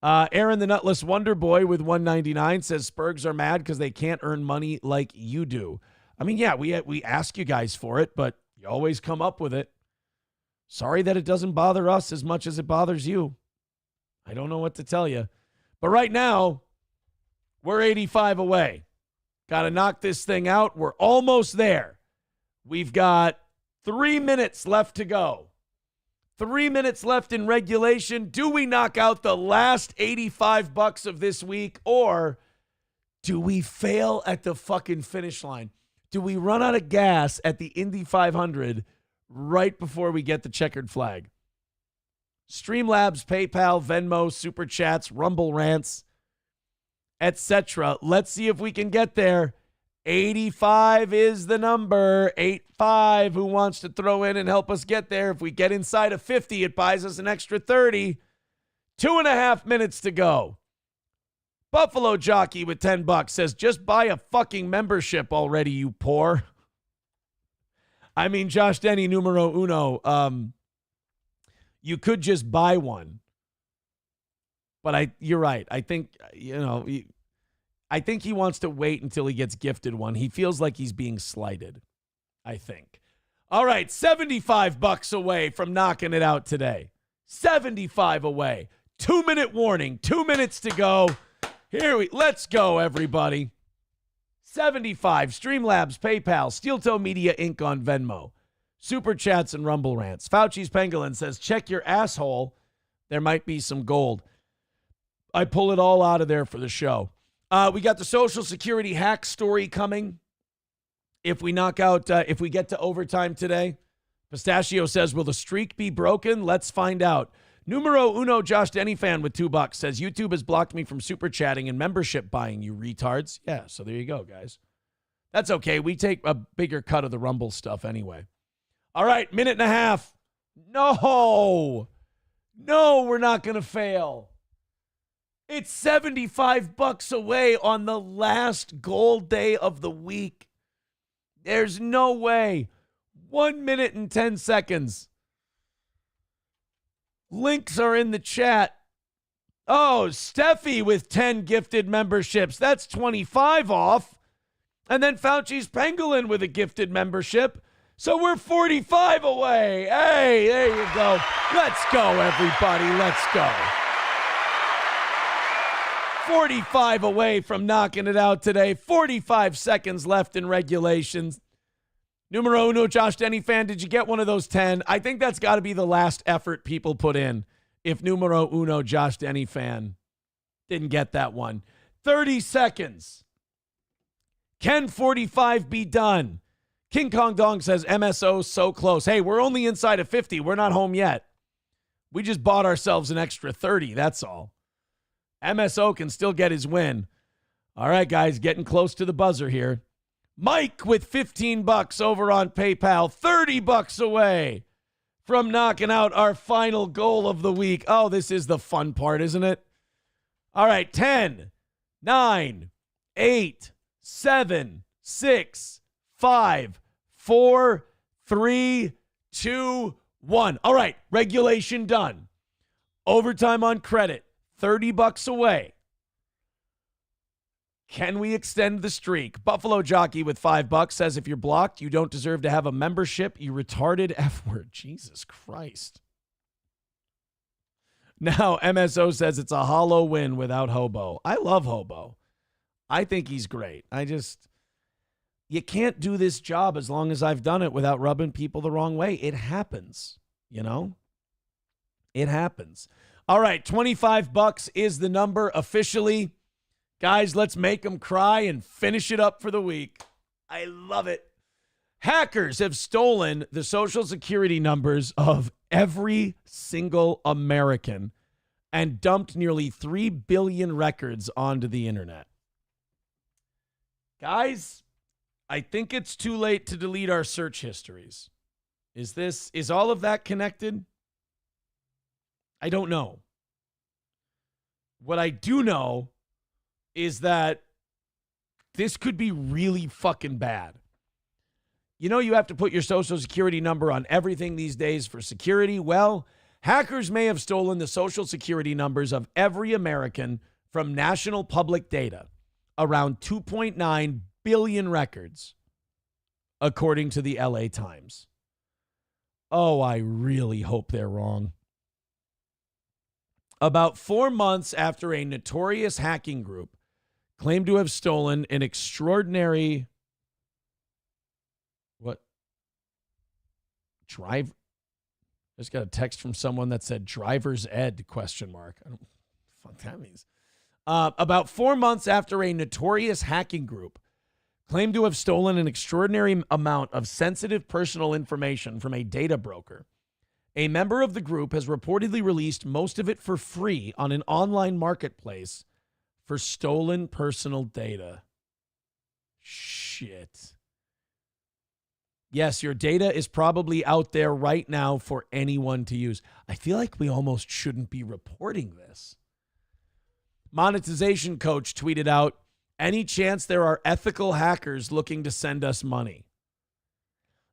Aaron the Nutless Wonder Boy with 199 says Spurgs are mad because they can't earn money like you do. I mean, yeah, we ask you guys for it, but you always come up with it. Sorry that it doesn't bother us as much as it bothers you. I don't know what to tell you. But right now, we're 85 away. Got to knock this thing out. We're almost there. We've got 3 minutes left to go. 3 minutes left in regulation. Do we knock out the last $85 of this week, or do we fail at the fucking finish line? Do we run out of gas at the Indy 500 right before we get the checkered flag? Streamlabs, PayPal, Venmo, Super Chats, Rumble Rants, etc. Let's see if we can get there. 85 is the number. 85. Who wants to throw in and help us get there? If we get inside of 50, it buys us an extra 30. 2.5 minutes to go. Buffalo Jockey with $10 says, just buy a fucking membership already, you poor. I mean, Josh Denny, numero uno. You could just buy one. But you're right. I think, I think he wants to wait until he gets gifted one. He feels like he's being slighted, I think. All right, $75 away from knocking it out today. 75 away. 2-minute warning. 2 minutes to go. Let's go, everybody. 75. Streamlabs, PayPal, Steel Toe Media Inc. on Venmo. Super Chats and Rumble Rants. Fauci's Pangolin says, check your asshole. There might be some gold. I pull it all out of there for the show. We got the Social Security hack story coming. If we knock out, if we get to overtime today, Pistachio says, will the streak be broken? Let's find out. Numero uno, Josh Denny fan with $2 says, YouTube has blocked me from super chatting and membership buying, you retards. Yeah, so there you go, guys. That's okay. We take a bigger cut of the Rumble stuff anyway. All right, minute and a half. No, we're not going to fail. It's $75 away on the last gold day of the week. There's no way. 1 minute and 10 seconds. Links are in the chat. Oh, Steffi with 10 gifted memberships. That's 25 off. And then Fauci's Pangolin with a gifted membership. So we're 45 away. Hey, there you go. Let's go, everybody. Let's go. 45 away from knocking it out today. 45 seconds left in regulations. Numero uno, Josh Denny fan, did you get one of those 10? I think that's got to be the last effort people put in if numero uno, Josh Denny fan didn't get that one. 30 seconds. Can 45 be done? King Kong Dong says MSO so close. Hey, we're only inside of 50. We're not home yet. We just bought ourselves an extra 30. That's all. MSO can still get his win. All right, guys, getting close to the buzzer here. Mike with $15 over on PayPal. $30 away from knocking out our final goal of the week. Oh, this is the fun part, isn't it? All right, 10, 9, 8, 7, 6, 5, 4, 3, 2, 1. All right, regulation done. Overtime on credit. $30 away. Can we extend the streak? Buffalo Jockey with $5 says, if you're blocked, you don't deserve to have a membership, you retarded F word. Jesus Christ. Now, MSO says it's a hollow win without Hobo. I love Hobo. I think he's great. You can't do this job as long as I've done it without rubbing people the wrong way. It happens, you know? It happens. All right, $25 is the number officially. Guys, let's make them cry and finish it up for the week. I love it. Hackers have stolen the Social Security numbers of every single American and dumped nearly 3 billion records onto the internet. Guys, I think it's too late to delete our search histories. Is all of that connected? I don't know. What I do know is that this could be really fucking bad. You know, you have to put your Social Security number on everything these days for security. Well, Hackers may have stolen the social security numbers of every American from national public data, around 2.9 billion records, according to the LA Times. Oh, I really hope they're wrong. About 4 months after a notorious hacking group claimed to have stolen an extraordinary just got a text from someone that said driver's ed ? I don't know what the fuck that means. About 4 months after a notorious hacking group claimed to have stolen an extraordinary amount of sensitive personal information from a data broker, a member of the group has reportedly released most of it for free on an online marketplace for stolen personal data. Shit. Yes, your data is probably out there right now for anyone to use. I feel like we almost shouldn't be reporting this. Monetization Coach tweeted out, any chance there are ethical hackers looking to send us money?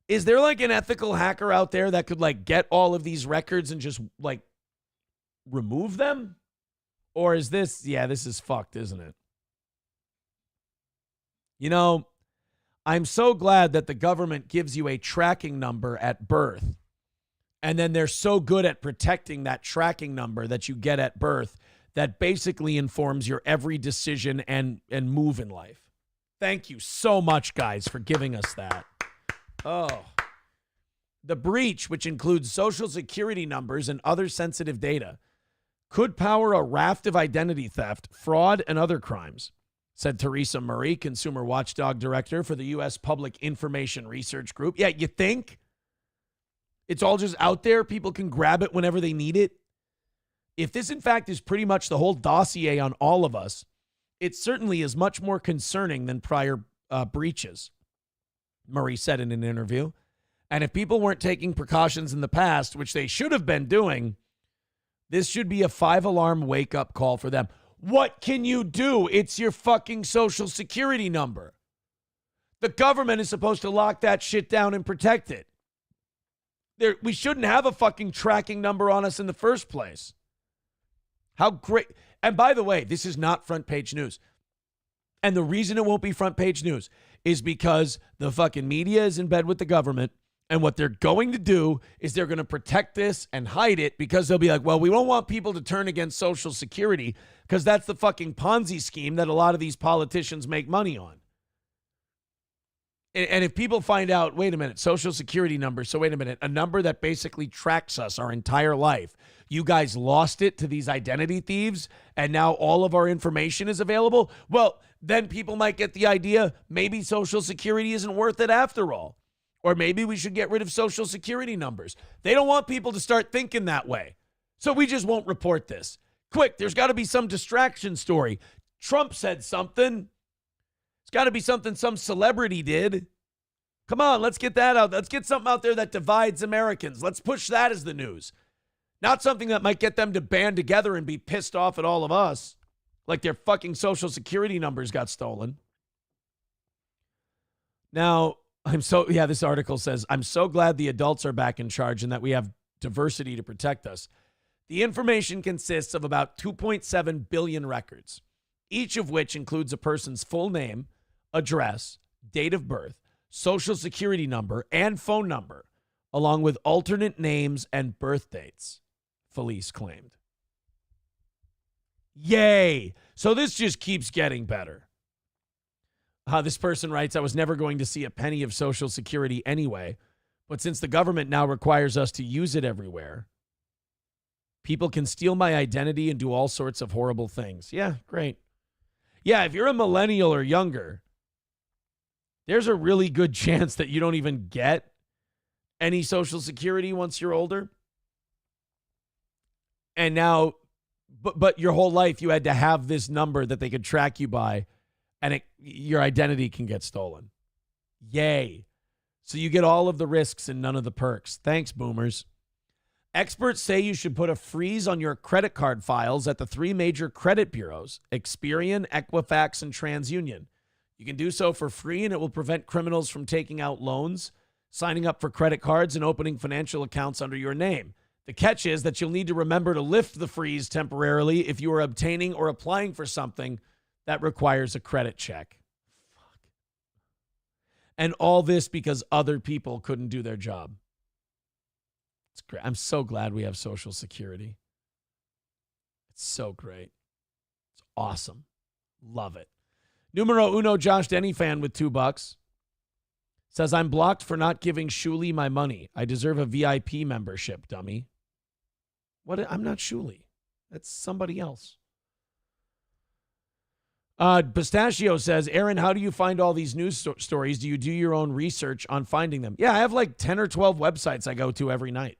Is there like an ethical hacker out there that could like get all of these records and just like remove them? Or is this, this is fucked, isn't it? You know, I'm so glad that the government gives you a tracking number at birth. And then they're so good at protecting that tracking number that you get at birth that basically informs your every decision and move in life. Thank you so much, guys, for giving us that. Oh. The breach, which includes social security numbers and other sensitive data, could power a raft of identity theft, fraud, and other crimes, said Teresa Murray, Consumer Watchdog Director for the U.S. Public Information Research Group. Yeah, you think? It's all just out there? People can grab it whenever they need it? If this, in fact, is pretty much the whole dossier on all of us, it certainly is much more concerning than prior breaches, Murray said in an interview. And if people weren't taking precautions in the past, which they should have been doing, this should be a 5-alarm wake-up call for them. What can you do? It's your fucking social security number. The government is supposed to lock that shit down and protect it. We shouldn't have a fucking tracking number on us in the first place. How great. And by the way, this is not front page news. And the reason it won't be front page news is because the fucking media is in bed with the government. And what they're going to do is they're going to protect this and hide it because they'll be like, well, we don't want people to turn against Social Security because that's the fucking Ponzi scheme that a lot of these politicians make money on. And if people find out, wait a minute, Social Security number, so wait a minute, a number that basically tracks us our entire life. You guys lost it to these identity thieves, and now all of our information is available. Well, then people might get the idea maybe Social Security isn't worth it after all. Or maybe we should get rid of Social Security numbers. They don't want people to start thinking that way. So we just won't report this. Quick, there's got to be some distraction story. Trump said something. It's got to be something some celebrity did. Come on, let's get that out. Let's get something out there that divides Americans. Let's push that as the news. Not something that might get them to band together and be pissed off at all of us. Like their fucking Social Security numbers got stolen. Now, this article says, I'm so glad the adults are back in charge and that we have diversity to protect us. The information consists of about 2.7 billion records, each of which includes a person's full name, address, date of birth, Social Security number, and phone number, along with alternate names and birth dates, Felice claimed. Yay! So this just keeps getting better. This person writes, I was never going to see a penny of Social Security anyway, but since the government now requires us to use it everywhere, people can steal my identity and do all sorts of horrible things. Yeah, great. Yeah, if you're a millennial or younger, there's a really good chance that you don't even get any Social Security once you're older. And now, but your whole life you had to have this number that they could track you by, and your identity can get stolen. Yay. So you get all of the risks and none of the perks. Thanks, boomers. Experts say you should put a freeze on your credit card files at the 3 major credit bureaus, Experian, Equifax, and TransUnion. You can do so for free, and it will prevent criminals from taking out loans, signing up for credit cards, and opening financial accounts under your name. The catch is that you'll need to remember to lift the freeze temporarily if you are obtaining or applying for something that requires a credit check. Fuck. And all this because other people couldn't do their job. It's great. I'm so glad we have Social Security. It's so great. It's awesome. Love it. Numero uno, Josh Denny fan with $2. Says, I'm blocked for not giving Shuli my money. I deserve a VIP membership, dummy. What? I'm not Shuli. That's somebody else. Pistachio says, Aaron, how do you find all these news stories? Do you do your own research on finding them? Yeah, I have like 10 or 12 websites I go to every night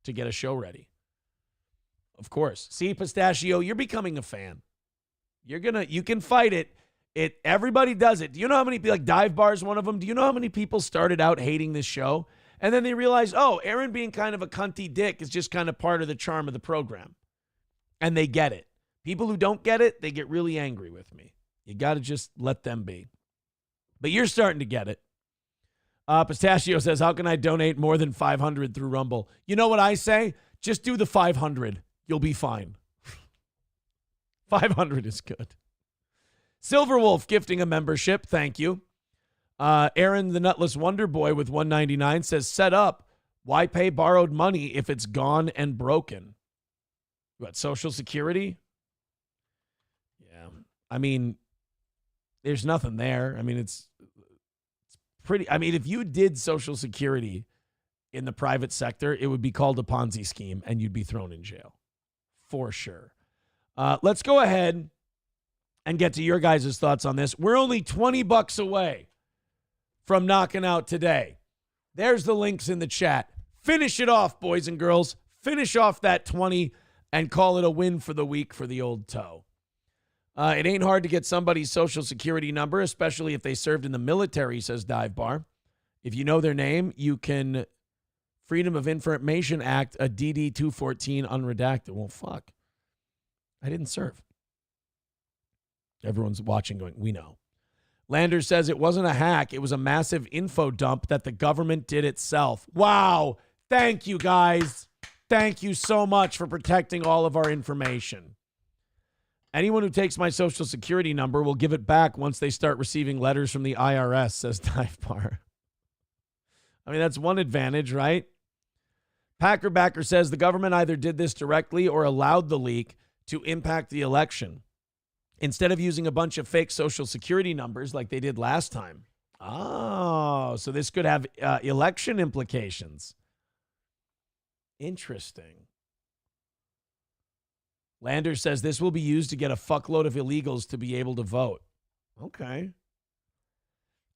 to get a show ready. Of course. See, Pistachio, you're becoming a fan. You can fight it. Everybody does it. Do you know how many, like Dive Bar is one of them? Do you know how many people started out hating this show? And then they realized, oh, Aaron being kind of a cunty dick is just kind of part of the charm of the program. And they get it. People who don't get it, they get really angry with me. You got to just let them be. But you're starting to get it. Pistachio says, how can I donate more than 500 through Rumble? You know what I say? Just do the 500. You'll be fine. 500 is good. Silverwolf gifting a membership. Thank you. Aaron, the Nutless Wonder Boy with $1.99 says, set up. Why pay borrowed money if it's gone and broken? What, Social Security? Yeah. I mean, there's nothing there. I mean, it's pretty. I mean, if you did Social Security in the private sector, it would be called a Ponzi scheme and you'd be thrown in jail. For sure. Let's go ahead and get to your guys' thoughts on this. We're only $20 away from knocking out today. There's the links in the chat. Finish it off, boys and girls. Finish off that 20 and call it a win for the week for the old toe. It ain't hard to get somebody's Social Security number, especially if they served in the military, says Dive Bar. If you know their name, you can Freedom of Information Act, a DD 214 unredacted. Well, fuck. I didn't serve. Everyone's watching going, we know. Landers says it wasn't a hack. It was a massive info dump that the government did itself. Wow. Thank you, guys. Thank you so much for protecting all of our information. Anyone who takes my Social Security number will give it back once they start receiving letters from the IRS, says Dive Bar. I mean, that's one advantage, right? Packerbacker says the government either did this directly or allowed the leak to impact the election, instead of using a bunch of fake Social Security numbers like they did last time. Oh, so this could have election implications. Interesting. Landers says this will be used to get a fuckload of illegals to be able to vote. Okay.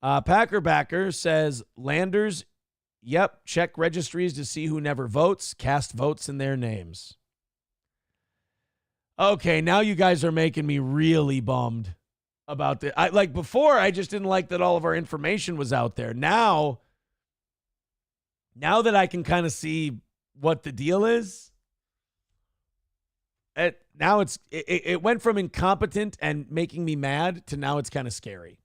Packerbacker says Landers, yep, check registries to see who never votes, cast votes in their names. Okay, now you guys are making me really bummed about this. Like before, I just didn't like that all of our information was out there. Now that I can kind of see what the deal is, it went from incompetent and making me mad to now it's kind of scary.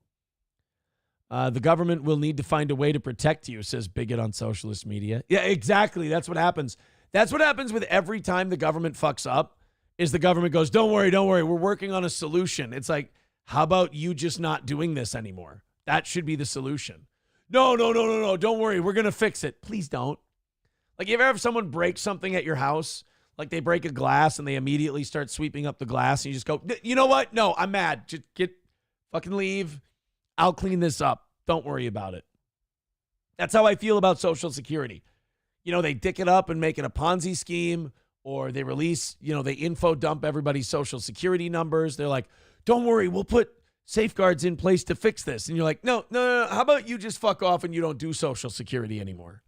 The government will need to find a way to protect you, says Bigot on socialist media. Yeah, exactly. That's what happens. That's what happens with every time the government fucks up. Is the government goes, don't worry, we're working on a solution. It's like, how about you just not doing this anymore? That should be the solution. No, don't worry, we're going to fix it. Please don't. Like, you ever have someone break something at your house? Like, they break a glass and they immediately start sweeping up the glass and you just go, you know what? No, I'm mad. Just fucking leave. I'll clean this up. Don't worry about it. That's how I feel about Social Security. You know, they dick it up and make it a Ponzi scheme. Or they release, they info dump everybody's Social Security numbers. They're like, don't worry, we'll put safeguards in place to fix this. And you're like, no. How about you just fuck off and you don't do Social Security anymore?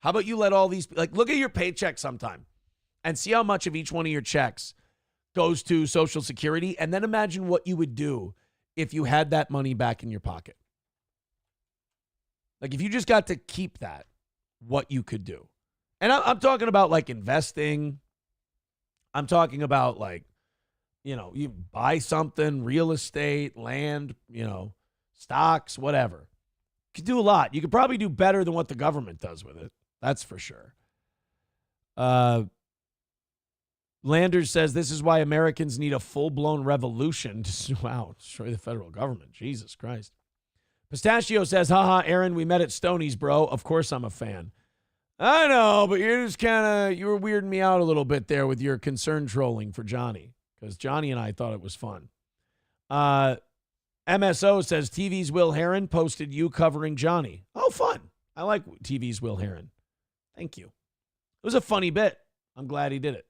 How about you let all these, look at your paycheck sometime and see how much of each one of your checks goes to Social Security. And then imagine what you would do if you had that money back in your pocket. Like if you just got to keep that, what you could do. And I'm talking about like investing. I'm talking about like, you buy something, real estate, land, stocks, whatever. You could do a lot. You could probably do better than what the government does with it. That's for sure. Landers says this is why Americans need a full-blown revolution to, destroy the federal government. Jesus Christ. Pistachio says, haha, Aaron, we met at Stoney's, bro. Of course I'm a fan. I know, but you were weirding me out a little bit there with your concern trolling for Johnny, because Johnny and I thought it was fun. MSO says, TV's Will Heron posted you covering Johnny. Oh, fun. I like TV's Will Heron. Thank you. It was a funny bit. I'm glad he did it.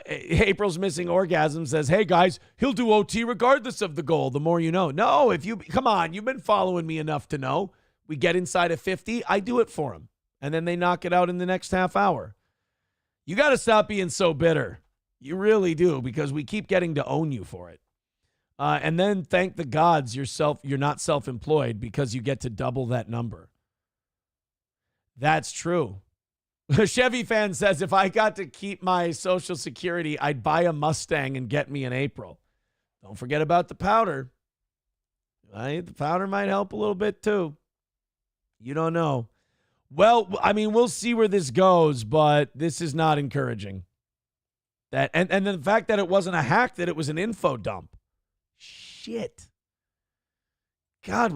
April's Missing Orgasm says, hey, guys, he'll do OT regardless of the goal. The more you know. No, come on, you've been following me enough to know. We get inside of 50, I do it for him. And then they knock it out in the next half hour. You got to stop being so bitter. You really do, because we keep getting to own you for it. And then thank the gods you're not self-employed, because you get to double that number. That's true. Chevy fan says, if I got to keep my Social Security, I'd buy a Mustang and get me an April. Don't forget about the powder. The powder might help a little bit too. You don't know. Well, I mean, we'll see where this goes, but this is not encouraging. And the fact that it wasn't a hack, that it was an info dump. Shit. God,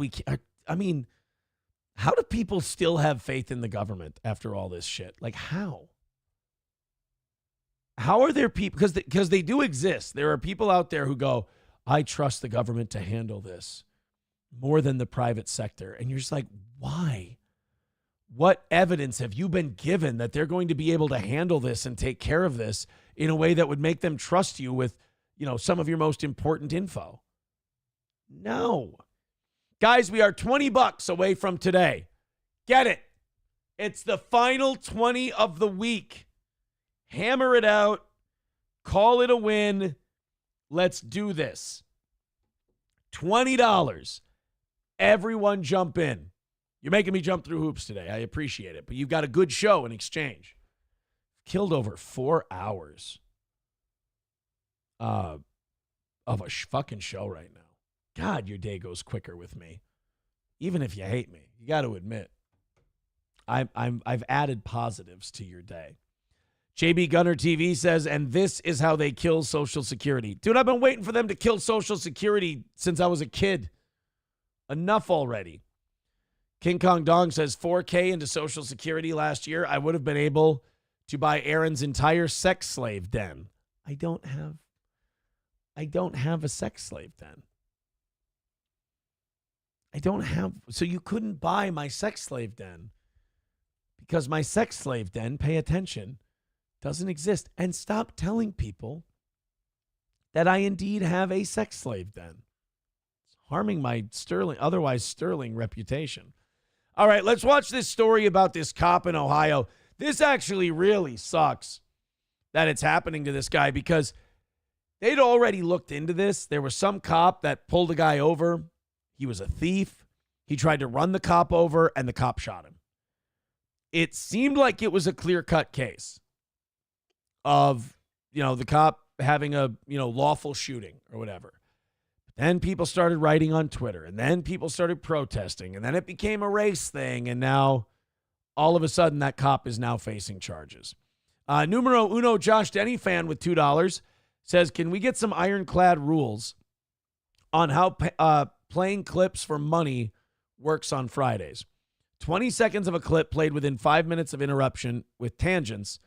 how do people still have faith in the government after all this shit? Like, how? How are there people, because they do exist. There are people out there who go, I trust the government to handle this more than the private sector. And you're just like, why? What evidence have you been given that they're going to be able to handle this and take care of this in a way that would make them trust you with, some of your most important info? No. Guys, we are $20 away from today. Get it. It's the final 20 of the week. Hammer it out. Call it a win. Let's do this. $20. Everyone jump in. You're making me jump through hoops today. I appreciate it. But you've got a good show in exchange. Killed over 4 hours of a fucking show right now. God, your day goes quicker with me. Even if you hate me, you got to admit, I've added positives to your day. JB Gunner TV says, and this is how they kill Social Security. Dude, I've been waiting for them to kill Social Security since I was a kid. Enough already. King Kong Dong says, $4K into Social Security last year, I would have been able to buy Aaron's entire sex slave den. I don't have a sex slave den. So you couldn't buy my sex slave den because my sex slave den, pay attention, doesn't exist. And stop telling people that I indeed have a sex slave den. It's harming my otherwise sterling reputation. All right, let's watch this story about this cop in Ohio. This actually really sucks that it's happening to this guy, because they'd already looked into this. There was some cop that pulled a guy over. He was a thief. He tried to run the cop over, and the cop shot him. It seemed like it was a clear-cut case of, the cop having a, lawful shooting or whatever. Then people started writing on Twitter, and then people started protesting, and then it became a race thing, and now all of a sudden that cop is now facing charges. Numero uno Josh Denny fan with $2 says, can we get some ironclad rules on how playing clips for money works on Fridays? 20 seconds of a clip played within 5 minutes of interruption with tangents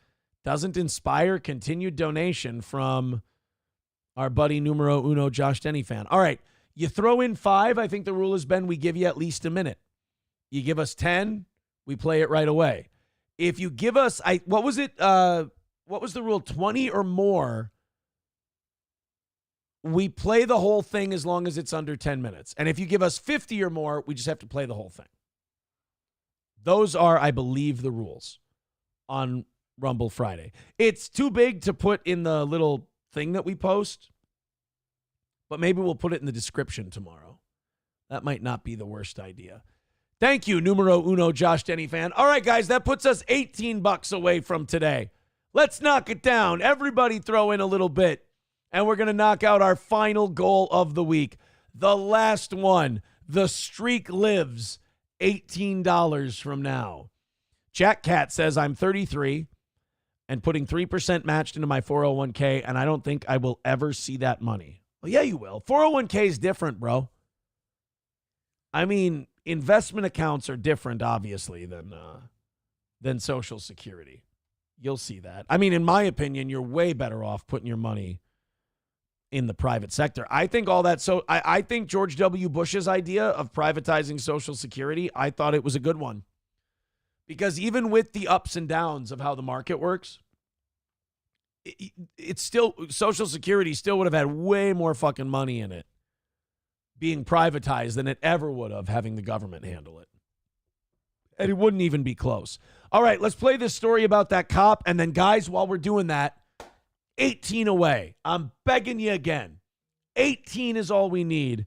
doesn't inspire continued donation from our buddy numero uno Josh Denny fan. All right, you throw in 5. I think the rule has been we give you at least a minute. You give us 10, we play it right away. If you give us, what was it? What was the rule? 20 or more. We play the whole thing as long as it's under 10 minutes. And if you give us 50 or more, we just have to play the whole thing. Those are, I believe, the rules on Rumble Friday. It's too big to put in the little thing that we post, but maybe we'll put it in the description tomorrow. That might not be the worst idea. Thank you, numero uno Josh Denny fan. All right, guys, that puts us $18 away from today. Let's knock it down. Everybody throw in a little bit, and we're going to knock out our final goal of the week. The last one. The streak lives. $18 from now. Jack Cat says, I'm 33. and putting 3% matched into my 401k, and I don't think I will ever see that money. Well, yeah, you will. 401k is different, bro. I mean, investment accounts are different, obviously, than Social Security. You'll see that. I mean, in my opinion, you're way better off putting your money in the private sector. I think all that. So I think George W. Bush's idea of privatizing Social Security, I thought it was a good one. Because even with the ups and downs of how the market works, it's still, Social Security still would have had way more fucking money in it being privatized than it ever would have having the government handle it. And it wouldn't even be close. All right, let's play this story about that cop. And then, guys, while we're doing that, 18 away. I'm begging you again. 18 is all we need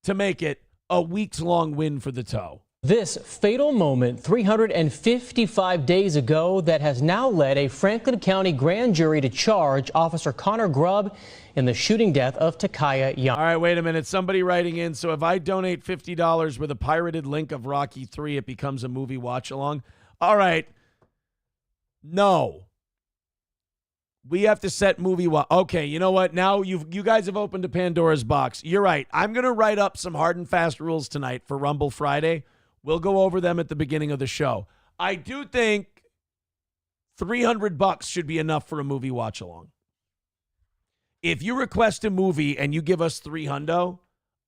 to make it a weeks-long win for the toe. This fatal moment 355 days ago that has now led a Franklin County grand jury to charge Officer Connor Grubb in the shooting death of Takaya Young. All right, wait a minute. Somebody writing in. So if I donate $50 with a pirated link of Rocky 3, it becomes a movie watch-along. All right. No. We have to set movie watch. Okay, you know what? Now you guys have opened a Pandora's box. You're right. I'm going to write up some hard and fast rules tonight for Rumble Friday. We'll go over them at the beginning of the show. I do think $300 should be enough for a movie watch-along. If you request a movie and you give us $300,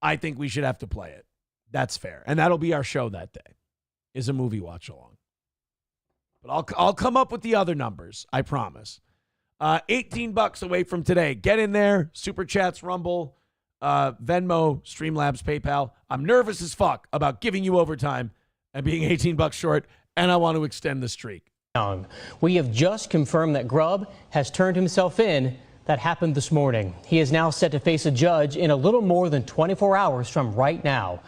I think we should have to play it. That's fair. And that'll be our show that day, is a movie watch-along. But I'll come up with the other numbers, I promise. $18 away from today. Get in there. Super Chats, Rumble, Venmo, Streamlabs, PayPal. I'm nervous as fuck about giving you overtime and being $18 short, and I want to extend the streak. We have just confirmed that Grubb has turned himself in. That happened this morning. He is now set to face a judge in a little more than 24 hours from right now.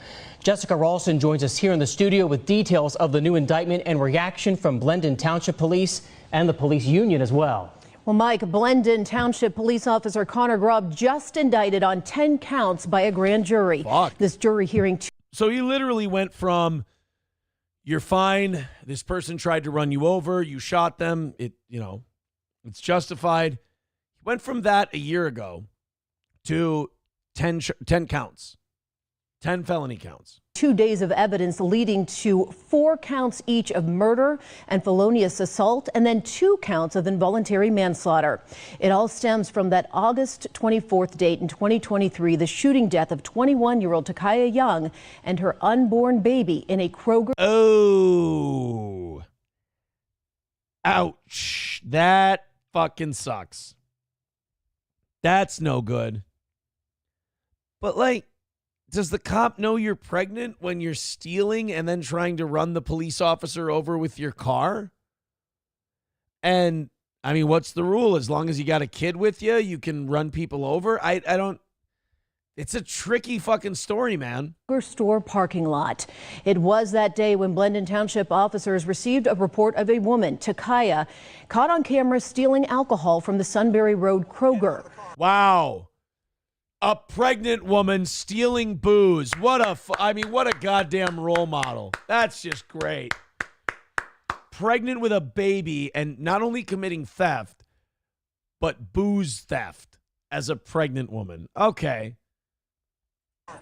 Jessica Ralston joins us here in the studio with details of the new indictment and reaction from Blendon Township Police and the police union as well. Well, Mike, Blendon Township Police Officer Connor Grubb just indicted on 10 counts by a grand jury. Fuck. This jury hearing. So he literally went from, you're fine, this person tried to run you over, you shot them, it's justified. He went from that a year ago to 10 counts, 10 felony counts. 2 days of evidence leading to 4 counts each of murder and felonious assault, and then 2 counts of involuntary manslaughter. It all stems from that August 24th date in 2023, the shooting death of 21-year-old Takaya Young and her unborn baby in a Kroger. Oh. Ouch. That fucking sucks. That's no good. But does the cop know you're pregnant when you're stealing and then trying to run the police officer over with your car? And, I mean, what's the rule? As long as you got a kid with you, you can run people over? I don't... It's a tricky fucking story, man. Store parking lot. It was that day when Blendon Township officers received a report of a woman, Takaya, caught on camera stealing alcohol from the Sunbury Road Kroger. Wow. A pregnant woman stealing booze. What a goddamn role model. That's just great. Pregnant with a baby and not only committing theft, but booze theft as a pregnant woman. Okay.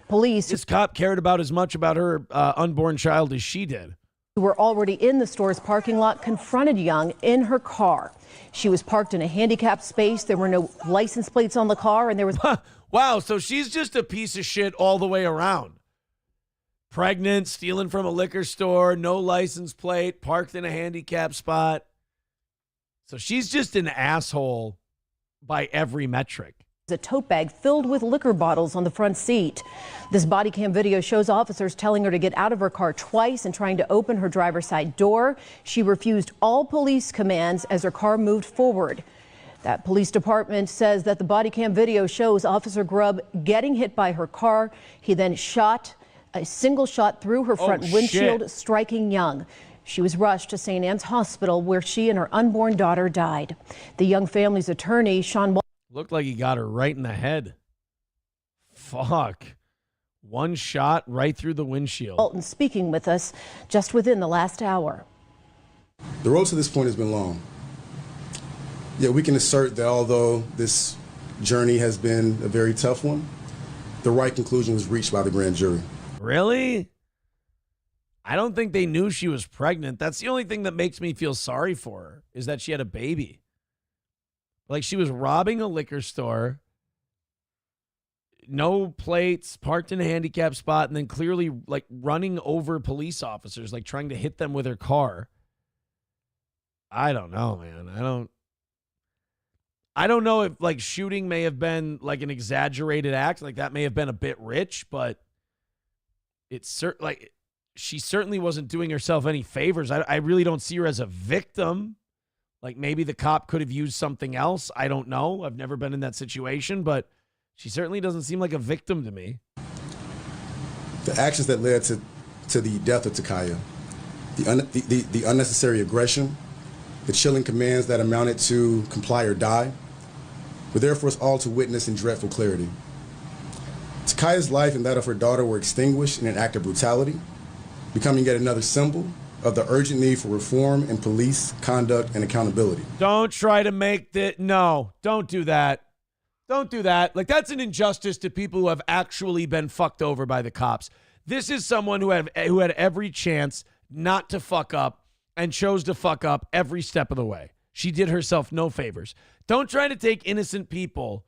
Police. This cop cared about as much about her unborn child as she did. Who were already in the store's parking lot confronted Young in her car. She was parked in a handicapped space. There were no license plates on the car, and there was... Wow, so she's just a piece of shit all the way around. Pregnant, stealing from a liquor store, no license plate, parked in a handicapped spot. So she's just an asshole by every metric. A tote bag filled with liquor bottles on the front seat. This body cam video shows officers telling her to get out of her car twice and trying to open her driver's side door. She refused all police commands as her car moved forward. That police department says that the body cam video shows Officer Grubb getting hit by her car. He then shot a single shot through her front windshield, striking Young. She was rushed to St. Anne's Hospital, where she and her unborn daughter died. The Young family's attorney, Sean... Looked like he got her right in the head. Fuck. One shot right through the windshield. Melton speaking with us just within the last hour. The road to this point has been long. Yeah, we can assert that although this journey has been a very tough one, the right conclusion was reached by the grand jury. Really? I don't think they knew she was pregnant. That's the only thing that makes me feel sorry for her, is that she had a baby. Like, she was robbing a liquor store, no plates, parked in a handicap spot, and then clearly, like, running over police officers, like, trying to hit them with her car. I don't know, man. I don't know if, like, shooting may have been, like, an exaggerated act. Like, that may have been a bit rich, but it's like, she certainly wasn't doing herself any favors. I really don't see her as a victim. Like, maybe the cop could have used something else. I don't know. I've never been in that situation, but she certainly doesn't seem like a victim to me. The actions that led to the death of Takaya, the unnecessary aggression, the chilling commands that amounted to comply or die, were there for us all to witness in dreadful clarity. Takaya's life and that of her daughter were extinguished in an act of brutality, becoming yet another symbol of the urgent need for reform in police conduct and accountability. Don't try to make that. No, don't do that. Don't do that. Like, that's an injustice to people who have actually been fucked over by the cops. This is someone who had every chance not to fuck up and chose to fuck up every step of the way. She did herself no favors. Don't try to take innocent people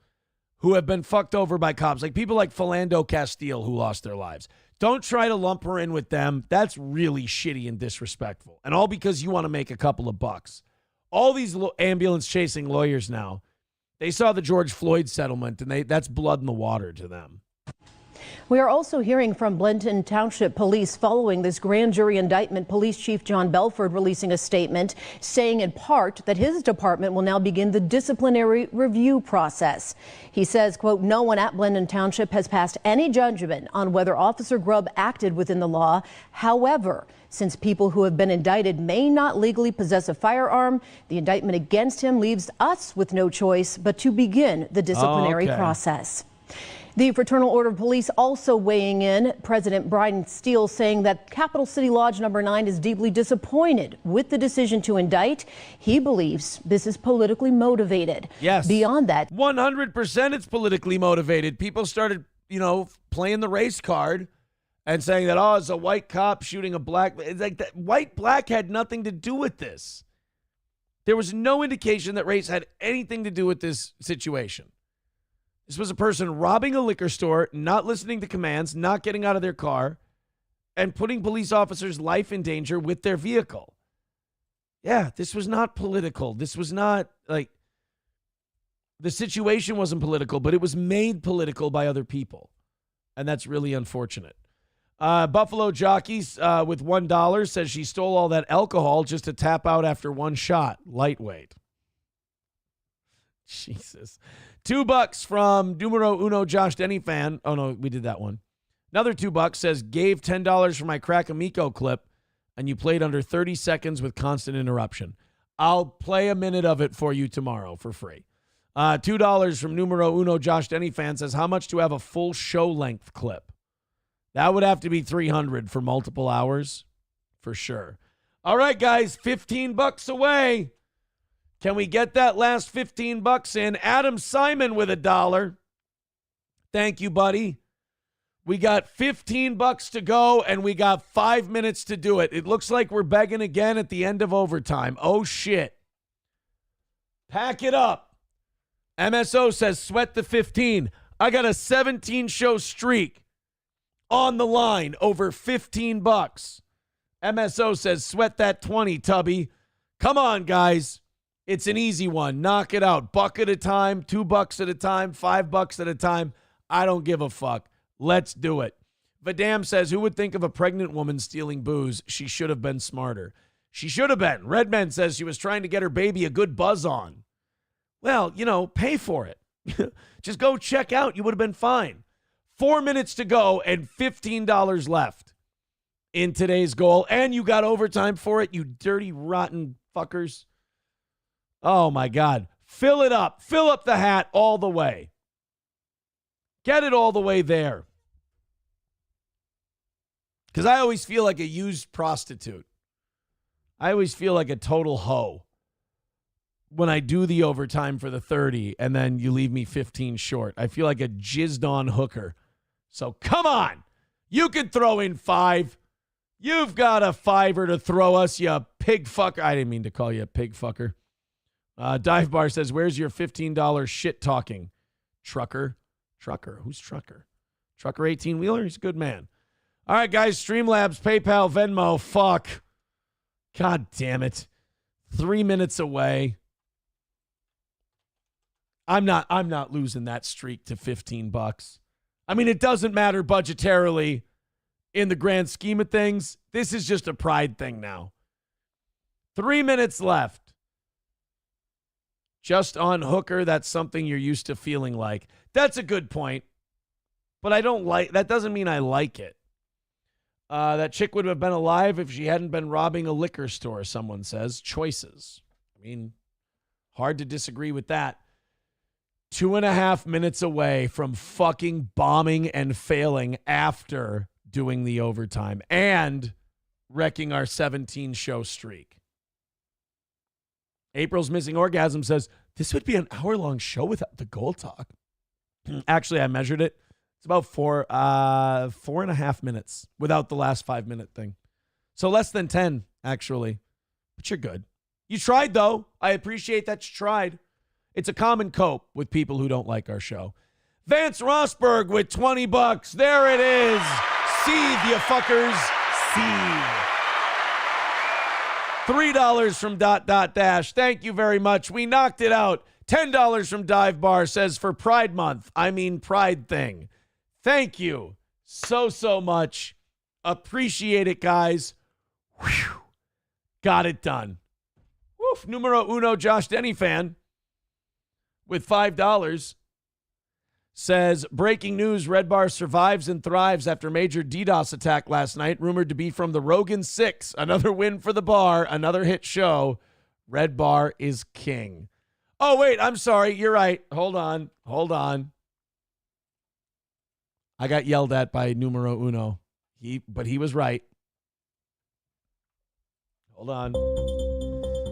who have been fucked over by cops, like people like Philando Castile who lost their lives. Don't try to lump her in with them. That's really shitty and disrespectful. And all because you want to make a couple of bucks. All these ambulance chasing lawyers now, they saw the George Floyd settlement, and that's blood in the water to them. We are also hearing from Blenton Township Police following this grand jury indictment. Police Chief John Belford releasing a statement saying in part that his department will now begin the disciplinary review process. He says, quote, no one at Blenton Township has passed any judgment on whether Officer Grubb acted within the law. However, since people who have been indicted may not legally possess a firearm, the indictment against him leaves us with no choice but to begin the disciplinary process. The Fraternal Order of Police also weighing in. President Brian Steele saying that Capital City Lodge number 9 is deeply disappointed with the decision to indict. He believes this is politically motivated. Yes. Beyond that, 100% it's politically motivated. People started, playing the race card and saying that, it's a white cop shooting a black. It's like that white-black had nothing to do with this. There was no indication that race had anything to do with this situation. This was a person robbing a liquor store, not listening to commands, not getting out of their car, and putting police officers' life in danger with their vehicle. Yeah, this was not political. This was not, the situation wasn't political, but it was made political by other people. And that's really unfortunate. Buffalo Jockeys with $1 says she stole all that alcohol just to tap out after one shot. Lightweight. Jesus. $2 from numero uno Josh Denny fan. Oh, no, we did that one. Another $2 says, gave $10 for my Crack Amico clip, and you played under 30 seconds with constant interruption. I'll play a minute of it for you tomorrow for free. $2 from numero uno Josh Denny fan says, how much to have a full show-length clip? That would have to be $300 for multiple hours, for sure. All right, guys, $15 away. Can we get that last $15 in? Adam Simon with $1. Thank you, buddy. We got $15 to go, and we got 5 minutes to do it. It looks like we're begging again at the end of overtime. Oh, shit. Pack it up. MSO says, sweat the 15. I got a 17-show streak on the line over $15. MSO says, sweat that 20, Tubby. Come on, guys. It's an easy one. Knock it out. $1 at a time, $2 at a time, $5 at a time. I don't give a fuck. Let's do it. Vadam says, who would think of a pregnant woman stealing booze? She should have been smarter. She should have been. Redman says she was trying to get her baby a good buzz on. Well, pay for it. Just go check out. You would have been fine. 4 minutes to go and $15 left in today's goal. And you got overtime for it, you dirty, rotten fuckers. Oh, my God. Fill it up. Fill up the hat all the way. Get it all the way there. Because I always feel like a used prostitute. I always feel like a total hoe. when I do the overtime for the 30 and then you leave me 15 short. I feel like a jizzed on hooker. So come on. You can throw in 5. You've got a $5 to throw us, you pig fucker. I didn't mean to call you a pig fucker. Dive Bar says, where's your $15 shit talking? Trucker? Who's Trucker? Trucker 18-wheeler? He's a good man. All right, guys. Streamlabs, PayPal, Venmo. Fuck. God damn it. 3 minutes away. I'm not losing that streak to $15. I mean, it doesn't matter budgetarily in the grand scheme of things. This is just a pride thing now. 3 minutes left. Just on Hooker, that's something you're used to feeling like. That's a good point. But that doesn't mean I like it. That chick would have been alive if she hadn't been robbing a liquor store, someone says. Choices. I mean, hard to disagree with that. 2.5 minutes away from fucking bombing and failing after doing the overtime and wrecking our 17-show streak. April's Missing Orgasm says, this would be an hour-long show without the goal talk. Actually, I measured it. It's about 4.5 minutes without the last 5-minute thing. So less than 10, actually. But you're good. You tried, though. I appreciate that you tried. It's a common cope with people who don't like our show. Vance Rosberg with $20. There it is. Seethe, you fuckers. Seethe. $3 from ... Thank you very much. We knocked it out. $10 from Dive Bar says for Pride Month. I mean Pride Thing. Thank you so much. Appreciate it, guys. Whew. Got it done. Woof. Numero uno Josh Denny fan with $5 says, breaking news, Red Bar survives and thrives after major DDoS attack last night, rumored to be from the Rogan 6. Another win for the bar, another hit show. Red Bar is king. Oh, wait, I'm sorry. You're right. Hold on. I got yelled at by numero uno. But he was right. Hold on.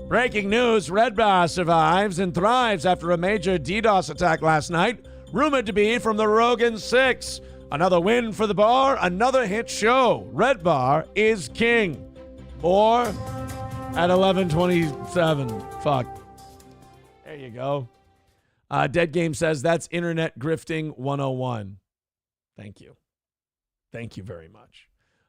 Breaking news, Red Bar survives and thrives after a major DDoS attack last night, rumored to be from the Rogan 6. Another win for the bar, another hit show. Red Bar is king. More at 11:27. Fuck. There you go. Dead Game says that's Internet Grifting 101. Thank you. Thank you very much.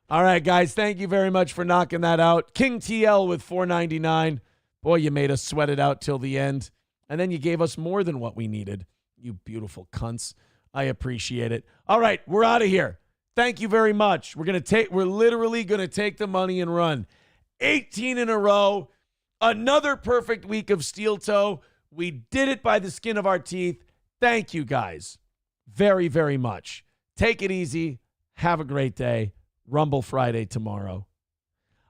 All right, guys. Thank you very much for knocking that out. King TL with $4.99. Boy, you made us sweat it out till the end. And then you gave us more than what we needed. You beautiful cunts. I appreciate it. All right, we're out of here. Thank you very much. We're literally going to take the money and run. 18 in a row. Another perfect week of Steel Toe. We did it by the skin of our teeth. Thank you, guys. Very, very much. Take it easy. Have a great day. Rumble Friday tomorrow.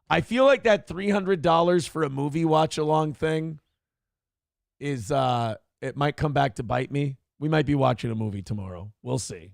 I feel like that $300 for a movie watch-along thing is, it might come back to bite me. We might be watching a movie tomorrow. We'll see.